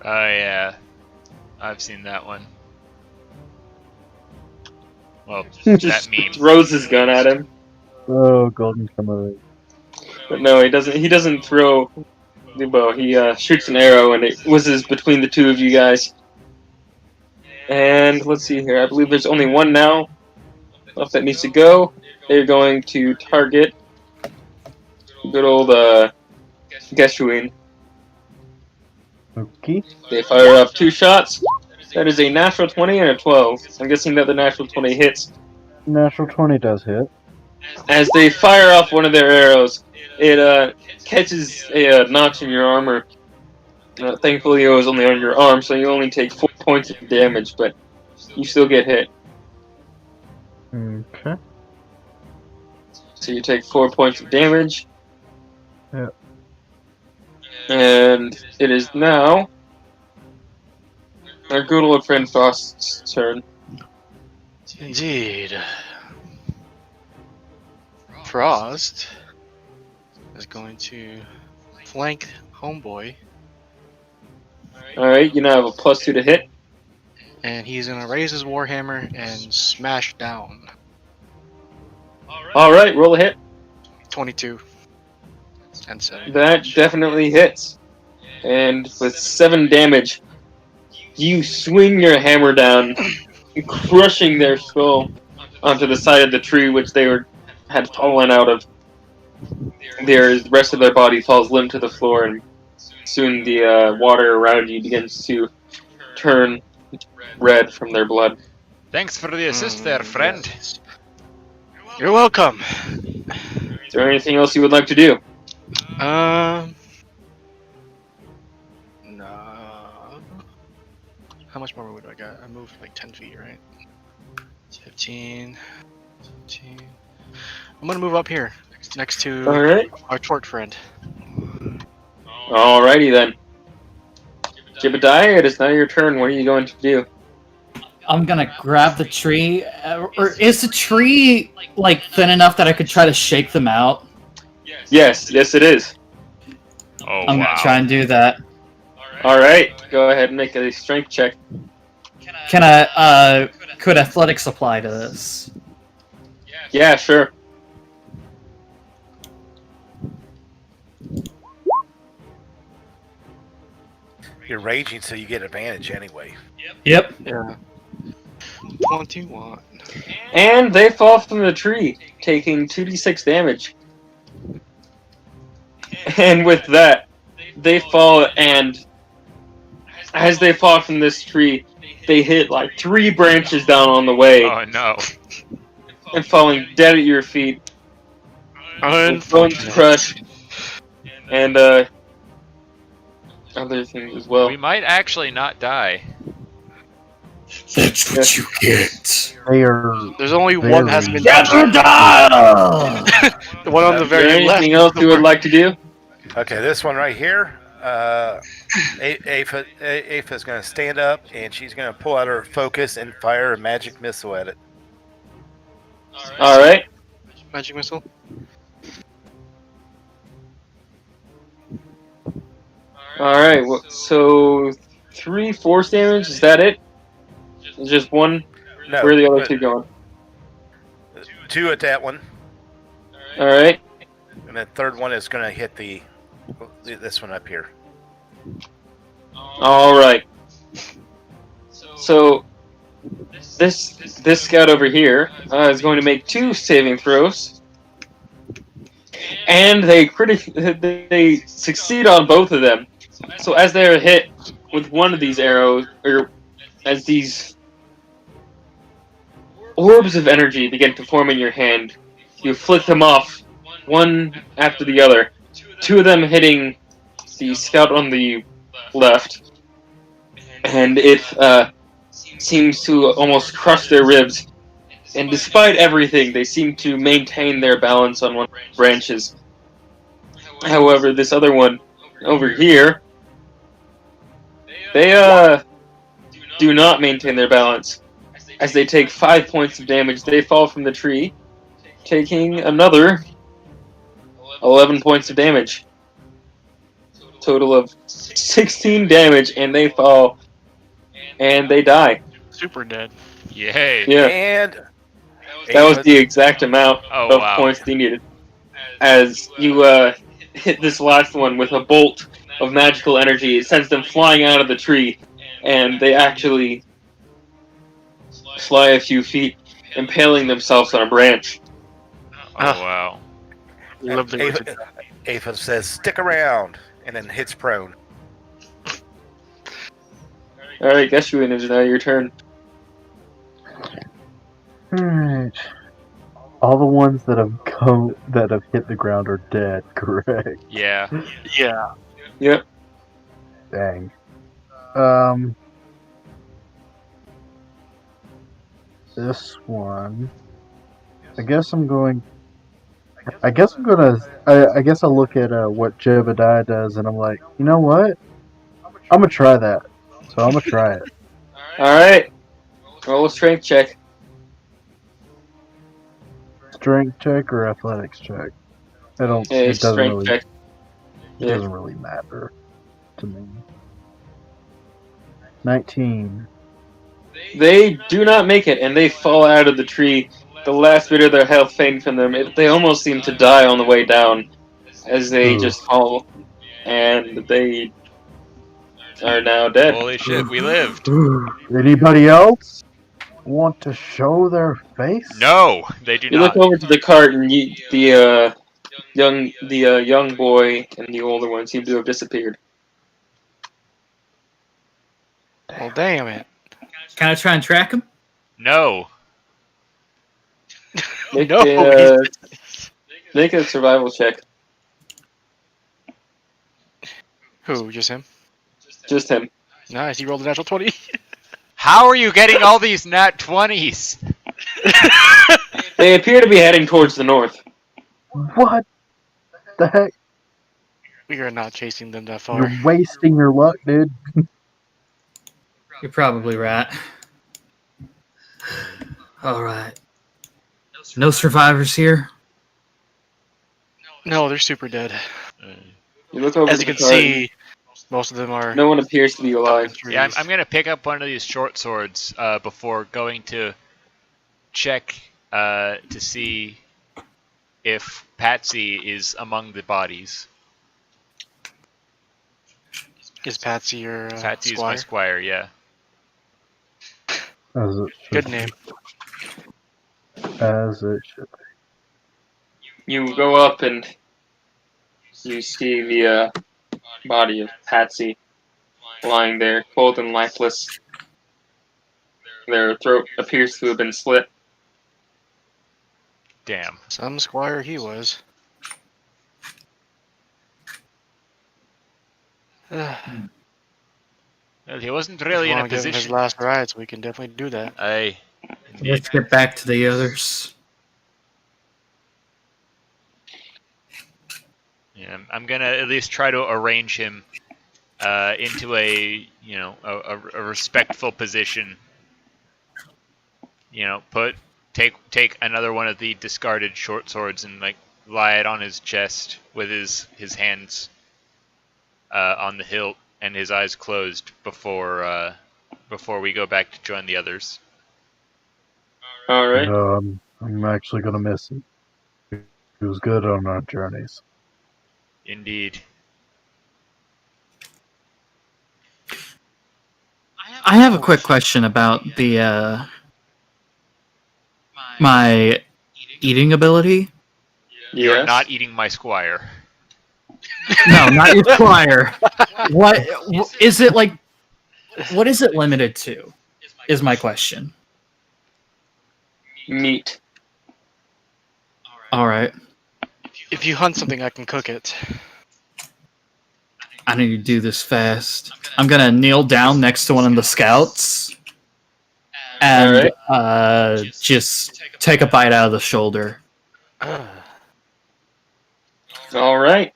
Speaker 1: Oh yeah, I've seen that one. Well,
Speaker 2: Just
Speaker 1: that meme.
Speaker 2: throws his gun at him.
Speaker 10: Oh, golden camera.
Speaker 2: But no, he doesn't. He doesn't throw the bow. He shoots an arrow, and it whizzes between the 2 of you guys. And let's see here. I believe there's only one now left that needs to go. They're going to target good old Geshuin.
Speaker 10: Okay.
Speaker 2: They fire off 2 shots. That is a natural 20 and a 12. I'm guessing that the natural 20 hits.
Speaker 10: Natural 20 does hit.
Speaker 2: As they fire off one of their arrows, it catches a notch in your armor. Thankfully, it was only on your arm, so you only take 4 points of damage, but you still get hit.
Speaker 10: Okay.
Speaker 2: So you take 4 points of damage.
Speaker 10: Yeah.
Speaker 2: And it is now our good old friend Frost's turn.
Speaker 4: Indeed. Frost is going to flank Homeboy,
Speaker 2: Alright, you now have a +2 to hit.
Speaker 4: and he's gonna raise his warhammer and smash down.
Speaker 2: Alright, roll a hit.
Speaker 4: 22. And 7.
Speaker 2: That definitely hits. And with 7 damage, you swing your hammer down, crushing their skull onto the side of the tree which they had fallen out of. The rest of their body falls limp to the floor, and soon the water around you begins to turn red from their blood.
Speaker 1: Thanks for the assist there, friend.
Speaker 4: Yes. You're welcome.
Speaker 2: Is there anything else you would like to do?
Speaker 4: No. How much more would I got? I moved like 10 feet, right? 15. 15. I'm gonna move up here, next to
Speaker 2: Alright.
Speaker 4: our tort friend.
Speaker 2: Alrighty then. Jebediah, it is now your turn. What are you going to do?
Speaker 9: I'm gonna grab the tree. Or is the tree like thin enough that I could try to shake them out?
Speaker 2: Yes, it is.
Speaker 1: Oh,
Speaker 9: I'm
Speaker 1: wow.
Speaker 9: gonna try and do that.
Speaker 2: Alright, go ahead and make a strength check.
Speaker 9: Can I? Could athletics apply to this?
Speaker 2: Yeah, sure.
Speaker 6: You're raging, so you get advantage anyway.
Speaker 9: Yep.
Speaker 4: Yeah. 21.
Speaker 2: And they fall from the tree, taking 2d6 damage. And with that, they fall, and as they fall from this tree, they hit like 3 branches down on the way,
Speaker 1: Oh, no.
Speaker 2: and falling dead at your feet. Bones
Speaker 4: Unfortunate.
Speaker 2: crushed, and other things as well.
Speaker 1: We might actually not die.
Speaker 9: That's
Speaker 2: what
Speaker 9: you get.
Speaker 7: They are.
Speaker 4: There's only
Speaker 7: Very
Speaker 4: one hasn't been
Speaker 7: good.
Speaker 4: touched. The one on the
Speaker 2: Is there
Speaker 4: very left.
Speaker 2: anything else you would like to do?
Speaker 6: Okay, this one right here. Apha's going to stand up, and she's going to pull out her focus and fire a magic missile at it.
Speaker 2: Alright.
Speaker 4: Magic missile.
Speaker 2: Alright, so 3 force damage, is that it? Just one?
Speaker 6: No,
Speaker 2: Where are the other
Speaker 6: but
Speaker 2: 2 going?
Speaker 6: 2 at that one,
Speaker 2: Alright.
Speaker 6: and the third one is going to hit this one up here.
Speaker 2: Alright. So, this scout over here is going to make 2 saving throws. And they succeed on both of them. So as they are hit with one of these arrows, or as these orbs of energy begin to form in your hand, you flick them off, one after the other. 2 of them hitting the scout on the left, and it seems to almost crush their ribs. And despite everything, they seem to maintain their balance on one of the branches. However, this other one over here, they do not maintain their balance. As they take 5 points of damage, they fall from the tree, taking another 11 points of damage. Total of 16 damage, and they fall, and they die.
Speaker 4: Super dead.
Speaker 1: Yay.
Speaker 2: Yeah,
Speaker 6: And
Speaker 2: that was the exact amount
Speaker 1: Oh,
Speaker 2: of
Speaker 1: wow.
Speaker 2: points they needed. As you hit this last one with a bolt of magical energy, it sends them flying out of the tree, and they actually fly a few feet, impaling themselves on a branch.
Speaker 1: Oh, wow.
Speaker 4: Lovely way to die.
Speaker 6: Apha says, "Stick around," and then hits prone.
Speaker 2: Alright, Geshuin, it is now your turn.
Speaker 7: Alright. All the ones that have hit the ground are dead, correct?
Speaker 1: Yeah.
Speaker 4: Yeah.
Speaker 2: Yep.
Speaker 7: Dang. This one. I guess gonna. I guess I'll look at what Jebediah does, and I'm like, you know what? I'm gonna try that. So I'm gonna try it.
Speaker 2: Alright. Roll a strength check.
Speaker 7: Strength check or athletics check? I don't.
Speaker 2: A
Speaker 7: It doesn't
Speaker 2: strength
Speaker 7: really.
Speaker 2: check.
Speaker 7: It doesn't really matter to me. 19.
Speaker 2: They do not make it, and they fall out of the tree. The last bit of their health fading from them. They almost seem to die on the way down, as they
Speaker 7: Ooh.
Speaker 2: just fall, and they are now dead.
Speaker 1: Holy shit, we lived.
Speaker 7: Anybody else want to show their face?
Speaker 1: No, they do
Speaker 2: You
Speaker 1: not.
Speaker 2: look over to the cart, and the young boy and the older one seem to have disappeared.
Speaker 4: Well, damn it.
Speaker 9: Can I try and track him?
Speaker 1: No.
Speaker 2: Make
Speaker 4: No,
Speaker 2: make a survival check.
Speaker 4: Who? Just him?
Speaker 2: Just him.
Speaker 4: Nice. He rolled a natural 20.
Speaker 1: How are you getting all these nat 20s?
Speaker 2: They appear to be heading towards the north.
Speaker 7: What the heck?
Speaker 4: We are not chasing them that far.
Speaker 7: You're wasting your luck, dude.
Speaker 9: You're probably right. All right. No survivors here.
Speaker 4: No, they're super dead.
Speaker 2: You look over
Speaker 4: As
Speaker 2: to
Speaker 4: you
Speaker 2: the
Speaker 4: can
Speaker 2: cart,
Speaker 4: see, most of them are
Speaker 2: no one appears to be
Speaker 4: up in
Speaker 2: alive.
Speaker 4: trees.
Speaker 1: Yeah, I'm gonna pick up one of these short swords before going to check to see if Patsy is among the bodies.
Speaker 4: Is Patsy your
Speaker 1: Patsy is
Speaker 4: squire?
Speaker 1: my squire, yeah.
Speaker 7: As it should
Speaker 4: Good
Speaker 7: be.
Speaker 4: name.
Speaker 7: As it should
Speaker 2: You go up and you see the body of Patsy lying there, cold and lifeless. Their throat appears to have been slit.
Speaker 1: Damn.
Speaker 4: Some squire he was. If
Speaker 1: Well, he wasn't
Speaker 4: you
Speaker 1: really in a
Speaker 4: want to give him his
Speaker 1: position.
Speaker 4: last rites, we can definitely do that.
Speaker 1: Aye. Indeed.
Speaker 9: Let's get back to the others.
Speaker 1: Yeah, I'm gonna at least try to arrange him into a a respectful position. Take another one of the discarded short swords and like lie it on his chest with his hands on the hilt and his eyes closed before we go back to join the others.
Speaker 2: Alright.
Speaker 7: be. I'm actually gonna miss him. He was good on our journeys.
Speaker 1: Indeed.
Speaker 9: I have a quick question about the my eating ability.
Speaker 1: You're
Speaker 2: Yes.
Speaker 1: not eating my squire.
Speaker 9: No, not your squire. What is it like? What is it limited to? Is my question.
Speaker 2: Meat.
Speaker 9: All right,
Speaker 4: If you hunt something, I can cook it.
Speaker 9: I need to do this fast. I'm gonna kneel down next to one of the scouts and just take a bite out of the shoulder.
Speaker 2: Alright.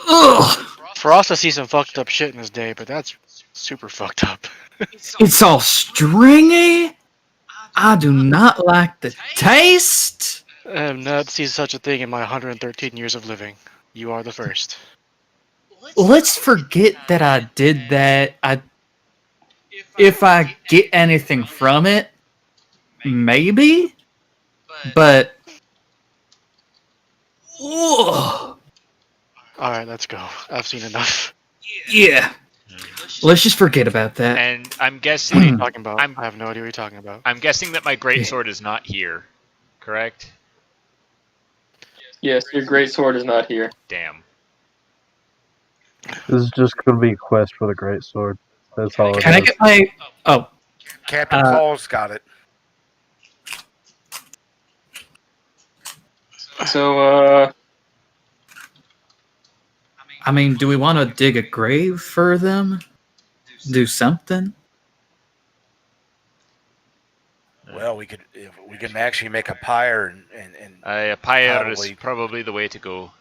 Speaker 9: Ugh,
Speaker 4: Frost has seen some fucked up shit in his day, but that's super fucked up.
Speaker 9: it's all stringy. I do not like the taste.
Speaker 4: I have not seen such a thing in my 113 years of living. You are the first.
Speaker 9: Let's forget that I did that. If I get anything from it, maybe. But ugh,
Speaker 4: Alright, let's go. I've seen enough.
Speaker 9: yeah. Let's just forget about that.
Speaker 1: And I'm
Speaker 4: What are
Speaker 1: guessing
Speaker 4: you talking about?
Speaker 1: I'm-
Speaker 4: I have no idea what you're talking about.
Speaker 1: I'm guessing that my greatsword is not here. Correct?
Speaker 2: Yes, your great sword is not here.
Speaker 1: Damn.
Speaker 7: This is just gonna be a quest for the great sword. That's all it
Speaker 9: Can I
Speaker 7: is.
Speaker 9: get my? Oh,
Speaker 6: Captain Paul's got it.
Speaker 2: So,
Speaker 9: I mean, do we want to dig a grave for them? Do something?
Speaker 6: Well, we can actually make a pyre and
Speaker 1: A pyre is
Speaker 6: Probably.
Speaker 1: probably the way to go.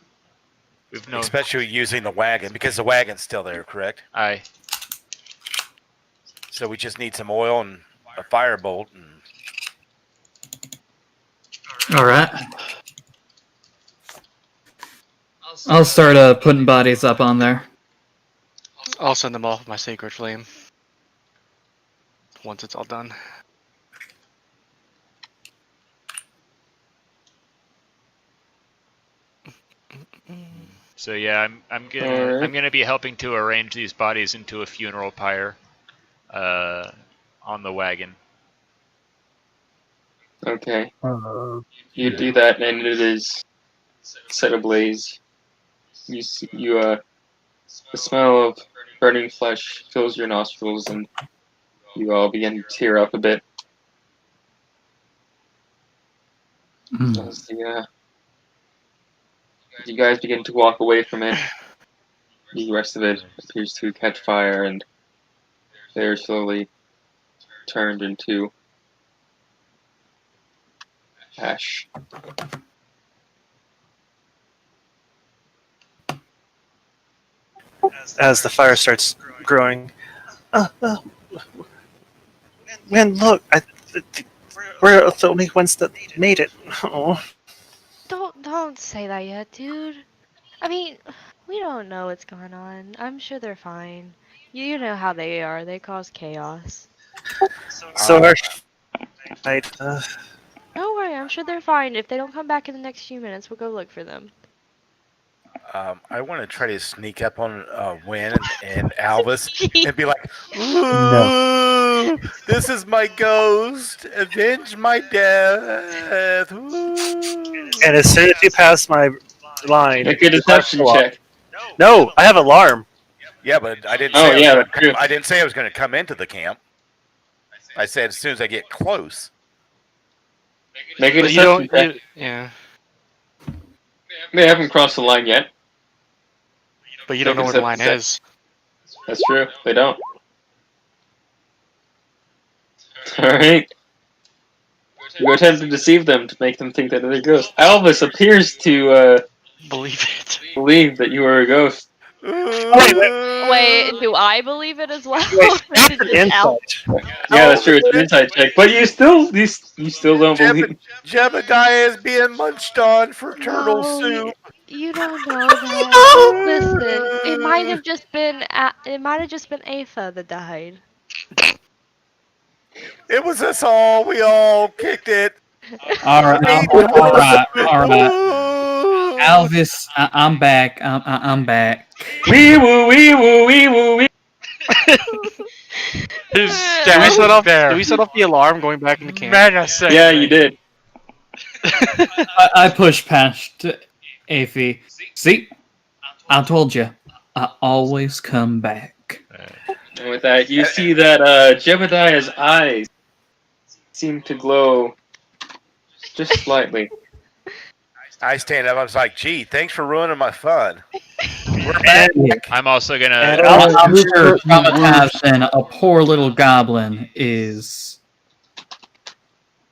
Speaker 1: We've known.
Speaker 6: especially using the wagon because the wagon's still there, correct?
Speaker 1: Aye.
Speaker 6: So we just need some oil and a firebolt. And
Speaker 9: All right. I'll start putting bodies up on there.
Speaker 4: I'll send them off with my sacred flame. Once it's all done.
Speaker 1: So yeah,
Speaker 2: Alright.
Speaker 1: I'm gonna be helping to arrange these bodies into a funeral pyre, on the wagon.
Speaker 2: okay. You
Speaker 7: Yeah.
Speaker 2: do that, and it is set ablaze. You see, the smell of burning flesh fills your nostrils, and You all begin to tear up a bit
Speaker 9: Mm.
Speaker 2: as you guys begin to walk away from it. The rest of it appears to catch fire, and they're slowly turned into ash.
Speaker 8: As the fire starts growing. Man, look! We're the only ones that made it. Oh.
Speaker 5: Don't say that yet, dude. I mean, we don't know what's going on. I'm sure they're fine. You know how they are. They cause chaos.
Speaker 8: So our fight.
Speaker 5: Don't worry, I'm sure they're fine. If they don't come back in the next few minutes, we'll go look for them.
Speaker 6: I want to try to sneak up on Win and Alvis and be like,
Speaker 7: No.
Speaker 6: "Ooh, this is my ghost. Avenge my death." Ooh.
Speaker 8: And as soon as you pass my line,
Speaker 2: Make a
Speaker 8: the lights
Speaker 2: deception
Speaker 8: go off.
Speaker 2: check.
Speaker 8: No, I have alarm.
Speaker 6: Yeah, but I didn't
Speaker 2: Oh
Speaker 6: say
Speaker 2: yeah, that's true.
Speaker 6: I didn't say I was going to come into the camp. I said as soon as I get close.
Speaker 2: Make a
Speaker 4: But you
Speaker 2: deception
Speaker 4: don't.
Speaker 2: check.
Speaker 4: Yeah.
Speaker 2: They haven't crossed the line yet.
Speaker 4: But you don't know
Speaker 2: Make
Speaker 4: where
Speaker 2: a
Speaker 4: the line
Speaker 2: deception
Speaker 4: is.
Speaker 2: That's true. They don't. Alright. You attempt to deceive them to make them think that they're a ghost. Alvis appears to
Speaker 4: Believe it.
Speaker 2: believe that you are a ghost.
Speaker 5: Wait, do I believe it as well?
Speaker 8: Wait,
Speaker 5: Or is
Speaker 8: that's an
Speaker 5: it Al?
Speaker 8: insight.
Speaker 2: Yeah, that's true. It's an insight check, but you still don't believe.
Speaker 6: Jebediah is being munched on for turtle
Speaker 5: No,
Speaker 6: soup.
Speaker 5: you don't know that. Listen, it might have just been Aetha that died.
Speaker 6: It was us all. We all kicked it.
Speaker 9: All right,
Speaker 6: Ate
Speaker 9: all
Speaker 6: turtle
Speaker 9: right,
Speaker 6: soup.
Speaker 9: all right.
Speaker 6: Ooh.
Speaker 9: Alvis, I'm back. I'm back.
Speaker 2: Wee woo, wee woo, wee woo, wee.
Speaker 1: His
Speaker 4: Did we set off?
Speaker 1: despair.
Speaker 4: Did we set off the alarm going back into camp?
Speaker 1: Menacing.
Speaker 2: Yeah, you did.
Speaker 9: I pushed past Aphie. See, I told you. I always come back.
Speaker 2: And with that, you see that Jebediah's eyes seem to glow just slightly.
Speaker 6: I stand up. I was like, "Gee, thanks for ruining my fun." We're
Speaker 8: And,
Speaker 6: back.
Speaker 1: I'm also gonna.
Speaker 8: and
Speaker 9: I'm
Speaker 7: Who
Speaker 9: sure
Speaker 7: put you worse?
Speaker 9: traumatized and a poor little goblin is.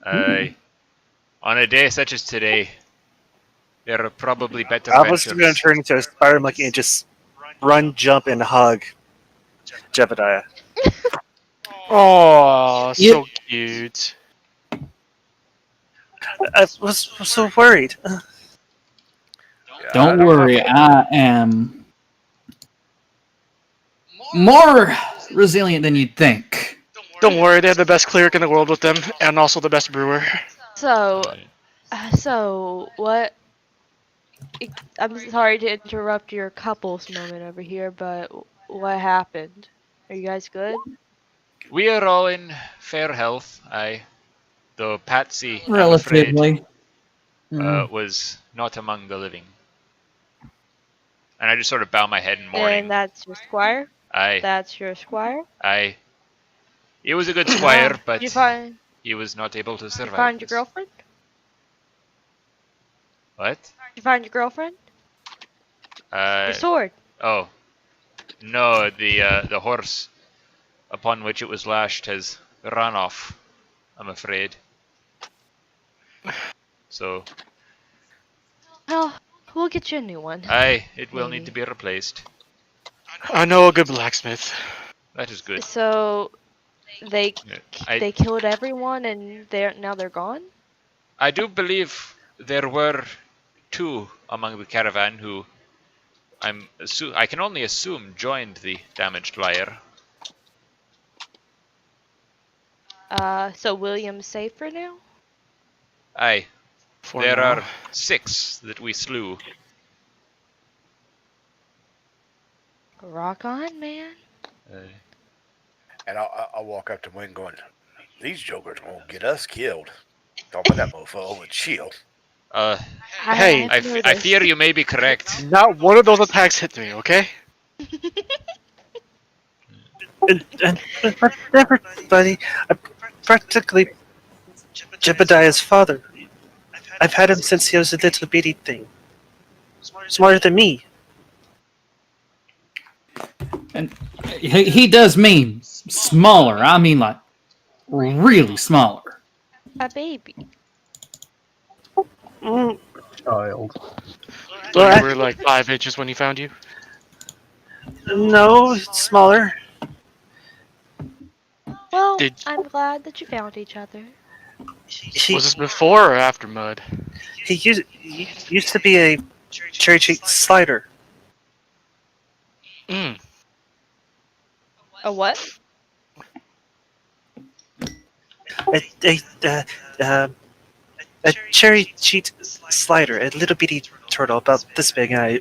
Speaker 1: On a day such as today, there are probably better
Speaker 8: I was going to
Speaker 1: ventures.
Speaker 8: turn into a spider monkey and just run, jump, and hug Jebediah.
Speaker 4: Oh, so cute.
Speaker 8: I was so worried.
Speaker 9: Don't
Speaker 6: know
Speaker 9: worry,
Speaker 6: if
Speaker 9: I am more resilient than you'd think.
Speaker 4: Don't worry, they have the best cleric in the world with them, and also the best brewer.
Speaker 5: So what? I'm sorry to interrupt your couples moment over here, but what happened? Are you guys good?
Speaker 1: We are all in fair health. Though Patsy, I'm afraid,
Speaker 9: Relatively. Mm.
Speaker 1: was not among the living. And I just sort of bow my head in
Speaker 5: And
Speaker 1: mourning.
Speaker 5: that's your squire.
Speaker 1: I,
Speaker 5: That's your squire.
Speaker 1: I. He was a good squire,
Speaker 5: Did
Speaker 1: but
Speaker 5: you find?
Speaker 1: he was not able to
Speaker 5: Did
Speaker 1: survive.
Speaker 5: you find your
Speaker 1: this.
Speaker 5: girlfriend?
Speaker 1: What?
Speaker 5: Did you find your girlfriend? Your sword.
Speaker 1: Oh, no. The horse upon which it was lashed has run off. I'm afraid. So,
Speaker 5: Well, we'll get you a new one.
Speaker 1: it will need
Speaker 5: Maybe.
Speaker 1: to be replaced.
Speaker 4: I know a good blacksmith.
Speaker 1: That is good.
Speaker 5: So they
Speaker 1: I,
Speaker 5: they killed everyone and now they're gone?
Speaker 1: I do believe there were two among the caravan who I can only assume joined the damaged lyre.
Speaker 5: So William's safe for now?
Speaker 1: Aye,
Speaker 4: For
Speaker 1: there
Speaker 4: now.
Speaker 1: are 6 that we slew.
Speaker 5: Rock on, man.
Speaker 6: And I'll walk up to Win going, "These jokers won't get us killed. Don't put that mofo over the shield."
Speaker 4: Hey,
Speaker 1: I fear you may be correct.
Speaker 4: Not one of those attacks hit me, okay?
Speaker 8: and everybody, practically Jebediah's father. I've had him since he was a little bitty thing. Smarter than me.
Speaker 9: And he does mean smaller. I mean, like, really smaller.
Speaker 5: A baby.
Speaker 8: Mm,
Speaker 7: Child.
Speaker 4: So
Speaker 8: well,
Speaker 4: you were like 5 inches when he found you?
Speaker 8: no, it's smaller.
Speaker 5: Well,
Speaker 4: Did
Speaker 5: I'm glad that you found each other.
Speaker 8: He
Speaker 4: was this before or after mud?
Speaker 8: he used to be a cherry cheek slider.
Speaker 4: Mm.
Speaker 5: A what?
Speaker 8: A, a cherry cheek slider, a little bitty turtle about this big, and I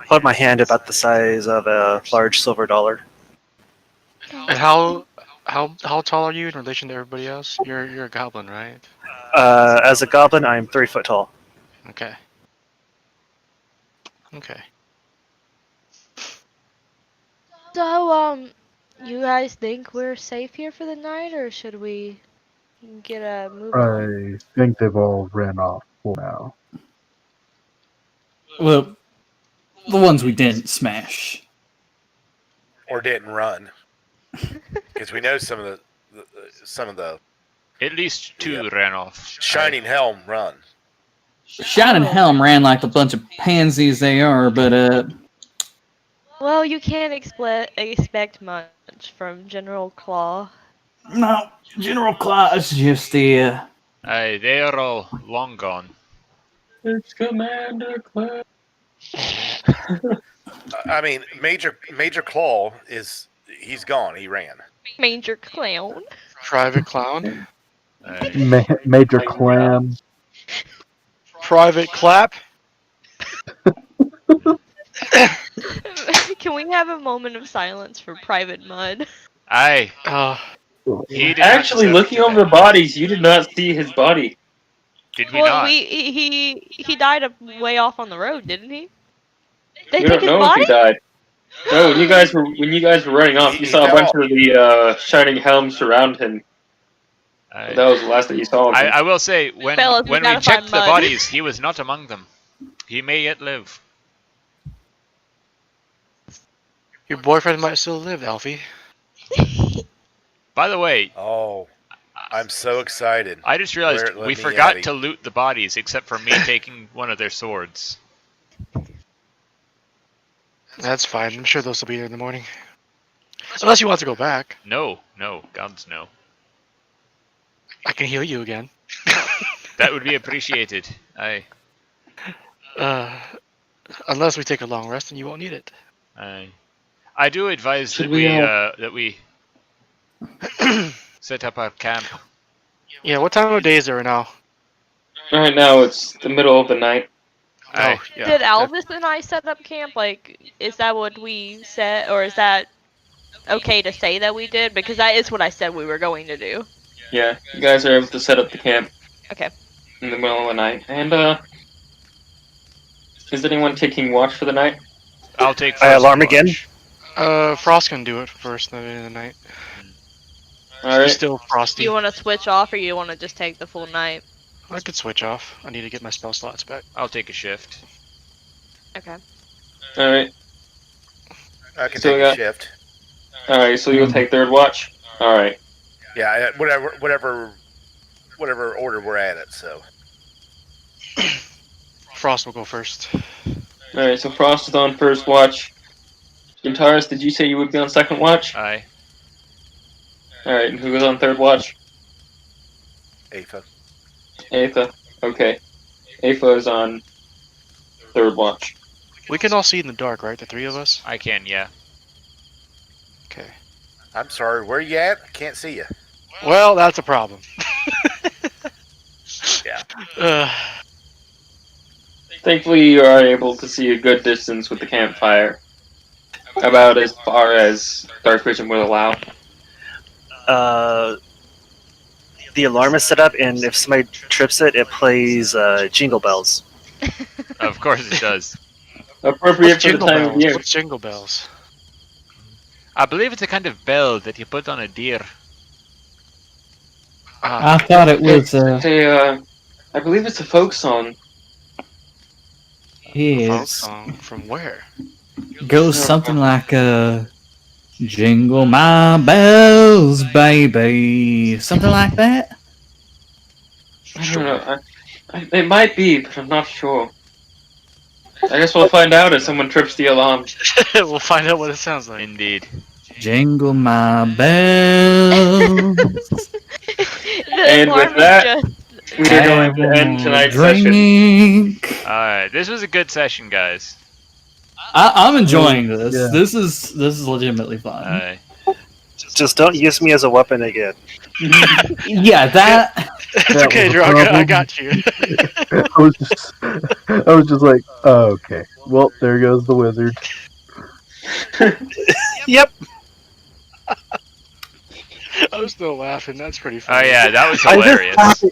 Speaker 8: hold my hand about the size of a large silver dollar.
Speaker 4: And how tall are you in relation to everybody else? You're a goblin, right?
Speaker 8: As a goblin, I'm 3 foot tall.
Speaker 4: Okay. Okay.
Speaker 5: So, you guys think we're safe here for the night, or should we get a move on?
Speaker 7: I think they've all ran off for now.
Speaker 9: Well, the ones we didn't smash.
Speaker 6: Or didn't run, because we know some of the
Speaker 1: At least
Speaker 6: The,
Speaker 1: 2 ran off.
Speaker 6: Shining Helm run.
Speaker 9: Shining
Speaker 5: Oh.
Speaker 9: Helm ran like the bunch of pansies they are, but
Speaker 5: Well, you can't expect much from General Claw.
Speaker 9: no, General Claw is just the.
Speaker 1: Aye, they are all long gone.
Speaker 2: It's Commander Claw.
Speaker 6: I mean, Major Claw he's gone. He ran.
Speaker 5: Major Clown.
Speaker 4: Private Clown.
Speaker 1: Aye.
Speaker 7: Major Clam.
Speaker 4: Private Clap.
Speaker 5: Can we have a moment of silence for Private Mud?
Speaker 1: Aye.
Speaker 4: Uh,
Speaker 1: He did not
Speaker 2: Actually,
Speaker 1: deserve
Speaker 2: looking
Speaker 1: to
Speaker 2: over the
Speaker 1: die.
Speaker 2: bodies, you did not see his body.
Speaker 1: Did we
Speaker 5: Well,
Speaker 1: not?
Speaker 5: he died way off on the road, didn't he? They
Speaker 2: You
Speaker 5: take
Speaker 2: don't
Speaker 5: his
Speaker 2: know if he
Speaker 5: body?
Speaker 2: died. No, when you guys were running off, you
Speaker 6: He
Speaker 2: saw a
Speaker 6: fell
Speaker 2: bunch
Speaker 6: off.
Speaker 2: of the shining helms surround him. But
Speaker 1: Aye.
Speaker 2: that was the last that you saw of him.
Speaker 1: I will say, when
Speaker 5: Fellas, we
Speaker 1: when we
Speaker 5: gotta find
Speaker 1: checked the
Speaker 5: Mud.
Speaker 1: bodies, he was not among them. He may yet live.
Speaker 4: your boyfriend might still live, Alfie.
Speaker 1: By the way,
Speaker 6: Oh, I'm so excited.
Speaker 1: I just realized
Speaker 6: Let
Speaker 1: we
Speaker 6: me
Speaker 1: forgot
Speaker 6: at
Speaker 1: to
Speaker 6: him.
Speaker 1: loot the bodies, except for me taking one of their swords.
Speaker 4: That's fine. I'm sure those will be here in the morning. Unless you want to go back,
Speaker 1: No, gods no.
Speaker 4: I can heal you again.
Speaker 1: That would be appreciated. Aye.
Speaker 4: Uh, unless we take a long rest and you won't need it.
Speaker 1: Aye. I do advise
Speaker 2: Should
Speaker 1: that we set up our camp.
Speaker 4: Yeah, what time of day is there now?
Speaker 2: Right now, it's the middle of the night.
Speaker 1: Aye.
Speaker 4: Oh, yeah.
Speaker 5: Did Alvis and I set up camp? Like, is that what we said, or is that okay to say that we did? Because that is what I said we were going to do.
Speaker 2: Yeah, you guys are able to set up the camp
Speaker 5: Okay.
Speaker 2: in the middle of the night. And, is anyone taking watch for the night?
Speaker 1: I'll take
Speaker 8: I
Speaker 1: first
Speaker 8: alarm
Speaker 1: watch.
Speaker 8: again?
Speaker 4: Frost can do it first in the night. It's
Speaker 2: Alright.
Speaker 4: still
Speaker 5: Do
Speaker 4: frosty.
Speaker 5: you want to switch off, or you want to just take the full night?
Speaker 4: I could switch off. I need to get my spell slots back.
Speaker 1: I'll take a shift.
Speaker 5: Okay.
Speaker 2: Alright.
Speaker 6: I can
Speaker 2: So
Speaker 6: take
Speaker 2: we
Speaker 6: a
Speaker 2: got-
Speaker 6: shift.
Speaker 2: Alright, so you'll take third watch? Alright.
Speaker 6: Yeah, whatever order we're at it. So
Speaker 4: Frost will go first.
Speaker 2: Alright, so Frost is on first watch. Gintaris, did you say you would be on second watch?
Speaker 1: Aye.
Speaker 2: Alright, and who was on third watch?
Speaker 6: Aetha.
Speaker 2: Aetha. Okay. Aetha is on third watch.
Speaker 4: We can all see in the dark, right? The three of us?
Speaker 1: I can, yeah.
Speaker 4: Okay.
Speaker 6: I'm sorry. Where you at? I can't see you.
Speaker 4: Well, that's a problem.
Speaker 6: Yeah.
Speaker 2: Thankfully, you are able to see a good distance with the campfire. About as far as dark vision will allow.
Speaker 8: The alarm is set up, and if somebody trips it, it plays jingle bells.
Speaker 1: Of course it does.
Speaker 2: Appropriate
Speaker 4: What's
Speaker 2: for the
Speaker 4: Jingle
Speaker 2: time of
Speaker 4: Bells?
Speaker 2: year.
Speaker 4: What's Jingle Bells?
Speaker 1: I believe it's a kind of bell that you put on a deer.
Speaker 9: I thought it was
Speaker 2: I believe it's a folk song.
Speaker 4: A folk
Speaker 9: is
Speaker 4: song from where?
Speaker 9: goes something like jingle my bells, baby, something like that.
Speaker 2: I don't know. It might be, but I'm not sure. I guess we'll find out if someone trips the alarm.
Speaker 4: We'll find out what it sounds like.
Speaker 1: Indeed.
Speaker 9: Jingle my bells.
Speaker 5: The
Speaker 2: And with
Speaker 5: alarm is
Speaker 2: that,
Speaker 5: just.
Speaker 2: we are going to end tonight's session.
Speaker 9: Drink.
Speaker 1: Alright, this was a good session, guys.
Speaker 9: I'm enjoying this.
Speaker 10: Yeah.
Speaker 9: This is legitimately fun.
Speaker 1: Alright.
Speaker 8: Just don't use me as a weapon again.
Speaker 9: Yeah, that.
Speaker 4: It's
Speaker 10: That
Speaker 4: okay,
Speaker 10: was a
Speaker 4: Drew. I
Speaker 10: problem.
Speaker 4: got you.
Speaker 10: I was just like, oh, okay. Well, there goes the wizard.
Speaker 8: Yep.
Speaker 4: I was still laughing. That's pretty
Speaker 1: Oh
Speaker 4: funny.
Speaker 1: yeah, that was
Speaker 8: I'm just
Speaker 1: hilarious.
Speaker 8: happy.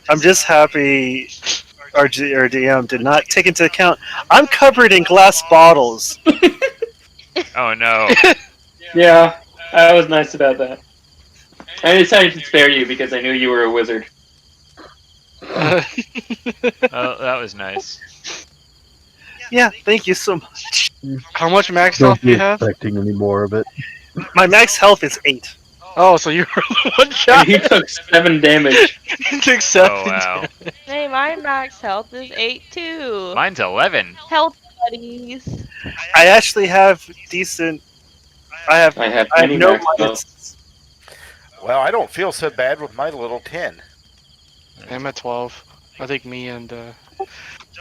Speaker 8: I'm just happy our DM did not take into account I'm covered in glass bottles.
Speaker 1: Oh no.
Speaker 2: Yeah, I was nice about that. I decided to spare you because I knew you were a wizard.
Speaker 1: Oh, that was nice.
Speaker 8: Yeah, thank you so much.
Speaker 4: How much max
Speaker 10: Don't
Speaker 4: health do
Speaker 10: be
Speaker 4: you have?
Speaker 10: expecting any more of it.
Speaker 8: My max health is 8.
Speaker 4: Oh, so you were one
Speaker 2: And
Speaker 4: shot.
Speaker 2: he took 7 damage.
Speaker 4: You took 7
Speaker 1: Oh wow.
Speaker 5: Hey, my max health is 8 too.
Speaker 1: Mine's 11.
Speaker 5: Health buddies.
Speaker 8: I actually have decent. I have
Speaker 2: I have
Speaker 8: I have
Speaker 2: many
Speaker 8: no
Speaker 2: max health.
Speaker 8: minuses.
Speaker 6: Well, I don't feel so bad with my little 10.
Speaker 4: I'm at 12. I think me and
Speaker 8: Don't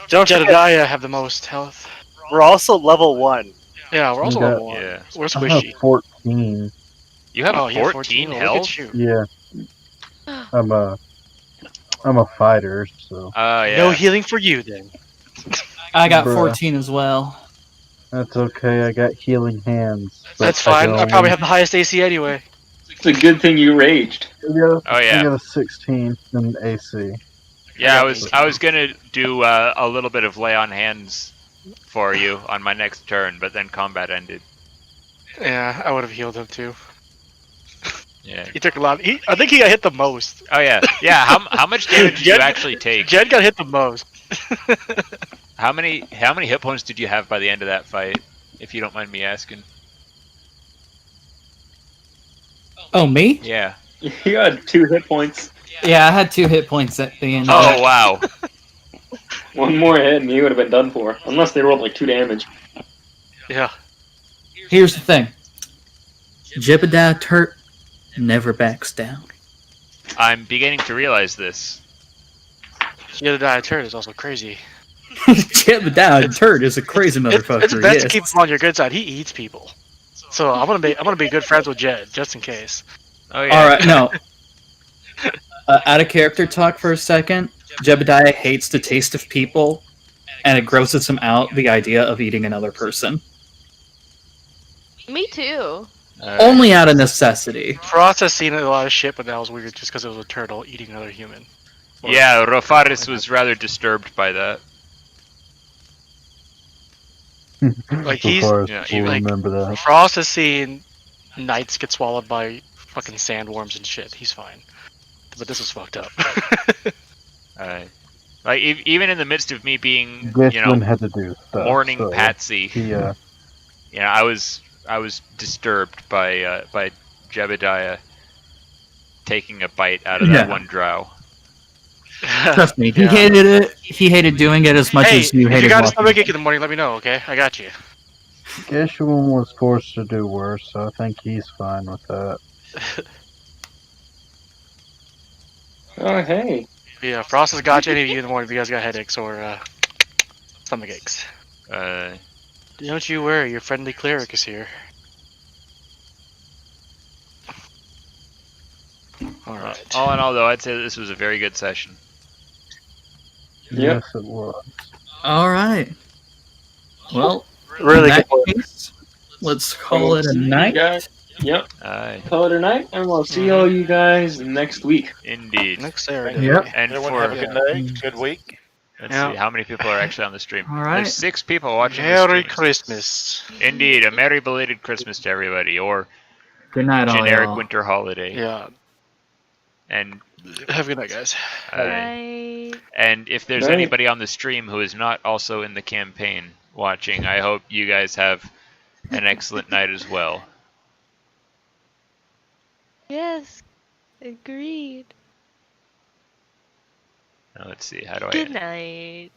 Speaker 8: forget,
Speaker 4: Jedediah have the most health.
Speaker 8: we're also level 1.
Speaker 4: Yeah, we're also
Speaker 10: got-
Speaker 4: level 1.
Speaker 1: Yeah.
Speaker 4: We're
Speaker 10: I have
Speaker 4: squishy.
Speaker 10: 14.
Speaker 1: You have
Speaker 4: Oh, you have
Speaker 1: 14
Speaker 4: Well,
Speaker 1: health?
Speaker 4: look at you.
Speaker 10: Yeah, I'm a fighter, so
Speaker 1: Oh yeah.
Speaker 4: No healing for you then.
Speaker 9: I got
Speaker 10: Bruh.
Speaker 9: 14 as well.
Speaker 10: that's okay. I got healing hands. but
Speaker 4: That's fine.
Speaker 10: can
Speaker 4: I probably
Speaker 10: only-
Speaker 4: have the highest AC anyway.
Speaker 2: It's a good thing you raged.
Speaker 1: Oh
Speaker 10: I
Speaker 1: yeah.
Speaker 10: got a 16 in AC.
Speaker 1: Yeah,
Speaker 4: I got
Speaker 1: I was gonna do a little bit of lay on hands for you on my next turn, but then combat ended.
Speaker 4: Yeah, I would have healed him too.
Speaker 1: Yeah.
Speaker 4: He took a lot. I think he got hit the most.
Speaker 1: Oh yeah. Yeah. How much damage did you actually take?
Speaker 4: Jed got hit the most.
Speaker 1: How many hit points did you have by the end of that fight? If you don't mind me asking.
Speaker 9: Oh, me?
Speaker 1: Yeah.
Speaker 2: You got 2 hit points.
Speaker 9: Yeah, I had 2 hit points at the end.
Speaker 1: Oh wow.
Speaker 2: One more hit and you would have been done for. Unless they rolled like 2 damage.
Speaker 4: Yeah.
Speaker 9: Here's the thing. Jebediah Turt never backs down.
Speaker 1: I'm beginning to realize this.
Speaker 4: Jedediah turd is also crazy.
Speaker 9: Jebediah Turt is a crazy motherfucker.
Speaker 4: It's best to
Speaker 9: yes.
Speaker 4: keep him on your good side. He eats people. So I'm gonna be good friends with Jed just in case.
Speaker 1: Oh yeah.
Speaker 9: All right, no. Out of character talk for a second. Jebediah hates the taste of people, and it grosses him out the idea of eating another person.
Speaker 5: Me too.
Speaker 9: Only out of necessity.
Speaker 4: Frost has seen a lot of shit, but that was weird just because it was a turtle eating another human. Or-
Speaker 1: Yeah, Rofaris was rather disturbed by that.
Speaker 4: Like,
Speaker 10: So
Speaker 4: he's-
Speaker 10: far as
Speaker 1: yeah,
Speaker 10: people
Speaker 4: like-
Speaker 10: remember that.
Speaker 4: Frost has seen knights get swallowed by fucking sandworms and shit. He's fine. But this was fucked up.
Speaker 1: Like even in the midst of me being,
Speaker 10: Gishwin had to do stuff.
Speaker 1: mourning
Speaker 10: so
Speaker 1: Patsy,
Speaker 10: He,
Speaker 1: I was disturbed by Jebediah taking a bite out of that
Speaker 9: Yeah.
Speaker 1: one drow.
Speaker 9: Trust me, he
Speaker 4: Yeah.
Speaker 9: hated it. He hated doing it as much
Speaker 4: Hey,
Speaker 9: as you
Speaker 4: if
Speaker 9: hated
Speaker 4: you got a
Speaker 9: watching
Speaker 4: stomach
Speaker 9: it.
Speaker 4: ache in the morning, let me know, okay? I got you.
Speaker 10: Gishwin was forced to do worse, so I think he's fine with that.
Speaker 2: Oh, hey.
Speaker 4: Yeah, Frost has got you. Any of you in the morning if you guys got headaches or stomach aches. Don't you worry, your friendly cleric is here. Alright.
Speaker 1: All in all, though, I'd say this was a very good session.
Speaker 2: Yep.
Speaker 10: Yes, it was.
Speaker 9: All right. Well,
Speaker 8: Really
Speaker 9: in that
Speaker 8: good.
Speaker 9: case, let's call it a night.
Speaker 2: Guys. Yep.
Speaker 1: Aye,
Speaker 2: Call it a night, and we'll see all you guys next week.
Speaker 1: indeed.
Speaker 4: Next Saturday.
Speaker 9: Yep.
Speaker 1: And
Speaker 6: Everyone
Speaker 1: for
Speaker 6: have a good night, good week.
Speaker 1: Let's
Speaker 9: Yeah.
Speaker 1: see how many people are actually on the stream.
Speaker 9: All right.
Speaker 1: There's 6 people watching the
Speaker 4: Merry
Speaker 1: stream.
Speaker 4: Christmas.
Speaker 1: Indeed, a merry belated Christmas to everybody, or
Speaker 9: Good night, all
Speaker 1: generic
Speaker 9: y'all.
Speaker 1: winter holiday.
Speaker 4: Yeah.
Speaker 1: And
Speaker 4: Have a good night, guys.
Speaker 5: Night.
Speaker 1: and if there's
Speaker 2: Night.
Speaker 1: anybody on the stream who is not also in the campaign watching, I hope you guys have an excellent night as well.
Speaker 5: Yes. Agreed.
Speaker 1: Now let's see, how do I
Speaker 5: Good night.